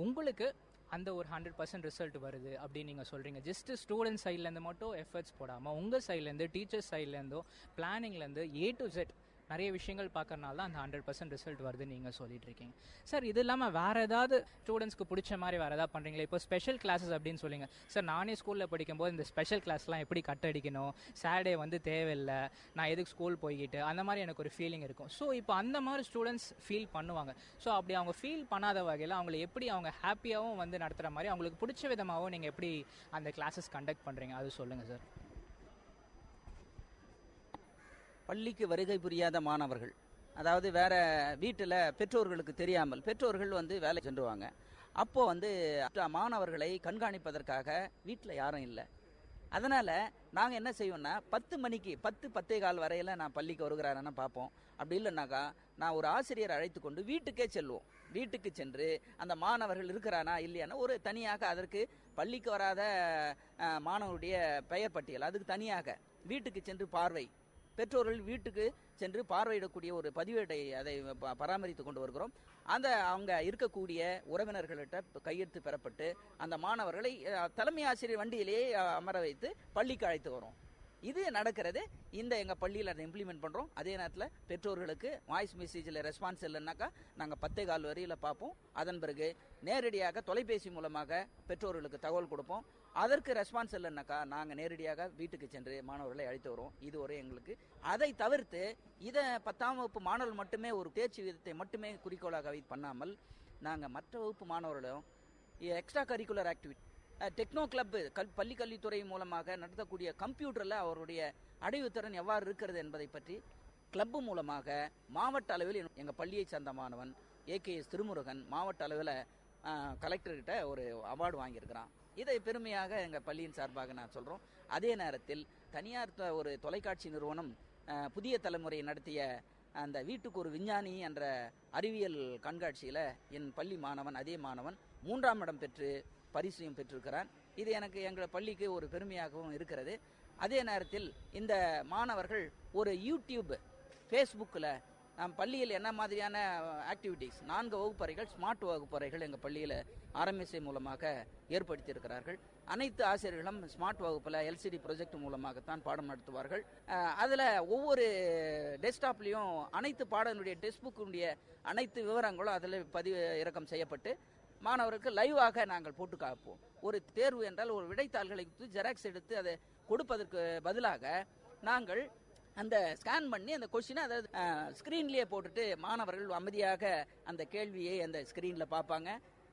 உங்களுக்கு அந்த ஒரு 100% ரிசல்ட் வருது அப்படின்னு நீங்கள் சொல்கிறீங்க. ஜஸ்ட் ஸ்டூடெண்ட் சைட்லேருந்து மட்டும் எஃபர்ட்ஸ் போடாமல் உங்கள் சைட்லேருந்து டீச்சர்ஸ் சைட்லேருந்தோ பிளானிங்லேருந்து A to Z நிறைய விஷயங்கள் பார்க்கறனால தான் அந்த 100% ரிசல்ட் வருதுன்னு நீங்கள் சொல்லிட்டு இருக்கீங்க. சார் இது இல்லாமல் வேறு ஏதாவது ஸ்டூடெண்ட்ஸ்க்கு பிடிச்ச மாதிரி வேறு ஏதாவது பண்ணுறீங்களா? இப்போ ஸ்பெஷல் கிளாஸஸ் அப்படின்னு சொல்லிங்க. சார் நானே ஸ்கூலில் படிக்கும்போது இந்த ஸ்பெஷல் கிளாஸ்லாம் எப்படி கட் அடிக்கணும், சாட்டர்டே வந்து தேவையில்லை, நான் எதுக்கு ஸ்கூல் போய்கிட்டு அந்த மாதிரி எனக்கு ஒரு ஃபீலிங் இருக்கும். ஸோ இப்போ அந்த மாதிரி ஸ்டூடெண்ட்ஸ் ஃபீல் பண்ணுவாங்க. ஸோ அப்படி அவங்க ஃபீல் பண்ணாத வகையில் அவங்களை எப்படி அவங்க ஹாப்பியாகவும் வந்து நடத்துகிற மாதிரி அவங்களுக்கு பிடிச்ச விதமாகவும் நீங்கள் எப்படி அந்த கிளாஸஸ் கண்டக்ட் பண்ணுறீங்க அது சொல்லுங்கள் சார். பள்ளிக்கு வருகை புரியாத மாணவர்கள், அதாவது வேற வீட்டில் பெற்றோர்களுக்கு தெரியாமல் பெற்றோர்கள் வந்து வேலை சென்றுவாங்க. அப்போ வந்து மாணவர்களை கண்காணிப்பதற்காக வீட்டில் யாரும் இல்லை. அதனால் நாங்கள் என்ன செய்வோம்னா 10 மணிக்கு 10-10:15 வரையில் நான் பள்ளிக்கு வருகிறாரேன்னு பார்ப்போம். அப்படி இல்லைனாக்கா நான் ஒரு ஆசிரியர் அழைத்து கொண்டு வீட்டுக்கே செல்வோம். வீட்டுக்கு சென்று அந்த மாணவர்கள் இருக்கிறானா இல்லையானா ஒரு தனியாக அதற்கு பள்ளிக்கு வராத மாணவருடைய பெயர் பட்டியல் அதுக்கு தனியாக வீட்டுக்கு சென்று பார்வை, பெற்றோர்கள் வீட்டுக்கு சென்று பார்வையிடக்கூடிய ஒரு பதிவேட்டை அதை பராமரித்து கொண்டு வருகிறோம். அந்த அவங்க இருக்கக்கூடிய உறவினர்கள்ட்ட கையெழுத்து பெறப்பட்டு அந்த மாணவர்களை தலைமை ஆசிரியர் வண்டியிலேயே அமர வைத்து பள்ளிக்கு அழைத்து வரோம். இது நடக்கிறது. இந்த எங்கள் பள்ளியில் அதை இம்ப்ளிமெண்ட் பண்ணுறோம். அதே நேரத்தில் பெற்றோர்களுக்கு வாய்ஸ் மெசேஜில் ரெஸ்பான்ஸ் இல்லைன்னாக்கா நாங்கள் 10:15 வரையில் பார்ப்போம். அதன் பிறகு நேரடியாக தொலைபேசி மூலமாக பெற்றோர்களுக்கு தகவல் கொடுப்போம். அதற்கு ரெஸ்பான்ஸ் இல்லைன்னாக்கா நாங்கள் நேரடியாக வீட்டுக்கு சென்று மாணவர்களை அழைத்து வரோம். இது ஒரு எங்களுக்கு. அதை தவிர்த்து இதை 10ஆம் வகுப்பு மாணவர்கள் மட்டுமே ஒரு தேர்ச்சி விதத்தை மட்டுமே குறிக்கோளாக பண்ணாமல் நாங்கள் மற்ற வகுப்பு மாணவர்களும் extracurricular activity, techno club, பள்ளி கல்வித்துறை மூலமாக நடத்தக்கூடிய கம்ப்யூட்டரில் அவருடைய அடைவுத்திறன் எவ்வாறு இருக்கிறது என்பதை பற்றி கிளப்பு மூலமாக மாவட்ட அளவில் எங்கள் பள்ளியை சார்ந்த மாணவன் AKS திருமுருகன் மாவட்ட அளவில் கலெக்டர்கிட்ட ஒரு அவார்டு வாங்கியிருக்கிறான். இதை பெருமையாக எங்கள் பள்ளியின் சார்பாக நான் சொல்கிறோம். அதே நேரத்தில் தனியார் ஒரு தொலைக்காட்சி நிறுவனம் புதிய தலைமுறை நடத்திய அந்த வீட்டுக்கு ஒரு விஞ்ஞானி என்ற அறிவியல் கண்காட்சியில் என் பள்ளி மாணவன், அதே மாணவன் 3ஆம் இடம் பெற்று பரிசையும் பெற்றிருக்கிறான். இது எனக்கு எங்கள் பள்ளிக்கு ஒரு பெருமையாகவும் இருக்கிறது. அதே நேரத்தில் இந்த மாணவர்கள் ஒரு யூடியூப், ஃபேஸ்புக்கில் நம் பள்ளியில் என்ன மாதிரியான ஆக்டிவிட்டீஸ் 4 வகுப்பறைகள், ஸ்மார்ட் வகுப்பறைகள் எங்கள் பள்ளியில் RMSI மூலமாக ஏற்படுத்தியிருக்கிறார்கள். அனைத்து ஆசிரியர்களும் ஸ்மார்ட் வகுப்பில் LCD ப்ரொஜெக்ட் மூலமாகத்தான் பாடம் நடத்துவார்கள். அதில் ஒவ்வொரு டெஸ்க்டாப்லேயும் அனைத்து பாடனுடைய டெக்ஸ்ட் புக்கினுடைய அனைத்து விவரங்களும் அதில் இறக்கம் செய்யப்பட்டு மாணவருக்கு லைவாக நாங்கள் போட்டு காப்போம். ஒரு தேர்வு என்றால் ஒரு விடைத்தாள்களை ஜெராக்ஸ் எடுத்து அதை கொடுப்பதற்கு பதிலாக நாங்கள் அந்த ஸ்கேன் பண்ணி அந்த கொஸ்டினை அதாவது ஸ்க்ரீன்லேயே போட்டுட்டு மாணவர்கள் அமைதியாக அந்த கேள்வியை அந்த ஸ்க்ரீனில் பார்ப்பாங்க,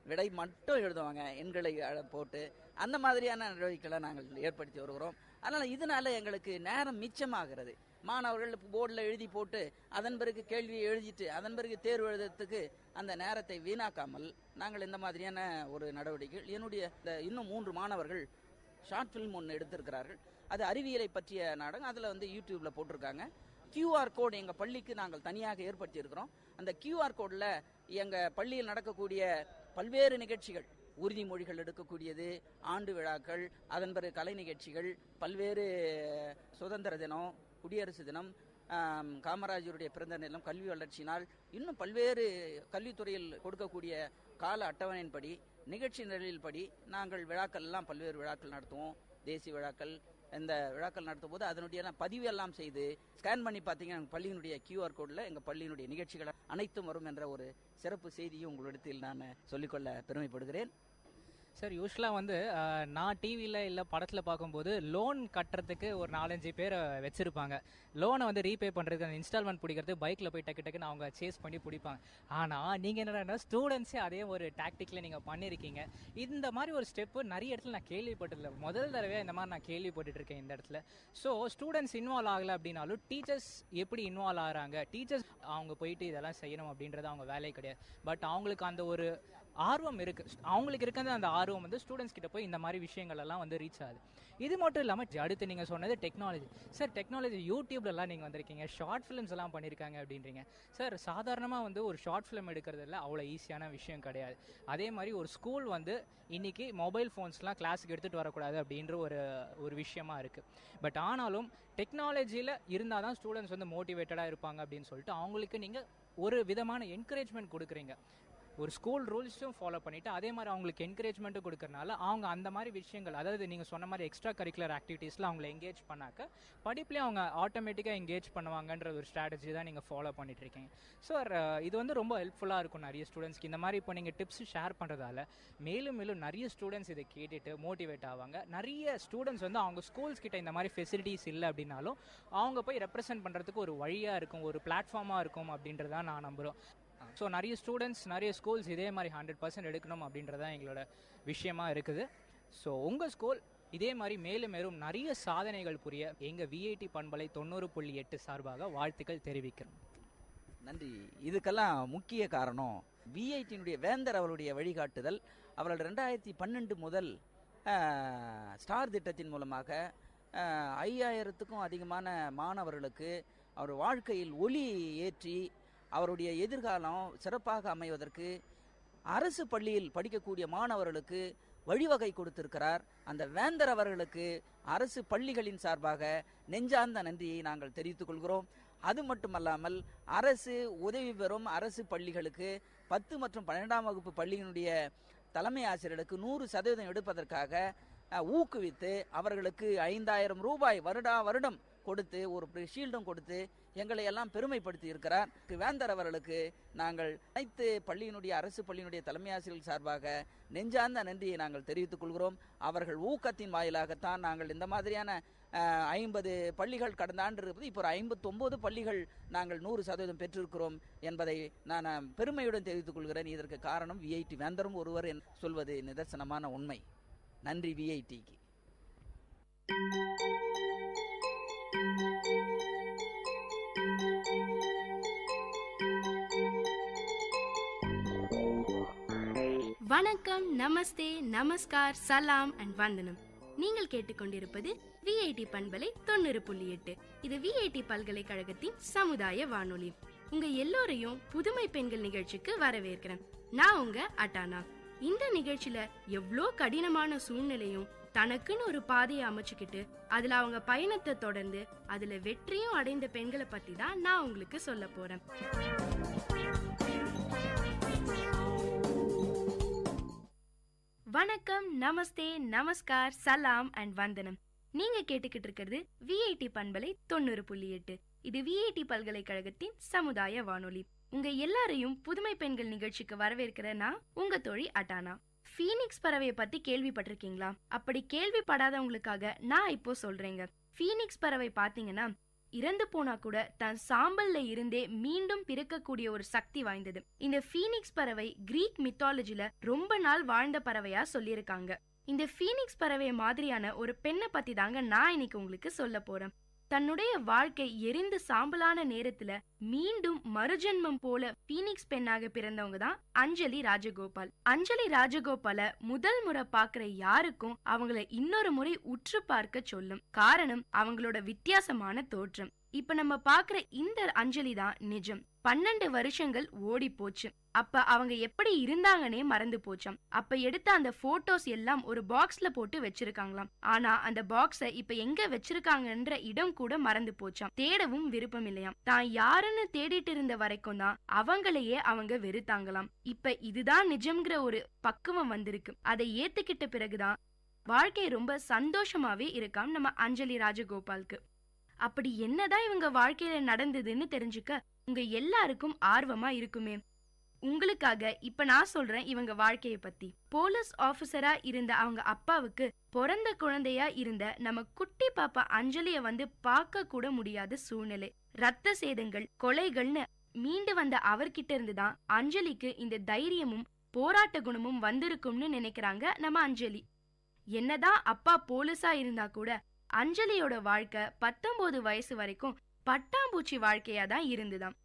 விடை மட்டும் எழுதுவாங்க எண்களை போட்டு. அந்த மாதிரியான நடவடிக்கைகளை நாங்கள் ஏற்படுத்தி வருகிறோம். அதனால் இதனால எங்களுக்கு நேரம் மிச்சமாகிறது. மாணவர்கள் போர்டில் எழுதி போட்டு அதன் பிறகு கேள்வியை எழுதிட்டு அதன் பிறகு தேர்வு எழுதுறதுக்கு அந்த நேரத்தை வீணாக்காமல் நாங்கள் இந்த மாதிரியான ஒரு நடவடிக்கைகள். என்னுடைய இன்னும் 3 மாணவர்கள் ஷார்ட் ஃபிலிம் ஒன்று எடுத்திருக்கிறார்கள். அது அறிவியலை பற்றிய நாடகம். அதில் யூடியூப்பில் போட்டிருக்காங்க. QR கோடு எங்கள் பள்ளிக்கு நாங்கள் தனியாக ஏற்படுத்தி இருக்கிறோம். அந்த QR கோடில் எங்கள் பள்ளியில் நடக்கக்கூடிய பல்வேறு நிகழ்ச்சிகள், உறுதிமொழிகள் எடுக்கக்கூடியது, ஆண்டு விழாக்கள், அதன் பிறகு கலை நிகழ்ச்சிகள், பல்வேறு சுதந்திர தினம், குடியரசு தினம், காமராஜருடைய பிறந்த தினம், கல்வி வளர்ச்சி நாள், இன்னும் பல்வேறு கல்வித்துறையில் கொடுக்கக்கூடிய கால அட்டவணையின்படி, நிகழ்ச்சி நிரலில் படி நாங்கள் விழாக்கள் எல்லாம் பல்வேறு விழாக்கள் நடத்துவோம். தேசிய விழாக்கள், இந்த விழாக்கள் நடத்தும் போது அதனுடைய பதிவு எல்லாம் செய்து ஸ்கேன் பண்ணி பார்த்தீங்கன்னா எங்கள் பள்ளியினுடைய QR கோடில் எங்கள் பள்ளியினுடைய நிகழ்ச்சிகள் அனைத்தும் வரும் என்ற ஒரு சிறப்பு செய்தியும் உங்களிடத்தில் நான் சொல்லிக்கொள்ள பெருமைப்படுகிறேன். சார், யூஸ்வலாக நான் டிவியில் இல்லை படத்தில் பார்க்கும்போது லோன் கட்டுறதுக்கு ஒரு 4-5 பேரை வச்சுருப்பாங்க. லோனை ரீபே பண்ணுறதுக்கு அந்த இன்ஸ்டால்மெண்ட் பிடிக்கிறது பைக்கில் போய் டக்குன்னு அவங்க சேஸ் பண்ணி பிடிப்பாங்க. ஆனால் நீங்கள் என்னென்னா ஸ்டூடெண்ட்ஸே அதே ஒரு டாக்டிக்கில் நீங்கள் பண்ணியிருக்கீங்க. இந்த மாதிரி ஒரு ஸ்டெப்பு நிறைய இடத்துல நான் கேள்விப்பட்டதில்லை. முதல் தடவையாக இந்த மாதிரி நான் கேள்விப்பட்டுருக்கேன் இந்த இடத்துல. ஸோ ஸ்டூடெண்ட்ஸ் இன்வால்வ் ஆகலை அப்படின்னாலும் டீச்சர்ஸ் எப்படி இன்வால்வ் ஆகிறாங்க? டீச்சர்ஸ் அவங்க போயிட்டு இதெல்லாம் செய்யணும் அப்படின்றது அவங்க வேலை கிடையாது. பட் அவங்களுக்கு அந்த ஒரு ஆர்வம் இருக்குது. அவங்களுக்கு இருக்கிறது அந்த ஆர்வம் ஸ்டூடெண்ட்ஸ் கிட்ட போய் இந்த மாதிரி விஷயங்கள் எல்லாம் ரீச் ஆகுது. இது மட்டும் இல்லாமல் அடுத்து நீங்கள் சொன்னது டெக்னாலஜி. சார், டெக்னாலஜி யூடியூப்லலாம் நீங்கள் வந்திருக்கீங்க, ஷார்ட் ஃபிலிம்ஸ் எல்லாம் பண்ணியிருக்காங்க அப்படின்றீங்க. சார், சாதாரணமாக ஒரு ஷார்ட் ஃபிலிம் எடுக்கிறதுல அவ்வளோ ஈஸியான விஷயம் கிடையாது. அதே மாதிரி ஒரு ஸ்கூல் இன்னைக்கு மொபைல் ஃபோன்ஸ்லாம் கிளாஸுக்கு எடுத்துகிட்டு வரக்கூடாது அப்படின்ற ஒரு விஷயமா இருக்குது. பட் ஆனாலும் டெக்னாலஜியில் இருந்தால் தான் ஸ்டூடெண்ட்ஸ் மோட்டிவேட்டடாக இருப்பாங்க அப்படின்னு சொல்லிட்டு அவங்களுக்கு நீங்கள் ஒரு விதமான என்கரேஜ்மெண்ட் கொடுக்குறீங்க. ஒரு ஸ்கூல் ரூல்ஸும் ஃபாலோ பண்ணிவிட்டு அதே மாதிரி அவங்களுக்கு என்கரேஜ்மெண்ட்டும் கொடுக்கறனால அவங்க அந்த மாதிரி விஷயங்கள், அதாவது நீங்கள் சொன்ன மாதிரி எக்ஸ்ட்ரா கரிக்குலர் ஆக்டிவிட்டீஸில் அவங்களை எங்கேஜ் பண்ணாக்க படிப்புலேயே அவங்க ஆட்டோமேட்டிக்காக எங்கேஜ் பண்ணுவாங்கன்ற ஒரு ஸ்ட்ராட்டஜி தான் நீங்கள் ஃபாலோ பண்ணிட்டுருக்கீங்க. ஸோ இது ரொம்ப ஹெல்ப்ஃபுல்லாக இருக்கும் நிறைய ஸ்டூடெண்ட்ஸ்க்கு. இந்த மாதிரி இப்போ நீங்கள் டிப்ஸ் ஷேர் பண்ணுறதால மேலும் மேலும் நிறைய ஸ்டூடெண்ட்ஸ் இதை கேட்டுட்டு மோட்டிவேட் ஆவாங்க. நிறைய ஸ்டூடெண்ட்ஸ் அவங்க ஸ்கூல்ஸ் கிட்ட இந்த மாதிரி ஃபெசிலிட்டிஸ் இல்லை அப்படின்னாலும் அவங்க போய் ரெப்ரசென்ட் பண்ணுறதுக்கு ஒரு வழியாக இருக்கும், ஒரு பிளாட்ஃபார்மாக இருக்கும் அப்படின்றதான் நான் நம்புகிறோம். ஸோ நிறைய ஸ்டூடெண்ட்ஸ், நிறைய ஸ்கூல்ஸ் இதே மாதிரி 100% எடுக்கணும் அப்படின்றதான் எங்களோட விஷயமா இருக்குது. ஸோ உங்கள் ஸ்கூல் இதே மாதிரி மேலும் மேலும் நிறைய சாதனைகள் புரிய எங்கள் VIT பண்பலை 90.8 சார்பாக வாழ்த்துக்கள் தெரிவிக்கிறோம். நன்றி. இதுக்கெல்லாம் முக்கிய காரணம் VIT-னுடைய வேந்தர் அவருடைய வழிகாட்டுதல். அவர்கள் 2012 முதல் ஸ்டார் திட்டத்தின் மூலமாக 5000த்துக்கும் அதிகமான மாணவர்களுக்கு அவர் வாழ்க்கையில் ஒளி ஏற்றி அவருடைய எதிர்காலம் சிறப்பாக அமைவதற்கு அரசு பள்ளியில் படிக்கக்கூடிய மாணவர்களுக்கு வழிவகை கொடுத்திருக்கிறார். அந்த வேந்தர் அவர்களுக்கு அரசு பள்ளிகளின் சார்பாக நெஞ்சார்ந்த நன்றியை நாங்கள் தெரிவித்துக் கொள்கிறோம். அது மட்டுமல்லாமல் அரசு உதவி பெறும் அரசு பள்ளிகளுக்கு 10 மற்றும் 12ஆம் வகுப்பு பள்ளியினுடைய தலைமை ஆசிரியர்களுக்கு 100% எடுப்பதற்காக ஊக்குவித்து அவர்களுக்கு 5000 ரூபாய் வருடம் கொடுத்து ஒரு ஷீல்டும் கொடுத்து எங்களை எல்லாம் பெருமைப்படுத்தி இருக்கிறார். வேந்தர் அவர்களுக்கு நாங்கள் அனைத்து பள்ளியினுடைய அரசு பள்ளியினுடைய தலைமை ஆசிரியர்கள் சார்பாக நெஞ்சார்ந்த நன்றியை நாங்கள் தெரிவித்துக் கொள்கிறோம். அவர்கள் ஊக்கத்தின் வாயிலாகத்தான் நாங்கள் இந்த மாதிரியான 50 பள்ளிகள் கடந்த ஆண்டு இருப்பது இப்போ 59 பள்ளிகள் நாங்கள் 100% பெற்றிருக்கிறோம் என்பதை நான் பெருமையுடன் தெரிவித்துக் கொள்கிறேன். இதற்கு காரணம் VIT வேந்தரும் ஒருவர் சொல்வது நிதர்சனமான உண்மை. நன்றி VITக்கு. வணக்கம், நமஸ்தே, நமஸ்கார், சலாம் அண்ட் வந்தனம். நீங்கள் கேட்டுக்கொண்டிருப்பது விஐடி பண்பலை 90.8. இது விஐடி பல்கலைக்கழகத்தின் சமுதாய வானொலி. உங்க எல்லோரையும் புதுமை பெண்கள் நிகழ்ச்சிக்கு வரவேற்கிறேன். நான் உங்க அட்டானா. இந்த நிகழ்ச்சியில எவ்வளோ கடினமான சூழ்நிலையும் தனக்குன்னு ஒரு பாதையை அமைச்சுக்கிட்டு அதுல அவங்க பயணத்தை தொடர்ந்து அதுல வெற்றியும் அடைந்த பெண்களை பத்தி தான் நான் உங்களுக்கு சொல்ல போறேன். வணக்கம், நமஸ்தே, நமஸ்கார், சலாம் அண்ட் வந்தனம். நீங்க கேட்டுக்கிட்டு இருக்கிறது விஐடி பண்பலை 90.8. இது விஐடி பல்கலைக்கழகத்தின் சமுதாய வானொலி. உங்க எல்லாரையும் புதுமை பெண்கள் நிகழ்ச்சிக்கு வரவேற்கிறேன்னா உங்க தோழி அட்டானா. ஃபீனிக்ஸ் பறவையை பத்தி கேள்விப்பட்டிருக்கீங்களா? அப்படி கேள்விப்படாதவங்களுக்காக நான் இப்போ சொல்றேங்க. ஃபீனிக்ஸ் பறவை பாத்தீங்கன்னா இறந்து போனா கூட தன் சாம்பல்ல இருந்தே மீண்டும் பிறக்கக்கூடிய ஒரு சக்தி வாய்ந்தது. இந்த ஃபீனிக்ஸ் பறவை கிரீக் மித்தாலஜில ரொம்ப நாள் வாழ்ந்த பறவையா சொல்லியிருக்காங்க. இந்த ஃபீனிக்ஸ் பறவை மாதிரியான ஒரு பெண்ணை பத்தி தாங்க நான் இன்னைக்கு உங்களுக்கு சொல்ல போறேன். தன்னுடைய வாழ்க்கை எரிந்து சாம்பலான நேரத்துல மீண்டும் மறுஜென்மம் போல பீனிக்ஸ் பெண்ணாக பிறந்தவங்க தான் அஞ்சலி ராஜகோபால். அஞ்சலி ராஜகோபால முதல் முறை பாக்குற யாருக்கும் அவங்கள இன்னொரு முறை உற்று பார்க்க சொல்லும். காரணம் அவங்களோட வித்தியாசமான தோற்றம். இப்ப நம்ம பாக்குற இந்த அஞ்சலி தான் நிஜம். 12 வருஷங்கள் ஓடி போச்சு. அப்ப அவங்க எப்படி இருந்தாங்கன்னே மறந்து போச்சாம். அப்ப எடுத்த அந்த போட்டோஸ் எல்லாம் ஒரு பாக்ஸ்ல போட்டு வச்சிருக்காங்களாம். ஆனா அந்த பாக்ஸ இப்ப எங்க வச்சிருக்காங்கன்ற இடம் கூட மறந்து போச்சாம். தேடவும் விருப்பம் இல்லையாம். தான் யாருன்னு தேடிட்டு இருந்த வரைக்கும் தான் அவங்களையே அவங்க வெறுத்தாங்களாம். இப்ப இதுதான் நிஜம்ங்கிற ஒரு பக்குவம் வந்திருக்கு. அதை ஏத்துக்கிட்ட பிறகுதான் வாழ்க்கை ரொம்ப சந்தோஷமாவே இருக்காம் நம்ம அஞ்சலி ராஜகோபாலுக்கு. அப்படி என்னதான் இவங்க வாழ்க்கையில நடந்ததுன்னு தெரிஞ்சுக்க உங்க எல்லாருக்கும் ஆர்வமா இருக்குமே. உங்களுக்காக இப்ப நான் சொல்றேன் இவங்க வாழ்க்கைய பத்தி. போலீஸ் ஆபீசரா இருந்த அவங்க அப்பாவுக்கு பிறந்த குழந்தையா இருந்த நம்ம குட்டி பாப்பா அஞ்சலிய வந்து பார்க்க கூட முடியாத சூழ்நிலை. ரத்த சேதங்கள், கொலைகள்னு மீண்டு வந்த அவர்கிட்ட இருந்துதான் அஞ்சலிக்கு இந்த தைரியமும் போராட்ட குணமும் வந்திருக்கும்னு நினைக்கிறாங்க நம்ம அஞ்சலி. என்னதான் அப்பா போலீஸா இருந்தா கூட அஞ்சலியோட வாழ்க்கை 19 வயசு வரைக்கும் பட்டாம்பூச்சி வாழ்க்கையா தான் இருந்துதாம்.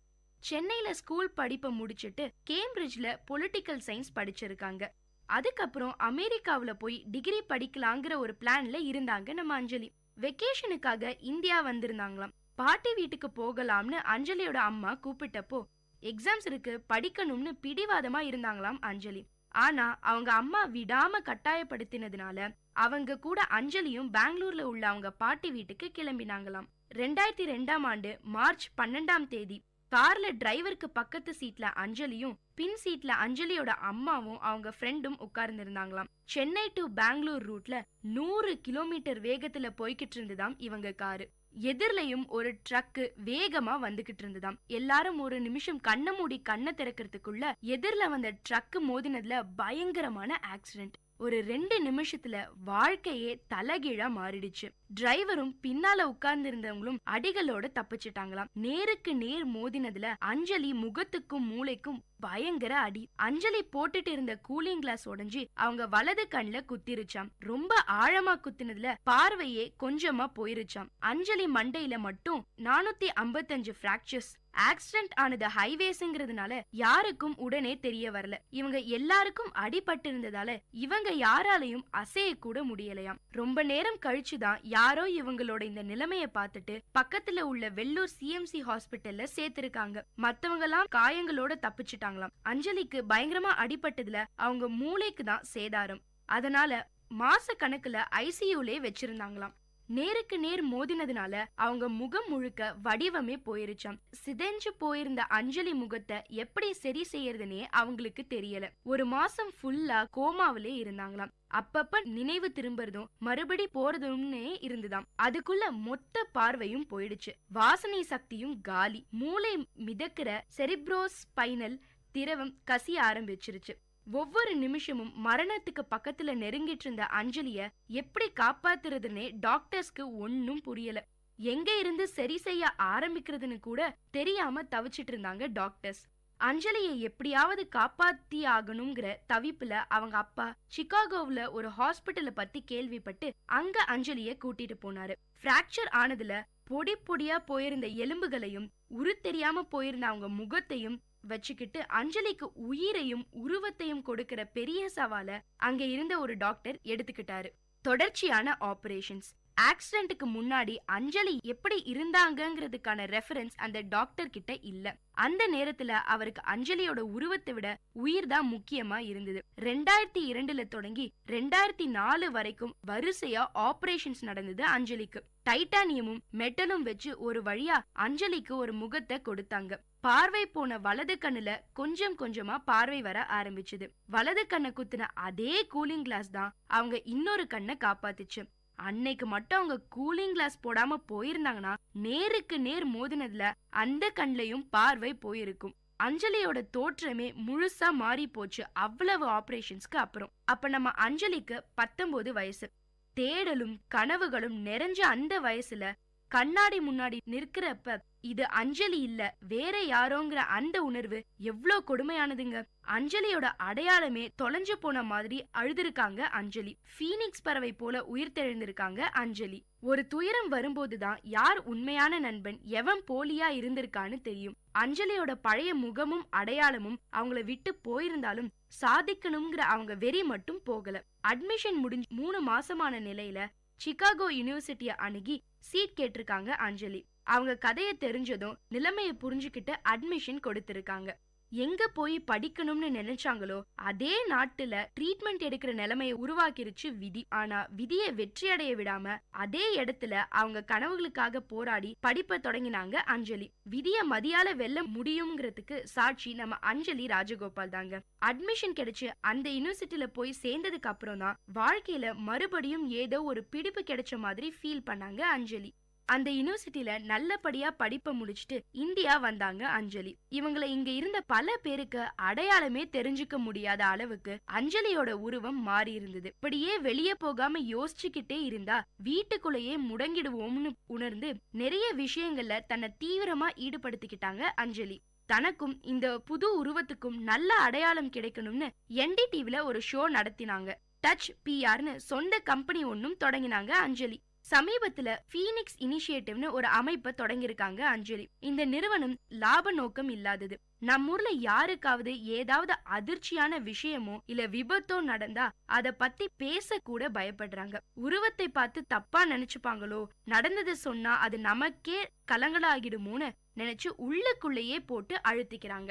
சென்னையில ஸ்கூல் படிப்பை முடிச்சிட்டு கேம்பிரிட்ஜ்ல பொலிட்டிக்கல் சயின்ஸ் படிச்சிருக்காங்க. அதுக்கப்புறம் அமெரிக்காவுல போய் டிகிரி படிக்கலாங்கிற ஒரு பிளான்ல இருந்தாங்க நம்ம அஞ்சலி. வெக்கேஷனுக்காக இந்தியா வந்திருந்தாங்களாம். பாட்டி வீட்டுக்கு போகலாம்னு அஞ்சலியோட அம்மா கூப்பிட்டப்போ எக்ஸாம்ஸ் இருக்கு படிக்கணும்னு பிடிவாதமா இருந்தாங்களாம் அஞ்சலி. ஆனா அவங்க அம்மா விடாம கட்டாயப்படுத்தினதுனால அவங்க கூட அஞ்சலியும் பெங்களூர்ல உள்ள அவங்க பாட்டி வீட்டுக்கு கிளம்பினாங்களாம். 2002ஆம் ஆண்டு மார்ச் 12ஆம் தேதி கார்ல டிரைவருக்கு பக்கத்து சீட்ல அஞ்சலியும் பின் சீட்ல அஞ்சலியோட அம்மாவும் அவங்க ஃப்ரெண்டும் உட்கார்ந்து இருந்தாங்களாம். சென்னை டு பெங்களூர் ரூட்ல 100 கிலோமீட்டர் வேகத்துல போய்கிட்டு இருந்துதாம் இவங்க காரு. எதிர்லயும் ஒரு ட்ரக் வேகமா வந்துகிட்டு இருந்துதாம். எல்லாரும் ஒரு நிமிஷம் கண்ணை மூடி கண்ணை திறக்கிறதுக்குள்ள எதிர்ல வந்த ட்ரக் மோதினதுல பயங்கரமான ஆக்சிடென்ட். ஒரு 2 நிமிஷத்துல வாழ்க்கையே தலைகீழா மாறிடுச்சு. டிரைவரும் பின்னால உட்கார்ந்து இருந்தவங்களும் அடிகளோட தப்பிச்சிட்டாங்களாம். நேருக்கு நேர் மோதினதுல அஞ்சலி முகத்துக்கும் மூளைக்கும் பயங்கர அடி. அஞ்சலி போட்டுட்டு இருந்த கூலிங் கிளாஸ் உடைஞ்சு அவங்க வலது கண்ல குத்திருச்சாம். ரொம்ப ஆழமா குத்தினதுல பார்வையே கொஞ்சமா போயிருச்சாம். அஞ்சலி மண்டையில மட்டும் 455 பிராக்சர்ஸ். ஆக்சிடென்ட் ஆனது ஹைவேஸ்ங்கிறதுனால யாருக்கும் உடனே தெரிய வரல. இவங்க எல்லாருக்கும் அடிபட்டு இருந்ததால இவங்க யாராலையும் அசைய கூட முடியலையாம். ரொம்ப நேரம் கழிச்சுதான் யாரோ இவங்களோட இந்த நிலைமைய பார்த்துட்டு பக்கத்துல உள்ள வெள்ளூர் சிஎம்சி ஹாஸ்பிட்டல்ல சேர்த்திருக்காங்க. மத்தவங்க எல்லாம் காயங்களோட தப்பிச்சுட்டாங்களாம். அஞ்சலிக்கு பயங்கரமா அடிபட்டதுல அவங்க மூளைக்கு தான் சேதாரம். அதனால மாச கணக்குல ஐசியூலே வச்சிருந்தாங்களாம். நேருக்கு நேர் மோதினதுனால அவங்க முகம் முழுக்க வடிவமே போயிருச்சாம். சிதைஞ்சு போயிருந்த அஞ்சலி முகத்தை எப்படி சரி செய்யறதுனே அவங்களுக்கு தெரியல. ஒரு மாசம் ஃபுல்லா கோமாவிலே இருந்தாங்களாம். அப்பப்ப நினைவு திரும்புறதும் மறுபடி போறதும்னே இருந்துதாம். அதுக்குள்ள மொத்த பார்வையும் போயிடுச்சு. வாசனை சக்தியும் காலி. மூளை மிதக்கிற செரிப்ரோஸ்பைனல் திரவம் கசிய ஆரம்பிச்சிருச்சு. ஒவ்வொரு நிமிஷமும் மரணத்துக்கு பக்கத்துல நெருங்கிட்டு இருந்த அஞ்சலிய எப்படி காப்பாத்துறதுன்னே டாக்டர்ஸ்க்கு ஒன்னும் புரியல. எங்க இருந்து சரி செய்ய ஆரம்பிக்கிறதுன்னு கூட தெரியாம தவிச்சிட்டு இருந்தாங்க டாக்டர்ஸ். அஞ்சலியை எப்படியாவது காப்பாத்தி ஆகணுங்கிற தவிப்புல அவங்க அப்பா சிகாகோவுல ஒரு ஹாஸ்பிட்டலை பத்தி கேள்விப்பட்டு அங்க அஞ்சலிய கூட்டிட்டு போனாரு. பிராக்சர் ஆனதுல பொடி பொடியா போயிருந்த எலும்புகளையும் உரு தெரியாம போயிருந்த அவங்க முகத்தையும் வச்சுக்கிட்டு அஞ்சலிக்கு உயிரையும் உருவத்தையும் கொடுக்கிற பெரிய சவாலை அங்க இருந்த ஒரு டாக்டர் எடுத்துக்கிட்டாரு. தொடர்ச்சியான ஆபரேஷன்ஸ். ஆக்சிடென்ட்டுக்கு முன்னாடி அஞ்சலி எப்படி இருந்தாங்கங்கிறதுக்கான ரெஃபரன்ஸ் அந்த டாக்டர் கிட்ட இல்ல. அந்த நேரத்துல அவருக்கு அஞ்சலியோட உருவத்தை விட உயிர் தான் முக்கியமா இருந்தது. 2002 தொடங்கி 2004 வரைக்கும் வரிசையா ஆபரேஷன்ஸ் நடந்தது அஞ்சலிக்கு. டைட்டானியமும் மெட்டலும் வச்சு ஒரு வழியா அஞ்சலிக்கு ஒரு முகத்தை கொடுத்தாங்க. பார்வை போன வலது கண்ணுல கொஞ்சம் கொஞ்சமா பார்வை வர ஆரம்பிச்சது. வலது கண்ணை குத்துன அதே கூலிங் கிளாஸ் தான் அவங்க இன்னொரு கண்ணை காப்பாத்துச்சு. அன்னைக்கு மட்டும் அவங்க கூலிங் கிளாஸ் போடாம போயிருந்தாங்கன்னா நேருக்கு நேர் மோதினதுல அந்த கண்லையும் பார்வை போயிருக்கும். அஞ்சலியோட தோற்றமே முழுசா மாறி போச்சு அவ்வளவு ஆபரேஷன்ஸ்க்கு அப்புறம். அப்ப நம்ம அஞ்சலிக்கு 19 வயசு. தேடலும் கனவுகளும் நிறைஞ்ச அந்த வயசுல கண்ணாடி முன்னாடி நிற்கிறப்ப இது அஞ்சலி இல்ல வேற யாரோங்கிற அந்த உணர்வு எவ்வளோ கொடுமையானதுங்க. அஞ்சலியோட அடையாளமே தொலைஞ்சு போன மாதிரி அழுதுருக்காங்க அஞ்சலி. ஃபீனிக்ஸ் பறவை போல உயிர் தெழுந்திருக்காங்க அஞ்சலி. ஒரு துயரம் வரும்போதுதான் யார் உண்மையான நண்பன் எவன் போலியா இருந்திருக்கான்னு தெரியும். அஞ்சலியோட பழைய முகமும் அடையாளமும் அவங்கள விட்டு போயிருந்தாலும் சாதிக்கணுங்கிற அவங்க வெறி மட்டும் போகல. அட்மிஷன் முடிஞ்சு 3 மாசமான நிலையில சிகாகோ யூனிவர்சிட்டிய அணுகி சீட் கேட்டிருக்காங்க அஞ்சலி. அவங்க கதையை தெரிஞ்சதும் நிலைமையை புரிஞ்சுக்கிட்டு அட்மிஷன் கொடுத்திருக்காங்க. எங்க போய் படிக்கணும்னு நினைச்சாங்களோ அதே நாட்டுல ட்ரீட்மெண்ட் எடுக்கிற நிலைமையை உருவாக்கிருச்சு விதி. ஆனா விதியை வெற்றி அடைய விடாம அதே இடத்துல அவங்க கனவுகளுக்காக போராடி படிப்பை தொடங்கினாங்க அஞ்சலி. விதிய மதியால வெல்ல முடியுங்கிறதுக்கு சாட்சி நம்ம அஞ்சலி ராஜகோபால் தாங்க. அட்மிஷன் கிடைச்சு அந்த யூனிவர்சிட்டியில போய் சேர்ந்ததுக்கு அப்புறம் தான் வாழ்க்கையில மறுபடியும் ஏதோ ஒரு பிடிப்பு கிடைச்ச மாதிரி ஃபீல் பண்ணாங்க அஞ்சலி. அந்த யூனிவர்சிட்டியில நல்லபடியா படிப்பை முடிச்சுட்டு இந்தியா வந்தாங்க அஞ்சலி. இவங்களை இங்க இருந்த பல பேருக்கு அடையாளமே தெரிஞ்சுக்க முடியாத அளவுக்கு அஞ்சலியோட உருவம் மாறி இருந்தது. இப்படியே வெளியே போகாம யோசிச்சுக்கிட்டே இருந்தா வீட்டுக்குள்ளேயே முடங்கிடுவோம்னு உணர்ந்து நிறைய விஷயங்கள்ல தன்னை தீவிரமா ஈடுபடுத்திக்கிட்டாங்க அஞ்சலி. தனக்கும் இந்த புது உருவத்துக்கும் நல்ல அடையாளம் கிடைக்கணும்னு NDTVல ஒரு ஷோ நடத்தினாங்க. டச் PRன்னு சொந்த கம்பெனி ஒன்னும் தொடங்கினாங்க அஞ்சலி. சமீபத்துல ஃபீனிக்ஸ் இனிஷியேட்டிவ்னு ஒரு அமைப்பை தொடங்கியிருக்காங்க அஞ்சலி. இந்த நிறுவனம் லாப நோக்கம் இல்லாதது. நம்ம ஊர்ல யாருக்காவது ஏதாவது அதிர்ச்சியான விஷயமோ இல்ல விபத்தோ நடந்தா அத பத்தி பேச கூட பயப்படுறாங்க. உருவத்தை பார்த்து தப்பா நினைச்சுப்பாங்களோ, நடந்ததை சொன்னா அது நமக்கே கலங்கலாகிடுமோன்னு நினைச்சு உள்ளுக்குள்ளேயே போட்டு அழுத்திக்கிறாங்க.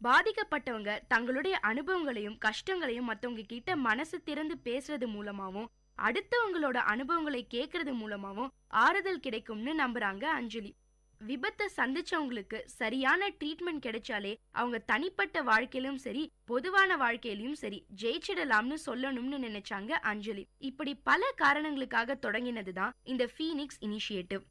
பாதிக்கப்பட்டவங்க தங்களுடைய அனுபவங்களையும் கஷ்டங்களையும் மத்தவங்க கிட்ட மனசு திறந்து பேசுறது மூலமாவும் அடுத்தவங்களோட அனுபவங்களை கேட்கறது மூலமாவும் ஆறுதல் கிடைக்கும்னு நம்புறாங்க அஞ்சலி. விபத்தை சந்திச்சவங்களுக்கு சரியான ட்ரீட்மெண்ட் கிடைச்சாலே அவங்க தனிப்பட்ட வாழ்க்கையிலும் சரி பொதுவான வாழ்க்கையிலும் சரி ஜெயிச்சிடலாம்னு சொல்லணும்னு நினைச்சாங்க அஞ்சலி. இப்படி பல காரணங்களுக்காக தொடங்கினதுதான் இந்த ஃபீனிக்ஸ் இனிஷியேட்டிவ்.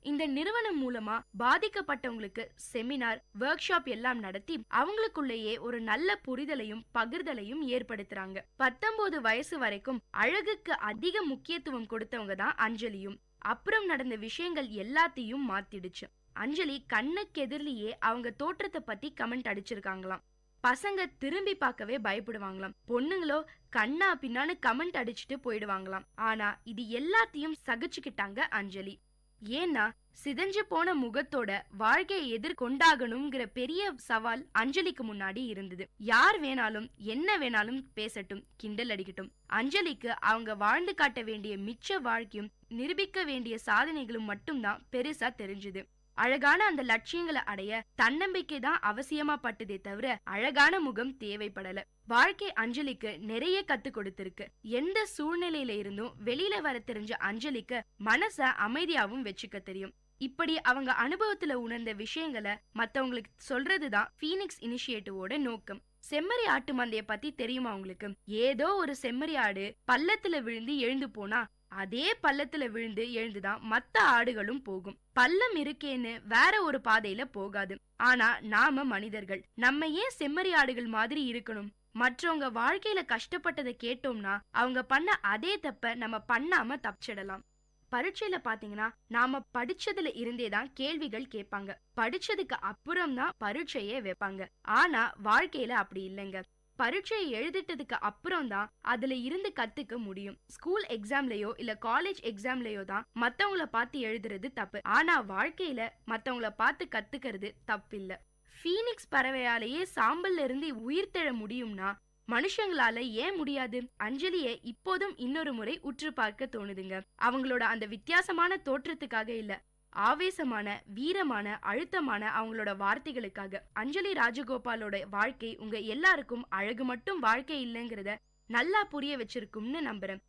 இந்த நிறுவனம் மூலமா பாதிக்கப்பட்டவங்களுக்கு செமினார், ஒர்க் ஷாப் எல்லாம் நடத்தி அவங்களுக்குள்ளேயே ஒரு நல்ல புரிதலையும் பகிர்தலையும் ஏற்படுத்துறாங்க. 19 வயசு வரைக்கும் அழகுக்கு அதிக முக்கியத்துவம் கொடுத்தவங்க தான் அஞ்சலியும். அப்புறம் நடந்த விஷயங்கள் எல்லாத்தையும் மாத்திடுச்சு. அஞ்சலி கண்ணுக்கு எதிரிலேயே அவங்க தோற்றத்தை பத்தி கமெண்ட் அடிச்சிருக்காங்களாம். பசங்க திரும்பி பார்க்கவே பயப்படுவாங்களாம். பொண்ணுங்களோ கண்ணா பின்னான்னு கமெண்ட் அடிச்சுட்டு போயிடுவாங்களாம். ஆனா இது எல்லாத்தையும் சகிச்சுக்கிட்டாங்க அஞ்சலி. ஏன்னா சிதைஞ்சு போன முகத்தோட வாழ்க்கையை எதிர்கொண்டாகணுங்கிற பெரிய சவால் அஞ்சலிக்கு முன்னாடி இருந்தது. யார் வேணாலும் என்ன வேணாலும் பேசட்டும், கிண்டல் அடிக்கட்டும். அஞ்சலிக்கு அவங்க வாழ்ந்து காட்ட வேண்டிய மிச்ச வாழ்க்கையும் நிரூபிக்க வேண்டிய சாதனைகளும் மட்டும்தான் பெருசா தெரிஞ்சுது. அழகான அந்த லட்சியங்களை அடைய தன்னம்பிக்கை தான் அவசியமா பட்டதே தவிர அழகான முகம் தேவைப்படல. வாழ்க்கை அஞ்சலிக்கு நிறைய கத்து கொடுத்திருக்கு. எந்த சூழ்நிலையில இருந்தும் வெளியில வர தெரிஞ்ச அஞ்சலிக்கு மனச அமைதியாவும் வச்சுக்க தெரியும். இப்படி அவங்க அனுபவத்துல உணர்ந்த விஷயங்களை மத்தவங்களுக்கு சொல்றதுதான் ஃபீனிக்ஸ் இனிஷியேட்டிவோட நோக்கம். செம்மறி ஆட்டு மந்தைய பத்தி தெரியுமா உங்களுக்கு? ஏதோ ஒரு செம்மறி ஆடு பள்ளத்துல விழுந்து எழுந்து போனா அதே பள்ளத்துல விழுந்து எழுந்துதான் மத்த ஆடுகளும் போகும். பள்ளம் இருக்கேன்னு வேற ஒரு பாதையில போகாது. ஆனா நாம மனிதர்கள், நம்ம ஏன் செம்மறி ஆடுகள் மாதிரி இருக்கணும்? மற்றவங்க வாழ்க்கையில கஷ்டப்பட்டதை கேட்டோம்னா அவங்க பண்ண அதே தப்ப நம்ம பண்ணாம தப்பிச்சிடலாம். பரீட்சையில பாத்தீங்கன்னா நாம படிச்சதுல இருந்தேதான் கேள்விகள் கேட்பாங்க. படிச்சதுக்கு அப்புறம் தான் பரீட்சையே வைப்பாங்க. ஆனா வாழ்க்கையில அப்படி இல்லைங்க. பரீட்சையை எழுதிட்டதுக்கு அப்புறம் தான் அதுல இருந்து கத்துக்க முடியும். ஸ்கூல் எக்ஸாம்லயோ இல்ல காலேஜ் எக்ஸாம்லயோ தான் மத்தவங்கள பார்த்து எழுதுறது தப்பு. ஆனா வாழ்க்கையில மத்தவங்கள பார்த்து கத்துக்கிறது தப்பில்ல. ஃபீனிக்ஸ் பறவையாலேயே சாம்பல்ல இருந்து உயிர் தெழ முடியும்னா மனுஷங்களால ஏன் முடியாது? அஞ்சலியை இப்போதும் இன்னொரு முறை உற்று பார்க்க தோணுதுங்க. அவங்களோட அந்த வித்தியாசமான தோற்றத்துக்காக இல்ல, ஆவேசமான, வீரமான, அழுத்தமான அவங்களோட வார்த்தைகளுக்காக. அஞ்சலி ராஜகோபாலோட வாழ்க்கை உங்க எல்லாருக்கும் அழகு மட்டும் வாழ்க்கை இல்லைங்கிறத நல்லா புரிய வச்சிருக்கும்னு நம்புறேன்.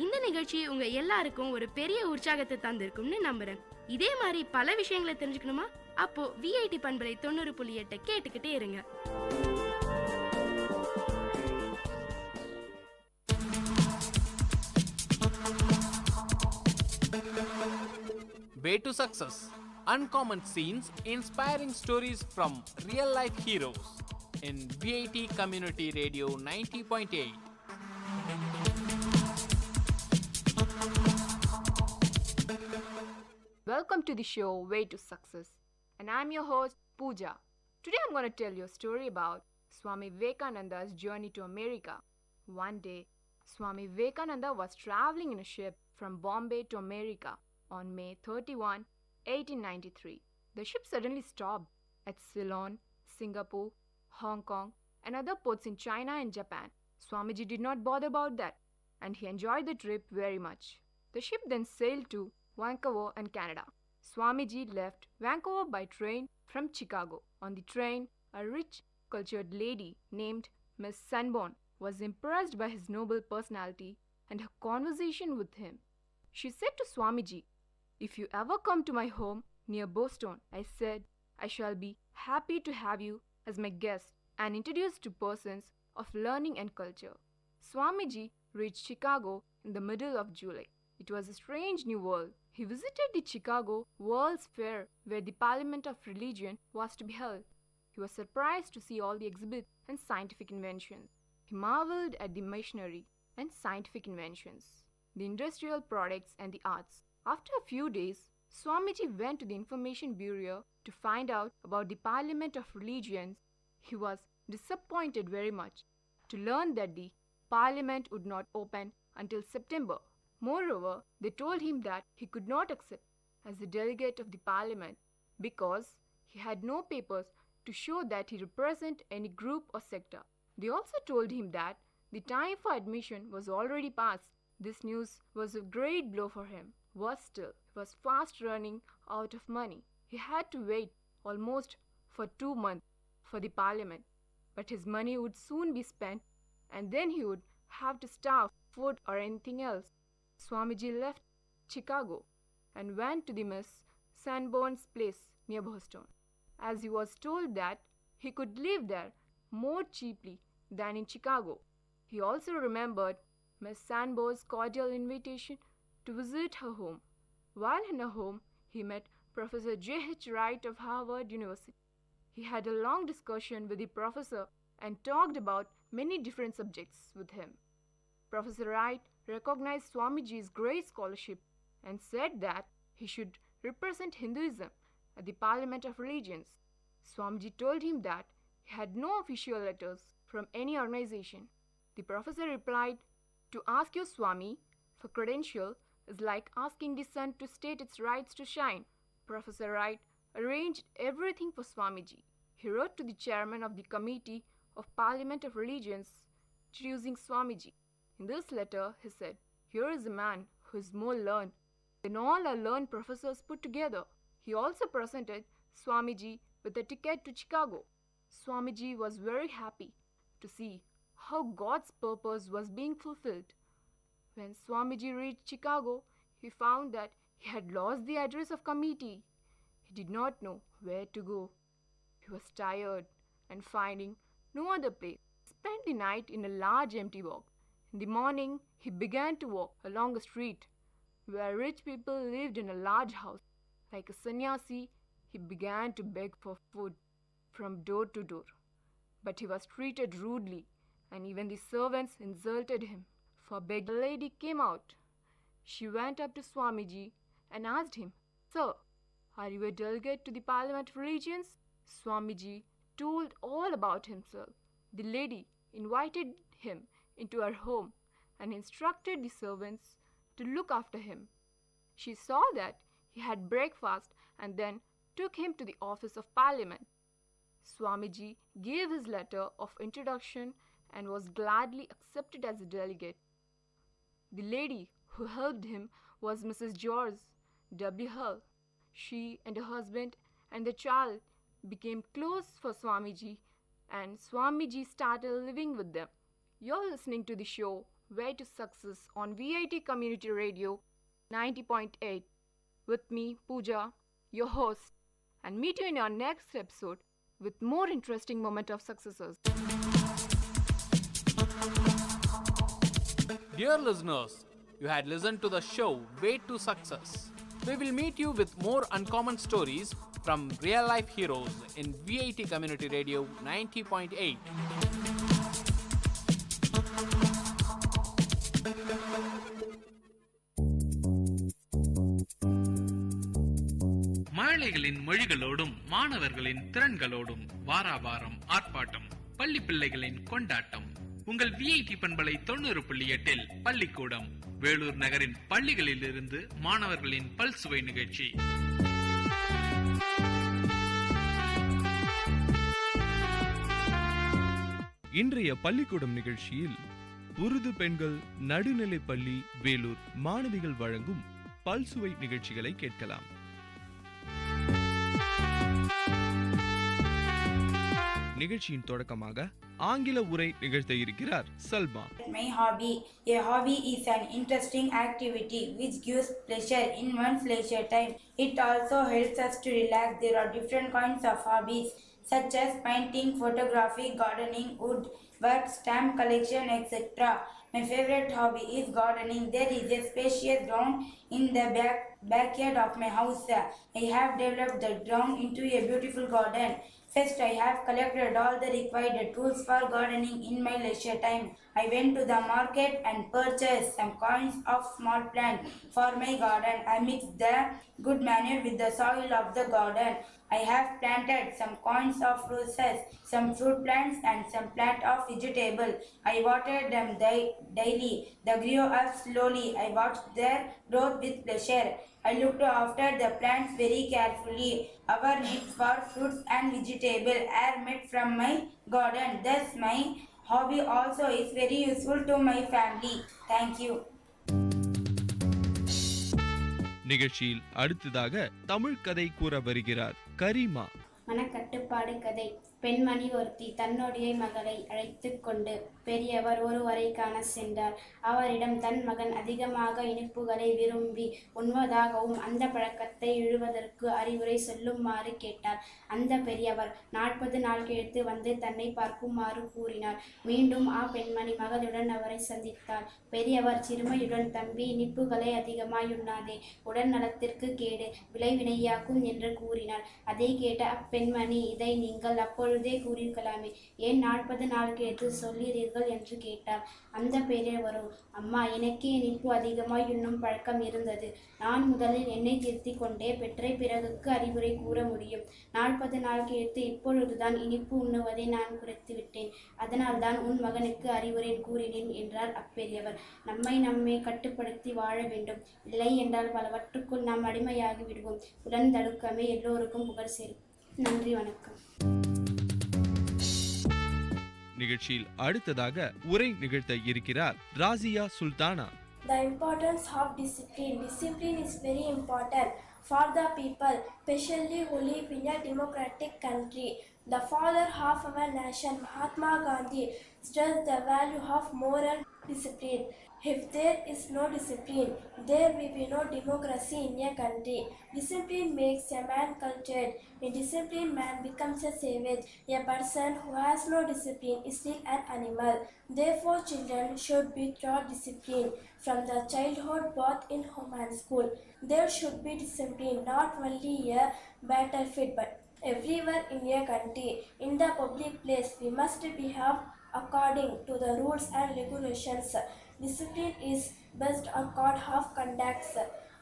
இந்த நிகழ்ச்சி உங்க எல்லாருக்கும் ஒரு பெரிய உற்சாகத்தை தந்திருக்கும்னு நம்புறேன். இதே மாதிரி பல விஷயங்களை தெரிஞ்சுக்கணுமா? அப்போ விஐடி பண்பலை 90.8 கேட்டுக்கிட்டே இருங்க. Way to Success. Uncommon scenes, inspiring stories from real life heroes in VIT Community Radio 90.8. Welcome to the show Way to Success, and I'm your host Pooja. Today I'm going to tell you a story about Swami Vivekananda's journey to America. One day, Swami Vivekananda was traveling in a ship from Bombay to America on May 31, 1893. The ship suddenly stopped at Ceylon, Singapore, Hong Kong, and other ports in China and Japan. Swamiji did not bother about that, and he enjoyed the trip very much. The ship then sailed to Vancouver and Canada. Swamiji left Vancouver by train from Chicago. On the train, a rich, cultured lady named Miss Sanborn was impressed by his noble personality and her conversation with him. She said to Swamiji, "If you ever come to my home near Boston," I said, "I shall be happy to have you as my guest and introduced to persons of learning and culture." Swamiji reached Chicago in the middle of July. It was a strange new world. He visited the Chicago World's Fair, where the Parliament of Religion was to be held. He was surprised to see all the exhibits and scientific inventions. He marveled at the machinery and scientific inventions, the industrial products and the arts. After a few days, Swamiji went to the Information Bureau to find out about the Parliament of Religions. He was disappointed very much to learn that the Parliament would not open until September. Moreover, they told him that he could not accept as a delegate of the Parliament because he had no papers to show that he represented any group or sector. They also told him that the time for admission was already past. This news was a great blow for him. Worse still, he was fast running out of money. He had to wait almost for 2 months for the Parliament, but his money would soon be spent and then he would have to starve food or anything else. Swamiji left Chicago and went to the Miss Sanborn's place near Boston, as he was told that he could live there more cheaply than in Chicago. He also remembered Miss Sanborn's cordial invitation to visit her home. While in her home, he met Professor J.H. Wright of Harvard University. He had a long discussion with the professor and talked about many different subjects with him. Professor Wright recognized Swamiji's great scholarship and said that he should represent Hinduism at the Parliament of Religions. Swamiji told him that he had no official letters from any organization. The professor replied, "To ask your Swami for credential is like asking the sun to state its rights to shine." Professor Wright arranged everything for Swamiji. He wrote to the chairman of the Committee of Parliament of Religions, choosing Swamiji. In this letter, he said, "Here is a man who is more learned than all our learned professors put together." He also presented Swamiji with a ticket to Chicago. Swamiji was very happy to see how God's purpose was being fulfilled. When Swamiji reached Chicago, he found that he had lost the address of committee. He did not know where to go. He was tired and finding no other place, spent the night in a large empty walk. In the morning, he began to walk along a street where rich people lived in a large house. Like a sannyasi, he began to beg for food from door to door. But he was treated rudely, and even the servants insulted him. For begging, a lady came out. She went up to Swamiji and asked him, "Sir, are you a delegate to the Parliament of Religions?" Swamiji told all about himself. The lady invited him into her home and instructed the servants to look after him. She saw that he had breakfast and then took him to the office of Parliament. Swamiji gave his letter of introduction and was gladly accepted as a delegate. The lady who helped him was Mrs. George W. Hull. She and her husband and the child became close for Swamiji, and Swamiji started living with them. You're listening to the show Way to Success on VIT Community Radio 90.8 with me, Pooja, your host, and meet you in our next episode with more interesting moment of successes. Dear listeners, you had listened to the show Way to Success. We will meet you with more uncommon stories from real life heroes in VIT Community Radio 90.8. மழலைகளின் மொழிகளோடும் மாணவர்களின் திறன்களோடும் வாராவாரம் ஆர்ப்பாட்டம், பள்ளி பிள்ளைகளின் கொண்டாட்டம். உங்கள் VIT பண்பலை 90.8 பள்ளிக்கூடம் வேலூர் நகரின் பள்ளிகளில் இருந்து மாணவர்களின் பல்சுவை நிகழ்ச்சி. இன்றைய பள்ளிக்கூடம் நிகழ்ச்சியில் உருது பெண்கள் நடுநிலைப் பள்ளி வேலூர் மாணவிகள் வழங்கும் பல்சுவை நிகழ்ச்சிகளை கேட்கலாம். நிகழ்ச்சியின் தொடக்கமாக ஆங்கில உரை நிகழ்த்த இருக்கிறார் Salma. My hobby. A hobby is an interesting activity which gives pleasure in one's leisure time. It also helps us to relax. There are different kinds of hobbies such as painting, photography, gardening, woodwork, stamp collection, etc. My favorite hobby is gardening. There is a spacious ground in the backyard of my house. I have developed the ground into a beautiful garden. First, I have collected all the required tools for gardening in my leisure time. I went to the market and purchased some kinds of small plants for my garden. I mixed the good manure with the soil of the garden. I have planted some kinds of roses, some fruit plants and some plant of vegetable. I watered them daily. They grew up slowly. I watched their growth with pleasure. I looked after the plants very carefully. Our needs for fruits and vegetable are met from my garden. Thus, my hobby also is very useful to my family. Thank you. நிகழ்ச்சியில் அடுத்ததாக தமிழ் கதை கூற வருகிறார் கரீமா. மனக்கட்டுப்பாடு கதை. பெண்மணி ஒருத்தி தன்னுடைய மகளை அழைத்து கொண்டு பெரியவர் ஒருவரை காண சென்றார். அவரிடம் தன் மகன் அதிகமாக இனிப்புகளை விரும்பி உண்வதாகவும் அந்த பழக்கத்தை இழுவதற்கு அறிவுரை சொல்லுமாறு கேட்டார். அந்த பெரியவர் 40 நாள் கழித்து வந்து தன்னை பார்க்குமாறு கூறினார். மீண்டும் பெண்மணி மகளுடன் அவரை சந்தித்தார். பெரியவர் சிறுமையுடன், தம்பி, இனிப்புகளை அதிகமாய் உண்ணாதே, உடல் நலத்திற்கு கேடு, விளைவினையாக்கும் என்று கூறினார். அதை கேட்ட அப்பெண்மணி, இதை நீங்கள் அப்பொழுதே கூறியிருக்கலாமே, ஏன் 40 நாள் கழித்து சொல்லீர்கள் என்று கேட்டார். அந்த பெரியவரோ, அம்மா, எனக்கே இனிப்பு அதிகமாய் உண்ணும் பழக்கம் இருந்தது. நான் முதலில் என்னை திருத்திக் கொண்டே பெற்ற பிறகுக்கு அறிவுரை கூற முடியும். 40 நாள் கழித்து இப்பொழுதுதான் இனிப்பு உண்ணுவதை நான் குறைத்துவிட்டேன். அதனால் தான் உன் மகனுக்கு அறிவுரை கூறினேன் என்றார் அப்பெரியவர். நம்மை கட்டுப்படுத்தி வாழ வேண்டும். இல்லை என்றால் பலவற்றுக்குள் நாம் அடிமையாகி விடுவோம். உடன் தடுக்கமே எல்லோருக்கும் புகழ் சேரும். நன்றி, வணக்கம். நிகழ்ச்சியில் அடுத்ததாக உரை நிகழ்த்த இருக்கிறார் ராசியா Sultana. The importance of discipline. Discipline is very important for the people, especially who live in a democratic country. The father of our nation, Mahatma Gandhi, stressed the value of moral discipline. If there is no discipline, there will be no democracy in a country. Discipline makes a man cultured. A disciplined man becomes a savage. A person who has no discipline is still an animal. Therefore, children should be taught discipline from the childhood, both in home and school. There should be discipline not only a battlefield but everywhere in a country. In the public place, we must behave according to the rules and regulations. Discipline is based on code of conduct.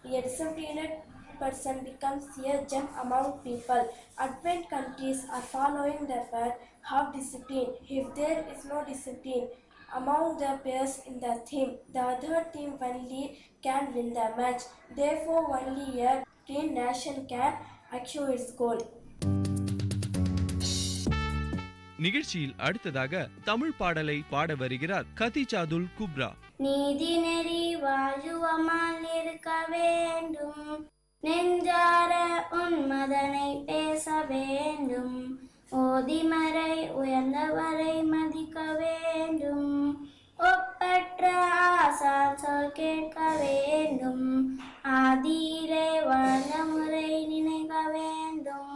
A disciplined person becomes a gem among people. Advanced countries are following the path of discipline. If there is no discipline among the players in the team, the other team only can win the match. Therefore, only a clean nation can achieve its goal. நிகழ்ச்சியில் அடுத்ததாக தமிழ் பாடலை பாட வருகிறார் கதிஜாதுல் குப்ரா. நீதி நெறி வாழுவமால் இருக்க வேண்டும், நெஞ்சார உன்மதனை பேச வேண்டும், ஓதிமறை உயர்ந்தவரை மதிக்க வேண்டும், ஒப்பற்ற ஆசான் சொல் கேட்க வேண்டும், ஆதியிலே வாழ்ந்த முறை நினைக்க வேண்டும்,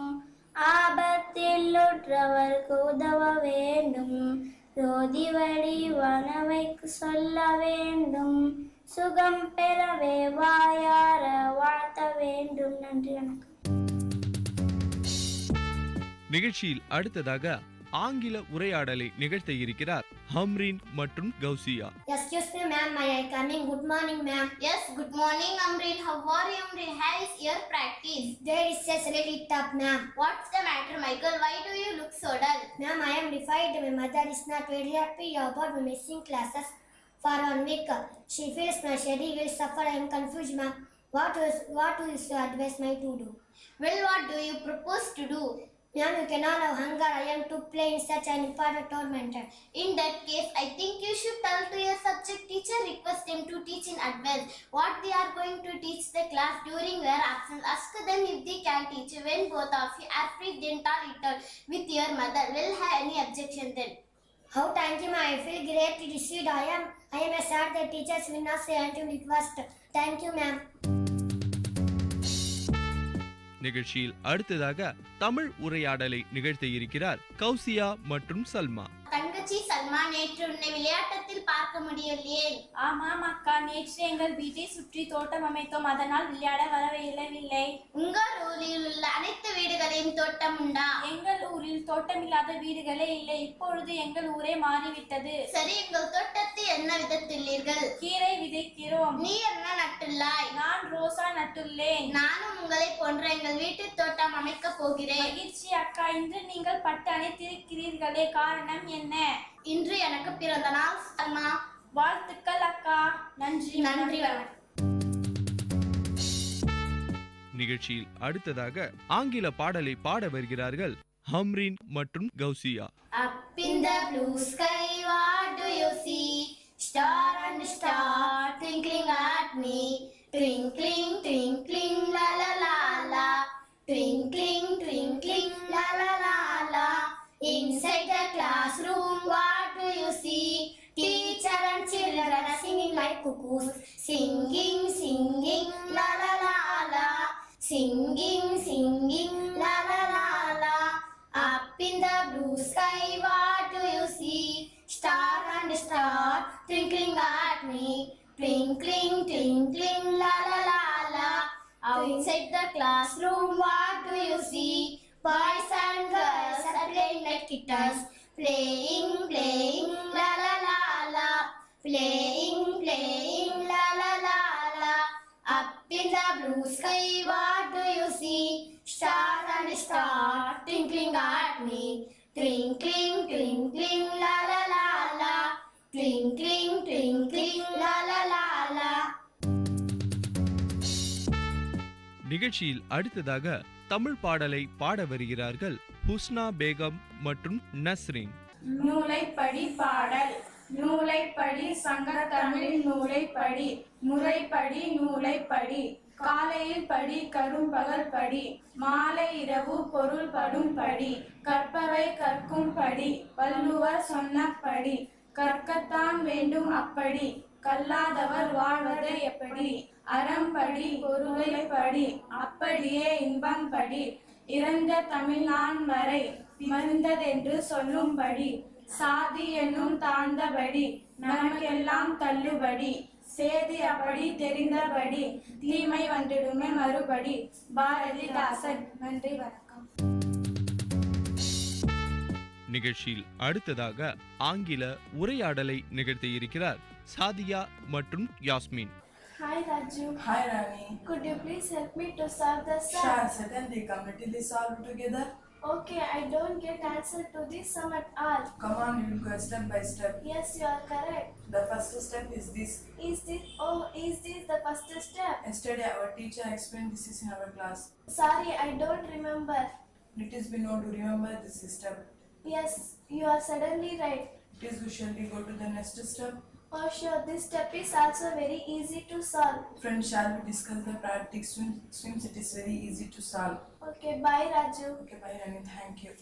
ஆபத்தில் உற்றவர்க்கு உதவ வேண்டும், ரோதி வடிவானவைக்கு சொல்ல வேண்டும், சுகம் பெறவே வாயார வாழ்த்த வேண்டும். நன்றி, வணக்கம். நிகழ்ச்சியில் அடுத்ததாக ஆங்கில உரையாடலை நிகழ்த்த இருக்கிறார் ஹம்ரீன் மற்றும் Gousia. Excuse me ma'am, may I come in? Good morning ma'am. Yes, good morning Amreen. How are you Amreen? How is your practice? There is just a little tough ma'am. What's the matter Michael? Why do you look so dull? Ma'am, I am defied. My mother is not very happy about my missing classes for 1 week. She feels my study will suffer. I am confused ma'am. What is your advice me to do? Well, what do you propose to do? Ma'am, you cannot have hunger. I am to play in such an important tournament. In that case, I think you should tell to your subject teacher, request them to teach in advance what they are going to teach the class during their absence. Ask them if they can teach. When both of you are free, then tell it with your mother. Will have any objection then? How thank you, ma'am. I feel great received. I am a sad that teachers will not say until request. Thank you, ma'am. நிகழ்ச்சியில் அடுத்ததாக தமிழ் உரையாடலை நிகழ்த்த இருக்கிறார் கௌசியா மற்றும் சல்மா. தங்கச்சி சல்மா, நேற்று உன்னை விளையாட்டத்தில் பார்க்க முடியலையே. ஆமாம் அக்கா, நேற்று எங்கள் வீட்டை சுற்றி தோட்டம் அமைத்தோம், அதனால் விளையாட வரவே இயலவில்லை. உங்கள் ஊரில் உள்ள அனைத்து வீடுகளையும் தோட்டம் உண்டா? எங்கள் ஊரில் தோட்டம் இல்லாத வீடுகளே இல்லை. இப்பொழுது எங்கள் ஊரே மாறிவிட்டது. சரி, எங்கள் தோட்டத்தை என்ன விதைத்துள்ளீர்கள்? கீரை விதைக்கிறோம். நீ என்ன நட்டுள்ளாய்? நான் ரோசா நட்டுள்ளேன். நானும் உங்களை போன்ற எங்கள் வீட்டு தோட்டம் அமைக்க போகிறேன். மகிழ்ச்சி அக்கா. இன்று நீங்கள் பட்டு அணைத்திருக்கிறீர்களே, காரணம் என்ன? இன்று எனக்கு பிறந்த நாள் சல்மா. வாழ்த்துக்கள் அக்கா. நன்றி. நன்றி, வணக்கம். நிகழ்ச்சியில் அடுத்ததாக ஆங்கில பாடலை பாட வருகிறார்கள் ஹம்ரீன் மற்றும் Gousia. Up in the blue sky, what do you see? Star and star twinkling at me. Twinkling, twinkling, la la la la. Twinkling, twinkling, la la la la. Inside the classroom, what do you see? Teacher and children are singing like cuckoos. Singing, singing, la la la la. Singing, singing, la la la la. Up in the blue sky, what do you see? Star and star twinkling at me. Twinkling, twinkling, la la la la. Outside the classroom, what do you see? Boys and girls are playing like kittens. Playing, playing, la la la la. Playing, playing, la la la la. Up in the blue sky, what do you see? Star and star twinkling at me. Twinkling, twinkling, la la la la. Twinkling, twinkling, la la la la. நிகழ்ச்சியில் அடுத்ததாக தமிழ் பாடலை பாட வருகிறார்கள் ஹுஸ்னா பேகம் மற்றும் நஸ்ரீன். நூலைப்படி பாடல். நூலைப்படி சங்க தமிழ் நூலைப்படி, முறைப்படி நூலைப்படி, காலையில் படி கரும்பகல் படி, மாலை இரவு பொருள் படும் படி, கற்பவை கற்கும் படி, வள்ளுவர் சொன்னபடி, கற்கத்தான் வேண்டும் அப்படி, கல்லாதவர் வாழ்வது எப்படி, அறம்படி பொருளை படி, அப்படியே இன்பம் படி, இறந்த தமிழ்நான் வரை மருந்ததென்று சொல்லும்படி, சாதி என்னும் தாழ்ந்தபடி, நமக்கெல்லாம் தள்ளுபடி, சேதி அப்படி தெரிந்தபடி, தீமை வந்துடுமே மறுபடி. பாரதிதாசன். நன்றி, வணக்கம். நிகழ்ச்சியில் அடுத்ததாக ஆங்கில உரையாடலை நிகழ்த்த இருக்கிறார் சாதியா மற்றும் Yasmin. Hi Raju. Hi Rani. Could you please help me to solve the sum? Sure, certainly. Come, let us solve together. Okay, I don't get answer to this sum at all. Come on, we will go step by step. Yes, you are correct. The first step is this. Is this the first step? Yesterday our teacher explained this is in our class. Sorry, I don't remember. It is we know to remember this step. Yes, you are suddenly right. It is we shall we go to the next step. Oh sure, this step is also very easy to solve. Friends, shall we discuss the practice swims? It is very easy to solve. Okay, bye Raju. Okay, bye Rani. Thank you.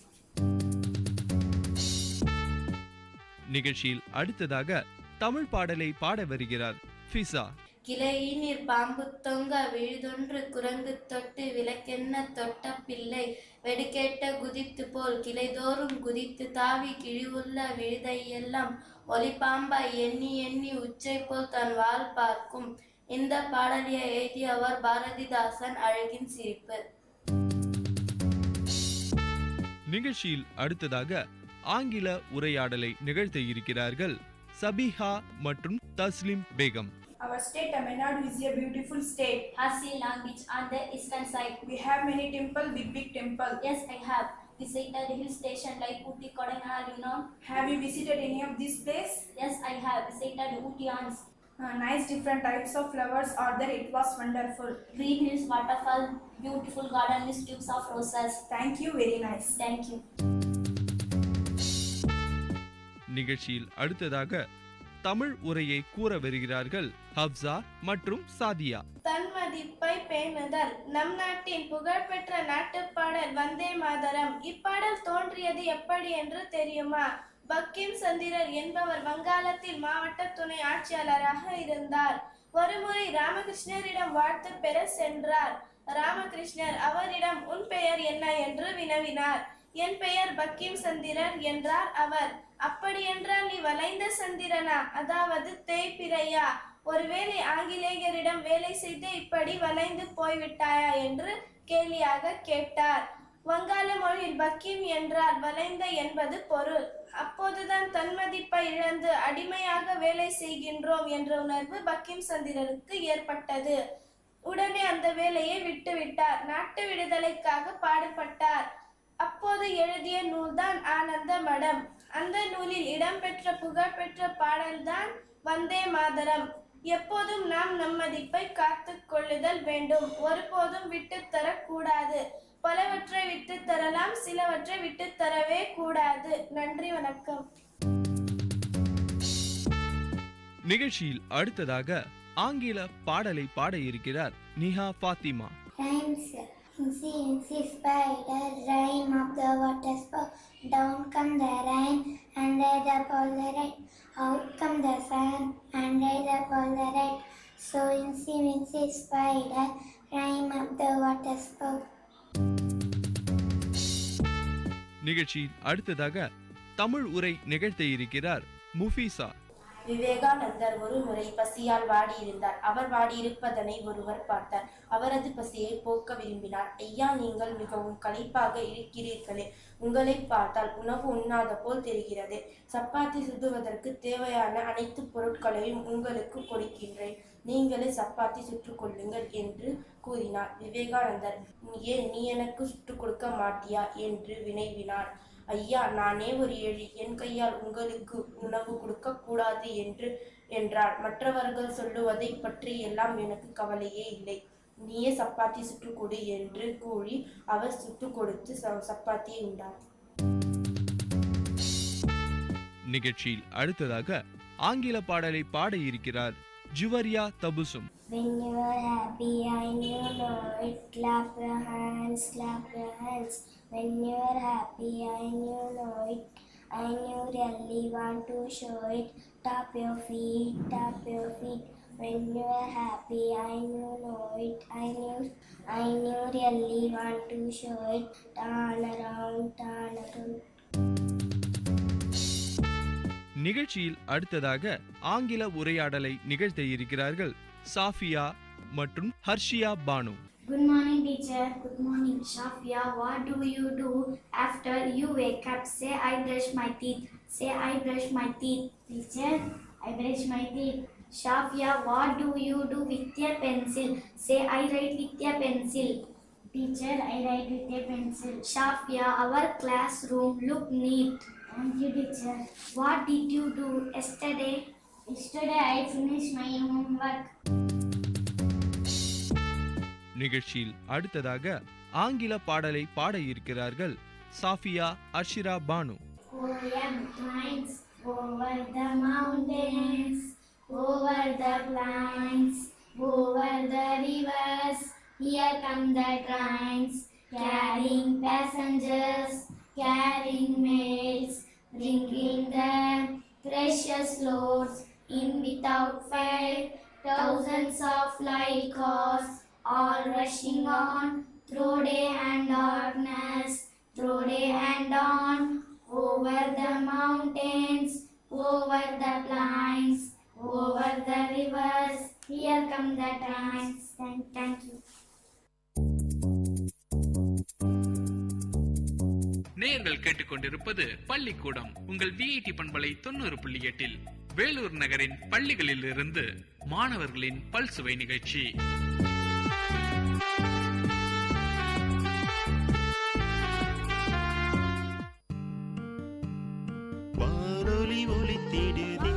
நிகழ்ச்சியில் அடுத்ததாக தமிழ் பாடலை பாட வருகிறார் ஃபிசா. கிளையினிற் பாம்பு தொங்க விழுதொன்று குரங்கு தொட்டு விளக்கென்ன தொட்ட பிள்ளை வெடுக்கேட்ட குதித்து போல் கிளைதோறும் குதித்து தாவி கிழிவுள்ள விழுதையெல்லாம் ஒலிப்பாம்பாய் எண்ணி எண்ணி உச்சை போல் தன் வால் பார்க்கும். இந்த பாடலியை எழுதியவர் பாரதிதாசன். அழகின் சிரிப்பு. நிகழ்ச்சியில் அடுத்ததாக ஆங்கில உரையாடலை நிகழ்த்த இருக்கிறார்கள் சபிஹா மற்றும் Taslim Begum. Our state Tamil Nadu is a beautiful state. Has a language on the eastern side. We have many temples, big temple. Yes, I have visited hill station like Ooty, Kodaikanal, you know. Have you visited any of this place? Yes, I have visited Ooty once. Nice different types of flowers are there. It was wonderful. Green hills, waterfall, beautiful garden with tubes of roses. Thank you, very nice. Thank you. நிகழ்ச்சியில் அடுத்ததாக தமிழ் உரையை கூற வருகிறார்கள் ஹப்சா மற்றும் சாதியா. தன் மதிப்பை பேணுதல். நம் நாட்டின் புகழ்பெற்ற நாட்டுப்பாடல் வந்தே மாதரம். இப்பாடல் தோன்றியது எப்படி என்று தெரியுமா? பக்கிம் சந்திரர் என்பவர் வங்காளத்தில் மாவட்ட துணை ஆட்சியாளராக இருந்தார். ஒருமுறை ராமகிருஷ்ணரிடம் வாழ்த்து பெற சென்றார். ராமகிருஷ்ணர் அவரிடம் உன் பெயர் என்ன என்று வினவினார். என் பெயர் பக்கிம் சந்திரர் என்றார் அவர். அப்படியென்றால் நீ வளைந்த சந்திரனா, அதாவது தேய்பிரையா? ஒருவேளை ஆங்கிலேயரிடம் வேலை செய்து இப்படி வளைந்து போய்விட்டாயா என்று கேலியாக கேட்டார். வங்காள மொழியில் பக்கிம் என்றால் வளைந்த என்பது பொருள். அப்போதுதான் தன்மதிப்பை இழந்து அடிமையாக வேலை செய்கின்றோம் என்ற உணர்வு பக்கிம் சந்திரருக்கு ஏற்பட்டது. உடனே அந்த வேலையை விட்டுவிட்டார். நாட்டு விடுதலைக்காக பாடுபட்டார். அப்போது எழுதிய நூல்தான் ஆனந்த மடம். அந்த நூலில் இடம்பெற்ற புகழ்பெற்ற பாடல்தான் வந்தே மாதரம். எப்போதும் நாம் நம் மதிப்பை காத்து கொள்ளுதல் வேண்டும். ஒருபோதும் விட்டு தரக்கூடாது. பலவற்றை விட்டு தரலாம், சிலவற்றை விட்டு தரவே கூடாது. நன்றி, வணக்கம். நிகழ்ச்சியில் அடுத்ததாக ஆங்கில பாடலை பாட இருக்கிறார் Niha Fathima. See spider, rhyme of the water spout. Down come the rain and rise up all the rain. Out come the sun and rise up all the rain. So see spider, rhyme of the water spout. நிகழ்ச்சியில் அடுத்ததாக தமிழ் உரை நிகழ்த்த இருக்கிறார் முஃபீசா. விவேகானந்தர் ஒரு முறை பசியால் வாடியிருந்தார். அவர் வாடியிருப்பதனை ஒருவர் பார்த்தார். அவரது பசியை போக்க விரும்பினார். ஐயா, நீங்கள் மிகவும் களைப்பாக இருக்கிறீர்களே. உங்களை பார்த்தால் உணவு உண்ணாத போல் தெரிகிறது. சப்பாத்தி சுடுவதற்கு தேவையான அனைத்து பொருட்களையும் உங்களுக்கு கொடுக்கின்றேன். நீங்களே சப்பாத்தி சுட்டுக் கொள்ளுங்கள் என்று கூறினார். விவேகானந்தர், ஏன் நீ எனக்கு சுட்டுக் கொடுக்க மாட்டியா என்று வினவினார். ஐயா, நானே ஒரு ஏழை. என் கையால் உங்களுக்கு உணவு கொடுக்க கூடாது என்றார். மற்றவர்கள் சொல்லுவதை பற்றி எல்லாம் எனக்கு கவலையே இல்லை. நீயே சப்பாத்தி சுட்டுக் கொடு என்று கூறி அவர் சுட்டுக் கொடுத்து சப்பாத்தியை உண்டார். நிகழ்ச்சியில் அடுத்ததாக ஆங்கில பாடலை பாட இருக்கிறார் ஜுவரியா தபுசும். When you are happy and you know it, clap your hands, clap your hands. When you are happy and you know it, and you really want to show it, tap your feet, tap your feet. When you are happy and you know it, and you really want to show it, turn around, turn around. நிகழ்ச்சியில் அடுத்ததாக ஆங்கில உரையாடலை நிகழ்த்த இருக்கிறார்கள் சாஃபியா மற்றும் Harshiya Banu. Good morning, teacher. Good morning, Shafia. What do you do after you wake up? Say, I brush my teeth. Say, I brush my teeth. Teacher, I brush my teeth. Shafia, what do you do with a pencil? Say, I write with a pencil. Teacher, I write with a pencil. Shafia, our classroom look neat. Thank you, teacher. What did you do yesterday? Yesterday I finished my homework. நிகழ்ச்சியில் அடுத்ததாக ஆங்கில பாடலை பாட இருக்கிறார்கள் Safia அர்ஷிரா Banu. Poem trains over the mountains, over the plains, over the rivers. Here come the trains, carrying passengers, carrying mails, bringing the precious loads in without fail. Thousands of light cars all rushing on through day and darkness, through day and dawn, over the mountains, over the plains, over the rivers. Here come the trains. Thank you. நேயர்கள் கேட்டுக்கொண்டிருப்பது பள்ளிக்கூடம் உங்கள் VIT பண்பலை 90.8 வேலூர் நகரின் பள்ளிகளில் இருந்து மாணவர்களின் பல்சுவை நிகழ்ச்சி. வானொலி ஒலித்திடுதே,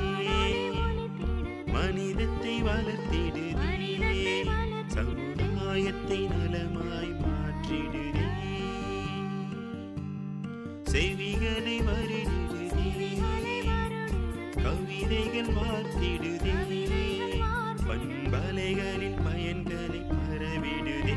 மனிதத்தை வளர்த்திடுதே, சமுதாயத்தை நலமாய் மாற்றிடுதே, செவிகளை வருடுதே, கவிதைகள் வார்த்திடுதே, பண்பலைகளின் பயன்களை பரவிடுதே.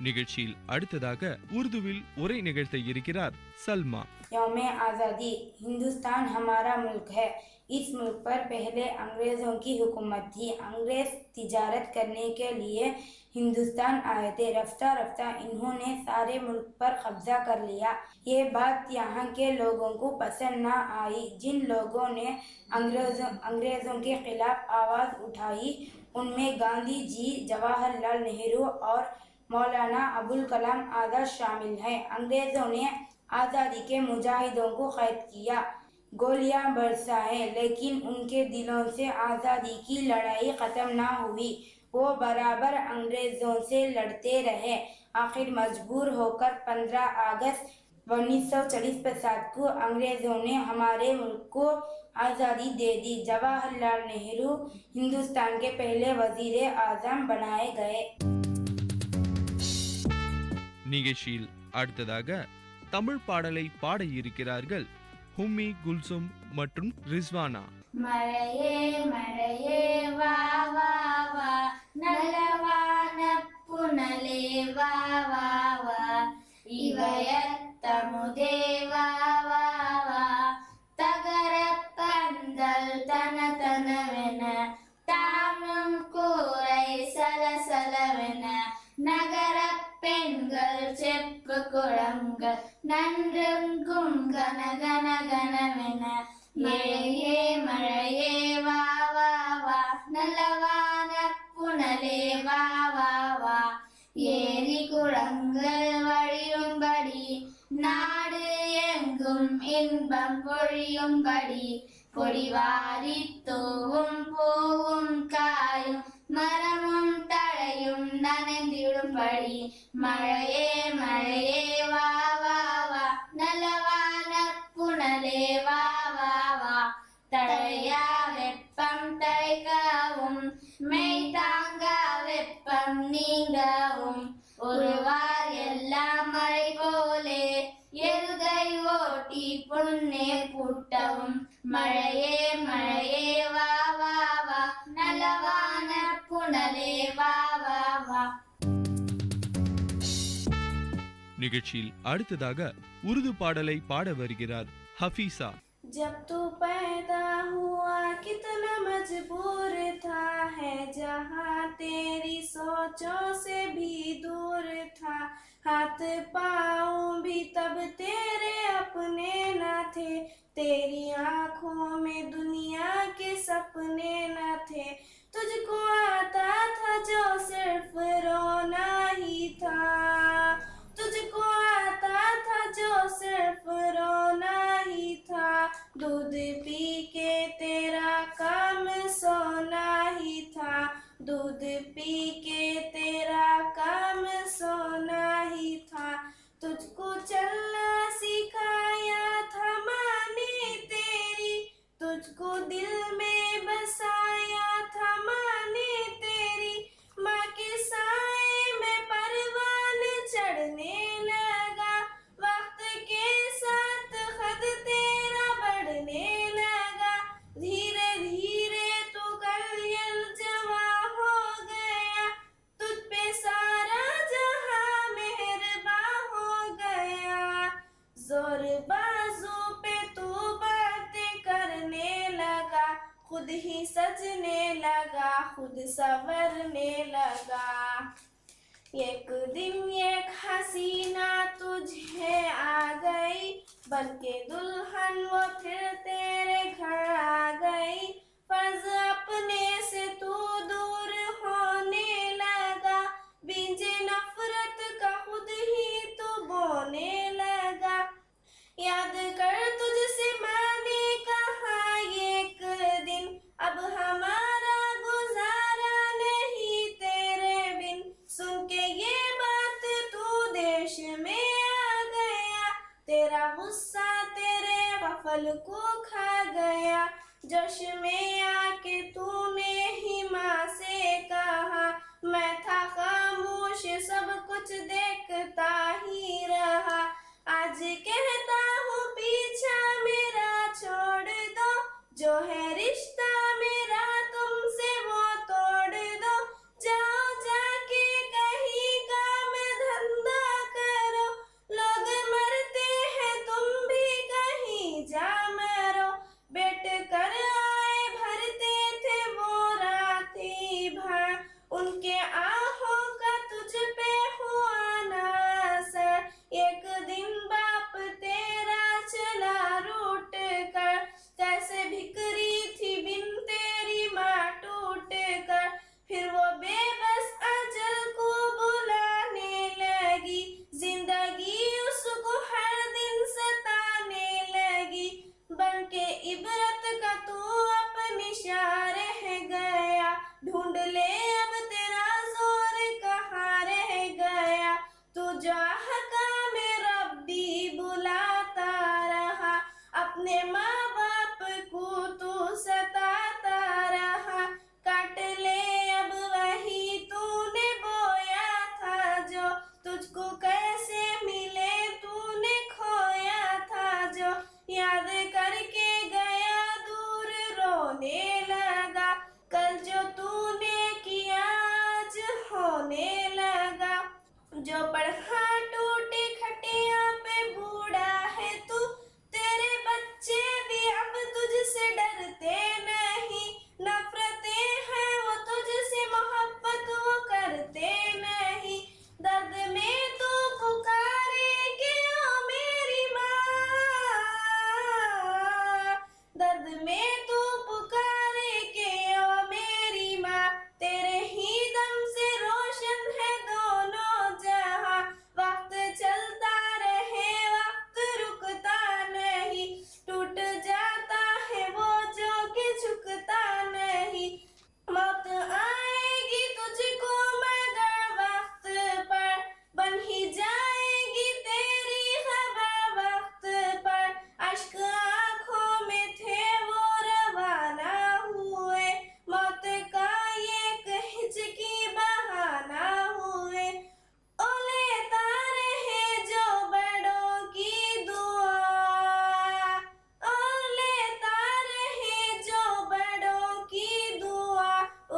நிகழ்ச்சியில் அடுத்ததாக உருதுவில் உரை நிகழ்த்த இருக்கிறார் சல்மா. यौम आज़ादी, हिंदुस्तान हमारा मुल्क है। इस मुल्क पर पहले अंग्रेज़ों की हुकूमत थी। अंग्रेज़ तिजारत करने के लिए हिंदुस्तान आए थे। रफ्ता रफ्ता इन्होंने सारे मुल्क पर कब्जा कर लिया। ये बात यहाँ के लोगों को पसंद ना आई। जिन लोगों ने अंग्रेज़ों के खिलाफ आवाज़ उठाई उनमें गांधी जी, जवाहरलाल नेहरू और मौलाना अबुल कलाम आज़ाद शामिल हैं। अंग्रेज़ों ने आज़ादी के मुजाहिदों को कैद किया, गोलियां बरसाएं, लेकिन उनके दिलों से आज़ादी की लड़ाई ख़त्म ना हुई। वो बराबर अंग्रेज़ों से लड़ते रहे। आखिर मजबूर होकर 15 अगस्त 1940 को अंग्रेज़ों ने हमारे मुल्क को आज़ादी दे दी। जवाहरलाल नेहरू हिंदुस्तान के पहले वज़ीर आज़म बनाए गए। நிகழ்ச்சியில் அடுத்ததாக தமிழ் பாடலை பாட இருக்கிறார்கள் ஹும்மி, குல்சும் மற்றும் ரிஸ்வானா. மழையே மழையே வா வா வா, நலவான புனலே வா வா வா, இவயத்தமுதே வா வா வா, தகர பந்தல் தன தனவென, தாமும் கூரை சலசலவென, நகர பெண்கள் செப்பு குழங்கள் நன்றும் கன கன கனவென, மழையே மழையே வா வா வா, நலவான புனலே வா வா வா, ஏரி குளங்கள் வழியும்படி, நாடு எங்கும் இன்பம் பொழியும்படி, பொடிவாரி தூவும் பூவும் காயும் மரமும் தழையும் நனைந்திடும்படி, மழையே மழையே வா வா வா, நலவான புனலே வா வா வா, தழையா வெப்பம் தழைக்கவும், மெய் தாங்கா வெப்பம் நீங்கவும், ஒருவார் எல்லாம் மழை போலே எருதை ஓட்டி பொன்னே பூட்டவும், மழையே மழையே வா வா வா, நலவான புனலே வா வா வா. நிகழ்ச்சியில் அடுத்ததாக உருது பாடலை பாட வருகிறார் ஹஃபீஸா. जब तू पैदा हुआ कितना मजबूर था, है जहाँ तेरी सोचों से भी दूर था, हाथ पाँव भी तब तेरे अपने न थे, तेरी आँखों में दुनिया के सपने न थे, तुझको आता था जो सिर्फ रोना ही था, तुझको आता था जो सिर्फ खुद संवरने लगा। एक दिन एक हसीना तुझे आ गई, बनके दुल्हन वो फिर तेरे घर आ गई। फर्ज अपने से तू दूर होने लगा, बीजे नफरत का खुद ही तू बोने लगा। याद कर तुझसे माँ ने कहा एक दिन, अब हमारा गुजारा नहीं तेरे बिन। सुन के ये बात तू देश में आ गया, तेरा गुस्सा तेरे गफल को खा गया। जोश में आके तूने ही माँ से कहा, मैं था खामोश सब कुछ देखता ही रहा। आज कहता हूँ पीछा मेरा छोड़ दो, जो है रिश्ता मेरा तुमसे वो तोड़ दो। जाओ जाके कहीं काम धंधा करो, लोग मरते हैं तुम भी कहीं जा मरो। बैठ कर आए भरते थे वो राती भर, उनके आहों का तुझ पे हुआ ना असर। एक दिन बाप तेरा चला रूठ कर, कैसे बिखरी थी बिन तेरी माँ टूट कर। फिर वो बेबस अजल को बुलाने लगी, जिंदगी उसको हर दिन सताने लगी। बनके इबरत का तू अपनी शाह रह गया, ढूंढ ले अब तेरा जोर कहाँ रह गया। तू जो हकाम रब्बी बुलाता रहा, अपने माँ बाप को तू सताता रहा। काट ले अब वही तूने बोया था जो, तुझको कैसे मिले तूने खोया था जो। याद करके गया दूर रोने लगा, कल जो तूने किया आज होने लगा। जो पढ़ा टूटे खटिया पे बूढ़ा है तू, तेरे बच्चे भी अब तुझसे डरते नहीं। नफरतें हैं वो तुझसे, मोहब्बत वो करते नहीं। दर्द में तू पुकारे कि ओ मेरी माँ, दर्द में तू पुकारे कि ओ मेरी माँ। तेरे ही दम से रोशन है दोनों जहां, वक्त चलता रहे वक्त रुकता नहीं। टूट जाता है वो जो कि झुकता नहीं। मौत आएगी तुझको मगर वक्त पर, बन ही जाएगी तेरी खबर वक्त पर। अश्क आंखों में थे वो रवाना हुए, मौत का एक हिचकी बहाना हुए। ओ लेता रहे जो बड़ों की दुआ, ओ लेता रहे जो बड़ों की दुआ।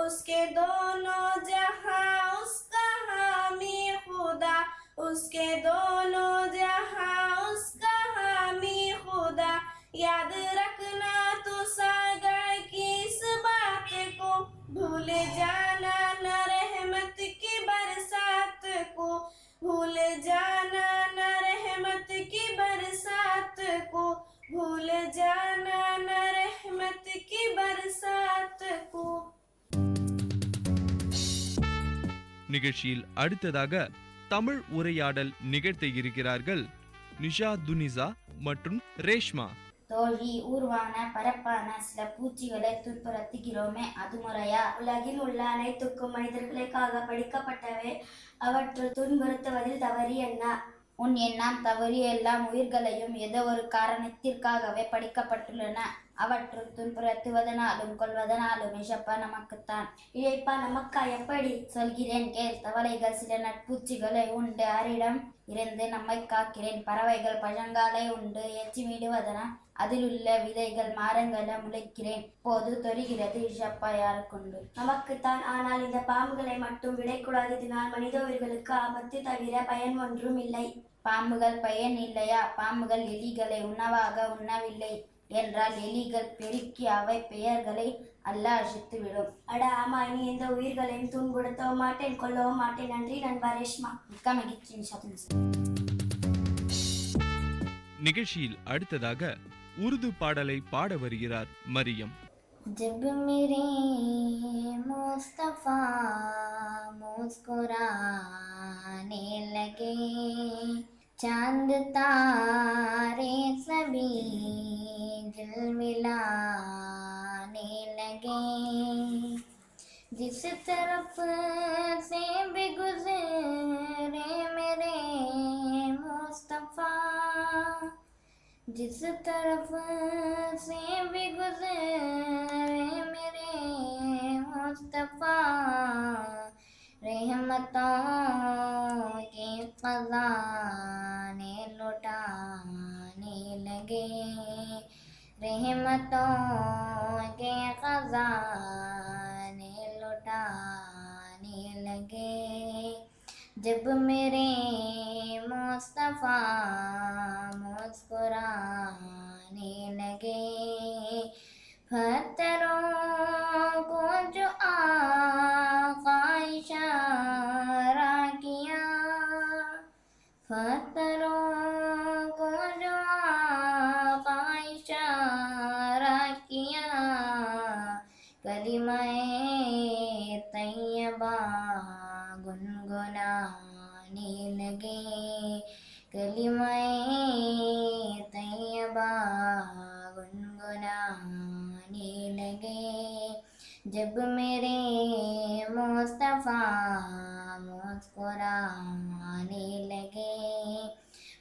उसके दोनों जहां उसका हामी खुदा, उसके दोनों जहां उसका हामी खुदा। याद रखना तू सागर की इस बात को, भूल जाना न रहमत की बरसात को। भूल जाना न रहमत की बरसात को, भूल जाना न रहमत की बरसात को। நிகழ்ச்சியில் அடுத்ததாக தமிழ் உரையாடல் நிகழ்த்த இருக்கிறார்கள் நிஷா துனிசா மற்றும் ரேஷ்மா. தோழி, ஊர்வான பரப்பான சில பூச்சிகளை துன்புறுத்துகிறோமே, அது முறையா? உலகில் உள்ள அனைத்துக்கும் மனிதர்களுக்காக படிக்கப்பட்டவை, அவற்றுள் துன்புறுத்துவதில் தவறு என்ன? உன் எண்ணம் தவறு. எல்லா உயிர்களையும் ஏதோ ஒரு காரணத்திற்காகவே படிக்கப்பட்டுள்ளன. அவற்றுள் துன்புறுத்துவதனாலும் கொள்வதனாலும் இழப்பா நமக்குத்தான். இழைப்பா நமக்கா? எப்படி? சொல்கிறேன் கேள். தவளைகள் சில நட்பூச்சிகளை உண்டு அரிடம் இருந்து நம்மை காக்கிறேன். பறவைகள் பழங்காலை உண்டு எச்சிமிடுவதனால் அதிலுள்ள விதைகள் மரங்களை முளைக்கிறேன். போது தொறுகிறது இழப்பா யாருக்குண்டு? நமக்குத்தான். ஆனால் இந்த பாம்புகளை மட்டும் விடக்கூடாது. இதனால் மனித உயிர்களுக்கு ஆபத்து தவிர பயன் ஒன்றும் இல்லை. பாம்புகள் பயன் இல்லையா? பாம்புகள் எலிகளை உணவாக உண்ணவில்லை என்றால் எலிகள் பெருக்கி அவை பெயர்களை அல்லாஹ் அழித்து விடும். அட ஆமா, இனி எந்த உயிர்களையும் துன்புறுத்தவும் மாட்டேன், கொல்லவும் மாட்டேன். நன்றி நண்பா ரேஷ்மா. மிக்க மகிழ்ச்சி நிஷாத். நிகழ்ச்சியில் அடுத்ததாக உருது பாடலை பாட வருகிறார் மரியம். जब मेरे मुस्तफा मुस्कुराने लगे, चांद तारे सभी झिलमिलाने लगे, जिस तरफ से भी गुजरे मेरे मुस्तफा, जिस तरफ से भी गुजरे मेरे मुस्तफा, रहमतों के खजाने लुटाने लगे, रहमतों के खजाने लुटाने लगे, जब मेरे मुस्तफा मुस्कुराने लगे, पत्थरों को जो आका इशारा किया, पत्थरों को जो आका इशारा किया, कलिमाए तैयबा गुनगुनाने लगे, कलिमाए तैयबा गुनगुनाने लगे, जब मेरे मुस्तफा मुस्कुराने लगे,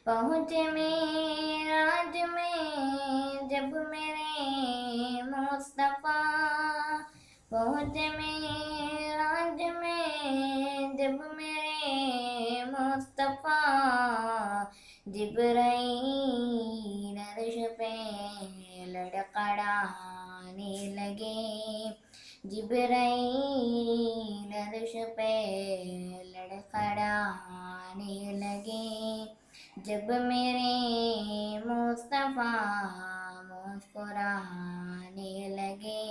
पहुँचे मेराज में जब मेरे मुस्तफा, पहुँचे मेराज में जब मेरे मुस्तफा, जिब्राईल अर्श पे लड़खड़ाने लगे, जिब्राईल अर्श पे लड़खड़ाने लगे, जब मेरे मुस्तफा मुस्कुराने लगे,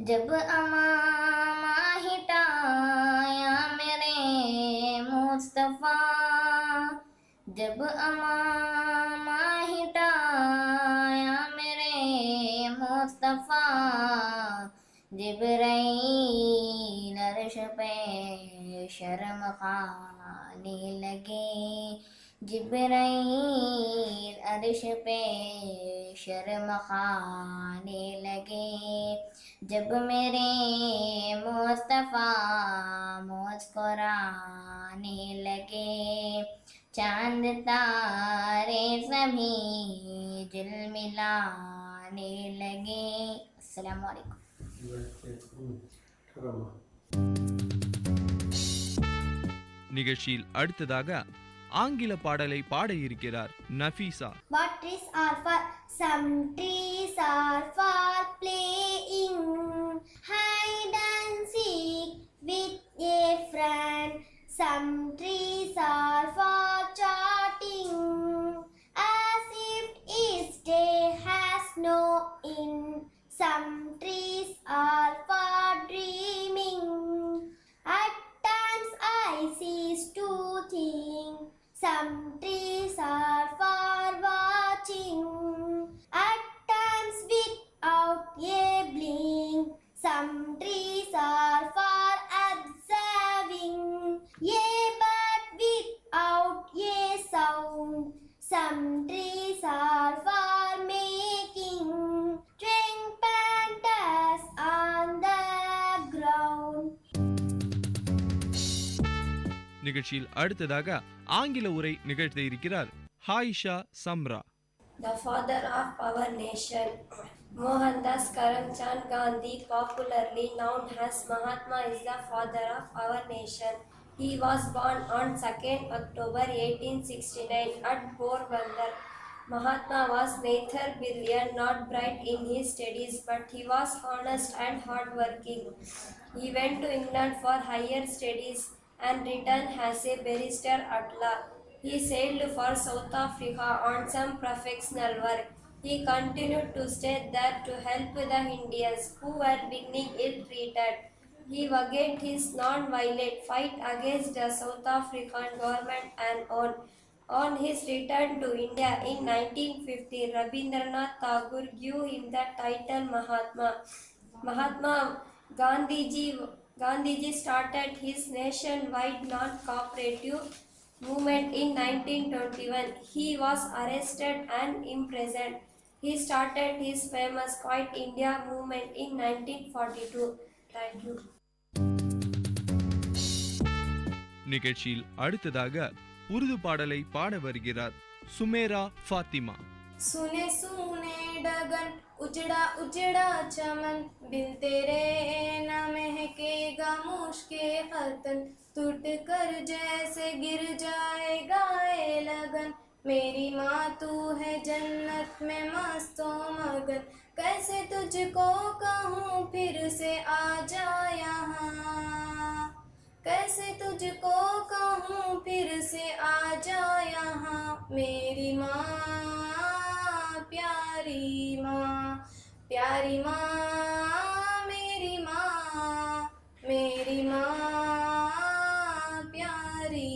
जब अमामा हिटाया मेरे मुस्तफा, जब अमामा हिटाया मेरे मुस्तफा, जिब्राईल अर्श पे शर्म खाने लगे, जिब्राईल अर्श पे शर्म खाने लगे, जब मेरे मुस्तफा मुस्कुराने लगे, चांद तारे सभी झिलमिलाने लगे। अस्सलाम वालेकुम। நிகழ்ச்சியில் அடுத்ததாக ஆங்கில பாடலை பாட இருக்கிறார் Nafeesa. What trees are for? Some trees are for playing hide and seek with a friend. Some trees are for chatting as if each day has no end. Some trees are for dreaming. At times I cease to think. Some trees are for watching. At times without a blink. Some trees are for observing a bird without a sound. Some trees are for making drink pandas on the ground. நிகழ்ச்சியில் அடுத்ததாக ஆங்கில உரை நிகழ்த்த இருக்கிறார் ஹாயிஷா Samra. The father of our nation, Mohandas Karamchand Gandhi, popularly known as Mahatma, is the father of our nation. He was born on 2nd October 1869 at Porbandar. Mahatma was neither brilliant nor bright in his studies, but he was honest and hardworking. He went to England for higher studies and returned as a barrister at law. He sailed for South Africa on some professional work. He continued to stay there to help the Indians who were being ill-treated. He waged his non-violent fight against the South African government and on his return to India in 1950, Rabindranath Tagore gave him the title Mahatma. Mahatma Gandhiji started his nationwide non-cooperative movement in 1921. He was arrested and imprisoned. He started his famous Quiet India movement in 1942. Thank you. நிகழ்ச்சியில் அடுத்ததாக உருது பாடலை பாட வருகிறார் சுமேரா ஃபாத்திமா. सुने सुने डगन उजड़ा उजड़ा चमन बिन तेरे न महकेगा मुश्के खतन टूट कर जैसे गिर जाएगा ये लगन मेरी माँ तू है जन्नत में मस्तो मगन कैसे तुझको कहूँ फिर से आ जा यहाँ कैसे तुझको कहूँ फिर से आ जा यहाँ मेरी माँ प्यारी माँ प्यारी माँ मेरी माँ मेरी माँ प्यारी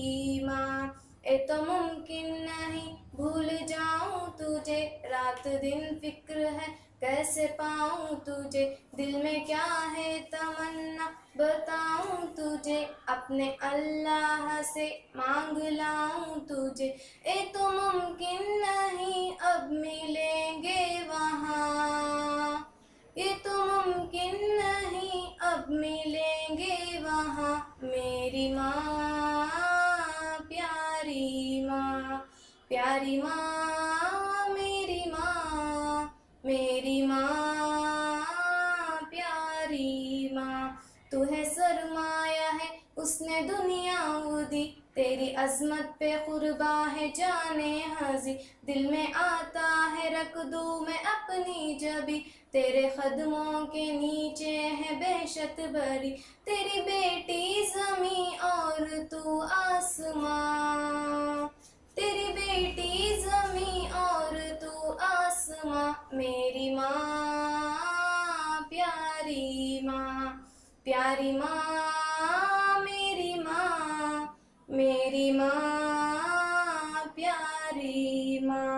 माँ ये तो मुमकिन नहीं भूल जाऊँ तुझे रात दिन फिक्र है कैसे पाऊँ तुझे दिल में क्या है तमन्ना बताऊँ तुझे अपने अल्लाह से मांग लाऊँ तुझे ये तो मुमकिन नहीं अब मिलेंगे वहाँ ये तो मुमकिन नहीं अब मिलेंगे वहाँ मेरी माँ प्यारी माँ प्यारी माँ मेरी माँ मेरी माँ प्यारी माँ तू है सरमाया है उसने दुनिया दी तेरी अजमत पे कुर्बा है जाने हाजी दिल में आता है रख दूँ मैं अपनी जबी तेरे कदमों के नीचे है बेशत भरी तेरी बेटी ज़मी और तू आसमां तेरी बेटी ज़मी और तू आसमां मेरी माँ प्यारी माँ प्यारी माँ मेरी माँ मेरी माँ प्यारी माँ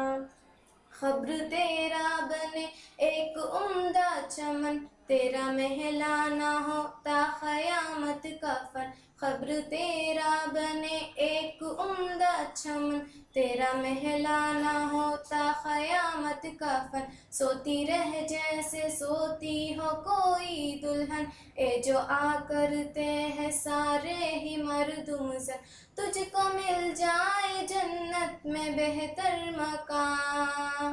खब्र तेरा बने एक उम्दा चमन तेरा महलाना होता क़यामत का फन खब्र तेरा बने एक उम्दा चमन तेरा महलाना होता क़यामत का फन सोती रह जैसे सोती हो कोई दुल्हन ए जो आ करते हैं सारे ही मर्दुम सन तुझको मिल जाए जन्नत में बेहतर मकान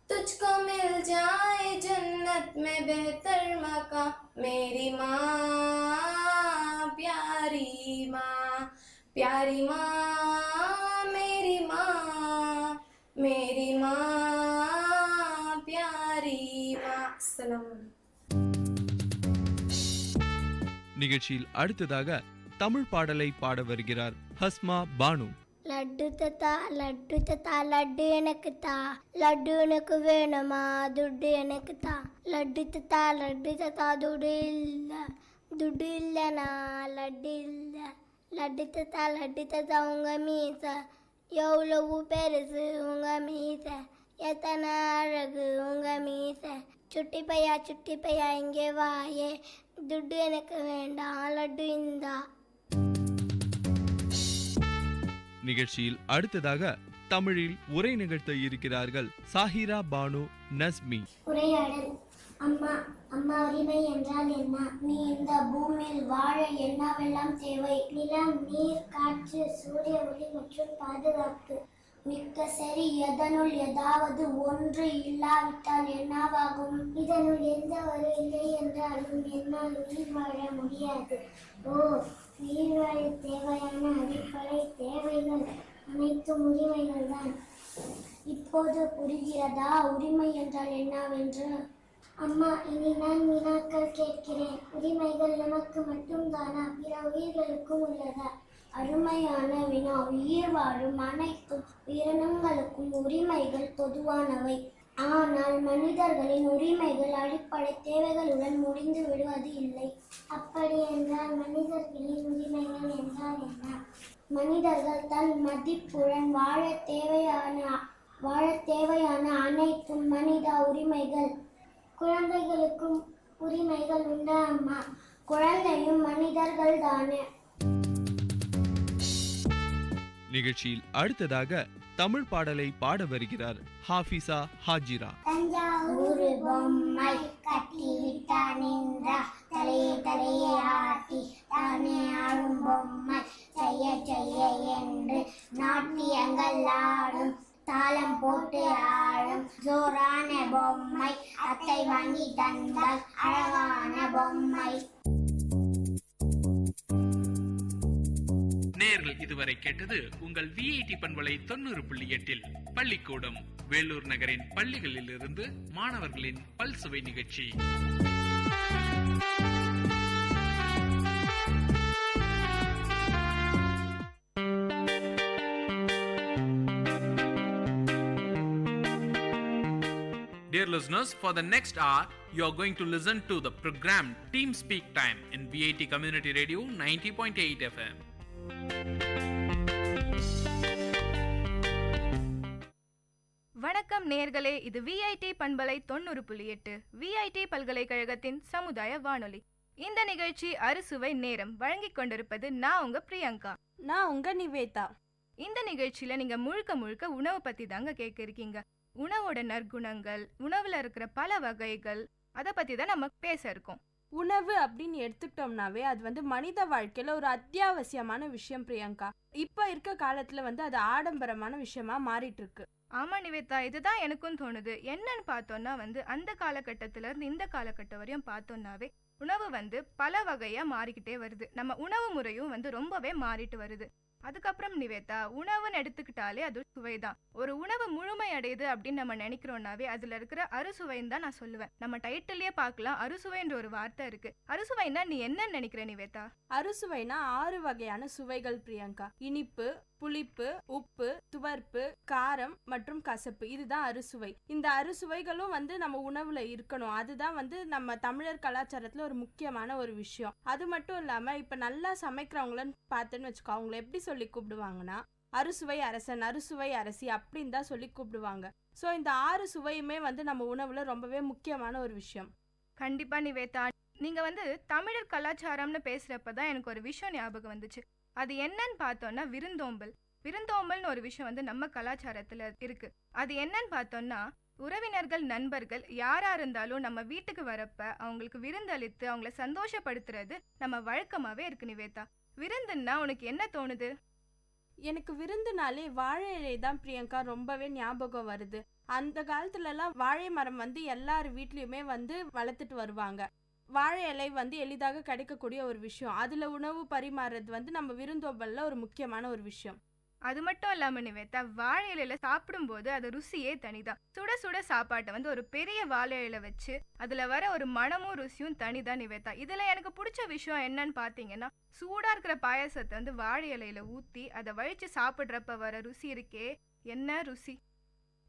तुझको मिल जाए जन्नत में बेहतर मकान मेरी माँ प्यारी माँ प्यारी माँ मेरी माँ मेरी माँ प्यारी माँ सलाम. நிகழ்ச்சியில் அடுத்ததாக தமிழ் பாடலை பாட வருகிறார் ஹஸ்மா பானு. லட்டு தத்தா லட்டு எனக்கு தா லட்டு எனக்கு வேணுமா துட்டு எனக்கு தா லட்டு தத்தா துட்டு இல்லைனா லட்டு இல்லை லட்டு தத்தா உங்க மீச எவ்வளவு பெருசு உங்க மீச எத்தனை அழகு உங்க மீச சுட்டி பையா இங்கே வாயே துட்டு எனக்கு வேண்டாம் லட்டு இந்தா. நிகழ்ச்சியில் அடுத்ததாக தமிழில் உரை நிகழ்த்த இருக்கிறார்கள் சாஹிரா பானு நஸ்மி. உரையாடல். அம்மா உரிமை என்றால் என்ன? நீ இந்த பூமியில் வாழ என்னவெல்லாம் தேவை? நிலம், நீர், காற்று, சூரிய ஒளி மற்றும் பாதுகாப்பு. மிக்க சரி, எதனுள் ஏதாவது ஒன்று இல்லாவிட்டால் என்னவாகும்? இதனுள் எந்த ஒரு இல்லை என்றாலும் என்னால் உயிர் வாழ முடியாது. உயிர் வாழ தேவையான அடிப்படை தேவைகள் அனைத்தும் உரிமைகள் தான். இப்போது புரிகிறதா உரிமை என்றால் என்னவென்று? அம்மா, இனி நான் வினாக்கள் கேட்கிறேன். உரிமைகள் நமக்கு மட்டும்தானா? பிற உயிர்களுக்கும் உள்ளதா? அருமையான வினா. உயிர் வாழும் அனைத்து உயிரினங்களுக்கும் உரிமைகள் பொதுவானவை. ஆனால் மனிதர்களின் உரிமைகள் அடிப்படை தேவைகளுடன் முடிந்து விடுவது இல்லை. அப்படி என்றால் மனிதர்களின் உரிமைகள் என்றால் என்ன? மனிதர்கள் தன் மதிப்புடன் வாழ தேவையான அனைத்தும் மனித உரிமைகள். குழந்தைகளுக்கும் உரிமைகள் உண்டா அம்மா? குழந்தையும் மனிதர்கள் தானே. நிகழ்ச்சியில் அடுத்ததாக தமிழ் பாடலை பாட வருகிறார் ஹாஃபிசா ஹாஜிரா. தஞ்சாவூர் பொம்மை கட்டி விட்டான் என்றா தலையே ஆட்டி தானே ஆடும் பொம்மை செய்ய என்று நாட்டியங்கள் ஆடும் தாளம் போட்டு ஆடும் ஜோரான பொம்மை அத்தை வாங்கி தந்தால் அழகான பொம்மை. நேர்கள் இதுவரை கேட்டது உங்கள் விஐடி பண்பலை 90.8 பள்ளிக்கூடம் வேலூர் நகரின் பள்ளிகளில் இருந்து மாணவர்களின் பல்சுவை நிகழ்ச்சி. Dear listeners, for the next hour, you are going to listen to the program Team Speak Time in VIT Community Radio 90.8 FM. வணக்கம் நேர்களே, இது விஐடி பண்பலை 90.8 விஐடி பல்கலைக்கழகத்தின் சமுதாய வானொலி. இந்த நிகழ்ச்சி அறுசுவை நேரம் வழங்கிக் கொண்டிருப்பது நான் உங்க பிரியங்கா. நான் உங்க நிவேதா. இந்த நிகழ்ச்சியில நீங்க முழுக்க உணவு பத்தி தாங்க கேட்க இருக்கீங்க. உணவோட நற்குணங்கள், உணவுல இருக்கிற பல வகைகள், அதை பத்தி தான் நம்ம பேச இருக்கோம். உணவு அப்படின்னு எடுத்துக்கிட்டோம்னாவே அது மனித வாழ்க்கையில ஒரு அத்தியாவசியமான விஷயம் பிரியங்கா. இப்ப இருக்க காலத்துல அது ஆடம்பரமான விஷயமா மாறிட்டு இருக்கு. ஆமா நிவேதா, இதுதான் எனக்கும் தோணுது. என்னன்னு பார்த்தோம்னா அந்த காலகட்டத்தில இருந்து இந்த காலகட்டம் வரையும் பார்த்தோம்னாவே உணவு பல வகையா மாறிக்கிட்டே வருது. நம்ம உணவு முறையும் ரொம்பவே மாறிட்டு வருது. அதுக்கப்புறம் நிவேதா, உணவுன்னு எடுத்துக்கிட்டாலே அது சுவைதான். ஒரு உணவு முழுமை அடையுது அப்படின்னு நம்ம நினைக்கிறோம்னாவே அதுல இருக்கிற அறுசுவைன்னு தான் நான் சொல்லுவேன். நம்ம டைட்டிலே பார்க்கலாம், அறுசுவைன்ற ஒரு வார்த்தை இருக்கு. அறுசுவைன்னா நீ என்ன நினைக்கிற நிவேதா? அறுசுவைனா 6 வகையான சுவைகள் பிரியங்கா. இனிப்பு, புளிப்பு, உப்பு, துவர்ப்பு, காரம் மற்றும் கசப்பு, இதுதான் அறுசுவை. இந்த அறுசுவைகளும் நம்ம உணவுல இருக்கணும். அதுதான் நம்ம தமிழர் கலாச்சாரத்துல ஒரு முக்கியமான ஒரு விஷயம். அது மட்டும் இல்லாம இப்ப நல்லா சமைக்கிறவங்களன்னு பார்த்தேன்னு வச்சுக்கோ, அவங்களை எப்படி சொல்லி கூப்பிடுவாங்கன்னா அறுசுவை அரசன், அறுசுவை அரசி அப்படின்னு தான் சொல்லி கூப்பிடுவாங்க. ஸோ இந்த 6 சுவையுமே நம்ம உணவுல ரொம்பவே முக்கியமான ஒரு விஷயம். கண்டிப்பா நிவேதா, நீங்க தமிழர் கலாச்சாரம்னு பேசுறப்பதான் எனக்கு ஒரு விஷயம் ஞாபகம் வந்துச்சு. அது என்னன்னு பார்த்தோம்னா விருந்தோம்பல். விருந்தோம்பல்னு ஒரு விஷயம் நம்ம கலாச்சாரத்துல இருக்கு. அது என்னன்னு பார்த்தோம்னா, உறவினர்கள், நண்பர்கள் யாரா இருந்தாலும் நம்ம வீட்டுக்கு வரப்ப அவங்களுக்கு விருந்தளித்து அவங்கள சந்தோஷப்படுத்துறது நம்ம வழக்கமாவே இருக்கு. நிவேதா, விருந்துன்னா உனக்கு என்ன தோணுது? எனக்கு விருந்துனாலே வாழை இலை தான் பிரியங்கா ரொம்பவே ஞாபகம் வருது. அந்த காலத்துல எல்லாம் வாழை மரம் எல்லார் வீட்லயுமே வளர்த்துட்டு வருவாங்க. வாழை இலை எளிதாக கிடைக்கக்கூடிய ஒரு விஷயம். அதுல உணவு பரிமாறுறது நம்ம விருந்தோம்பல்ல ஒரு முக்கியமான ஒரு விஷயம். அது மட்டும் இல்லாம நிவேதா, வாழை இலையில சாப்பிடும் போது அது ருசியே தனிதான். சுட சுட சாப்பாட்டை ஒரு பெரிய வாழை இலை வச்சு அதுல வர ஒரு மனமும் ருசியும் தனிதான் நிவேதா. இதுல எனக்கு பிடிச்ச விஷயம் என்னன்னு பாத்தீங்கன்னா, சூடா இருக்கிற பாயசத்தை வாழை இலையில ஊத்தி அதை வழிச்சு சாப்பிடுறப்ப வர ருசி இருக்கே, என்ன ருசி!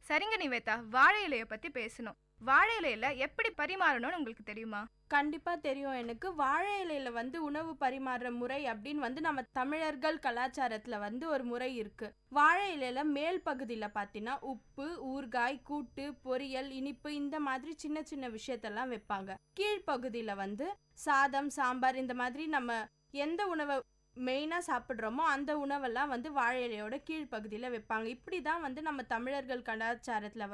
சரிங்க நிவேதா, வாழை இலைய பத்தி பேசணும். வாழை இலையில எப்படி பரிமாறணும்னு உங்களுக்கு தெரியுமா? கண்டிப்பா தெரியும் எனக்கு. வாழை இலையில உணவு பரிமாறுற முறை அப்படின்னு நம்ம தமிழர்கள் கலாச்சாரத்துல ஒரு முறை இருக்கு. வாழை இலையில மேல் பகுதியில பாத்தீங்கன்னா உப்பு, ஊறுகாய், கூட்டு, பொரியல், இனிப்பு இந்த மாதிரி சின்ன சின்ன விஷயத்தெல்லாம் வைப்பாங்க. கீழ்பகுதியில சாதம், சாம்பார் இந்த மாதிரி நம்ம எந்த உணவை மெயினா சாப்பிட்றோமோ அந்த உணவெல்லாம் வாழை இலையோட கீழ்பகுதியில வைப்பாங்க. இப்படிதான் நம்ம தமிழர்கள் கலாச்சாரத்துல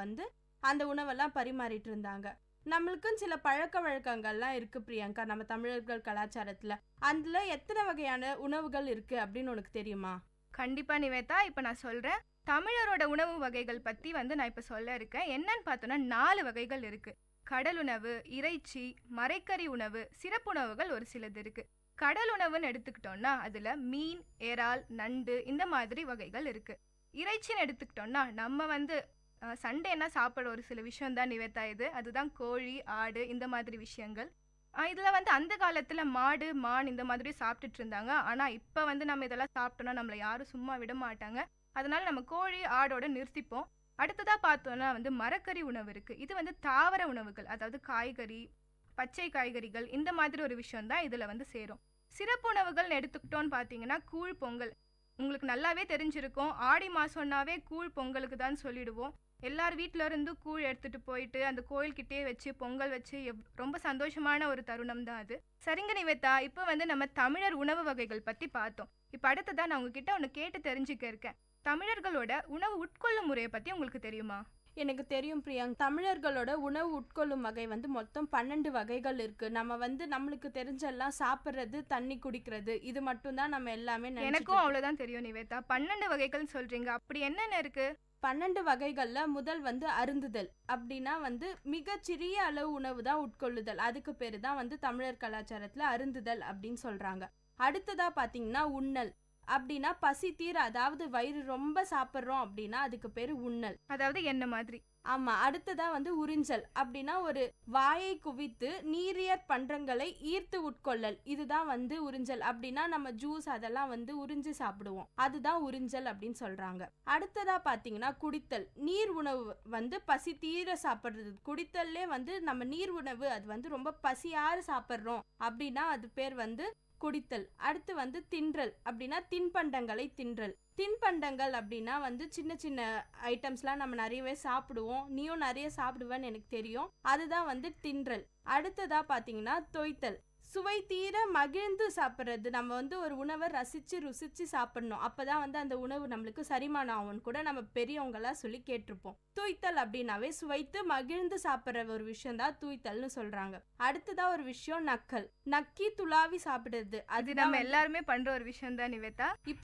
அந்த உணவெல்லாம் பரிமாறிட்டு இருந்தாங்க. நம்மளுக்கும் சில பழக்க வழக்கங்கள்லாம் இருக்கு பிரியங்கா நம்ம தமிழர்கள் கலாச்சாரத்துல. அதுல எத்தனை வகையான உணவுகள் இருக்கு அப்படின்னு உனக்கு தெரியுமா? கண்டிப்பா நிவேதா, இப்ப நான் சொல்றேன். தமிழரோட உணவு வகைகள் பத்தி நான் இப்ப சொல்ல இருக்கேன். என்னன்னு பார்த்தோம்னா 4 வகைகள் இருக்கு. கடல் உணவு, இறைச்சி, மரைக்கறி உணவு, சிறப்புணவுகள் ஒரு சிலது இருக்கு. கடல் உணவுன்னு எடுத்துக்கிட்டோம்னா அதுல மீன், இறால், நண்டு இந்த மாதிரி வகைகள் இருக்கு. இறைச்சின்னு எடுத்துக்கிட்டோம்னா நம்ம சண்டேனா சாப்பிட்ற ஒரு சில விஷயம் தான் நிவேதா இது. அதுதான் கோழி, ஆடு இந்த மாதிரி விஷயங்கள். இதுல அந்த காலத்துல மாடு, மான் இந்த மாதிரி சாப்பிட்டுட்டு இருந்தாங்க. ஆனா இப்ப நம்ம இதெல்லாம் சாப்பிட்டோம்னா நம்மளை யாரும் சும்மா விட மாட்டாங்க. அதனால நம்ம கோழி, ஆடோட நிறுத்திப்போம். அடுத்ததா பார்த்தோம்னா வந்து மரக்கறி உணவு இருக்கு. இது வந்து தாவர உணவுகள், அதாவது காய்கறி, பச்சை காய்கறிகள், இந்த மாதிரி ஒரு விஷயம் தான் இதுல வந்து சேரும். சிறப்பு உணவுகள் எடுத்துக்கிட்டோன்னு பார்த்தீங்கன்னா கூழ் பொங்கல். உங்களுக்கு நல்லாவே தெரிஞ்சிருக்கும், ஆடி மாசம்னாவே கூழ் பொங்கலுக்கு தான் சொல்லிடுவோம். எல்லார் வீட்டில இருந்து கூழ் எடுத்துட்டு போயிட்டு அந்த கோயில்கிட்டே வச்சு பொங்கல் வச்சு ரொம்ப சந்தோஷமான ஒரு தருணம் தான் அது. சரிங்க நிவேதா, இப்போ வந்து நம்ம தமிழர் உணவு வகைகள் பத்தி பார்த்தோம். இப்போ அடுத்ததான் நான் உங்ககிட்ட ஒன்று கேட்டு தெரிஞ்சுக்க இருக்கேன். தமிழர்களோட உணவு உட்கொள்ளும் முறையை பத்தி உங்களுக்கு தெரியுமா? எனக்கு தெரியும் பிரியாங்க. தமிழர்களோட உணவு உட்கொள்ளும் வகை வந்து மொத்தம் 12 வகைகள் இருக்கு. நம்ம வந்து நம்மளுக்கு தெரிஞ்செல்லாம் சாப்பிட்றது, தண்ணி குடிக்கிறது, இது மட்டும் தான் நம்ம எல்லாமே. எனக்கும் அவ்வளவுதான் தெரியும் நிவேதா. 12 வகைகள் சொல்றீங்க, அப்படி என்னென்ன இருக்கு? 12 வகைகள்ல முதல் வந்து அருந்துதல். அப்படின்னா வந்து மிகச்சிறிய அளவு உணவு தான் உட்கொள்ளுதல். அதுக்கு பேரு தான் வந்து தமிழர் கலாச்சாரத்துல அருந்துதல் அப்படின்னு சொல்றாங்க. அடுத்ததா பாத்தீங்கன்னா உண்ணல். அப்படின்னா பசி தீர, அதாவது வயிறு ரொம்ப சாப்பிட்றோம் அப்படின்னா அதுக்கு பேரு உண்ணல், அதாவது என்ன மாதிரி. ஆமா. அடுத்ததா வந்து உறிஞ்சல். அப்படின்னா ஒரு வாயை குவித்து நீரியற் பண்டங்களை ஈர்த்து உட்கொள்ளல், இதுதான் வந்து உறிஞ்சல். அப்படின்னா நம்ம ஜூஸ் அதெல்லாம் வந்து உறிஞ்சி சாப்பிடுவோம், அதுதான் உறிஞ்சல் அப்படின்னு சொல்றாங்க. அடுத்ததா பாத்தீங்கன்னா குடித்தல். நீர் உணவு வந்து பசி தீர சாப்பிடுறது. குடித்தல்லே வந்து நம்ம நீர் உணவு, அது வந்து ரொம்ப பசியார சாப்பிட்றோம் அப்படின்னா அது பேர் வந்து குடித்தல். அடுத்து வந்து தின்றல். அப்படின்னா தின்பண்டங்களை தின்றல். தின்பண்டங்கள் அப்படின்னா வந்து சின்ன சின்ன ஐட்டம்ஸ்லாம் நம்ம நிறையவே சாப்பிடுவோம். நீயும் நிறைய சாப்பிடுவேன்னு எனக்கு தெரியும், அதுதான் வந்து தின்றல். அடுத்ததா பாத்தீங்கன்னா தொய்த்தல். சுவை தீர மகிழ்ந்து சாப்பிட்றது. நம்ம வந்து ஒரு உணவை ரசிச்சு ருசிச்சு சாப்பிடணும், அப்பதான் வந்து அந்த உணவு நம்மளுக்கு சரிமானம் ஆகும்னு கூட நம்ம பெரியவங்களா சொல்லி கேட்டிருப்போம். தூய்த்தல் அப்படின்னாவே சுவைத்து மகிழ்ந்து சாப்பிட்ற ஒரு விஷயம் தான் தூய்த்தல்னு சொல்றாங்க. அடுத்ததா ஒரு விஷயம் நக்கல். நக்கி துளாவி சாப்பிடுறது. அது நம்ம எல்லாருமே பண்ற ஒரு விஷயம் தான் நிவேதா.